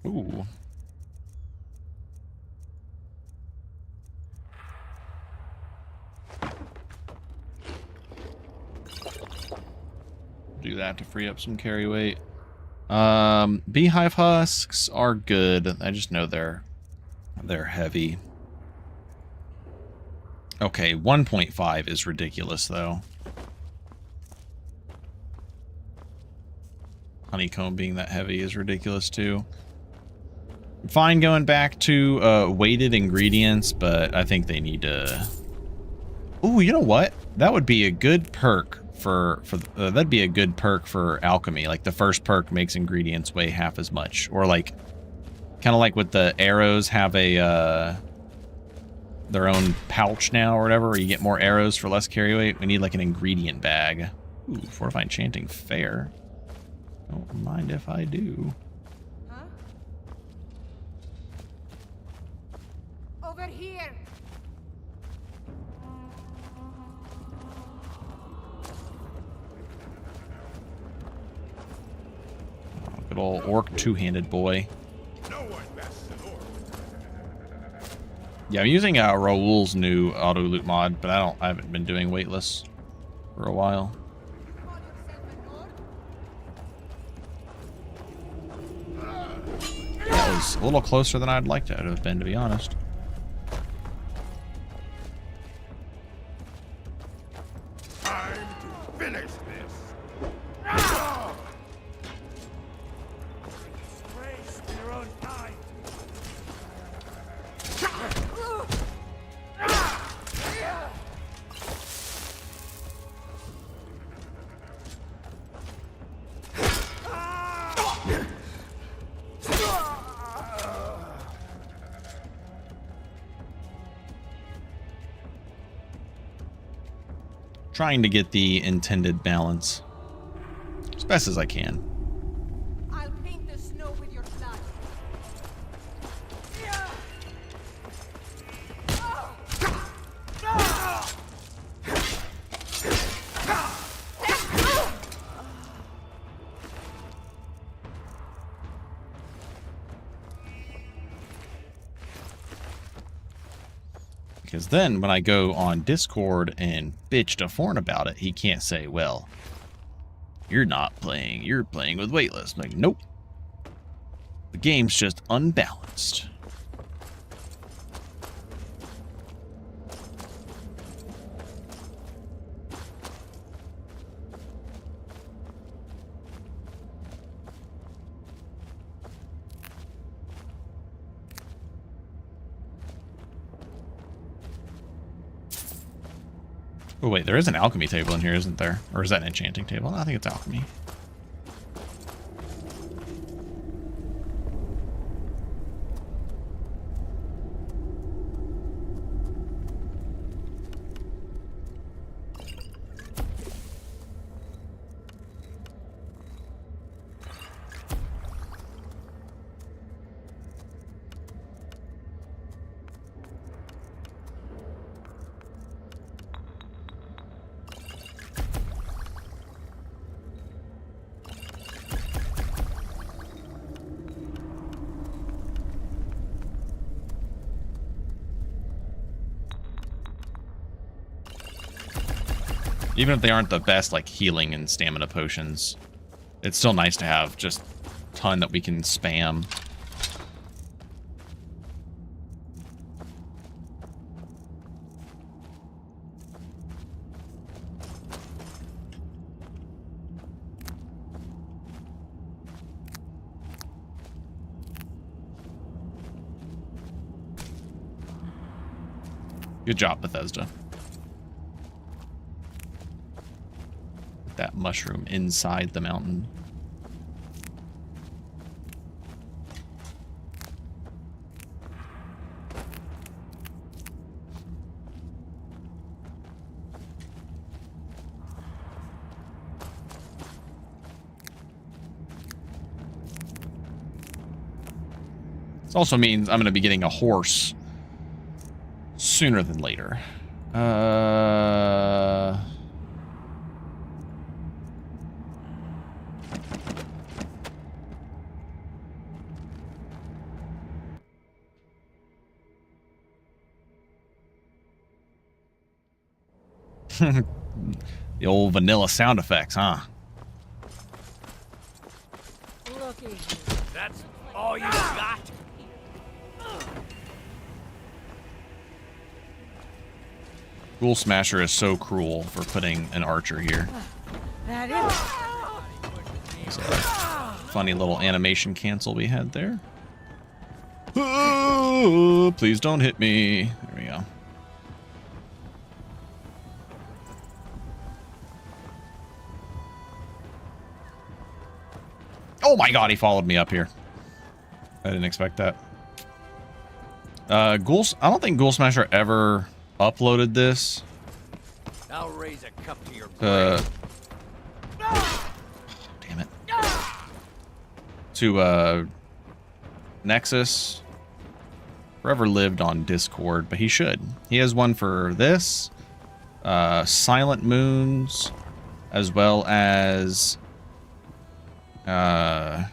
Speaker 1: Ooh. Do that to free up some carry weight. Beehive husks are good. I just know they're heavy. Okay, 1.5 is ridiculous though. Honeycomb being that heavy is ridiculous too. Fine going back to weighted ingredients, but I think they need to... Ooh, you know what? That would be a good perk for that'd be a good perk for alchemy. Like the first perk makes ingredients weigh half as much, or like kind of like with the arrows have a their own pouch now or whatever, where you get more arrows for less carry weight. We need like an ingredient bag. Ooh, fortified enchanting fair. Don't mind if I do.
Speaker 3: Huh? Over here.
Speaker 1: Good old orc two-handed boy. Yeah, I'm using Raoul's new auto loot mod, but I haven't been doing weightless for a while. That was a little closer than I'd like to have been, to be honest.
Speaker 12: Time to finish this. Strange
Speaker 1: Trying to get the intended balance as best as I can.
Speaker 3: I'll paint the snow with your blood.
Speaker 1: Because then when I go on Discord and bitch to Forn about it, he can't say, well, you're not playing, you're playing with Weightless. I'm like, nope. The game's just unbalanced. Oh, wait, there is an alchemy table in here, isn't there? Or is that an enchanting table? I think it's alchemy. Even if they aren't the best, like, healing and stamina potions, it's still nice to have just a ton that we can spam. Good job, Bethesda. That mushroom inside the mountain. This also means I'm going to be getting a horse sooner than later. The old vanilla sound effects, huh?
Speaker 11: Looky. That's all you got?
Speaker 1: Ghoul Smasher is so cruel for putting an archer here.
Speaker 11: That is.
Speaker 1: It's a funny little animation cancel we had there. Oh, please don't hit me. There we go. Oh my god, he followed me up here. I didn't expect that. I don't think Ghoul Smasher ever uploaded this.
Speaker 11: I'll raise a cup to your
Speaker 1: damn it. To Nexus. Forever lived on Discord, but he should. He has one for this, Silent Moons, as well as the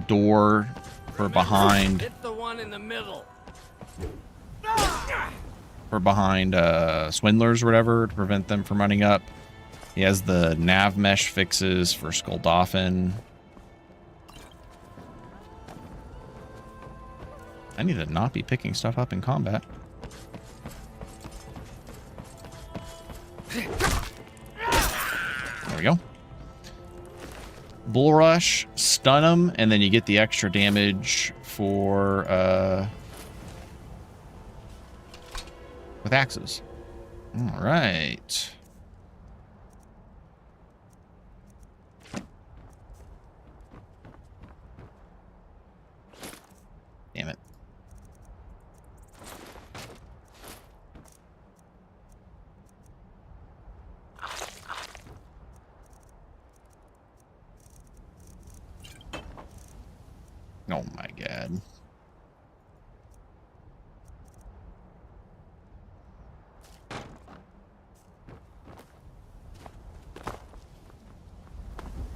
Speaker 1: door for behind.
Speaker 11: Hit the one in the middle.
Speaker 1: For behind swindlers or whatever to prevent them from running up. He has the nav mesh fixes for Skulldolphin. I need to not be picking stuff up in combat. There we go. Bull Rush, stun him, and then you get the extra damage for with axes. All right. Damn it.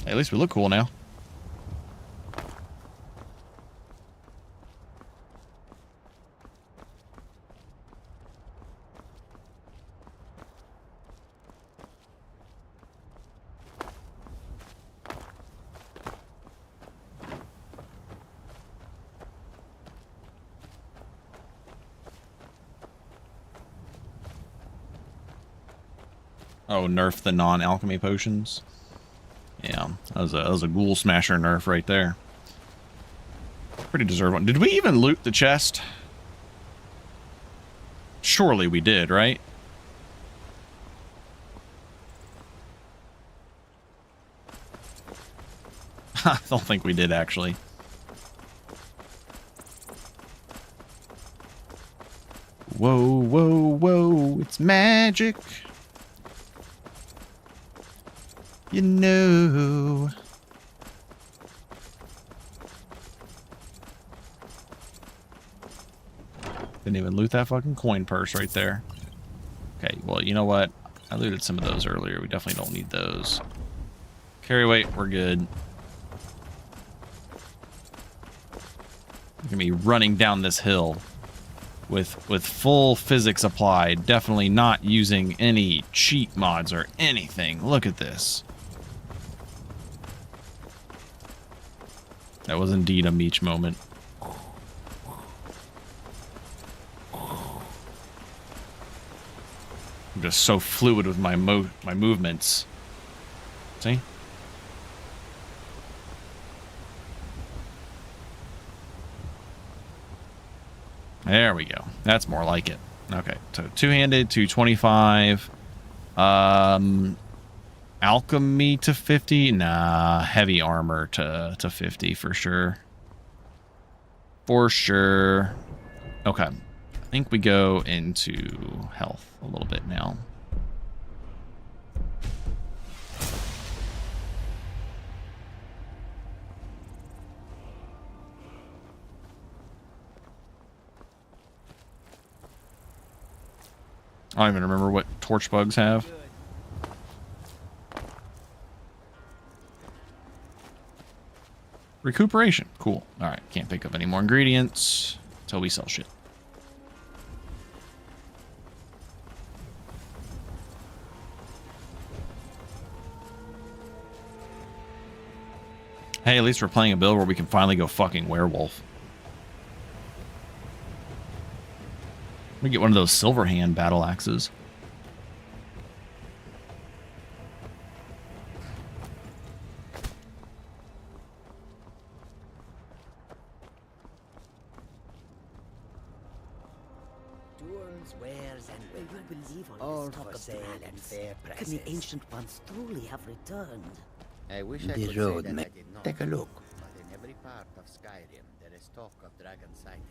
Speaker 1: Hey, at least we look cool now. Oh, nerf the non-alchemy potions. Yeah, that was a ghoul smasher nerf right there. Pretty deserved one. Did we even loot the chest? Surely we did, right? I don't think we did, actually. Whoa, whoa, whoa, it's magic. You know. Didn't even loot that fucking coin purse right there. Okay, well, you know what? I looted some of those earlier. We definitely don't need those. Carry weight, we're good. We're gonna be running down this hill with full physics applied. Definitely not using any cheat mods or anything. Look at this. That was indeed a Meech moment. I'm just so fluid with my movements. See? There we go. That's more like it. Okay, so two-handed, 225. Alchemy to 50? Nah, heavy armor to 50 for sure. For sure. Okay. I think we go into health a little bit now. I don't even remember what torch bugs have. Recuperation. Cool. Alright, can't pick up any more ingredients until we sell shit. Hey, at least we're playing a build where we can finally go fucking werewolf. Let me get one of those silver hand battle axes.
Speaker 14: All for sale and fair prices. Can the ancient ones truly have returned?
Speaker 15: I wish I could say that I did not.
Speaker 14: Take a look.
Speaker 15: But in every part of Skyrim, there is talk of dragon sightings.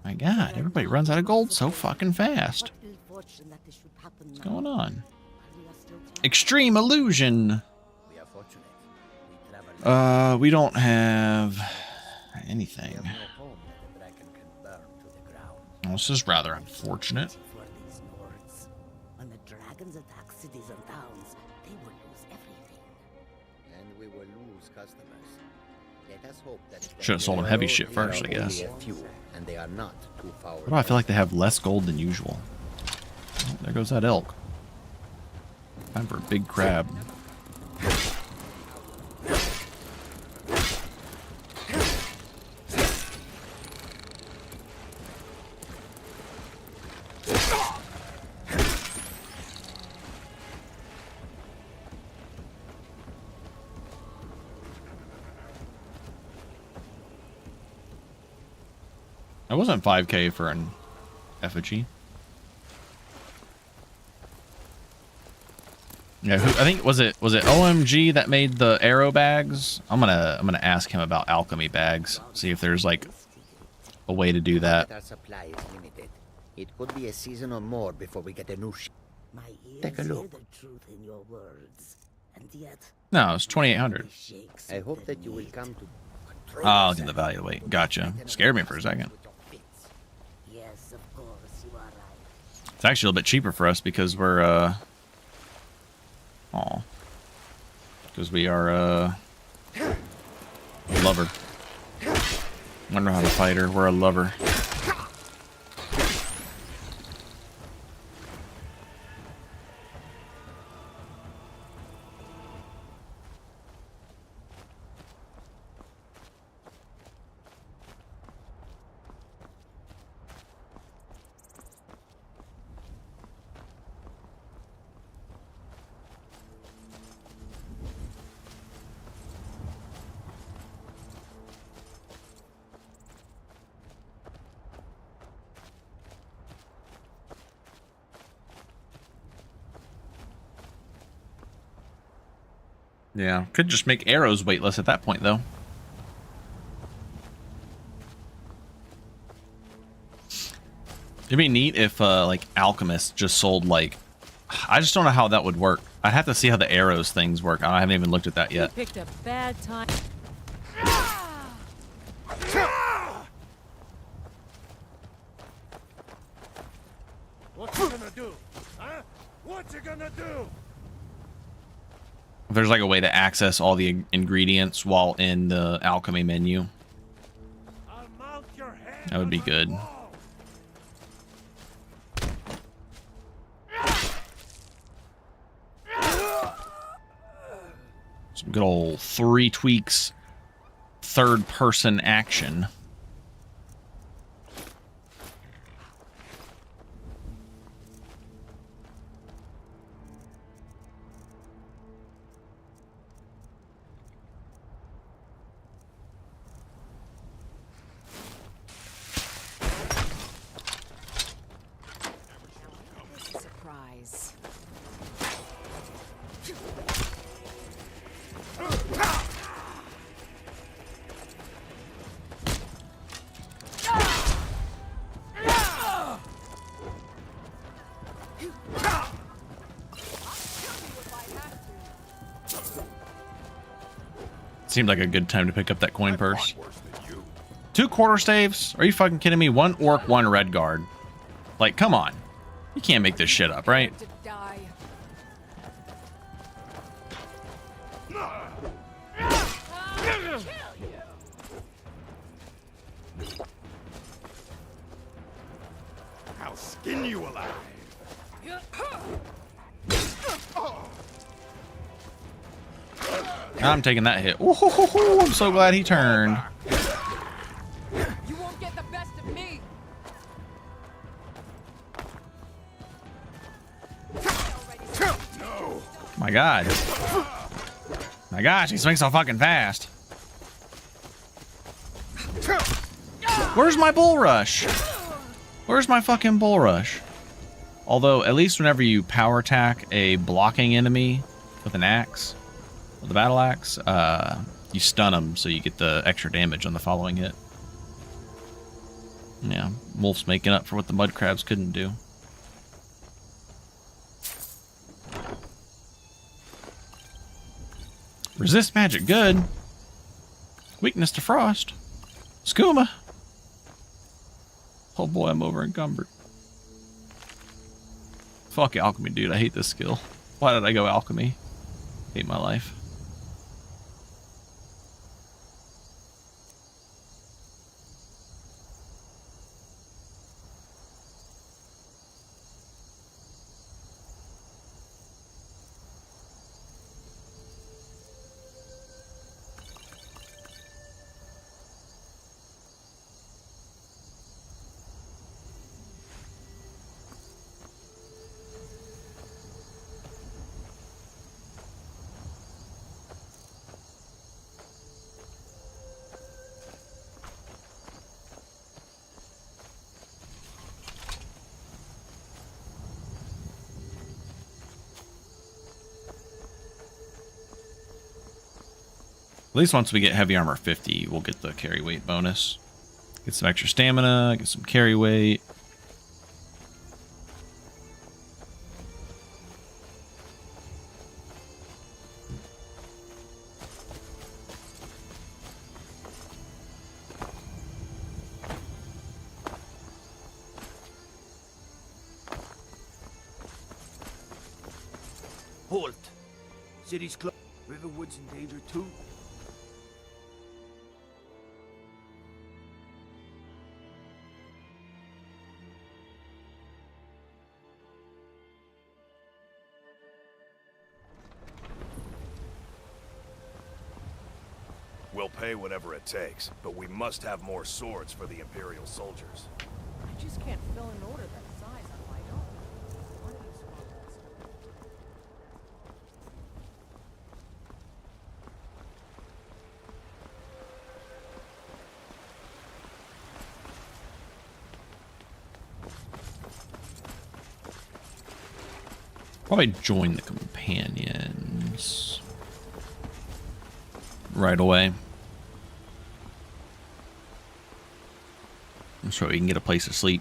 Speaker 1: My god, everybody runs out of gold so fucking fast. What's going on? Extreme illusion. We don't have anything. This is rather unfortunate.
Speaker 14: When the dragons attack cities and towns, they will lose everything.
Speaker 15: And we will lose customers. Let us hope that
Speaker 1: should have sold them heavy shit first, I guess.
Speaker 15: And they are not too powerful.
Speaker 1: Why do I feel like they have less gold than usual? Oh, there goes that elk. Time for a big crab. That wasn't 5K for an effigy. Yeah, I think was it OMG that made the arrow bags? I'm gonna ask him about alchemy bags. See if there's like a way to do that.
Speaker 15: Our supply is limited. It could be a season or more before we get a new ship.
Speaker 14: My ears
Speaker 15: Take a look.
Speaker 14: hear the truth in your words, and yet
Speaker 1: No, it's 2,800.
Speaker 15: I hope that you will come to.
Speaker 1: Oh, I'll get the value weight. Gotcha. Scared me for a second.
Speaker 14: yes, of course you are right.
Speaker 1: It's actually a little bit cheaper for us because we're Aw. because we are lover. Wonder how to fight her. We're a lover. Yeah, could just make arrows weightless at that point, though. It'd be neat if, like, alchemists just sold, like... I just don't know how that would work. I'd have to see how the arrows things work. I haven't even looked at that yet.
Speaker 13: You picked a bad time.
Speaker 5: What you gonna do? Huh? What you gonna do?
Speaker 1: If there's like a way to access all the ingredients while in the alchemy menu, that would be good. Some good old 3bfTweaks third-person action.
Speaker 3: Surprise.
Speaker 1: Seemed like a good time to pick up that coin purse. 2 quarterstaves? Are you fucking kidding me? 1 orc, 1 red guard. Like, come on. You can't make this shit up, right?
Speaker 12: I'll skin you alive.
Speaker 1: I'm taking that hit. Ooh, hoo, hoo, hoo. I'm so glad he turned.
Speaker 3: You won't get the best of me.
Speaker 1: My God. My gosh, he swings so fucking fast. Where's my bull rush? Where's my fucking bull rush? Although, at least whenever you power attack a blocking enemy with an axe, with the battle axe, you stun them, so you get the extra damage on the following hit. Yeah, Wolf's making up for what the mud crabs couldn't do. Resist magic, good. Weakness to frost. Skooma. Oh boy, I'm over encumbered. Fuck alchemy, dude. I hate this skill. Why did I go alchemy? Hate my life. At least once we get heavy armor 50, we'll get the carry weight bonus. Get some extra stamina, get some carry weight.
Speaker 12: Halt. City's closed. Riverwood
Speaker 9: wood's in danger too.
Speaker 16: We'll pay whatever it takes, but we must have more swords for the Imperial soldiers.
Speaker 11: I just can't fill an order that size on my own. One of these ones.
Speaker 1: Probably join the companions right away. So we can get a place to sleep.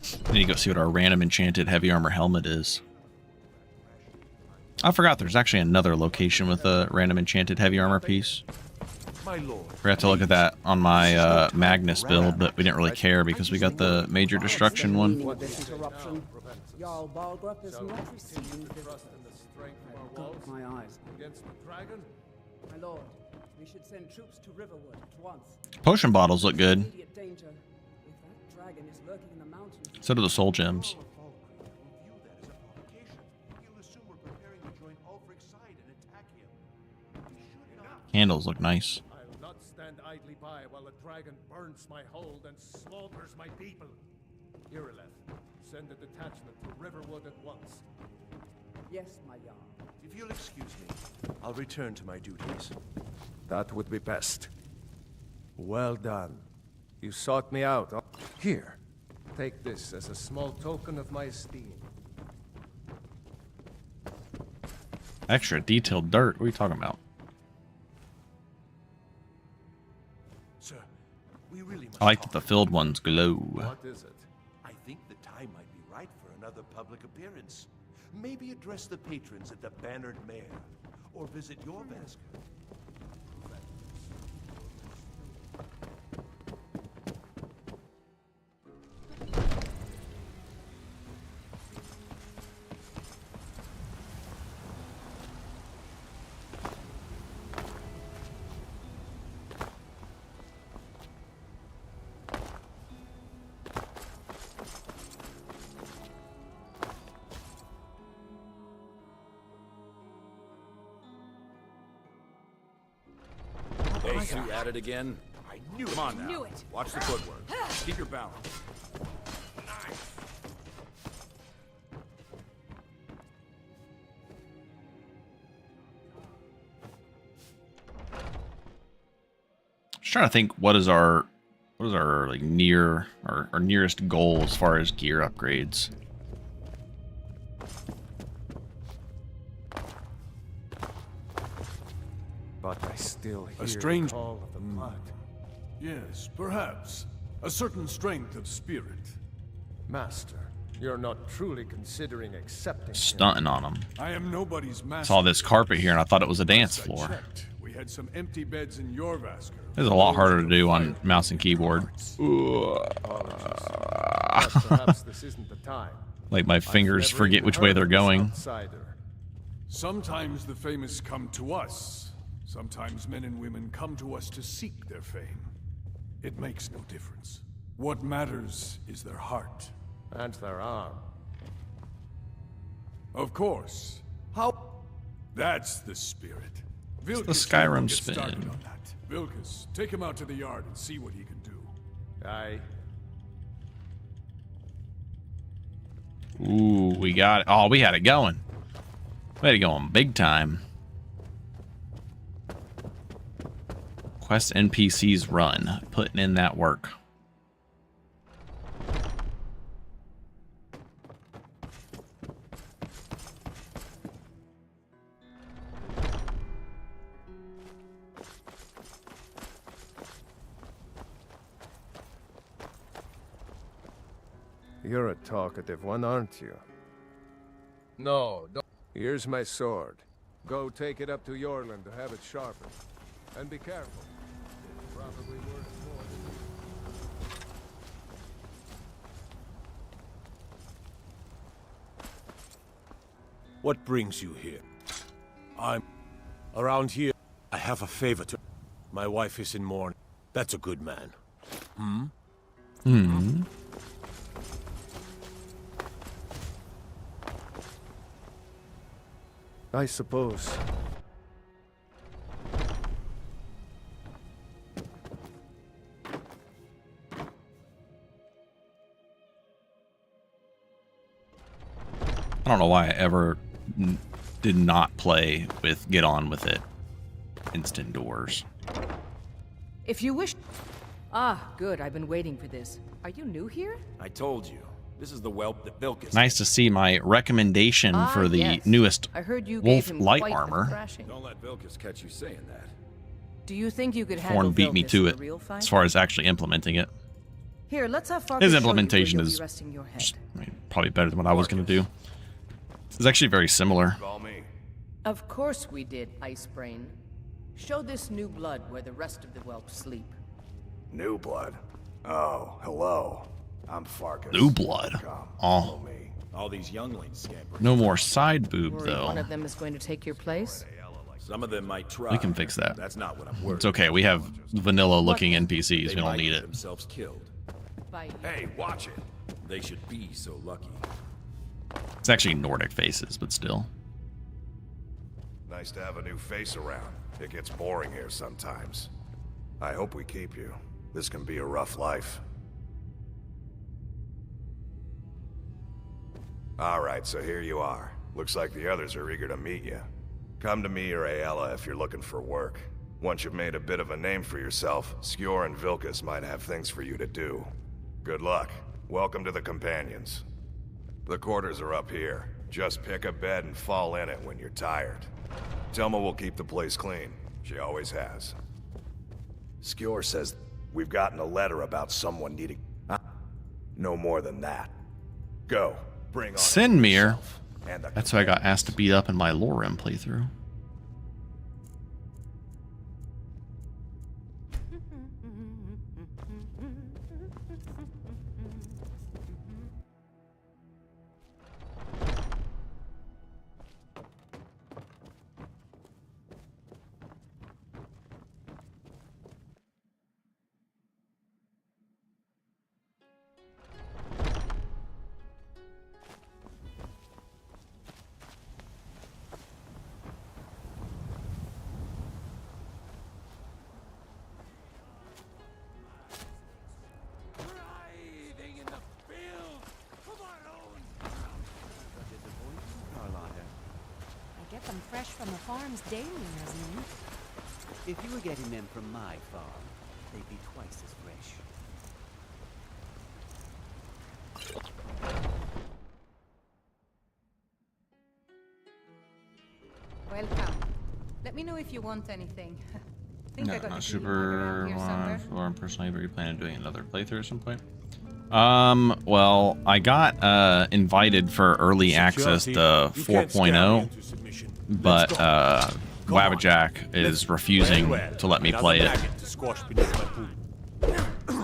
Speaker 1: I need to go see what our random enchanted heavy armor helmet is. I forgot there's actually another location with a random enchanted heavy armor piece.
Speaker 16: My lord.
Speaker 1: Forgot to look at that on my Magnus build, but we didn't really care because we got the major destruction one.
Speaker 2: Jarl Balgrup is not receiving visitors. My eyes.
Speaker 5: Against the dragon?
Speaker 2: My lord, we should send troops to Riverwood at once.
Speaker 1: Potion bottles look good.
Speaker 2: Immediate danger. If that dragon is lurking in the mountains.
Speaker 1: So do the soul gems. Candles look nice.
Speaker 5: I'll not stand idly by while a dragon burns my hold and slaughters my people. Irileth, send a detachment to Riverwood at once.
Speaker 2: Yes, my Jarl.
Speaker 12: If you'll excuse me, I'll return to my duties.
Speaker 5: That would be best. Well done. You sought me out. Here, take this as a small token of my esteem.
Speaker 1: Extra detailed dirt. What are you talking about?
Speaker 12: Sir, we really must
Speaker 1: I like that the filled ones glow.
Speaker 5: What is it?
Speaker 12: I think the time might be right for another public appearance. Maybe address the patrons at the Bannered Mare, or visit your basket.
Speaker 8: Hey, you at it again?
Speaker 12: I knew
Speaker 8: Come on now.
Speaker 3: Knew it.
Speaker 8: Watch the footwork. Keep your balance.
Speaker 1: Just trying to think what is our like our nearest goal as far as gear upgrades.
Speaker 5: But I still hear
Speaker 9: A strange
Speaker 5: the call of the blood.
Speaker 9: Yes, perhaps. A certain strength of spirit.
Speaker 5: Master, you're not truly considering accepting
Speaker 1: Stunting on them.
Speaker 9: I am nobody's master.
Speaker 1: Saw this carpet here and I thought it was a dance
Speaker 9: I
Speaker 1: floor.
Speaker 9: checked. We had some empty beds in your Vasker.
Speaker 1: This is a lot harder to do on mouse and keyboard.
Speaker 5: Perhaps this isn't the time.
Speaker 1: Like my fingers forget which way they're going.
Speaker 9: Sometimes the famous come to us. Sometimes men and women come to us to seek their fame. It makes no difference. What matters is their heart.
Speaker 5: And their arm.
Speaker 9: Of course. How? That's the spirit.
Speaker 1: It's the Skyrim
Speaker 9: get started
Speaker 1: spin.
Speaker 9: on that. Vilkas, take him out to the yard and see what he can do.
Speaker 5: Aye.
Speaker 1: Ooh, we got it. Oh, we had it going. We had it going big time. Quest NPCs run. Putting in that work.
Speaker 5: You're a talkative one, aren't you? No, don't. Here's my sword. Go take it up to Yorland to have it sharpened. And be careful. It's probably worth more than
Speaker 12: What brings you here? I'm... Around here, I have a favor to... My wife is in mourning. That's a good man. Hmm?
Speaker 1: Hmm.
Speaker 5: I suppose.
Speaker 1: I don't know why I ever did not play with Get On With It instant doors.
Speaker 3: If you wish... Ah, good. I've been waiting for this. Are you new here?
Speaker 17: I told you. This is the whelp that Vilkas...
Speaker 1: Nice to see my recommendation for the
Speaker 3: yes.
Speaker 1: newest
Speaker 3: I heard you
Speaker 1: Wolf
Speaker 3: gave him
Speaker 1: light
Speaker 3: quite the
Speaker 1: armor.
Speaker 3: thrashing.
Speaker 17: Don't let Vilkas catch you saying that.
Speaker 3: Do you think you could handle
Speaker 1: Thorn beat me
Speaker 3: Vilkas
Speaker 1: to
Speaker 3: in
Speaker 1: it
Speaker 3: a real fight?
Speaker 1: as far as actually implementing it.
Speaker 3: Here, let's have Farkas
Speaker 1: His
Speaker 3: show you where
Speaker 1: implementation
Speaker 3: you'll be
Speaker 1: is
Speaker 3: resting your head.
Speaker 1: just, probably better than what I was going to do. It's actually very similar.
Speaker 16: Call me.
Speaker 3: Of course we did, Icebrain. Show this new blood where the rest of the whelps sleep.
Speaker 16: New blood. Oh, hello. I'm Farkas.
Speaker 1: New blood. Oh.
Speaker 17: All these younglings scamper.
Speaker 1: No more side boob,
Speaker 3: Worried
Speaker 1: though.
Speaker 3: one of them is going to take your place?
Speaker 17: Some of them might try.
Speaker 1: We can fix that.
Speaker 17: That's not what I'm worried.
Speaker 1: It's okay. We have vanilla-looking NPCs.
Speaker 17: They
Speaker 1: We don't
Speaker 17: might
Speaker 1: need
Speaker 17: get
Speaker 1: it.
Speaker 17: themselves killed.
Speaker 16: Hey, watch it.
Speaker 17: They should be so lucky.
Speaker 1: It's actually Nordic faces, but still.
Speaker 16: Nice to have a new face around. It gets boring here sometimes. I hope we keep you. This can be a rough life. Alright, so here you are. Looks like the others are eager to meet you. Come to me or Ayala if you're looking for work. Once you've made a bit of a name for yourself, Skjor and Vilkas might have things for you to do. Good luck. Welcome to the Companions. The quarters are up here. Just pick a bed and fall in it when you're tired. Telma will keep the place clean. She always has. Skjor says we've gotten a letter about someone needing... No more than that. Go. Bring on
Speaker 1: Sinmir.
Speaker 16: and the
Speaker 1: That's who I got asked to beat up in my Lorem playthrough.
Speaker 18: I get them fresh from the farms daily, Nazanin.
Speaker 19: If you were getting them from my farm, they'd be twice as fresh.
Speaker 3: Welcome. Let me know if you want anything. Think I
Speaker 1: No,
Speaker 3: got
Speaker 1: not
Speaker 3: the
Speaker 1: super.
Speaker 3: here somewhere.
Speaker 1: Lorem personally, but you plan on doing another playthrough at some point? Well, I got invited for early access to 4.0, but Wabbajack is refusing to let me play it.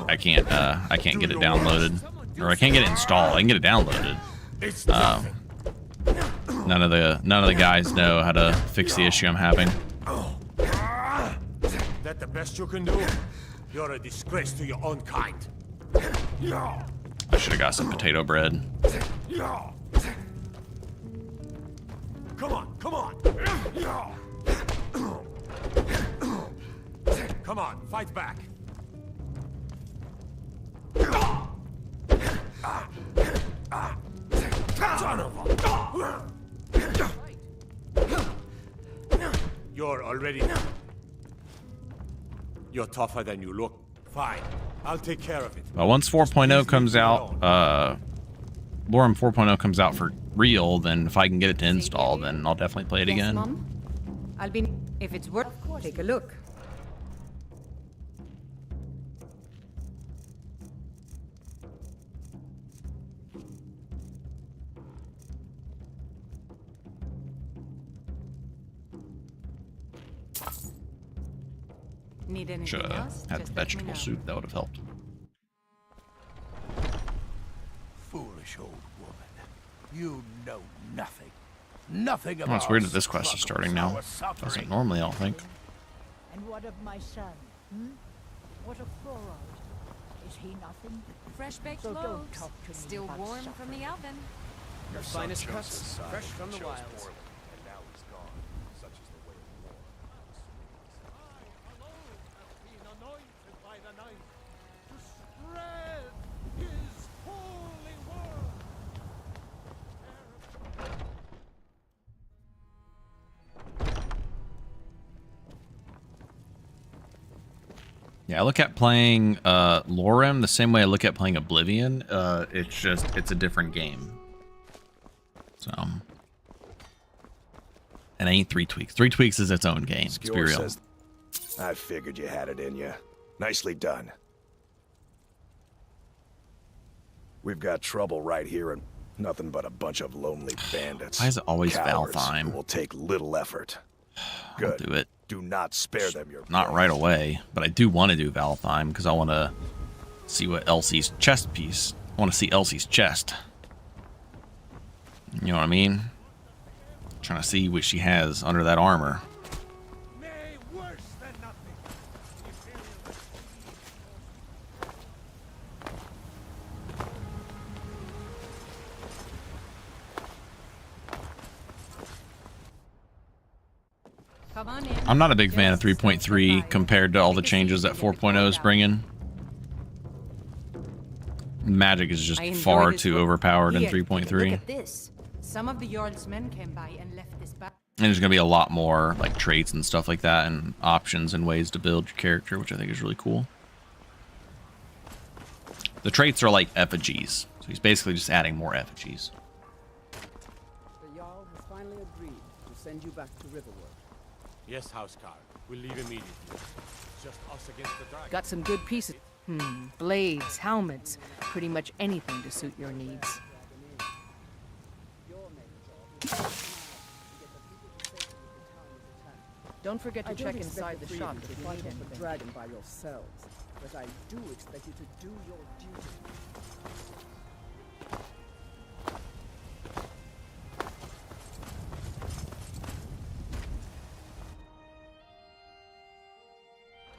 Speaker 1: I can't get it downloaded, or I can't get it installed. I can get it downloaded. None of the guys know how to fix the issue I'm having.
Speaker 12: That the best you can do? You're a disgrace to your own kind.
Speaker 1: I should have got some potato bread.
Speaker 12: Come on, come on. Come on, fight back. Son of a... You're already... You're tougher than you look. Fine. I'll take care of it.
Speaker 1: Well, once 4.0 comes out, Lorem 4.0 comes out for real, then if I can get it to install, then I'll definitely play it again.
Speaker 3: Mom? I'll be... If it's worth... Take a look.
Speaker 18: Need anything
Speaker 1: Should have
Speaker 18: else?
Speaker 1: had the
Speaker 18: Just let me
Speaker 1: vegetable
Speaker 18: know.
Speaker 1: soup. That would have helped.
Speaker 20: Foolish old woman. You know nothing. Nothing
Speaker 1: Well,
Speaker 20: about
Speaker 1: it's weird that this quest is starting now.
Speaker 20: our suffering.
Speaker 1: Doesn't normally, I'll think.
Speaker 6: And what of my son? What of Thorold? Is he nothing?
Speaker 3: Fresh baked
Speaker 6: So don't
Speaker 3: loaves,
Speaker 6: talk to me
Speaker 3: still
Speaker 6: about
Speaker 3: warm
Speaker 6: suffering.
Speaker 3: from the oven.
Speaker 2: Your
Speaker 16: Son
Speaker 2: finest
Speaker 16: chose
Speaker 2: cuts,
Speaker 16: his side,
Speaker 2: fresh from the
Speaker 16: chose
Speaker 2: wilds.
Speaker 16: poorly, and now he's gone. Such is the way of war.
Speaker 1: Yeah, I look at playing LORKHAN the same way I look at playing Oblivion. It's a different game. So, and I ain't 3bfTweaks. 3bfTweaks is its own game. Let's be
Speaker 16: Skewer
Speaker 1: real.
Speaker 16: says, I figured you had it in you. Nicely done. We've got trouble right here and nothing but a bunch of lonely bandits.
Speaker 1: Why is it always
Speaker 16: Cowards
Speaker 1: Valheim?
Speaker 16: who will take little effort.
Speaker 1: I'll
Speaker 16: Good.
Speaker 1: do it.
Speaker 16: Do not spare them your
Speaker 1: Not right away, but I do want to do Valheim because I want to see what Elsie's chest piece. I want to see Elsie's chest. You know what I mean? Trying to see what she has under that armor.
Speaker 18: Come on in.
Speaker 1: I'm not a big fan of 3.3 compared to all the changes that 4.0 is bringing. Magic is just
Speaker 18: I enjoy
Speaker 1: far
Speaker 18: this
Speaker 1: too
Speaker 18: room.
Speaker 1: overpowered in
Speaker 18: Here, take a
Speaker 1: 3.3.
Speaker 18: Look at this. Some of the Jarl's men came by and left this back.
Speaker 1: And there's going to be a lot more like traits and stuff like that and options and ways to build your character, which I think is really cool. The traits are like effigies. So he's basically just adding more effigies.
Speaker 2: The Jarl has finally agreed to send you back to Riverwood.
Speaker 12: Yes, Housecarl. We'll leave immediately. It's just us against the dragon.
Speaker 11: Got some good pieces. Blades, helmets, pretty much anything to suit your needs. Don't forget to check inside the shop if you need
Speaker 2: the
Speaker 11: anything.
Speaker 2: dragon by yourselves, but I do expect you to do your duty.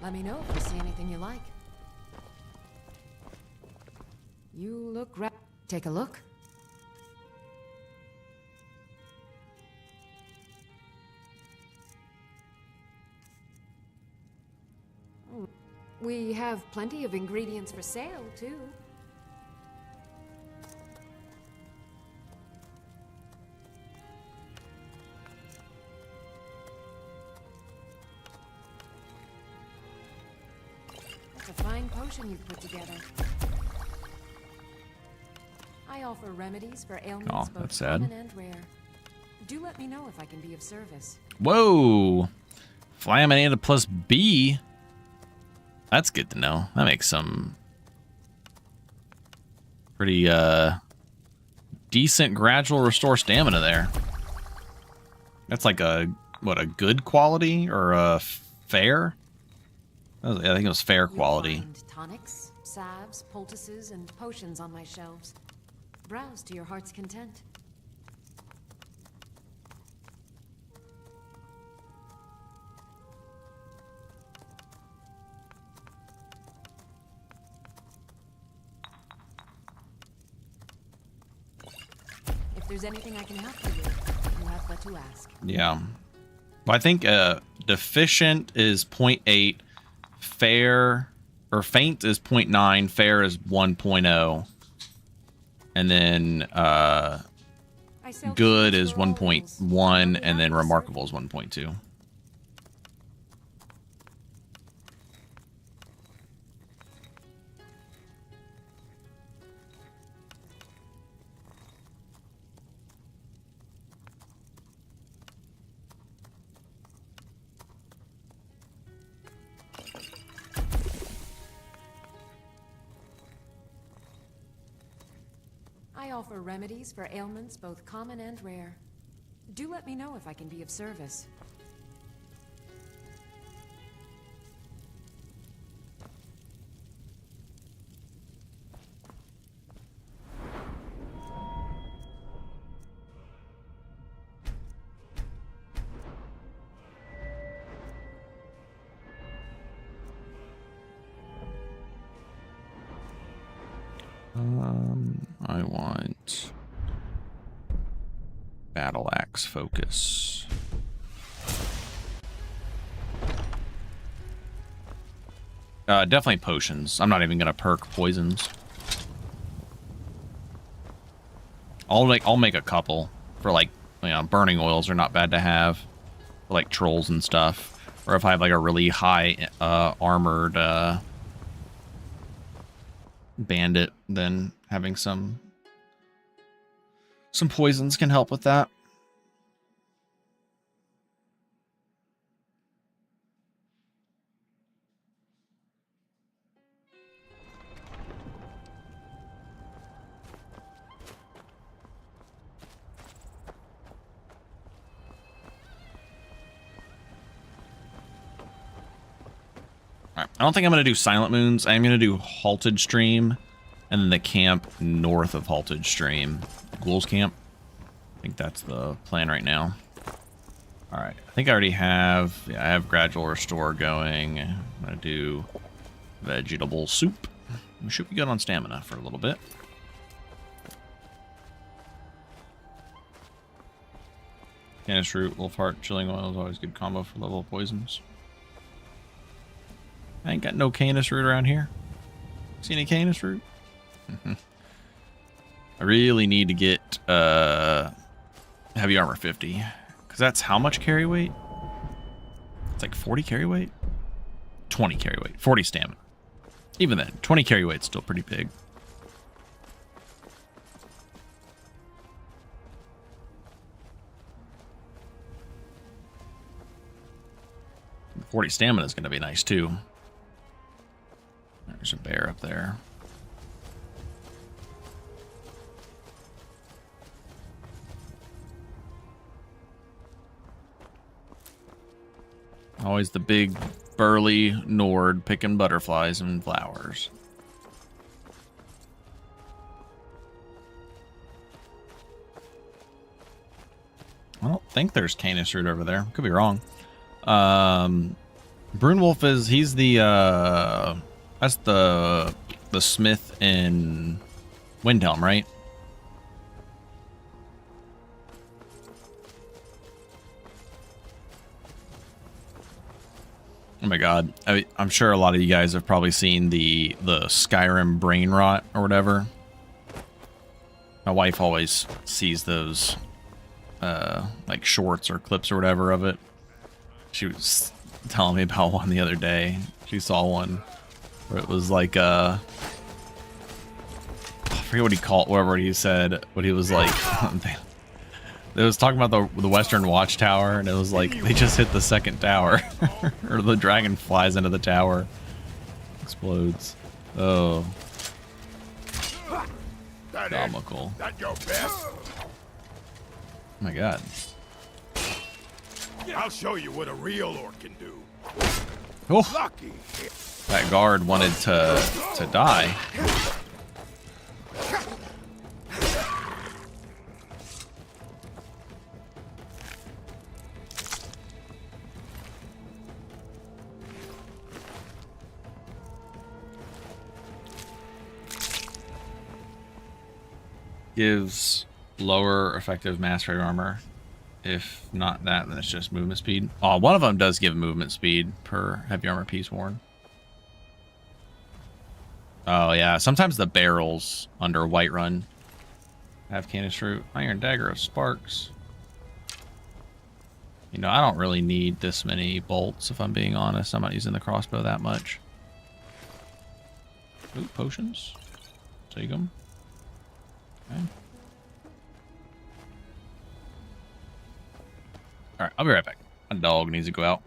Speaker 3: Let me know if you see anything you like. You look Take a look. We have plenty of ingredients for sale, too. That's a fine potion you've put together. I offer remedies for ailments
Speaker 1: Oh,
Speaker 3: both
Speaker 1: that's sad.
Speaker 3: common and rare. Do let me know if I can be of service.
Speaker 1: Whoa! Flaminated plus B. That's good to know. That makes some pretty decent gradual restore stamina there. That's like a a good quality or a fair? I think it was fair quality.
Speaker 3: You'll find tonics, salves, poultices, and potions on my shelves. Browse to your heart's content. If there's anything I can help you with, you have but to ask.
Speaker 1: Yeah. Well, I think deficient is 0.8, fair or faint is 0.9, fair is 1.0, and then good is 1.1, and then remarkable is 1.2.
Speaker 3: I offer remedies for ailments both common and rare. Do let me know if I can be of service.
Speaker 1: Battle axe focus. Definitely potions. I'm not even gonna perk poisons. I'll make a couple for like, you know, burning oils are not bad to have for like trolls and stuff. Or if I have like a really high armored bandit, then having some poisons can help with that. I don't think I'm going to do Silent Moons. I'm going to do Halted Stream and then the camp north of Halted Stream. Ghouls Camp. I think that's the plan right now. Alright, I think I already have... Yeah, I have Gradual Restore going. I'm going to do Vegetable Soup. We should be good on stamina for a little bit. Canis Root, Wolf Heart, Chilling Oil is always a good combo for level poisons. I ain't got no Canis Root around here. See any Canis Root? I really need to get Heavy Armor 50. Because that's how much carry weight? It's like 40 carry weight? 20 carry weight. 40 stamina. Even then, 20 carry weight's still pretty big. The 40 stamina is going to be nice too. There's a bear up there. Always the big, burly Nord picking butterflies and flowers. I don't think there's Canis Root over there. Could be wrong. Brunwolf he's the, that's the smith in Windhelm, right? Oh my god. I'm sure a lot of you guys have probably seen the Skyrim brain rot or whatever. My wife always sees those like shorts or clips or whatever of it. She was telling me about one the other day. She saw one where it was like I forget what he called, whatever he said, but he was like it was talking about the Western Watchtower, and it was like they just hit the second tower. Or the dragon flies into the tower. Explodes. Oh. Comical.
Speaker 20: That your best?
Speaker 1: Oh my god.
Speaker 20: I'll show you what a real orc can do.
Speaker 1: Oh.
Speaker 20: Lucky.
Speaker 1: That guard wanted to die. Gives lower effective mastery armor. If not that, then it's just movement speed. Oh, one of them does give movement speed per heavy armor piece worn. Oh yeah, sometimes the barrels under Whiterun have Canis Root. Iron Dagger of Sparks. You know, I don't really need this many bolts, if I'm being honest. I'm not using the crossbow that much. Ooh, potions. Take them. Okay. Alright, I'll be right back. My dog needs to go out.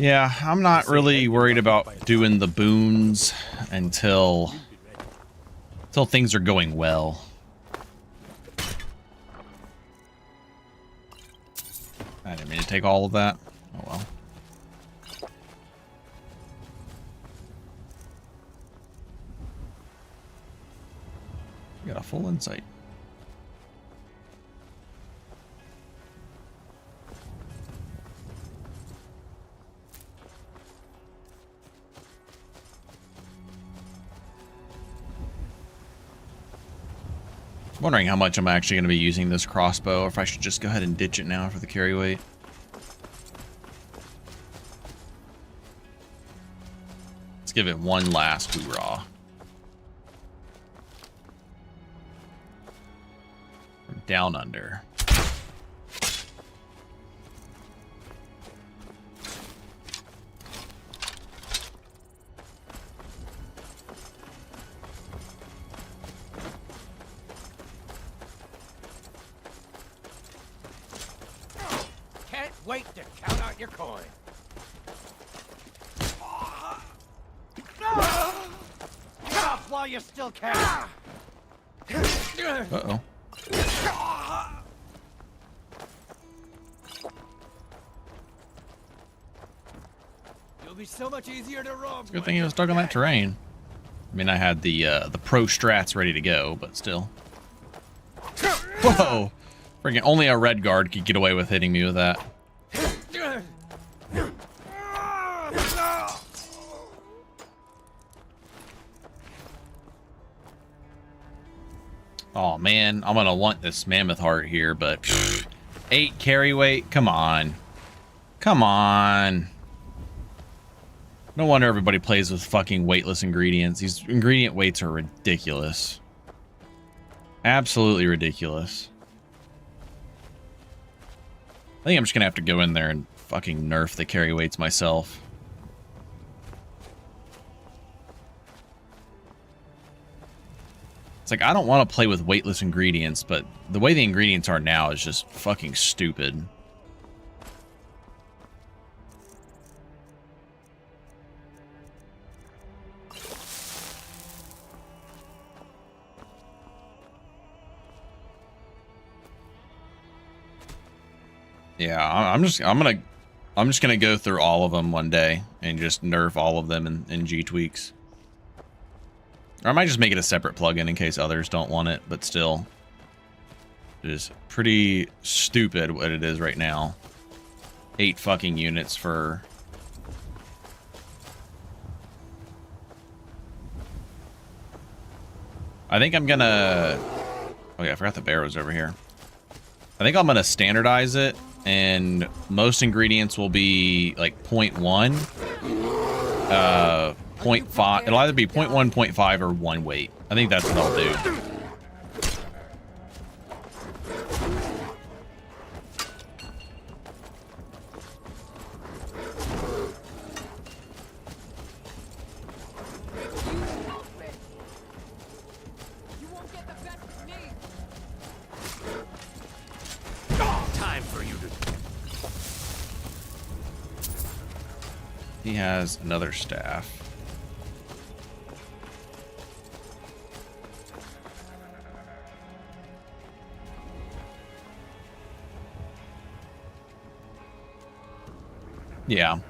Speaker 1: Yeah, I'm not really worried about doing the boons until things are going well. I didn't mean to take all of that. Oh well. You got a full insight. Wondering how much I'm actually going to be using this crossbow, or if I should just go ahead and ditch it now for the carry weight. Let's give it one last hoorah. Down under.
Speaker 11: Can't wait to count out your coin. Get off while you still can.
Speaker 1: Uh-oh.
Speaker 11: You'll be so much easier to rob.
Speaker 1: Good thing he was stuck on that terrain. I mean, I had the pro strats ready to go, but still. Whoa! Freaking only a red guard could get away with hitting me with that. Oh man, I'm gonna want this mammoth heart here, but 8 carry weight. Come on, come on. No wonder everybody plays with fucking weightless ingredients. These ingredient weights are ridiculous. Absolutely ridiculous. I think I'm just gonna have to go in there and fucking nerf the carry weights myself. It's like, I don't want to play with weightless ingredients, but the way the ingredients are now is just fucking stupid. Yeah, I'm just gonna go through all of them one day and just nerf all of them in G-Tweaks. Or I might just make it a separate plugin in case others don't want it, but still. It is pretty stupid what it is right now. 8 fucking units for... I think I'm gonna... Oh yeah, I forgot the bear was over here. I think I'm gonna standardize it, and most ingredients will be like 0.1. 0.5. It'll either be 0.1, 0.5, or 1 weight. I think that's what I'll do.
Speaker 11: Time for you to...
Speaker 1: He has another staff. Yeah.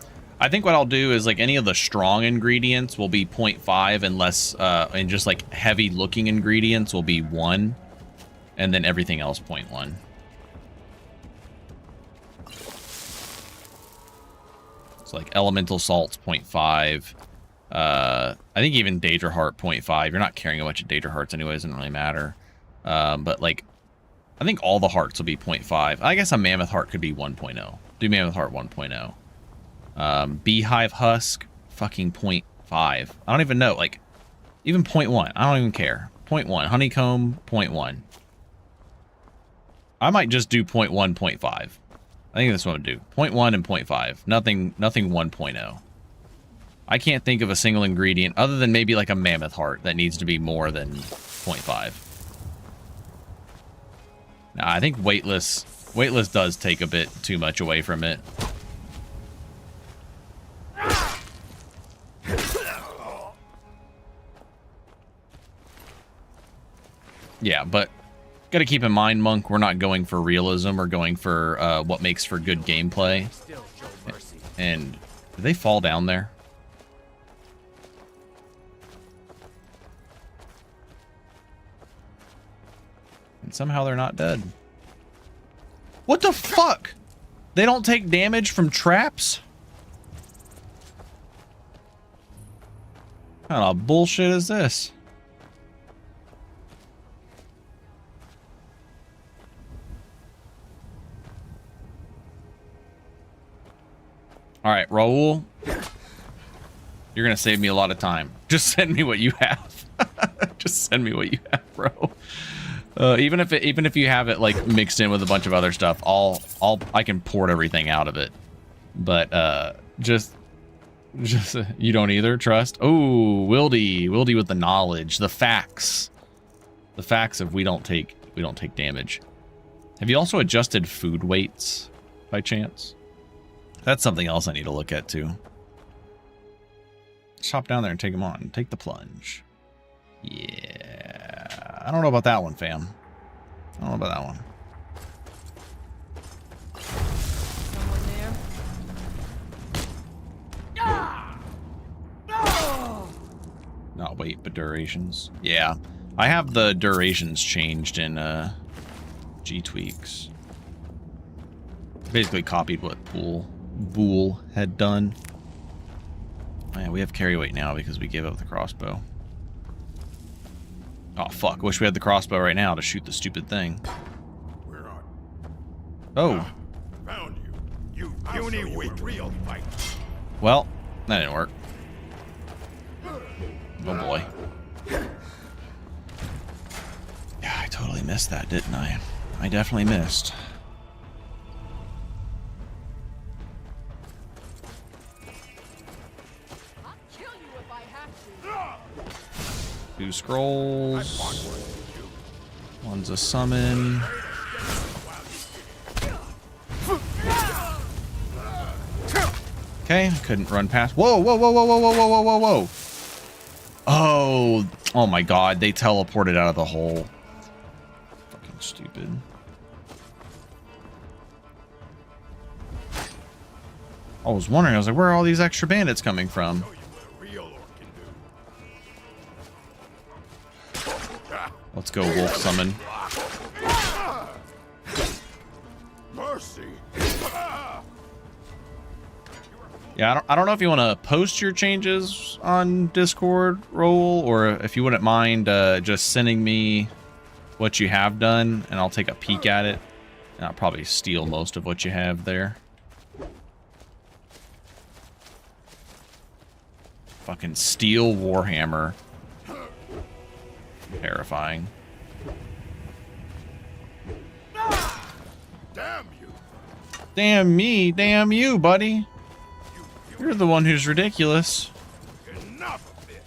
Speaker 1: I think what I'll do is, like, any of the strong ingredients will be 0.5 unless, and just, like, heavy looking ingredients will be 1. And then everything else 0.1. So, like, elemental salts 0.5. I think even Daedra Heart 0.5. You're not carrying a bunch of Daedra Hearts anyways, doesn't really matter. But, like, I think all the hearts will be 0.5. I guess a Mammoth Heart could be 1.0. Do Mammoth Heart 1.0. Beehive Husk, fucking 0.5. I don't even know, like, even 0.1. I don't even care. 0.1. Honeycomb, 0.1. I might just do 0.1, 0.5. I think that's what I'm gonna do. 0.1 and 0.5. Nothing 1.0. I can't think of a single ingredient other than maybe like a Mammoth Heart that needs to be more than 0.5. Nah, I think weightless does take a bit too much away from it. Yeah, but got to keep in mind, Monk, we're not going for realism. We're going for what makes for good gameplay. And did they fall down there? And somehow they're not dead. What the fuck? They don't take damage from traps? What kind of bullshit is this? All right, Raul, you're gonna save me a lot of time. Just send me what you have. Just send me what you have, bro. Even if you have it like mixed in with a bunch of other stuff, I can port everything out of it. But just you don't either. Trust. Oh, Wildy with the knowledge, the facts of we don't take damage. Have you also adjusted food weights by chance? That's something else I need to look at too. Just hop down there and take them on. Take the plunge. Yeah. I don't know about that one, fam. I don't know about that one.
Speaker 3: Someone there?
Speaker 1: Not weight, but durations. Yeah. I have the durations changed in G-Tweaks. Basically copied what Bool had done. Oh, yeah, we have carry weight now because we gave up the crossbow. Oh fuck, wish we had the crossbow right now to shoot the stupid thing.
Speaker 20: Where are
Speaker 1: Oh.
Speaker 20: Found you. You puny weak real fight.
Speaker 1: Well, that didn't work. Oh boy. Yeah, I totally missed that, didn't I? I definitely missed. Two scrolls. One's a summon. Okay, couldn't run past. Whoa, whoa, whoa, whoa, whoa, whoa, whoa, whoa, whoa, whoa. Oh my god, they teleported out of the hole. Fucking stupid. I was wondering, I was like, where are all these extra bandits coming from? Let's go, wolf summon.
Speaker 20: Mercy.
Speaker 1: Yeah, I don't know if you want to post your changes on Discord, Raul, or if you wouldn't mind just sending me what you have done, and I'll take a peek at it. And I'll probably steal most of what you have there. Fucking steel Warhammer. Terrifying.
Speaker 20: Damn you.
Speaker 1: Damn me, damn you, buddy. You're the one who's ridiculous.
Speaker 20: Enough of this.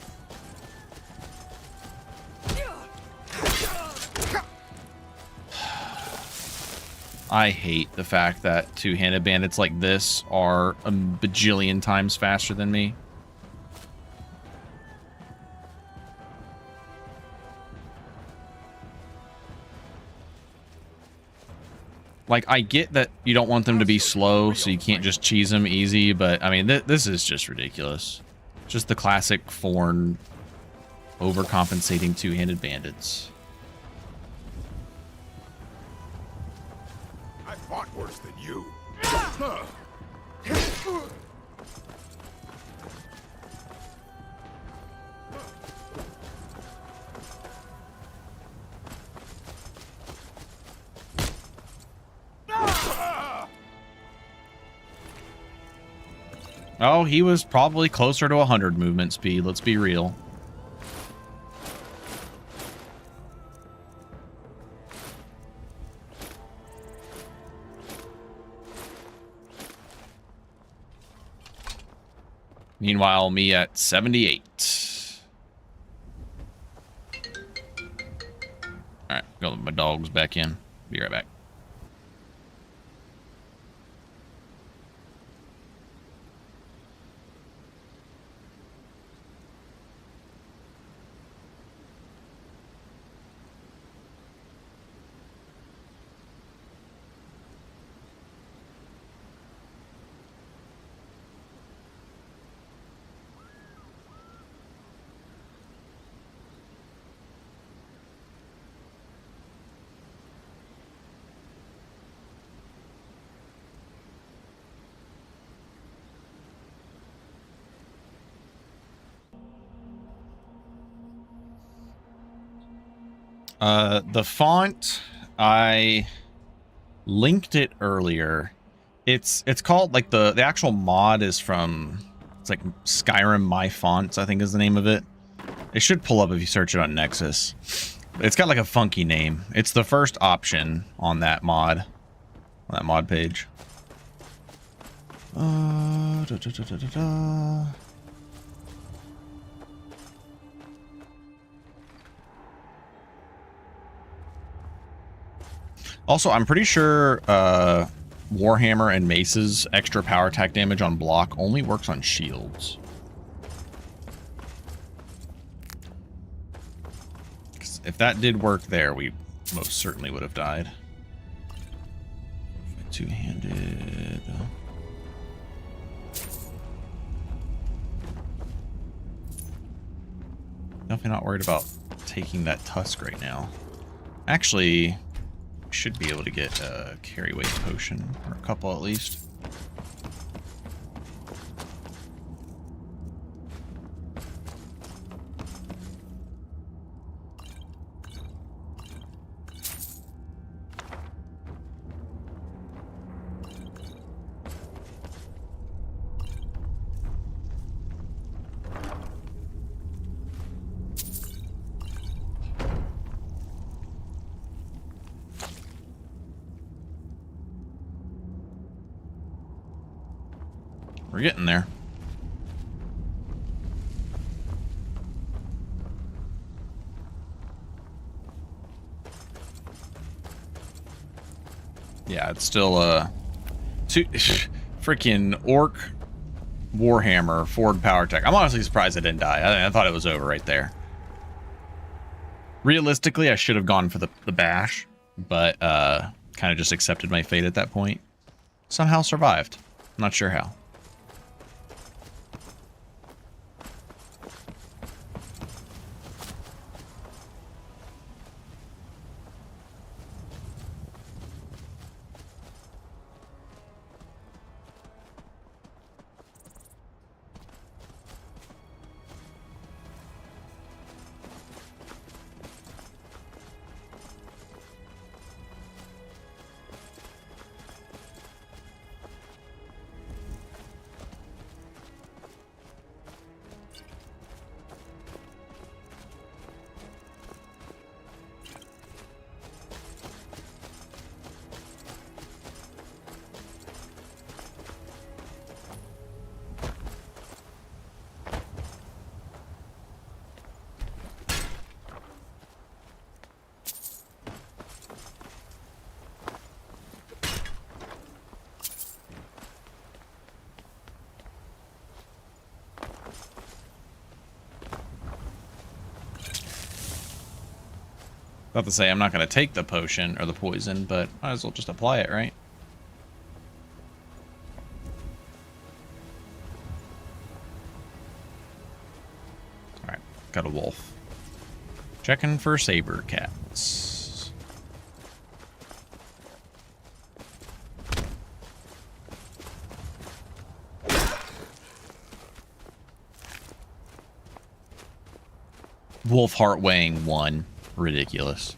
Speaker 1: I hate the fact that two-handed bandits like this are a bajillion times faster than me. Like, I get that you don't want them to be slow, so you can't just cheese them easy, but, I mean, this is just ridiculous. Just the classic foreign overcompensating two-handed bandits.
Speaker 20: I fought worse than you.
Speaker 1: Oh, he was probably closer to 100 movement speed, let's be real. Meanwhile, me at 78. Alright, go let my dogs back in. Be right back. The font, I linked it earlier. It's called, like, the actual mod is from, it's like Skyrim My Fonts, I think is the name of it. It should pull up if you search it on Nexus. It's got like a funky name. It's the first option on that mod page. Also, I'm pretty sure Warhammer and Mace's extra power attack damage on block only works on shields. 'Cause if that did work there, we most certainly would have died. Two-handed. Definitely not worried about taking that tusk right now. Actually, should be able to get a carry weight potion, or a couple at least. We're getting there. Yeah, it's still freaking Orc Warhammer forward power attack. I'm honestly surprised I didn't die. I thought it was over right there. Realistically, I should have gone for the bash, but kind of just accepted my fate at that point. Somehow survived. I'm not sure how. About to say, I'm not going to take the potion or the poison, but might as well just apply it, right? Alright, got a wolf. Checking for saber cats. Wolf heart weighing 1. Ridiculous.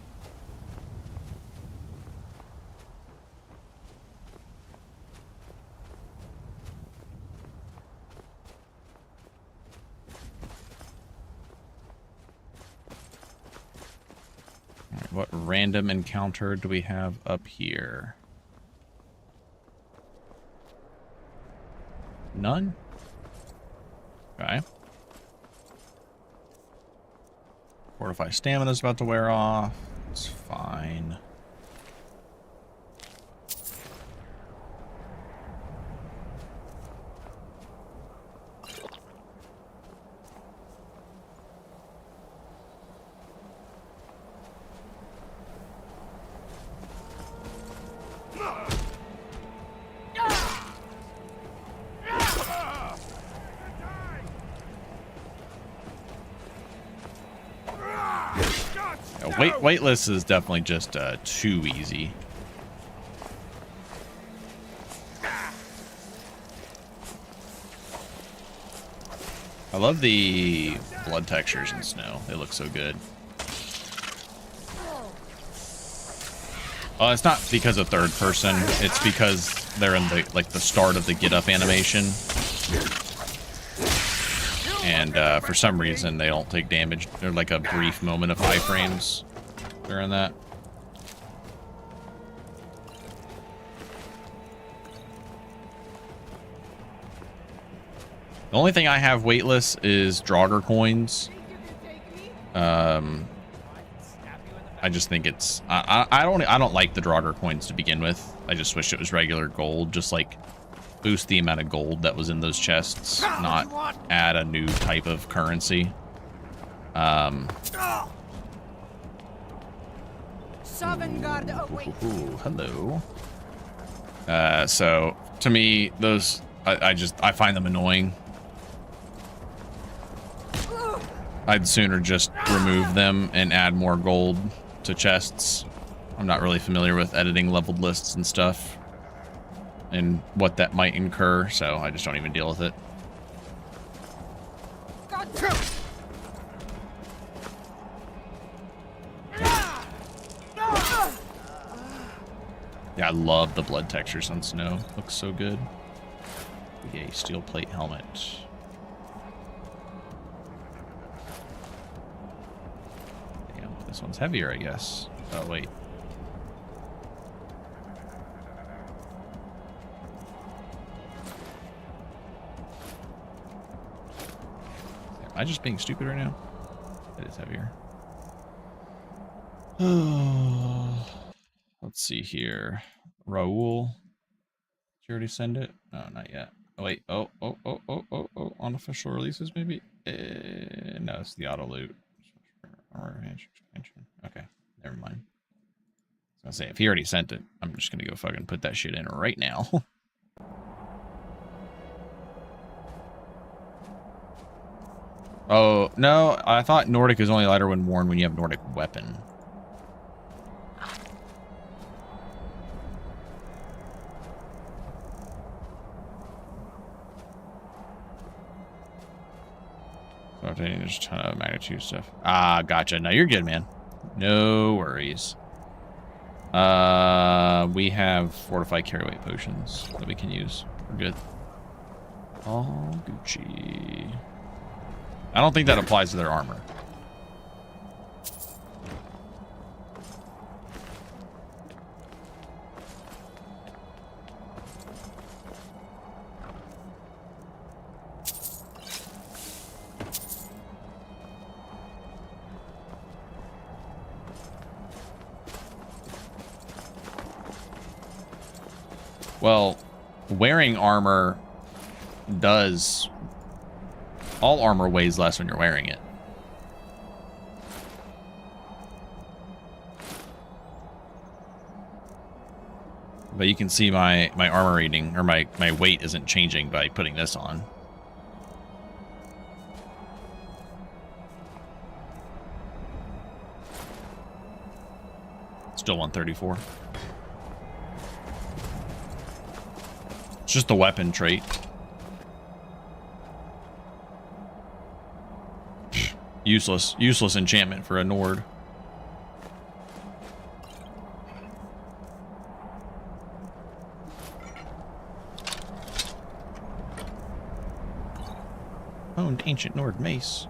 Speaker 1: All right, what random encounter do we have up here? None? Okay. Fortify stamina's about to wear off. It's fine. Weightless is definitely just too easy. I love the blood textures in snow. They look so good. It's not because of third person. It's because they're in the the start of the get up animation, and for some reason they don't take damage. They're like a brief moment of high frames during that. The only thing I have weightless is Draugr coins. I just think it's I don't like the Draugr coins to begin with. I just wish it was regular gold, just like boost the amount of gold that was in those chests, not add a new type of currency. Hello. So to me, those I find them annoying. I'd sooner just remove them and add more gold to chests. I'm not really familiar with editing leveled lists and stuff and what that might incur, so I just don't even deal with it. Yeah, I love the blood textures on snow. Looks so good. Yay, steel plate helmet. This one's heavier, I guess. Oh, wait. Am I just being stupid right now? It is heavier. Let's see here. Raoul. Did you already send it? No, not yet. Oh, wait. Oh. Unofficial releases, maybe? No, it's the auto loot. Okay, never mind. I was gonna say, if he already sent it, I'm just gonna go fucking put that shit in right now. Oh, no, I thought Nordic is only lighter when worn when you have Nordic weapon. There's a ton of magnitude stuff. Ah, gotcha. No, you're good, man. No worries. We have fortified carry weight potions that we can use. We're good. All Gucci. I don't think that applies to their armor. Well, wearing armor does... All armor weighs less when you're wearing it. But you can see my armor rating, or my weight isn't changing by putting this on. Still 134. It's just the weapon trait. Useless enchantment for a Nord. Owned ancient Nord mace.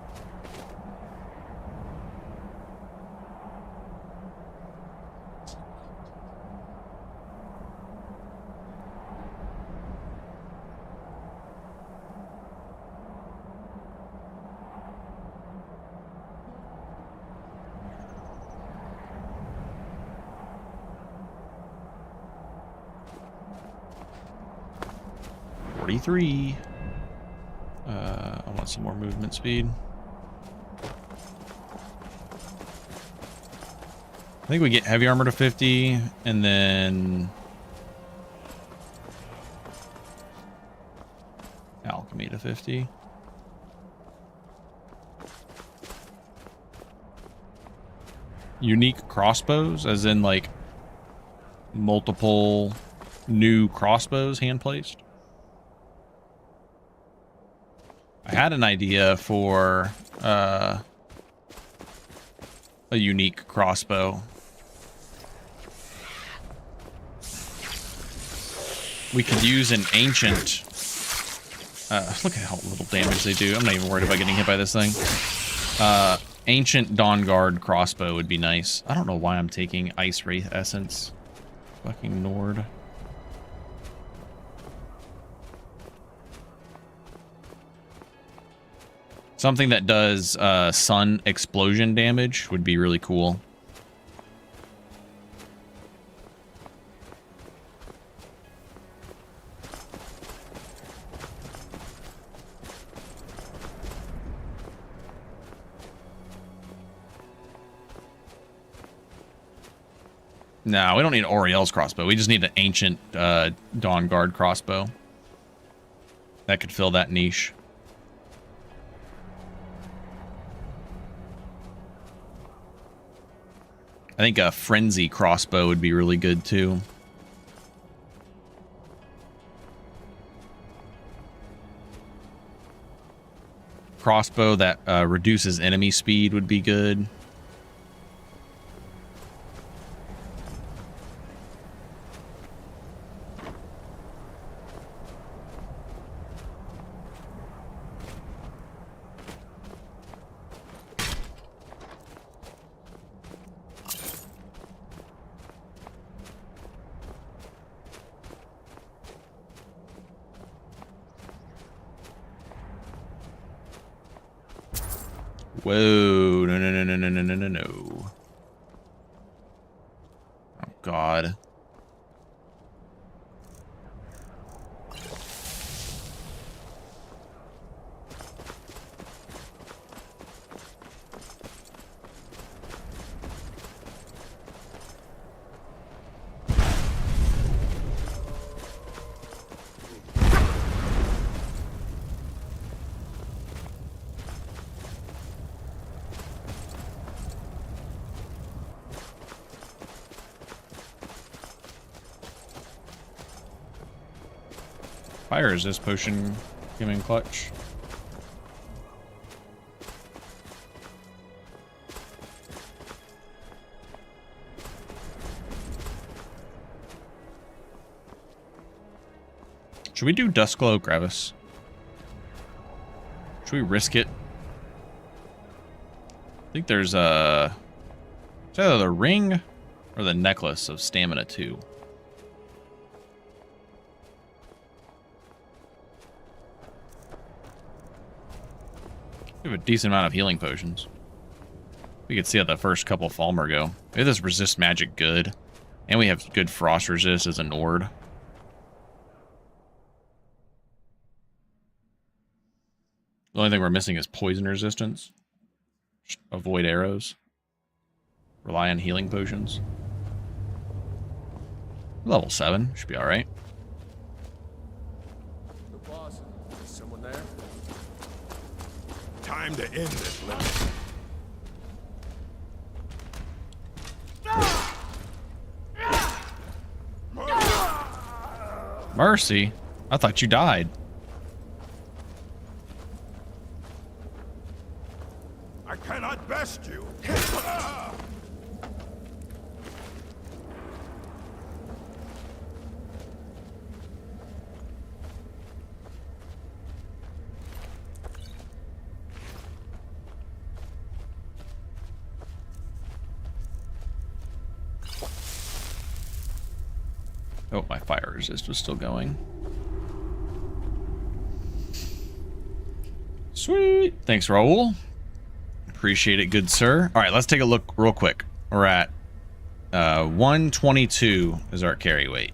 Speaker 1: I want some more movement speed. I think we get heavy armor to 50, and then alchemy to 50. Unique crossbows, as in like multiple new crossbows hand placed. I had an idea for a unique crossbow. we could use an ancient... look at how little damage they do. I'm not even worried about getting hit by this thing. Ancient Dawn Guard crossbow would be nice. I don't know why I'm taking Ice Wraith Essence. Fucking Nord. Something that does sun explosion damage would be really cool. No, we don't need Oriel's crossbow. We just need an ancient Dawn Guard crossbow. That could fill that niche. I think a Frenzy crossbow would be really good too. Crossbow that reduces enemy speed would be good. Whoa, no. Oh, God. Fire resist potion giving clutch. Should we do Duskglow Gravis? Should we risk it? I think there's a... It's either the ring or the necklace of stamina 2. We have a decent amount of healing potions. We could see how the first couple Falmer go. Maybe this resist magic good. And we have good frost resist as a Nord. The only thing we're missing is poison resistance. Just avoid arrows. Rely on healing potions. Level 7. Should be alright.
Speaker 5: The boss. Is someone there?
Speaker 20: Time to end this limit.
Speaker 1: Mercy? I thought you died.
Speaker 20: I cannot best you.
Speaker 1: Oh, my fire resist was still going. Sweet. Thanks, Raul. Appreciate it, good sir. All right, let's take a look real quick. We're at 122 is our carry weight.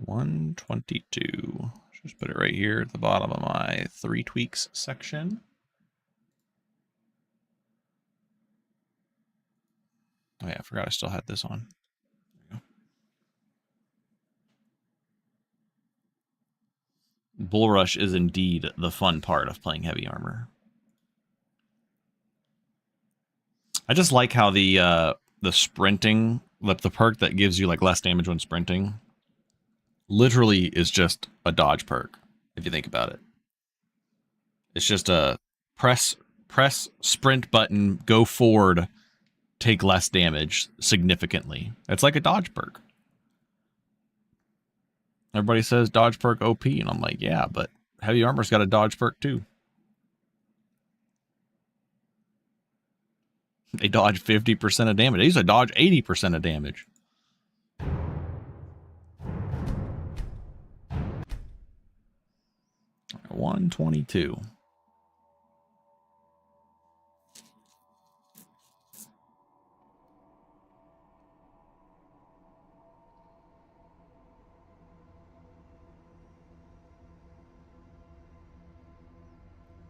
Speaker 1: 122. Just put it right here at the bottom of my 3 tweaks section. Oh yeah, I forgot I still had this on. Bull Rush is indeed the fun part of playing heavy armor. I just like how the sprinting, the perk that gives you like less damage when sprinting, literally is just a dodge perk, if you think about it. It's just a press sprint button, go forward, take less damage significantly. It's like a dodge perk. Everybody says dodge perk OP, and I'm like, yeah, but heavy armor's got a dodge perk too. They dodge 50% of damage. They used to dodge 80% of damage. Right, 122.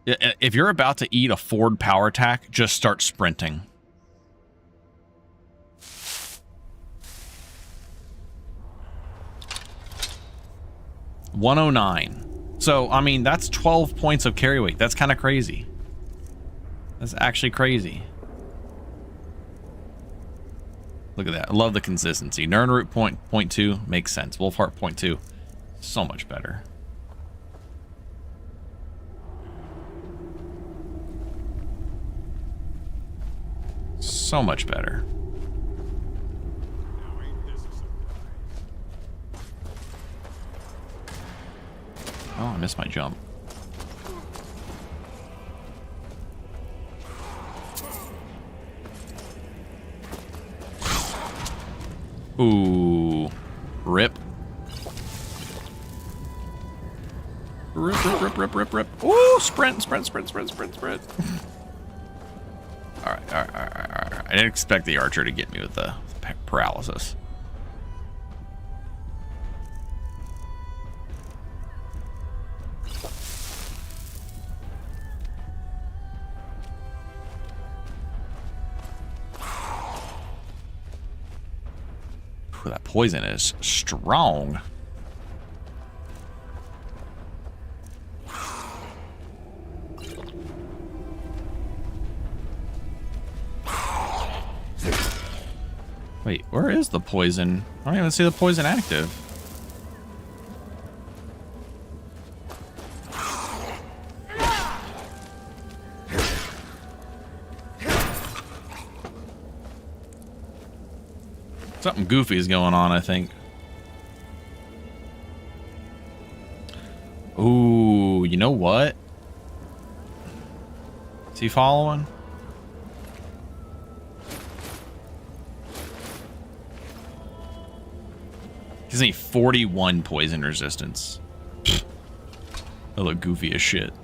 Speaker 1: If you're about to eat a forward power attack, just start sprinting. $109. So, I mean, that's 12 points of carry weight. That's kind of crazy. That's actually crazy. Look at that. I love the consistency. Nernroot point 2 makes sense. Wolfheart point 2. So much better. So much better. Oh, I missed my jump. Ooh. Rip. Rip. Ooh, sprint. All right. I didn't expect the archer to get me with the paralysis. Ooh, that poison is strong. Wait, where is the poison? I don't even see the poison active. Something goofy is going on, I think. Ooh, you know what? Is he following? He's only 41 poison resistance. Pfft. That look goofy as shit.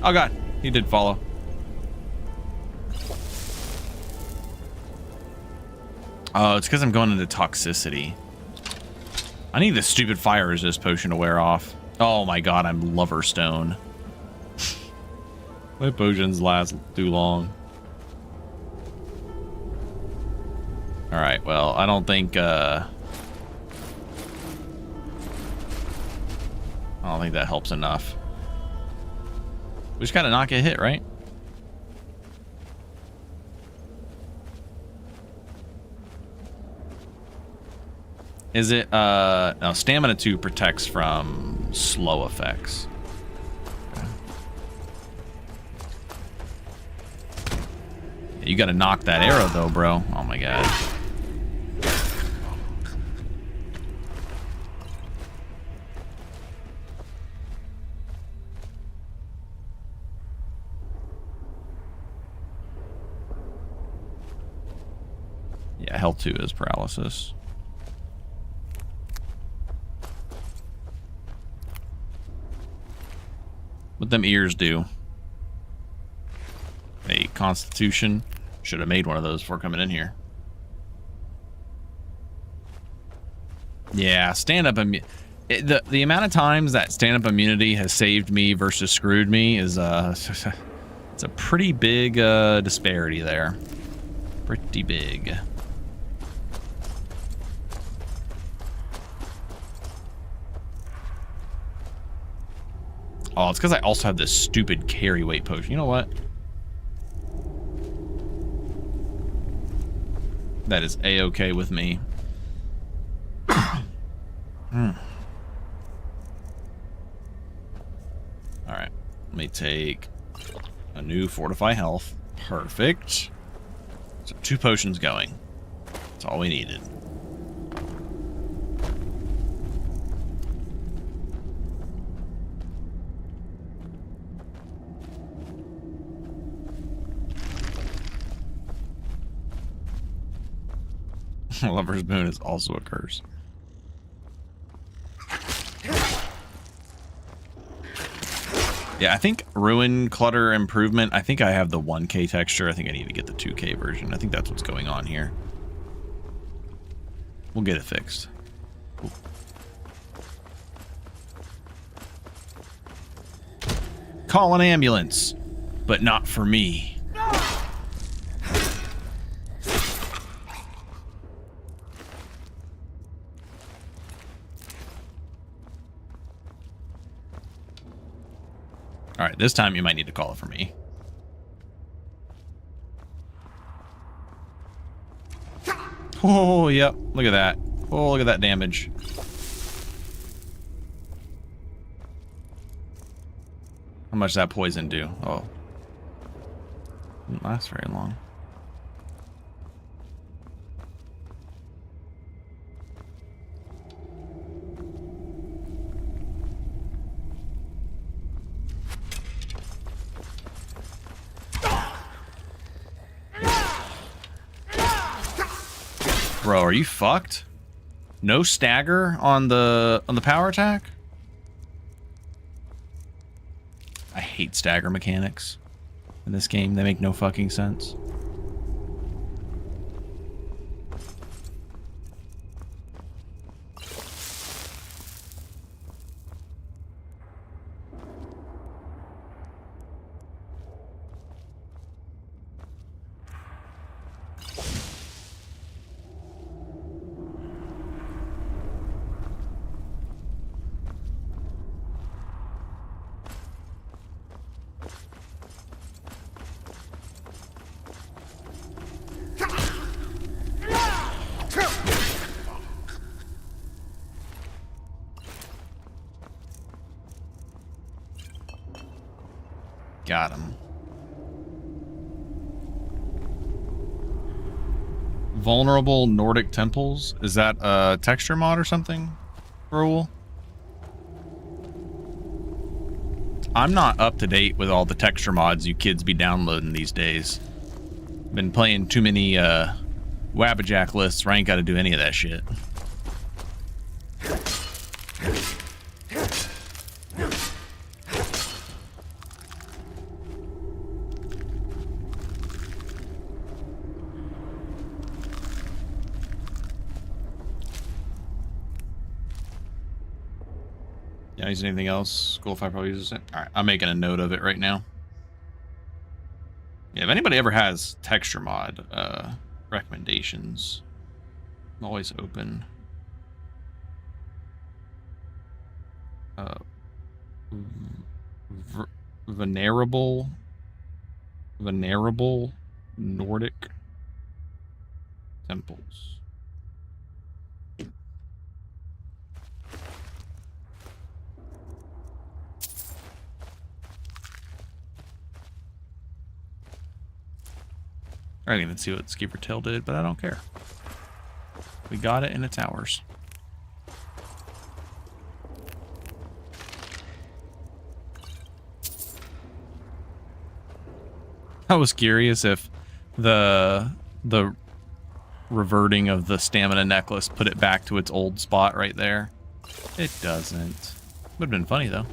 Speaker 1: Oh god, he did follow. Oh, it's because I'm going into toxicity. I need this stupid fire resist potion to wear off. Oh my god, I'm Loverstone. My potions last too long. Alright, well, I don't think that helps enough. We just gotta not get hit, right? Is it, no, stamina 2 protects from slow effects. Okay. You gotta knock that arrow though, bro. Oh my god. Yeah, health 2 is paralysis. What them ears do? Hey, Constitution. Should have made one of those before coming in here. Yeah, stand-up the amount of times that stand-up immunity has saved me versus screwed me is it's a pretty big disparity there. Pretty big. Oh, it's because I also have this stupid carry weight potion. You know what? That is a-okay with me. Alright. Let me take a new Fortify Health. Perfect. So 2 potions going. That's all we needed. Lover's Moon is also a curse. Yeah, I think Ruin Clutter Improvement, I think I have the 1K texture. I think I need to get the 2K version. I think that's what's going on here. We'll get it fixed. Ooh. Call an ambulance, but not for me. Alright, this time you might need to call it for me. Oh, yep. Look at that. Oh, look at that damage. How much does that poison do? Oh. Didn't last very long. Bro, are you fucked? No stagger on the power attack? I hate stagger mechanics in this game. They make no fucking sense. Got him. Vulnerable Nordic temples? Is that a texture mod or something? Rule? I'm not up to date with all the texture mods you kids be downloading these days. Been playing too many Wabbajack lists where I ain't got to do any of that shit. Yeah, use anything else? School of Fire probably uses it. Alright, I'm making a note of it right now. Yeah, if anybody ever has texture mod recommendations, I'm always open. Venerable Nordic temples. I didn't even see what Skeever Tail did, but I don't care. We got it and it's ours. I was curious if the reverting of the stamina necklace put it back to its old spot right there. It doesn't. Would have been funny though.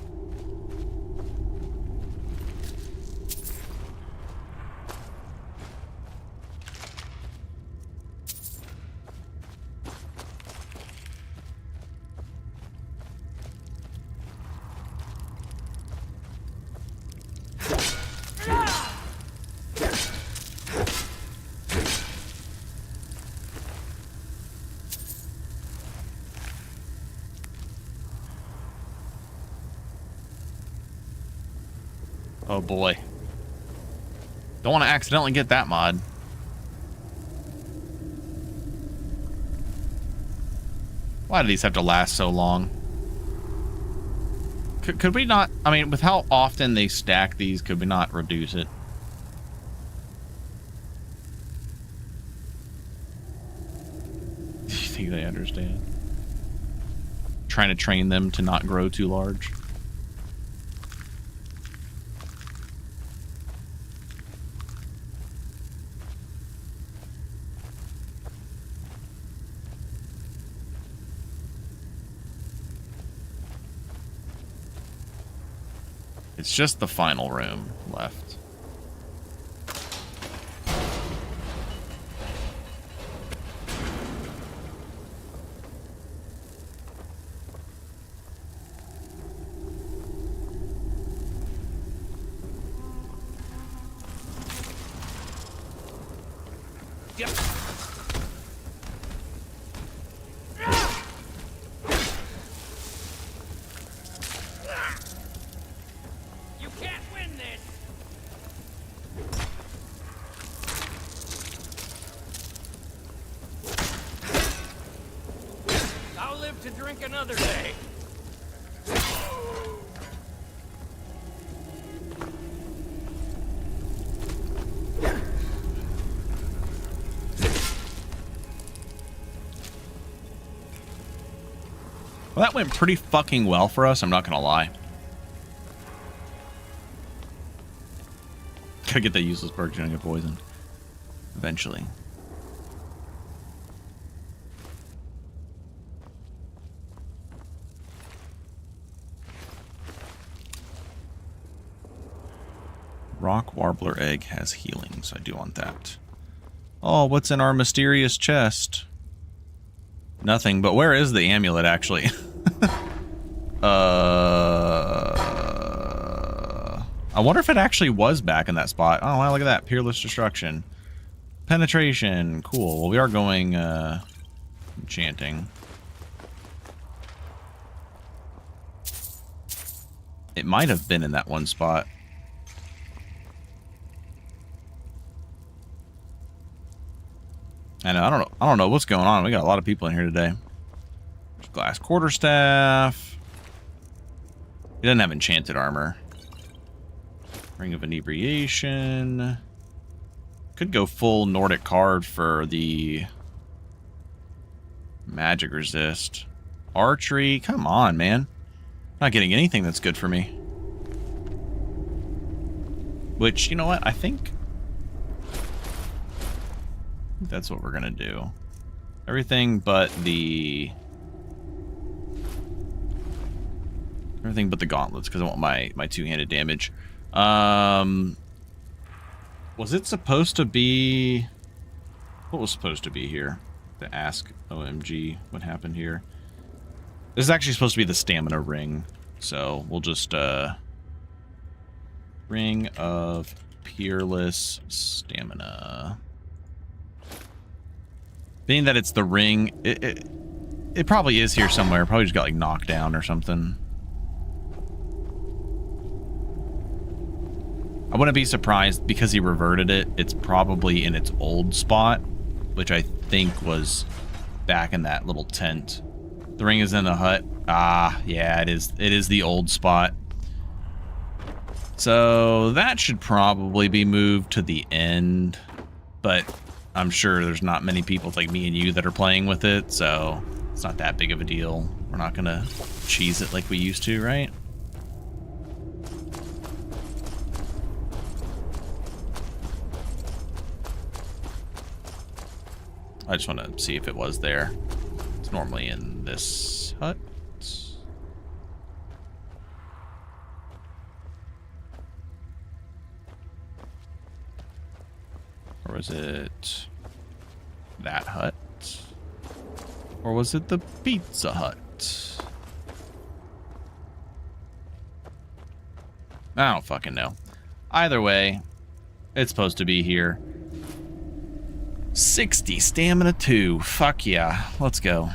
Speaker 1: Oh boy. Don't want to accidentally get that mod. Why do these have to last so long? Could we not, I mean, with how often they stack these, could we not reduce it? Do you think they understand? Trying to train them to not grow too large. It's just the final room left.
Speaker 11: Yep. You can't win this. I'll live to drink another day.
Speaker 1: Well, that went pretty fucking well for us, I'm not gonna lie. Gotta get that useless perk, gonna get poisoned. Eventually. Rock Warbler egg has healing, so I do want that. Oh, what's in our mysterious chest? Nothing, but where is the amulet, actually? I wonder if it actually was back in that spot. Oh, wow, look at that. Peerless Destruction. Penetration. Cool. Well, we are going, enchanting. It might have been in that one spot. I know, I don't know what's going on. We got a lot of people in here today. There's glass quarterstaff. He doesn't have enchanted armor. Ring of Inebriation. Could go full Nordic card for the magic resist. Archery. Come on, man. Not getting anything that's good for me. Which, you know what? I think that's what we're gonna do. Everything but the gauntlets, because I want my two-handed damage. Was it supposed to be... What was supposed to be here? To ask OMG what happened here. This is actually supposed to be the stamina ring. So we'll just Ring of Peerless Stamina. Being that it's the ring, it probably is here somewhere. Probably just got like knocked down or something. I wouldn't be surprised because he reverted it. It's probably in its old spot, which I think was back in that little tent. The ring is in the hut. Ah, yeah, it is. It is the old spot. So that should probably be moved to the end, but I'm sure there's not many people like me and you that are playing with it, so it's not that big of a deal. We're not gonna cheese it like we used to, right? I just want to see if it was there. It's normally in this hut. Or was it that hut? Or was it the Pizza Hut? I don't fucking know. Either way, it's supposed to be here. 60 stamina 2. Fuck yeah. Let's go.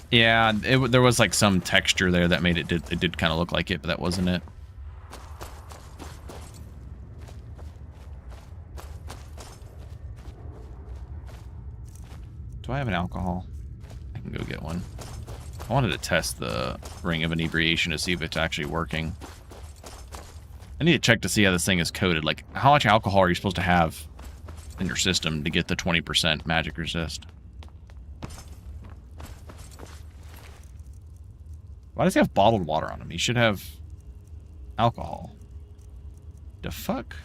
Speaker 1: Yeah, there was like some texture there that made it did kind of look like it, but that wasn't it. Do I have an alcohol? I can go get one. I wanted to test the ring of inebriation to see if it's actually working. I need to check to see how this thing is coded. Like, how much alcohol are you supposed to have in your system to get the 20% magic resist? Why does he have bottled water on him? He should have alcohol. The fuck?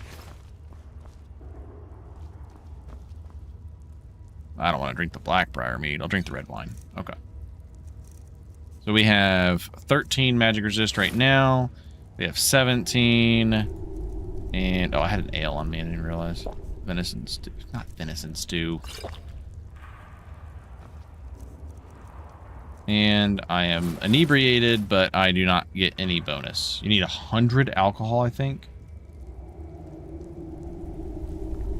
Speaker 1: I don't want to drink the Blackbriar mead. I'll drink the red wine. Okay. So we have 13 magic resist right now. We have 17. And, oh, I had an ale on me. I didn't realize. Venison stew. Not venison stew. And I am inebriated, but I do not get any bonus. You need 100 alcohol, I think.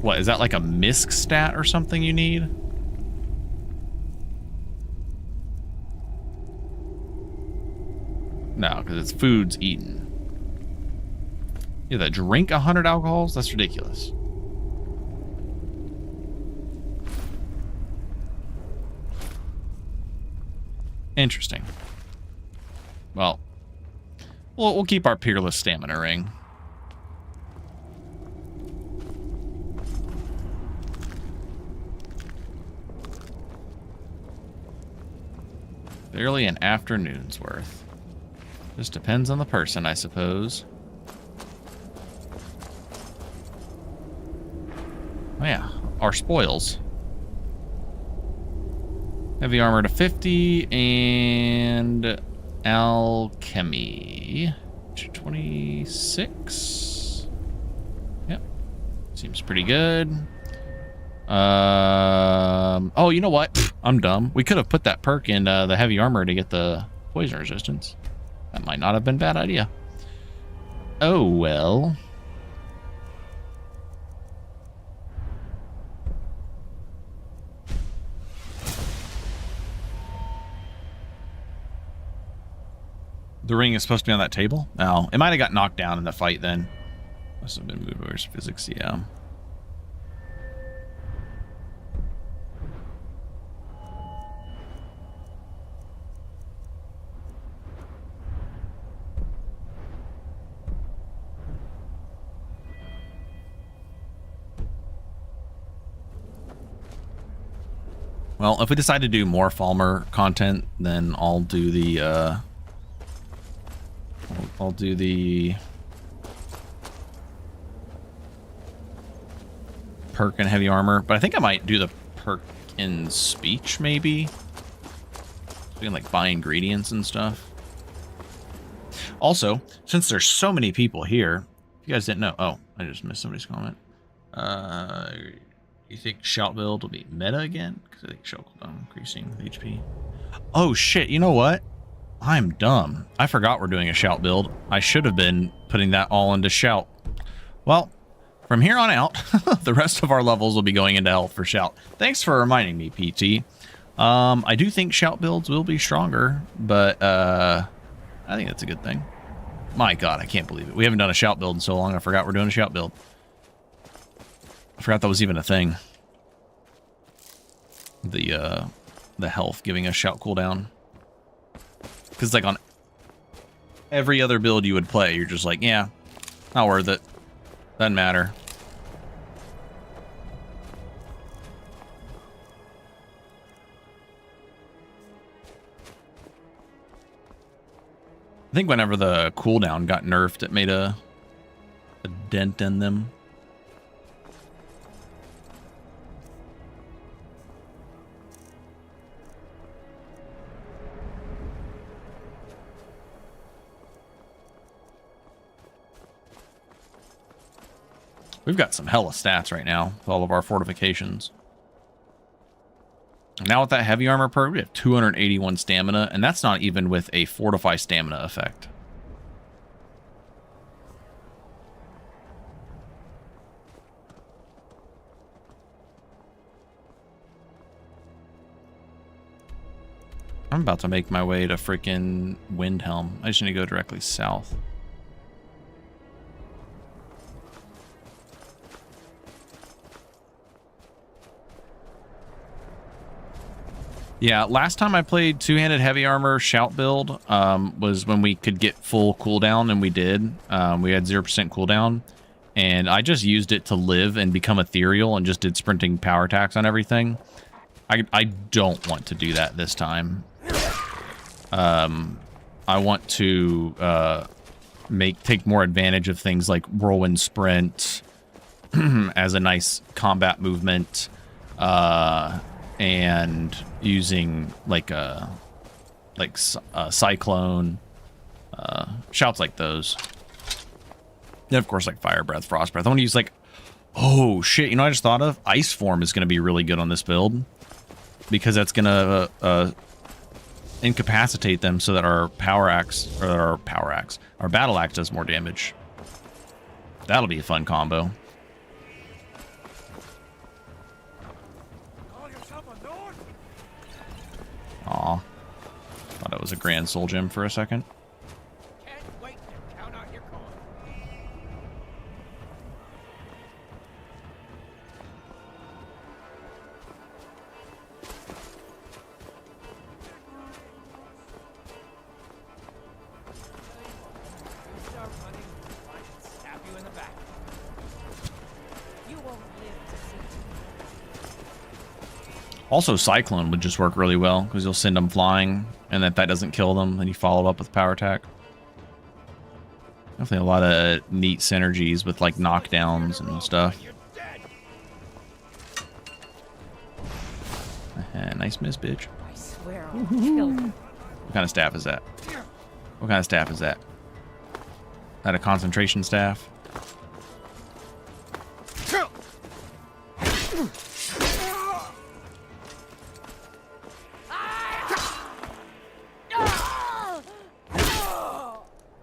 Speaker 1: What, is that like a misc stat or something you need? No, because it's foods eaten. You have to drink 100 alcohols? That's ridiculous. Interesting. Well, we'll keep our peerless stamina ring. Barely an afternoon's worth. Just depends on the person, I suppose. Oh yeah, our spoils. Heavy armor to 50 and alchemy to 26. Yep, seems pretty good. Oh, you know what? Pfft, I'm dumb. We could have put that perk in the heavy armor to get the poison resistance. That might not have been a bad idea. Oh well. The ring is supposed to be on that table? No, it might have got knocked down in the fight then. Must have been moved over physics, yeah. Well, if we decide to do more Falmer content, then I'll do the I'll do the perk in heavy armor, but I think I might do the perk in speech, maybe. So we can like buy ingredients and stuff. Also, since there's so many people here, if you guys didn't know, oh, I just missed somebody's comment. You think shout build will be meta again? Because I think shout cooldown increasing with HP. Oh shit! You know what? I'm dumb. I forgot we're doing a shout build. I should have been putting that all into shout. Well, from here on out, the rest of our levels will be going into health for shout. Thanks for reminding me, PT. I do think shout builds will be stronger, but I think that's a good thing. My God, I can't believe it. We haven't done a shout build in so long. I forgot we're doing a shout build. I forgot that was even a thing. The health giving us shout cooldown. Because like on every other build you would play, you're just like, yeah, not worth it. Doesn't matter. I think whenever the cooldown got nerfed, it made a dent in them. We've got some hella stats right now with all of our fortifications. Now with that heavy armor perk, we have 281 stamina, and that's not even with a fortify stamina effect. I'm about to make my way to freaking Windhelm. I just need to go directly south. Yeah, last time I played two-handed heavy armor shout build was when we could get full cooldown, and we did. We had 0% cooldown, and I just used it to live and become ethereal and just did sprinting power attacks on everything. I don't want to do that this time. I want to take more advantage of things like whirlwind sprint as a nice combat movement, and using like a cyclone, shouts like those. And of course, like fire breath, frost breath. I want to use like, oh shit! You know, what I just thought of ice form is going to be really good on this build because that's going to incapacitate them so that our our battle axe does more damage. That'll be a fun combo. Aw. Thought it was a Grand Soul Gem for a second.
Speaker 11: Can't wait to count out your coin. You start running, I can stab you in the back.
Speaker 3: You won't live to see it.
Speaker 1: Also, Cyclone would just work really well because you'll send them flying, and if that doesn't kill them, then you follow up with power attack. Definitely a lot of neat synergies with like knockdowns and stuff. Nice miss, bitch.
Speaker 3: I swear I'll kill you.
Speaker 1: What kind of staff is that? What kind of staff is that? That a concentration staff?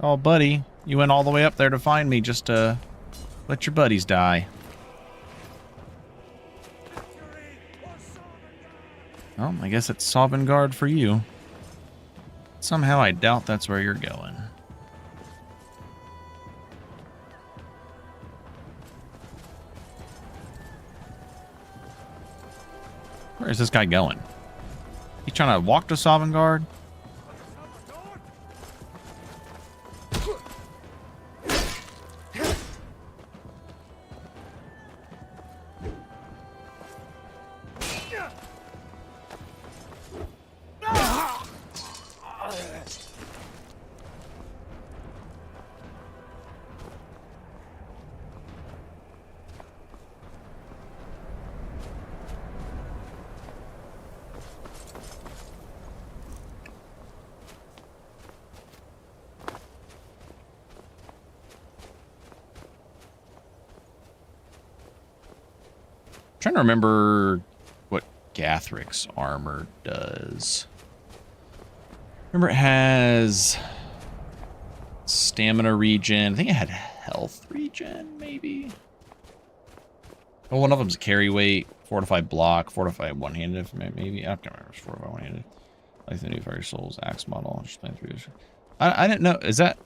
Speaker 1: Oh, buddy, you went all the way up there to find me just to let your buddies die. Well, I guess it's Sovngarde for you. Somehow I doubt that's where you're going. Where is this guy going? He's trying to walk to Sovngarde? Trying to remember what Gathric's armor does. Remember it has stamina regen. I think it had health regen, maybe. Oh, one of them's carry weight, fortify block, fortify one-handed, maybe. I can't remember. It's fortify one-handed. Like the new Fire Souls axe model. Just playing through this. I didn't know. Is that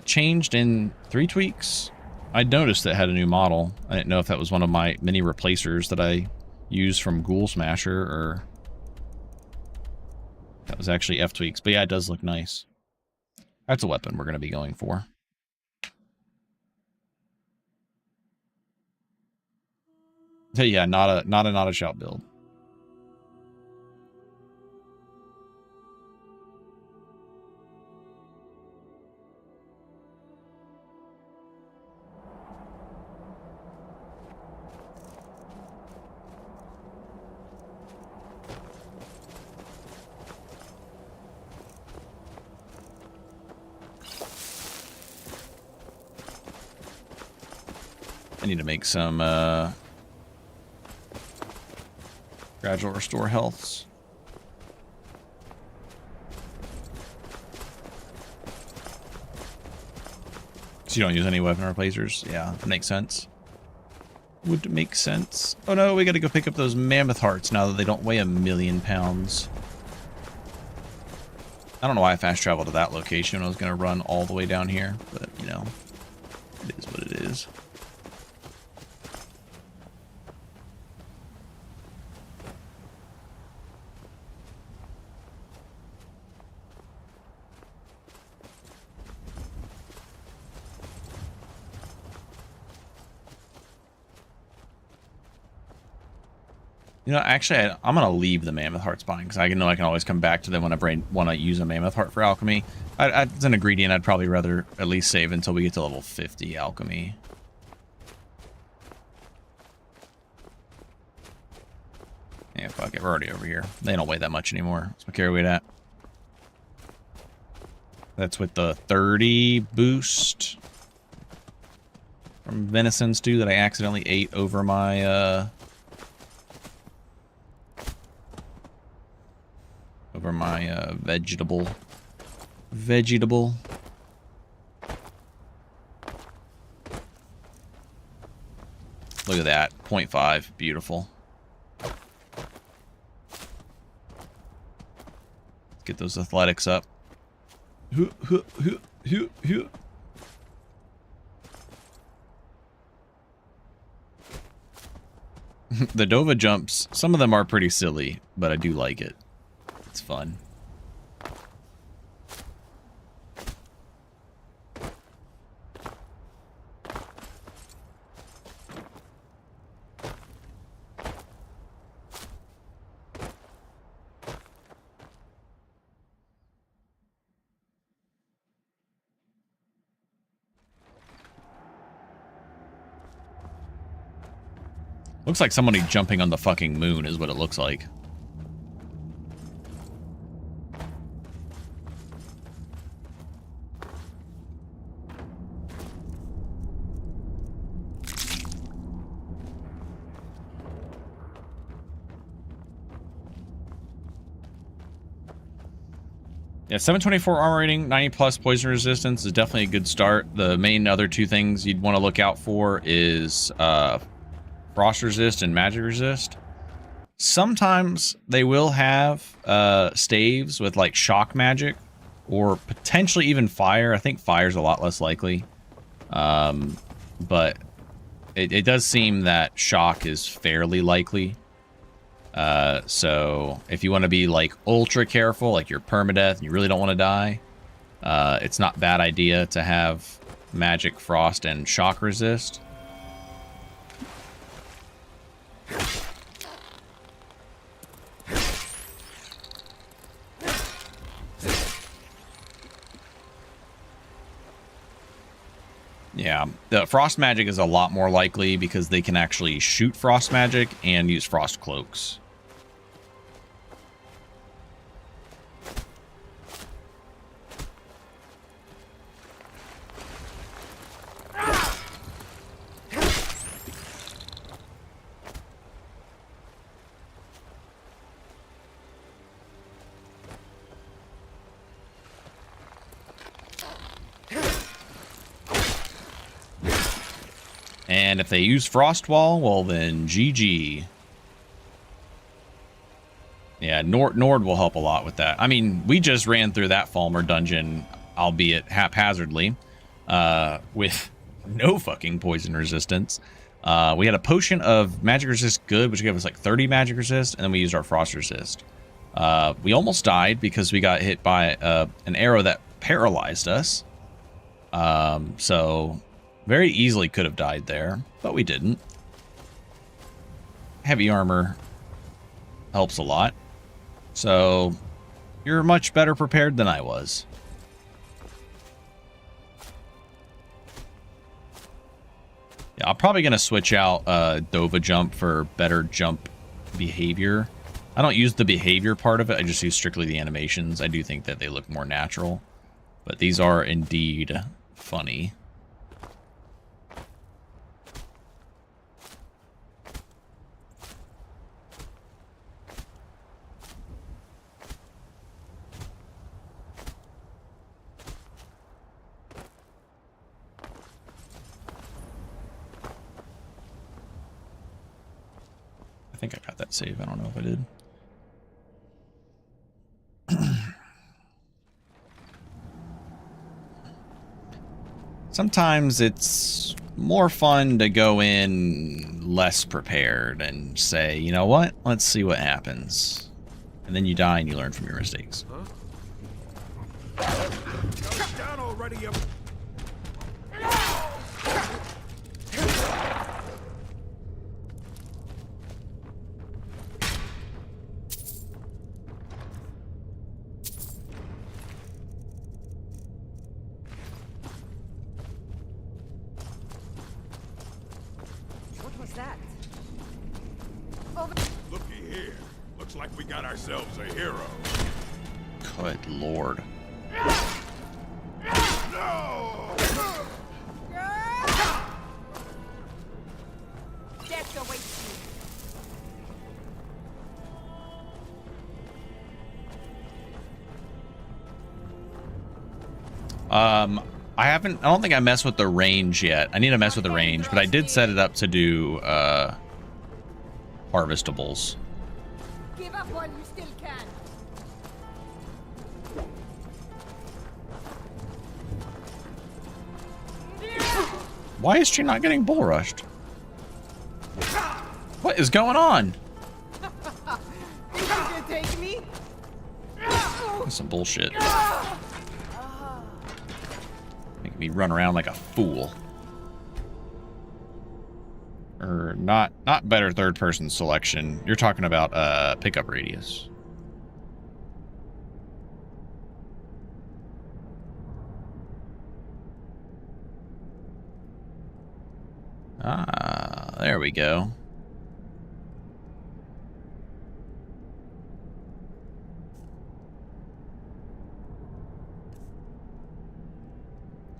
Speaker 1: changed in 3bfTweaks? I noticed it had a new model. I didn't know if that was one of my many replacers that I used from Ghoul Smasher or that was actually F-Tweaks. But yeah, it does look nice. That's a weapon we're going to be going for. So yeah, not a shout build. I need to make some gradual restore healths. So you don't use any weapon replacers? Yeah, that makes sense. Would make sense. Oh no, we gotta go pick up those mammoth hearts now that they don't weigh 1,000,000 pounds. I don't know why I fast traveled to that location when I was going to run all the way down here, but, you know, it is what it is. You know, actually, I'm going to leave the Mammoth Heart Spine because I know I can always come back to them when I want to use a Mammoth Heart for alchemy. As an ingredient, I'd probably rather at least save until we get to level 50 alchemy. Yeah, fuck it. We're already over here. They don't weigh that much anymore. What's my carry weight at? That's with the 30 boost from venison stew that I accidentally ate over my, vegetable. Look at that. 0.5. Beautiful. Get those athletics up. The Dova jumps, some of them are pretty silly, but I do like it. It's fun. Looks like somebody jumping on the fucking moon is what it looks like. Yeah, 724 armor rating, 90 plus poison resistance is definitely a good start. The main other two things you'd want to look out for is frost resist and magic resist. Sometimes they will have staves with like shock magic or potentially even fire. I think fire's a lot less likely. But it does seem that shock is fairly likely. So if you want to be like ultra careful, like you're permadeath and you really don't want to die, it's not a bad idea to have magic, frost, and shock resist. Yeah, the frost magic is a lot more likely because they can actually shoot frost magic and use frost cloaks. And if they use Frost Wall, well then GG. Yeah, Nord will help a lot with that. I mean, we just ran through that Falmer dungeon, albeit haphazardly, with no fucking poison resistance. We had a potion of magic resist good, which gave us like 30 magic resist, and then we used our frost resist. We almost died because we got hit by an arrow that paralyzed us. So very easily could have died there, but we didn't. Heavy armor helps a lot. So you're much better prepared than I was. Yeah, I'm probably going to switch out Dova Jump for better jump behavior. I don't use the behavior part of it. I just use strictly the animations. I do think that they look more natural. But these are indeed funny. I think I got that save. I don't know if I did. Sometimes it's more fun to go in less prepared and say, you know what? Let's see what happens. And then you die and you learn from your mistakes.
Speaker 20: Come down already, you...
Speaker 3: What was that?
Speaker 20: Looky here. Looks like we got ourselves a hero.
Speaker 1: Good lord.
Speaker 3: Death awaits you.
Speaker 1: I don't think I messed with the range yet. I need to mess with the range, but I did set it up to do harvestables.
Speaker 3: Give up while you still can.
Speaker 1: Why is she not getting bull rushed? What is going on?
Speaker 3: Think you can take me?
Speaker 1: That's some bullshit. Making me run around like a fool. Or not better third person selection. You're talking about pickup radius. Ah, there we go.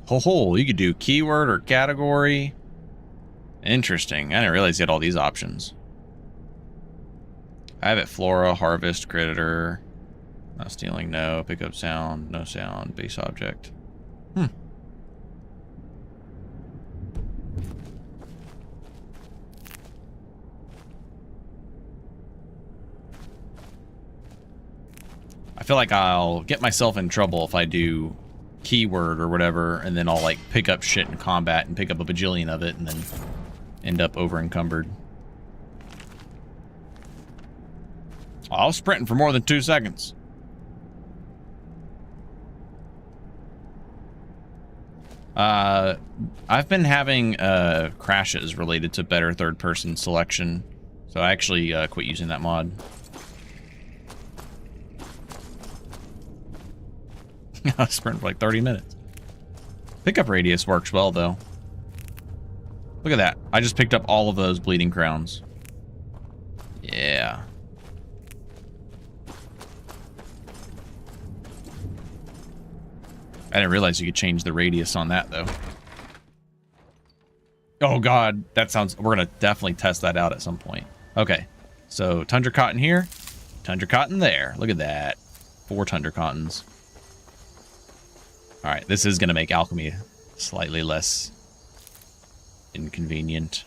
Speaker 1: Ho, you could do keyword or category. Interesting. I didn't realize you had all these options. I have it flora, harvest, creditor. Not stealing, no. Pickup sound, no sound. Base object. I feel like I'll get myself in trouble if I do keyword or whatever, and then I'll like pick up shit in combat and pick up a bajillion of it and then end up over encumbered. I was sprinting for more than 2 seconds. I've been having crashes related to better third person selection, so I actually quit using that mod. I was sprinting for like 30 minutes. Pickup radius works well, though. Look at that. I just picked up all of those bleeding crowns. Yeah. I didn't realize you could change the radius on that, though. Oh, God. That sounds... We're going to definitely test that out at some point. Okay. So, Tundra Cotton here. Tundra Cotton there. Look at that. 4 Tundra Cottons. Alright, this is going to make alchemy slightly less inconvenient.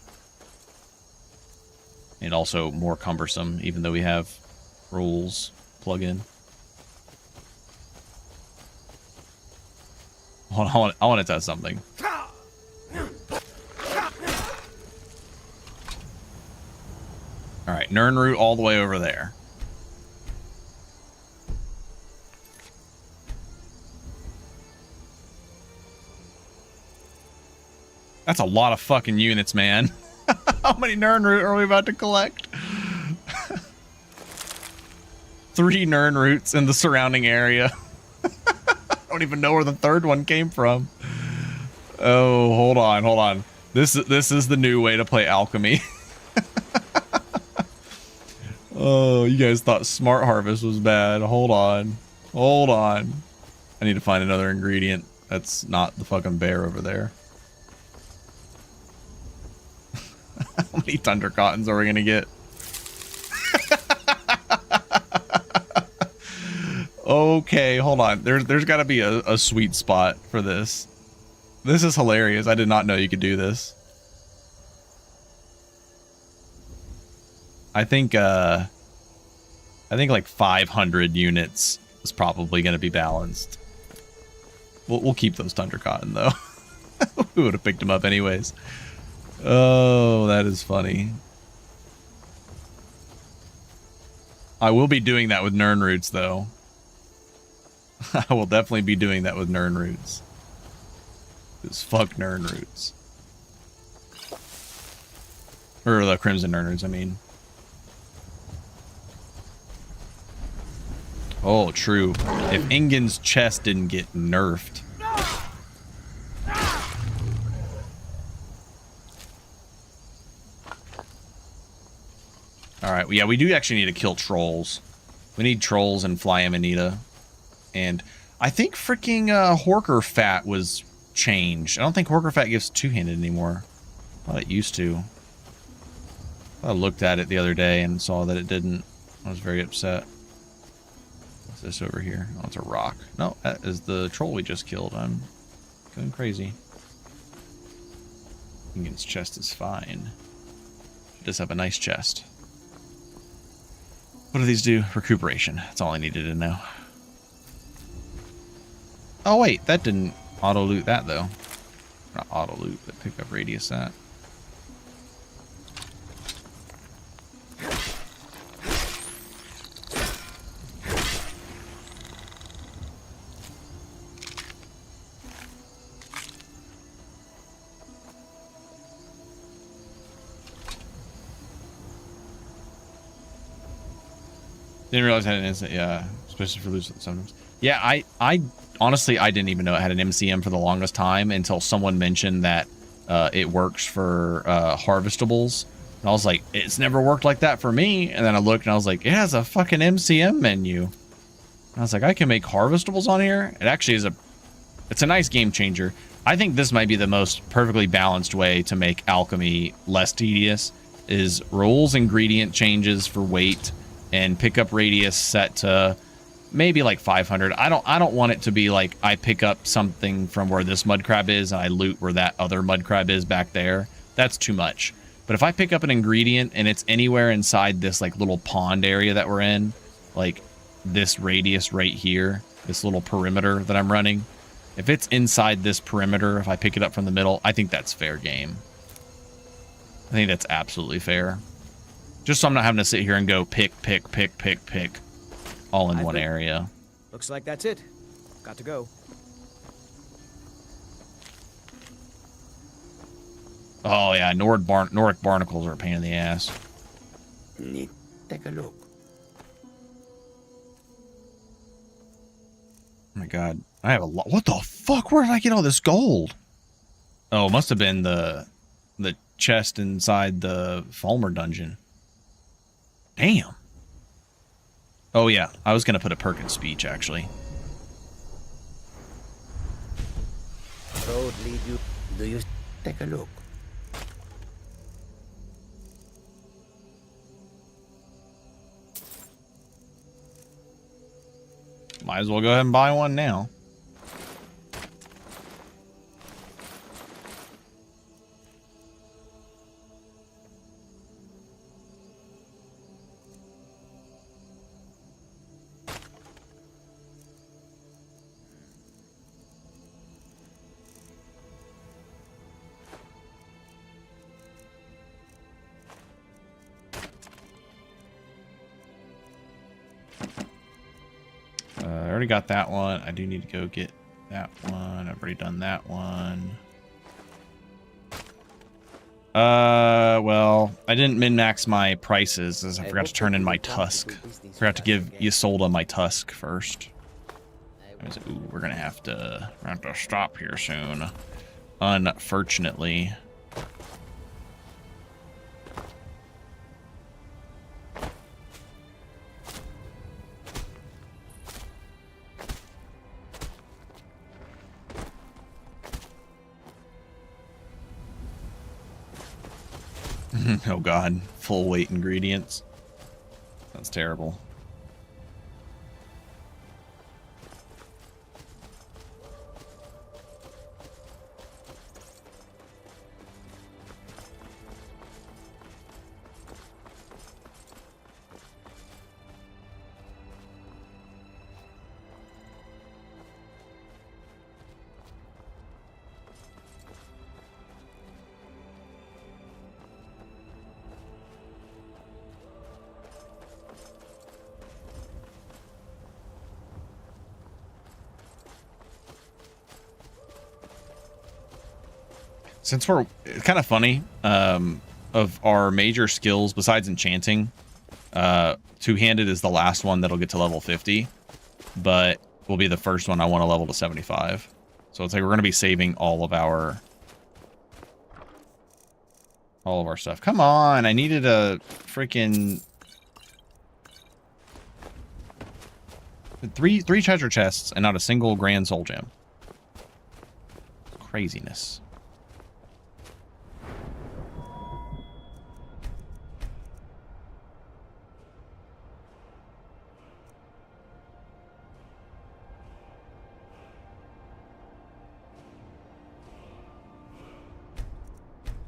Speaker 1: And also more cumbersome, even though we have rules plug-in. Hold on, I want to test something. Alright, Nirnroot all the way over there. That's a lot of fucking units, man. How many Nirnroot are we about to collect? 3 Nirnroots in the surrounding area. I don't even know where the 3rd one came from. Oh, hold on. This is the new way to play alchemy. Oh, you guys thought Smart Harvest was bad. Hold on. I need to find another ingredient. That's not the fucking bear over there. How many Thunder Cottons are we gonna get? Okay, hold on. There's got to be a sweet spot for this. This is hilarious. I did not know you could do this. I think like 500 units is probably going to be balanced. We'll keep those Thunder Cotton though. We'll We would have picked him up anyways. Oh, that is funny. I will be doing that with Nern Roots, though. I will definitely be doing that with Nern Roots. Because fuck Nern Roots. Or the Crimson Nern Roots, I mean. Oh, true. If Ingen's chest didn't get nerfed. Alright, yeah, we do actually need to kill trolls. We need trolls and Fly Amanita. And I think freaking Horker Fat was changed. I don't think Horker Fat gives two-handed anymore. Well, it used to. I looked at it the other day and saw that it didn't. I was very upset. What's this over here? Oh, it's a rock. No, that is the troll we just killed. I'm going crazy. Ingen's chest is fine. It does have a nice chest. What do these do? Recuperation. That's all I needed to know. Oh, wait. That didn't auto-loot that, though. Not auto-loot, but pick up radius that. Didn't realize I had an instant, yeah, especially for losing sometimes. Yeah, I honestly, I didn't even know it had an MCM for the longest time until someone mentioned that it works for harvestables. And I was like, it's never worked like that for me. And then I looked and I was like, it has a fucking MCM menu. And I was like, I can make harvestables on here. It actually is it's a nice game changer. I think this might be the most perfectly balanced way to make alchemy less tedious is rules ingredient changes for weight and pickup radius set to maybe like 500. I don't want it to be like I pick up something from where this mud crab is and I loot where that other mud crab is back there. That's too much. But if I pick up an ingredient and it's anywhere inside this like little pond area that we're in, like this radius right here, this little perimeter that I'm running, if it's inside this perimeter, if I pick it up from the middle, I think that's fair game. I think that's absolutely fair. Just so I'm not having to sit here and go pick, all in one area.
Speaker 2: Looks like that's it. Got to go.
Speaker 1: Oh yeah, Nordic barnacles are a pain in the ass.
Speaker 15: Take a look.
Speaker 1: Oh my god, I have a lot. What the fuck? Where did I get all this gold? Oh, it must have been the chest inside the Falmer dungeon. Damn. Oh yeah, I was gonna put a perk in speech actually.
Speaker 15: Road lead you. Do you take a look?
Speaker 1: Might as well go ahead and buy one now. I already got that one. I do need to go get that one. I've already done that one. Well, I didn't min-max my prices as I forgot to turn in my tusk. Forgot to give Isolde my tusk first. Ooh, we're gonna have to stop here soon. Unfortunately. Oh god, full weight ingredients. That's terrible. Since it's kind of funny, of our major skills besides enchanting, two-handed is the last one that'll get to level 50, but will be the first one I want to level to 75. So it's like we're going to be saving all of our stuff. Come on, I needed a freaking three treasure chests and not a single grand soul gem. Craziness.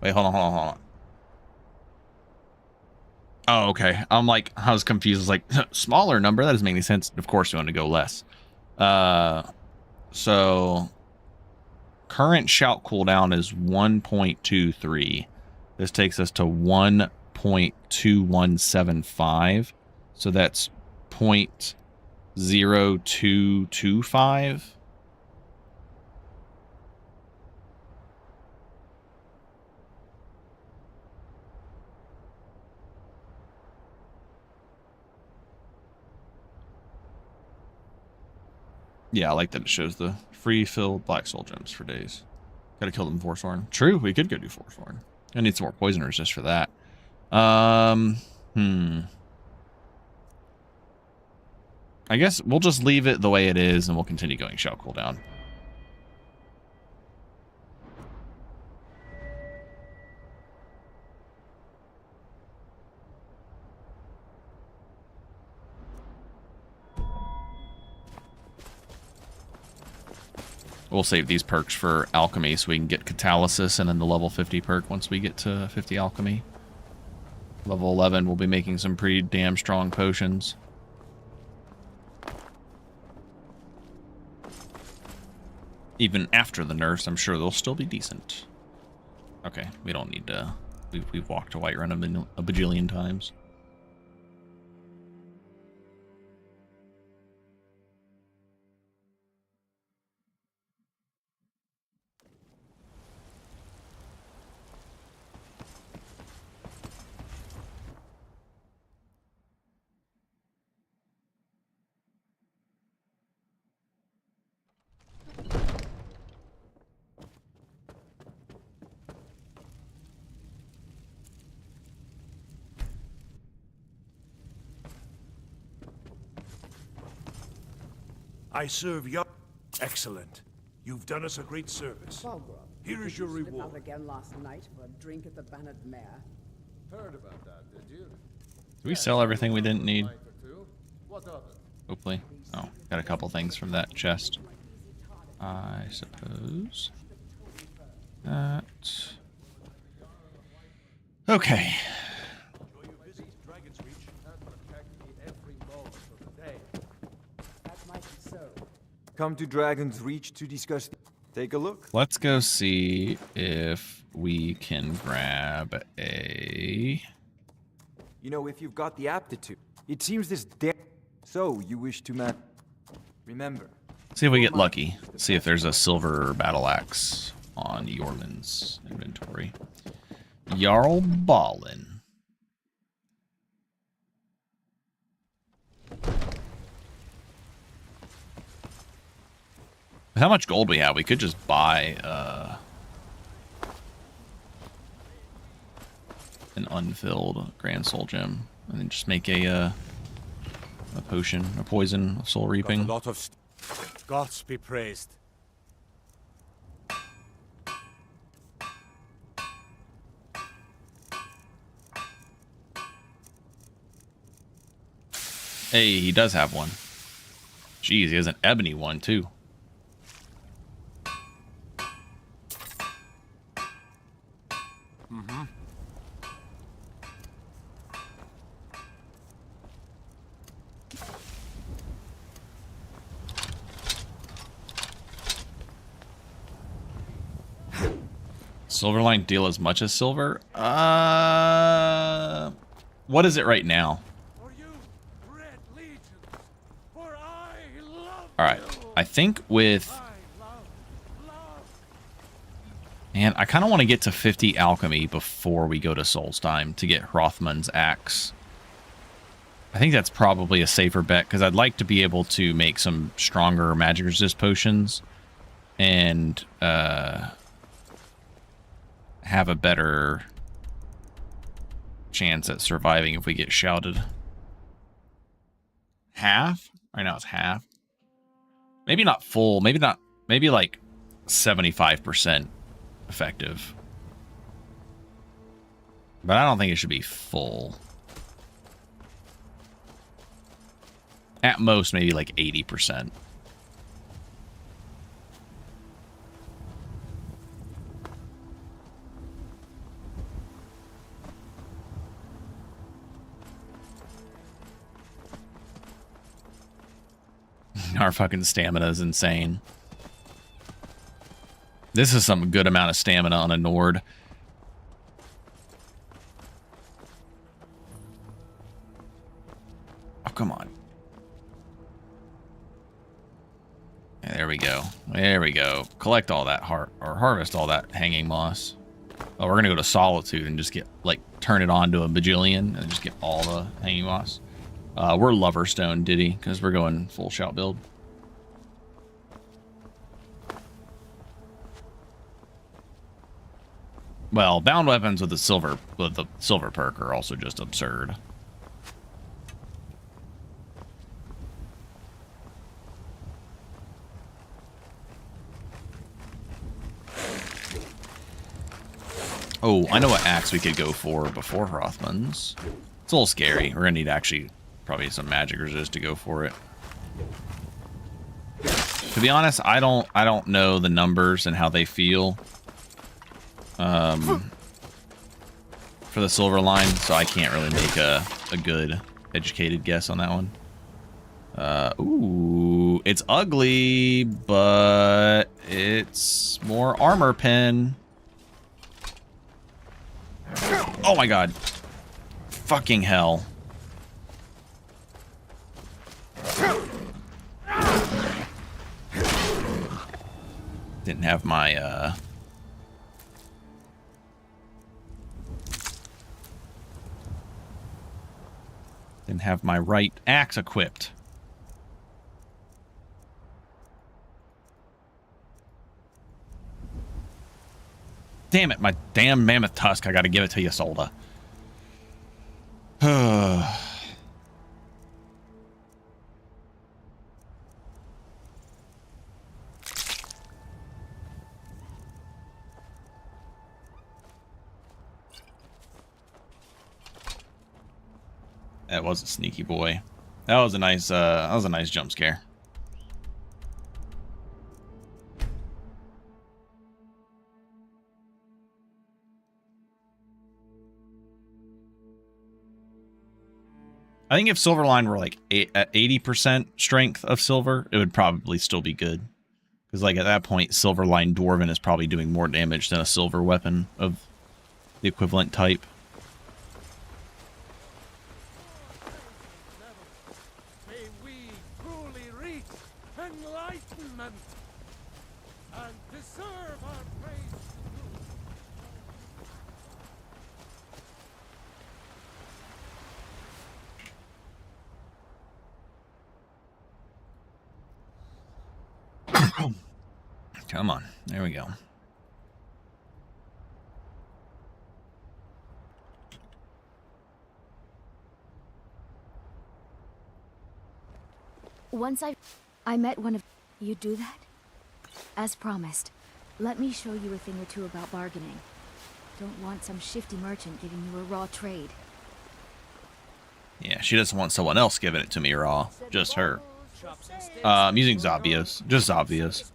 Speaker 1: Wait, hold on. Oh, okay. I was confused. I was like, smaller number? That doesn't make any sense. Of course you want to go less. So current shout cooldown is 1.23. This takes us to 1.2175. So that's 0.0225. Yeah, I like that it shows the free filled black soul gems for days. Gotta kill them Forsworn. True, we could go do Forsworn. I need some more poisoners just for that. I guess we'll just leave it the way it is and we'll continue going shout cooldown. We'll save these perks for alchemy so we can get catalysis and then the level 50 perk once we get to 50 alchemy. Level 11, we'll be making some pretty damn strong potions. Even after the nerfs, I'm sure they'll still be decent. Okay, we don't need to... We've walked to Whiterun a bajillion times.
Speaker 20: I serve you. Excellent. You've done us a great service. Here is your reward.
Speaker 21: Out again last night for a drink at the Bannered Mare.
Speaker 5: Heard about that, did you?
Speaker 1: Did we sell everything we didn't need?
Speaker 5: What of it?
Speaker 1: Hopefully. Oh, got a couple things from that chest. I suppose. That. Okay.
Speaker 22: Come to Dragon's Reach to discuss. Take a look.
Speaker 1: Let's go see if we can grab a...
Speaker 22: You know, if you've got the aptitude. It seems this damn... So, you wish to remember.
Speaker 1: See if we get lucky. See if there's a silver battle axe on Yorlin's inventory. Jarl Ballin. With how much gold we have, we could just buy an unfilled Grand Soul Gem and then just make a potion, a poison of soul reaping.
Speaker 12: Got a lot of gods be praised.
Speaker 1: Hey, he does have one. Jeez, he has an ebony one too. Silverline deal as much as silver? What is it right now? Alright, I think with... Man, I kind of want to get to 50 alchemy before we go to Solstheim to get Hrothmund's axe. I think that's probably a safer bet, because I'd like to be able to make some stronger magic resist potions and have a better chance at surviving if we get shouted. Half? Right now it's half. Maybe not full. Maybe not. Maybe like 75% effective. But I don't think it should be full. At most, maybe like 80%. Our fucking stamina is insane. This is some good amount of stamina on a Nord. Oh, come on. There we go. There we go. Collect all that or harvest all that hanging moss. Oh, we're gonna go to Solitude and just get, like, turn it on to a bajillion and just get all the hanging moss. We're Loverstone, Diddy, because we're going full shout build. Well, bound weapons with the silver perk are also just absurd. Oh, I know what axe we could go for before Hrothmund's. It's a little scary. We're gonna need actually probably some magic resist to go for it. To be honest, I don't know the numbers and how they feel. For the silver line, so I can't really make a good educated guess on that one. Ooh, it's ugly, but it's more armor pen. Oh my god. Fucking hell. Didn't have my, didn't have my right axe equipped. Damn it, my damn mammoth tusk. I gotta give it to you, Solda. That was a sneaky boy. That was a nice jump scare. I think if Silverline were like at 80% strength of silver, it would probably still be good. Because like at that point, Silverline Dwarven is probably doing more damage than a silver weapon of the equivalent type.
Speaker 5: May we truly reach enlightenment and deserve our praise.
Speaker 1: Come on. There we go.
Speaker 7: Once I met one of... You do that? As promised, let me show you a thing or two about bargaining. Don't want some shifty merchant giving you a raw trade.
Speaker 1: Yeah, she doesn't want someone else giving it to me raw. Just her. I'm using Zabios. Just Zabios.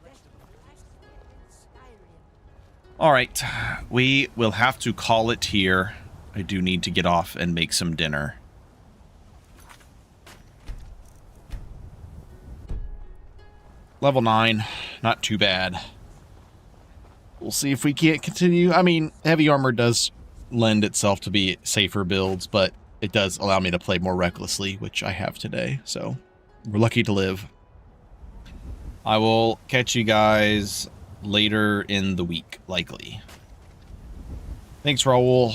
Speaker 1: Alright. We will have to call it here. I do need to get off and make some dinner. Level 9. Not too bad. We'll see if we can't continue. I mean, heavy armor does lend itself to be safer builds, but it does allow me to play more recklessly, which I have today. So, we're lucky to live. I will catch you guys later in the week, likely. Thanks, Raul.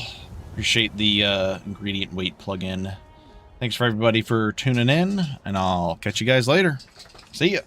Speaker 1: Appreciate the ingredient weight plugin. Thanks for everybody for tuning in, and I'll catch you guys later. See ya.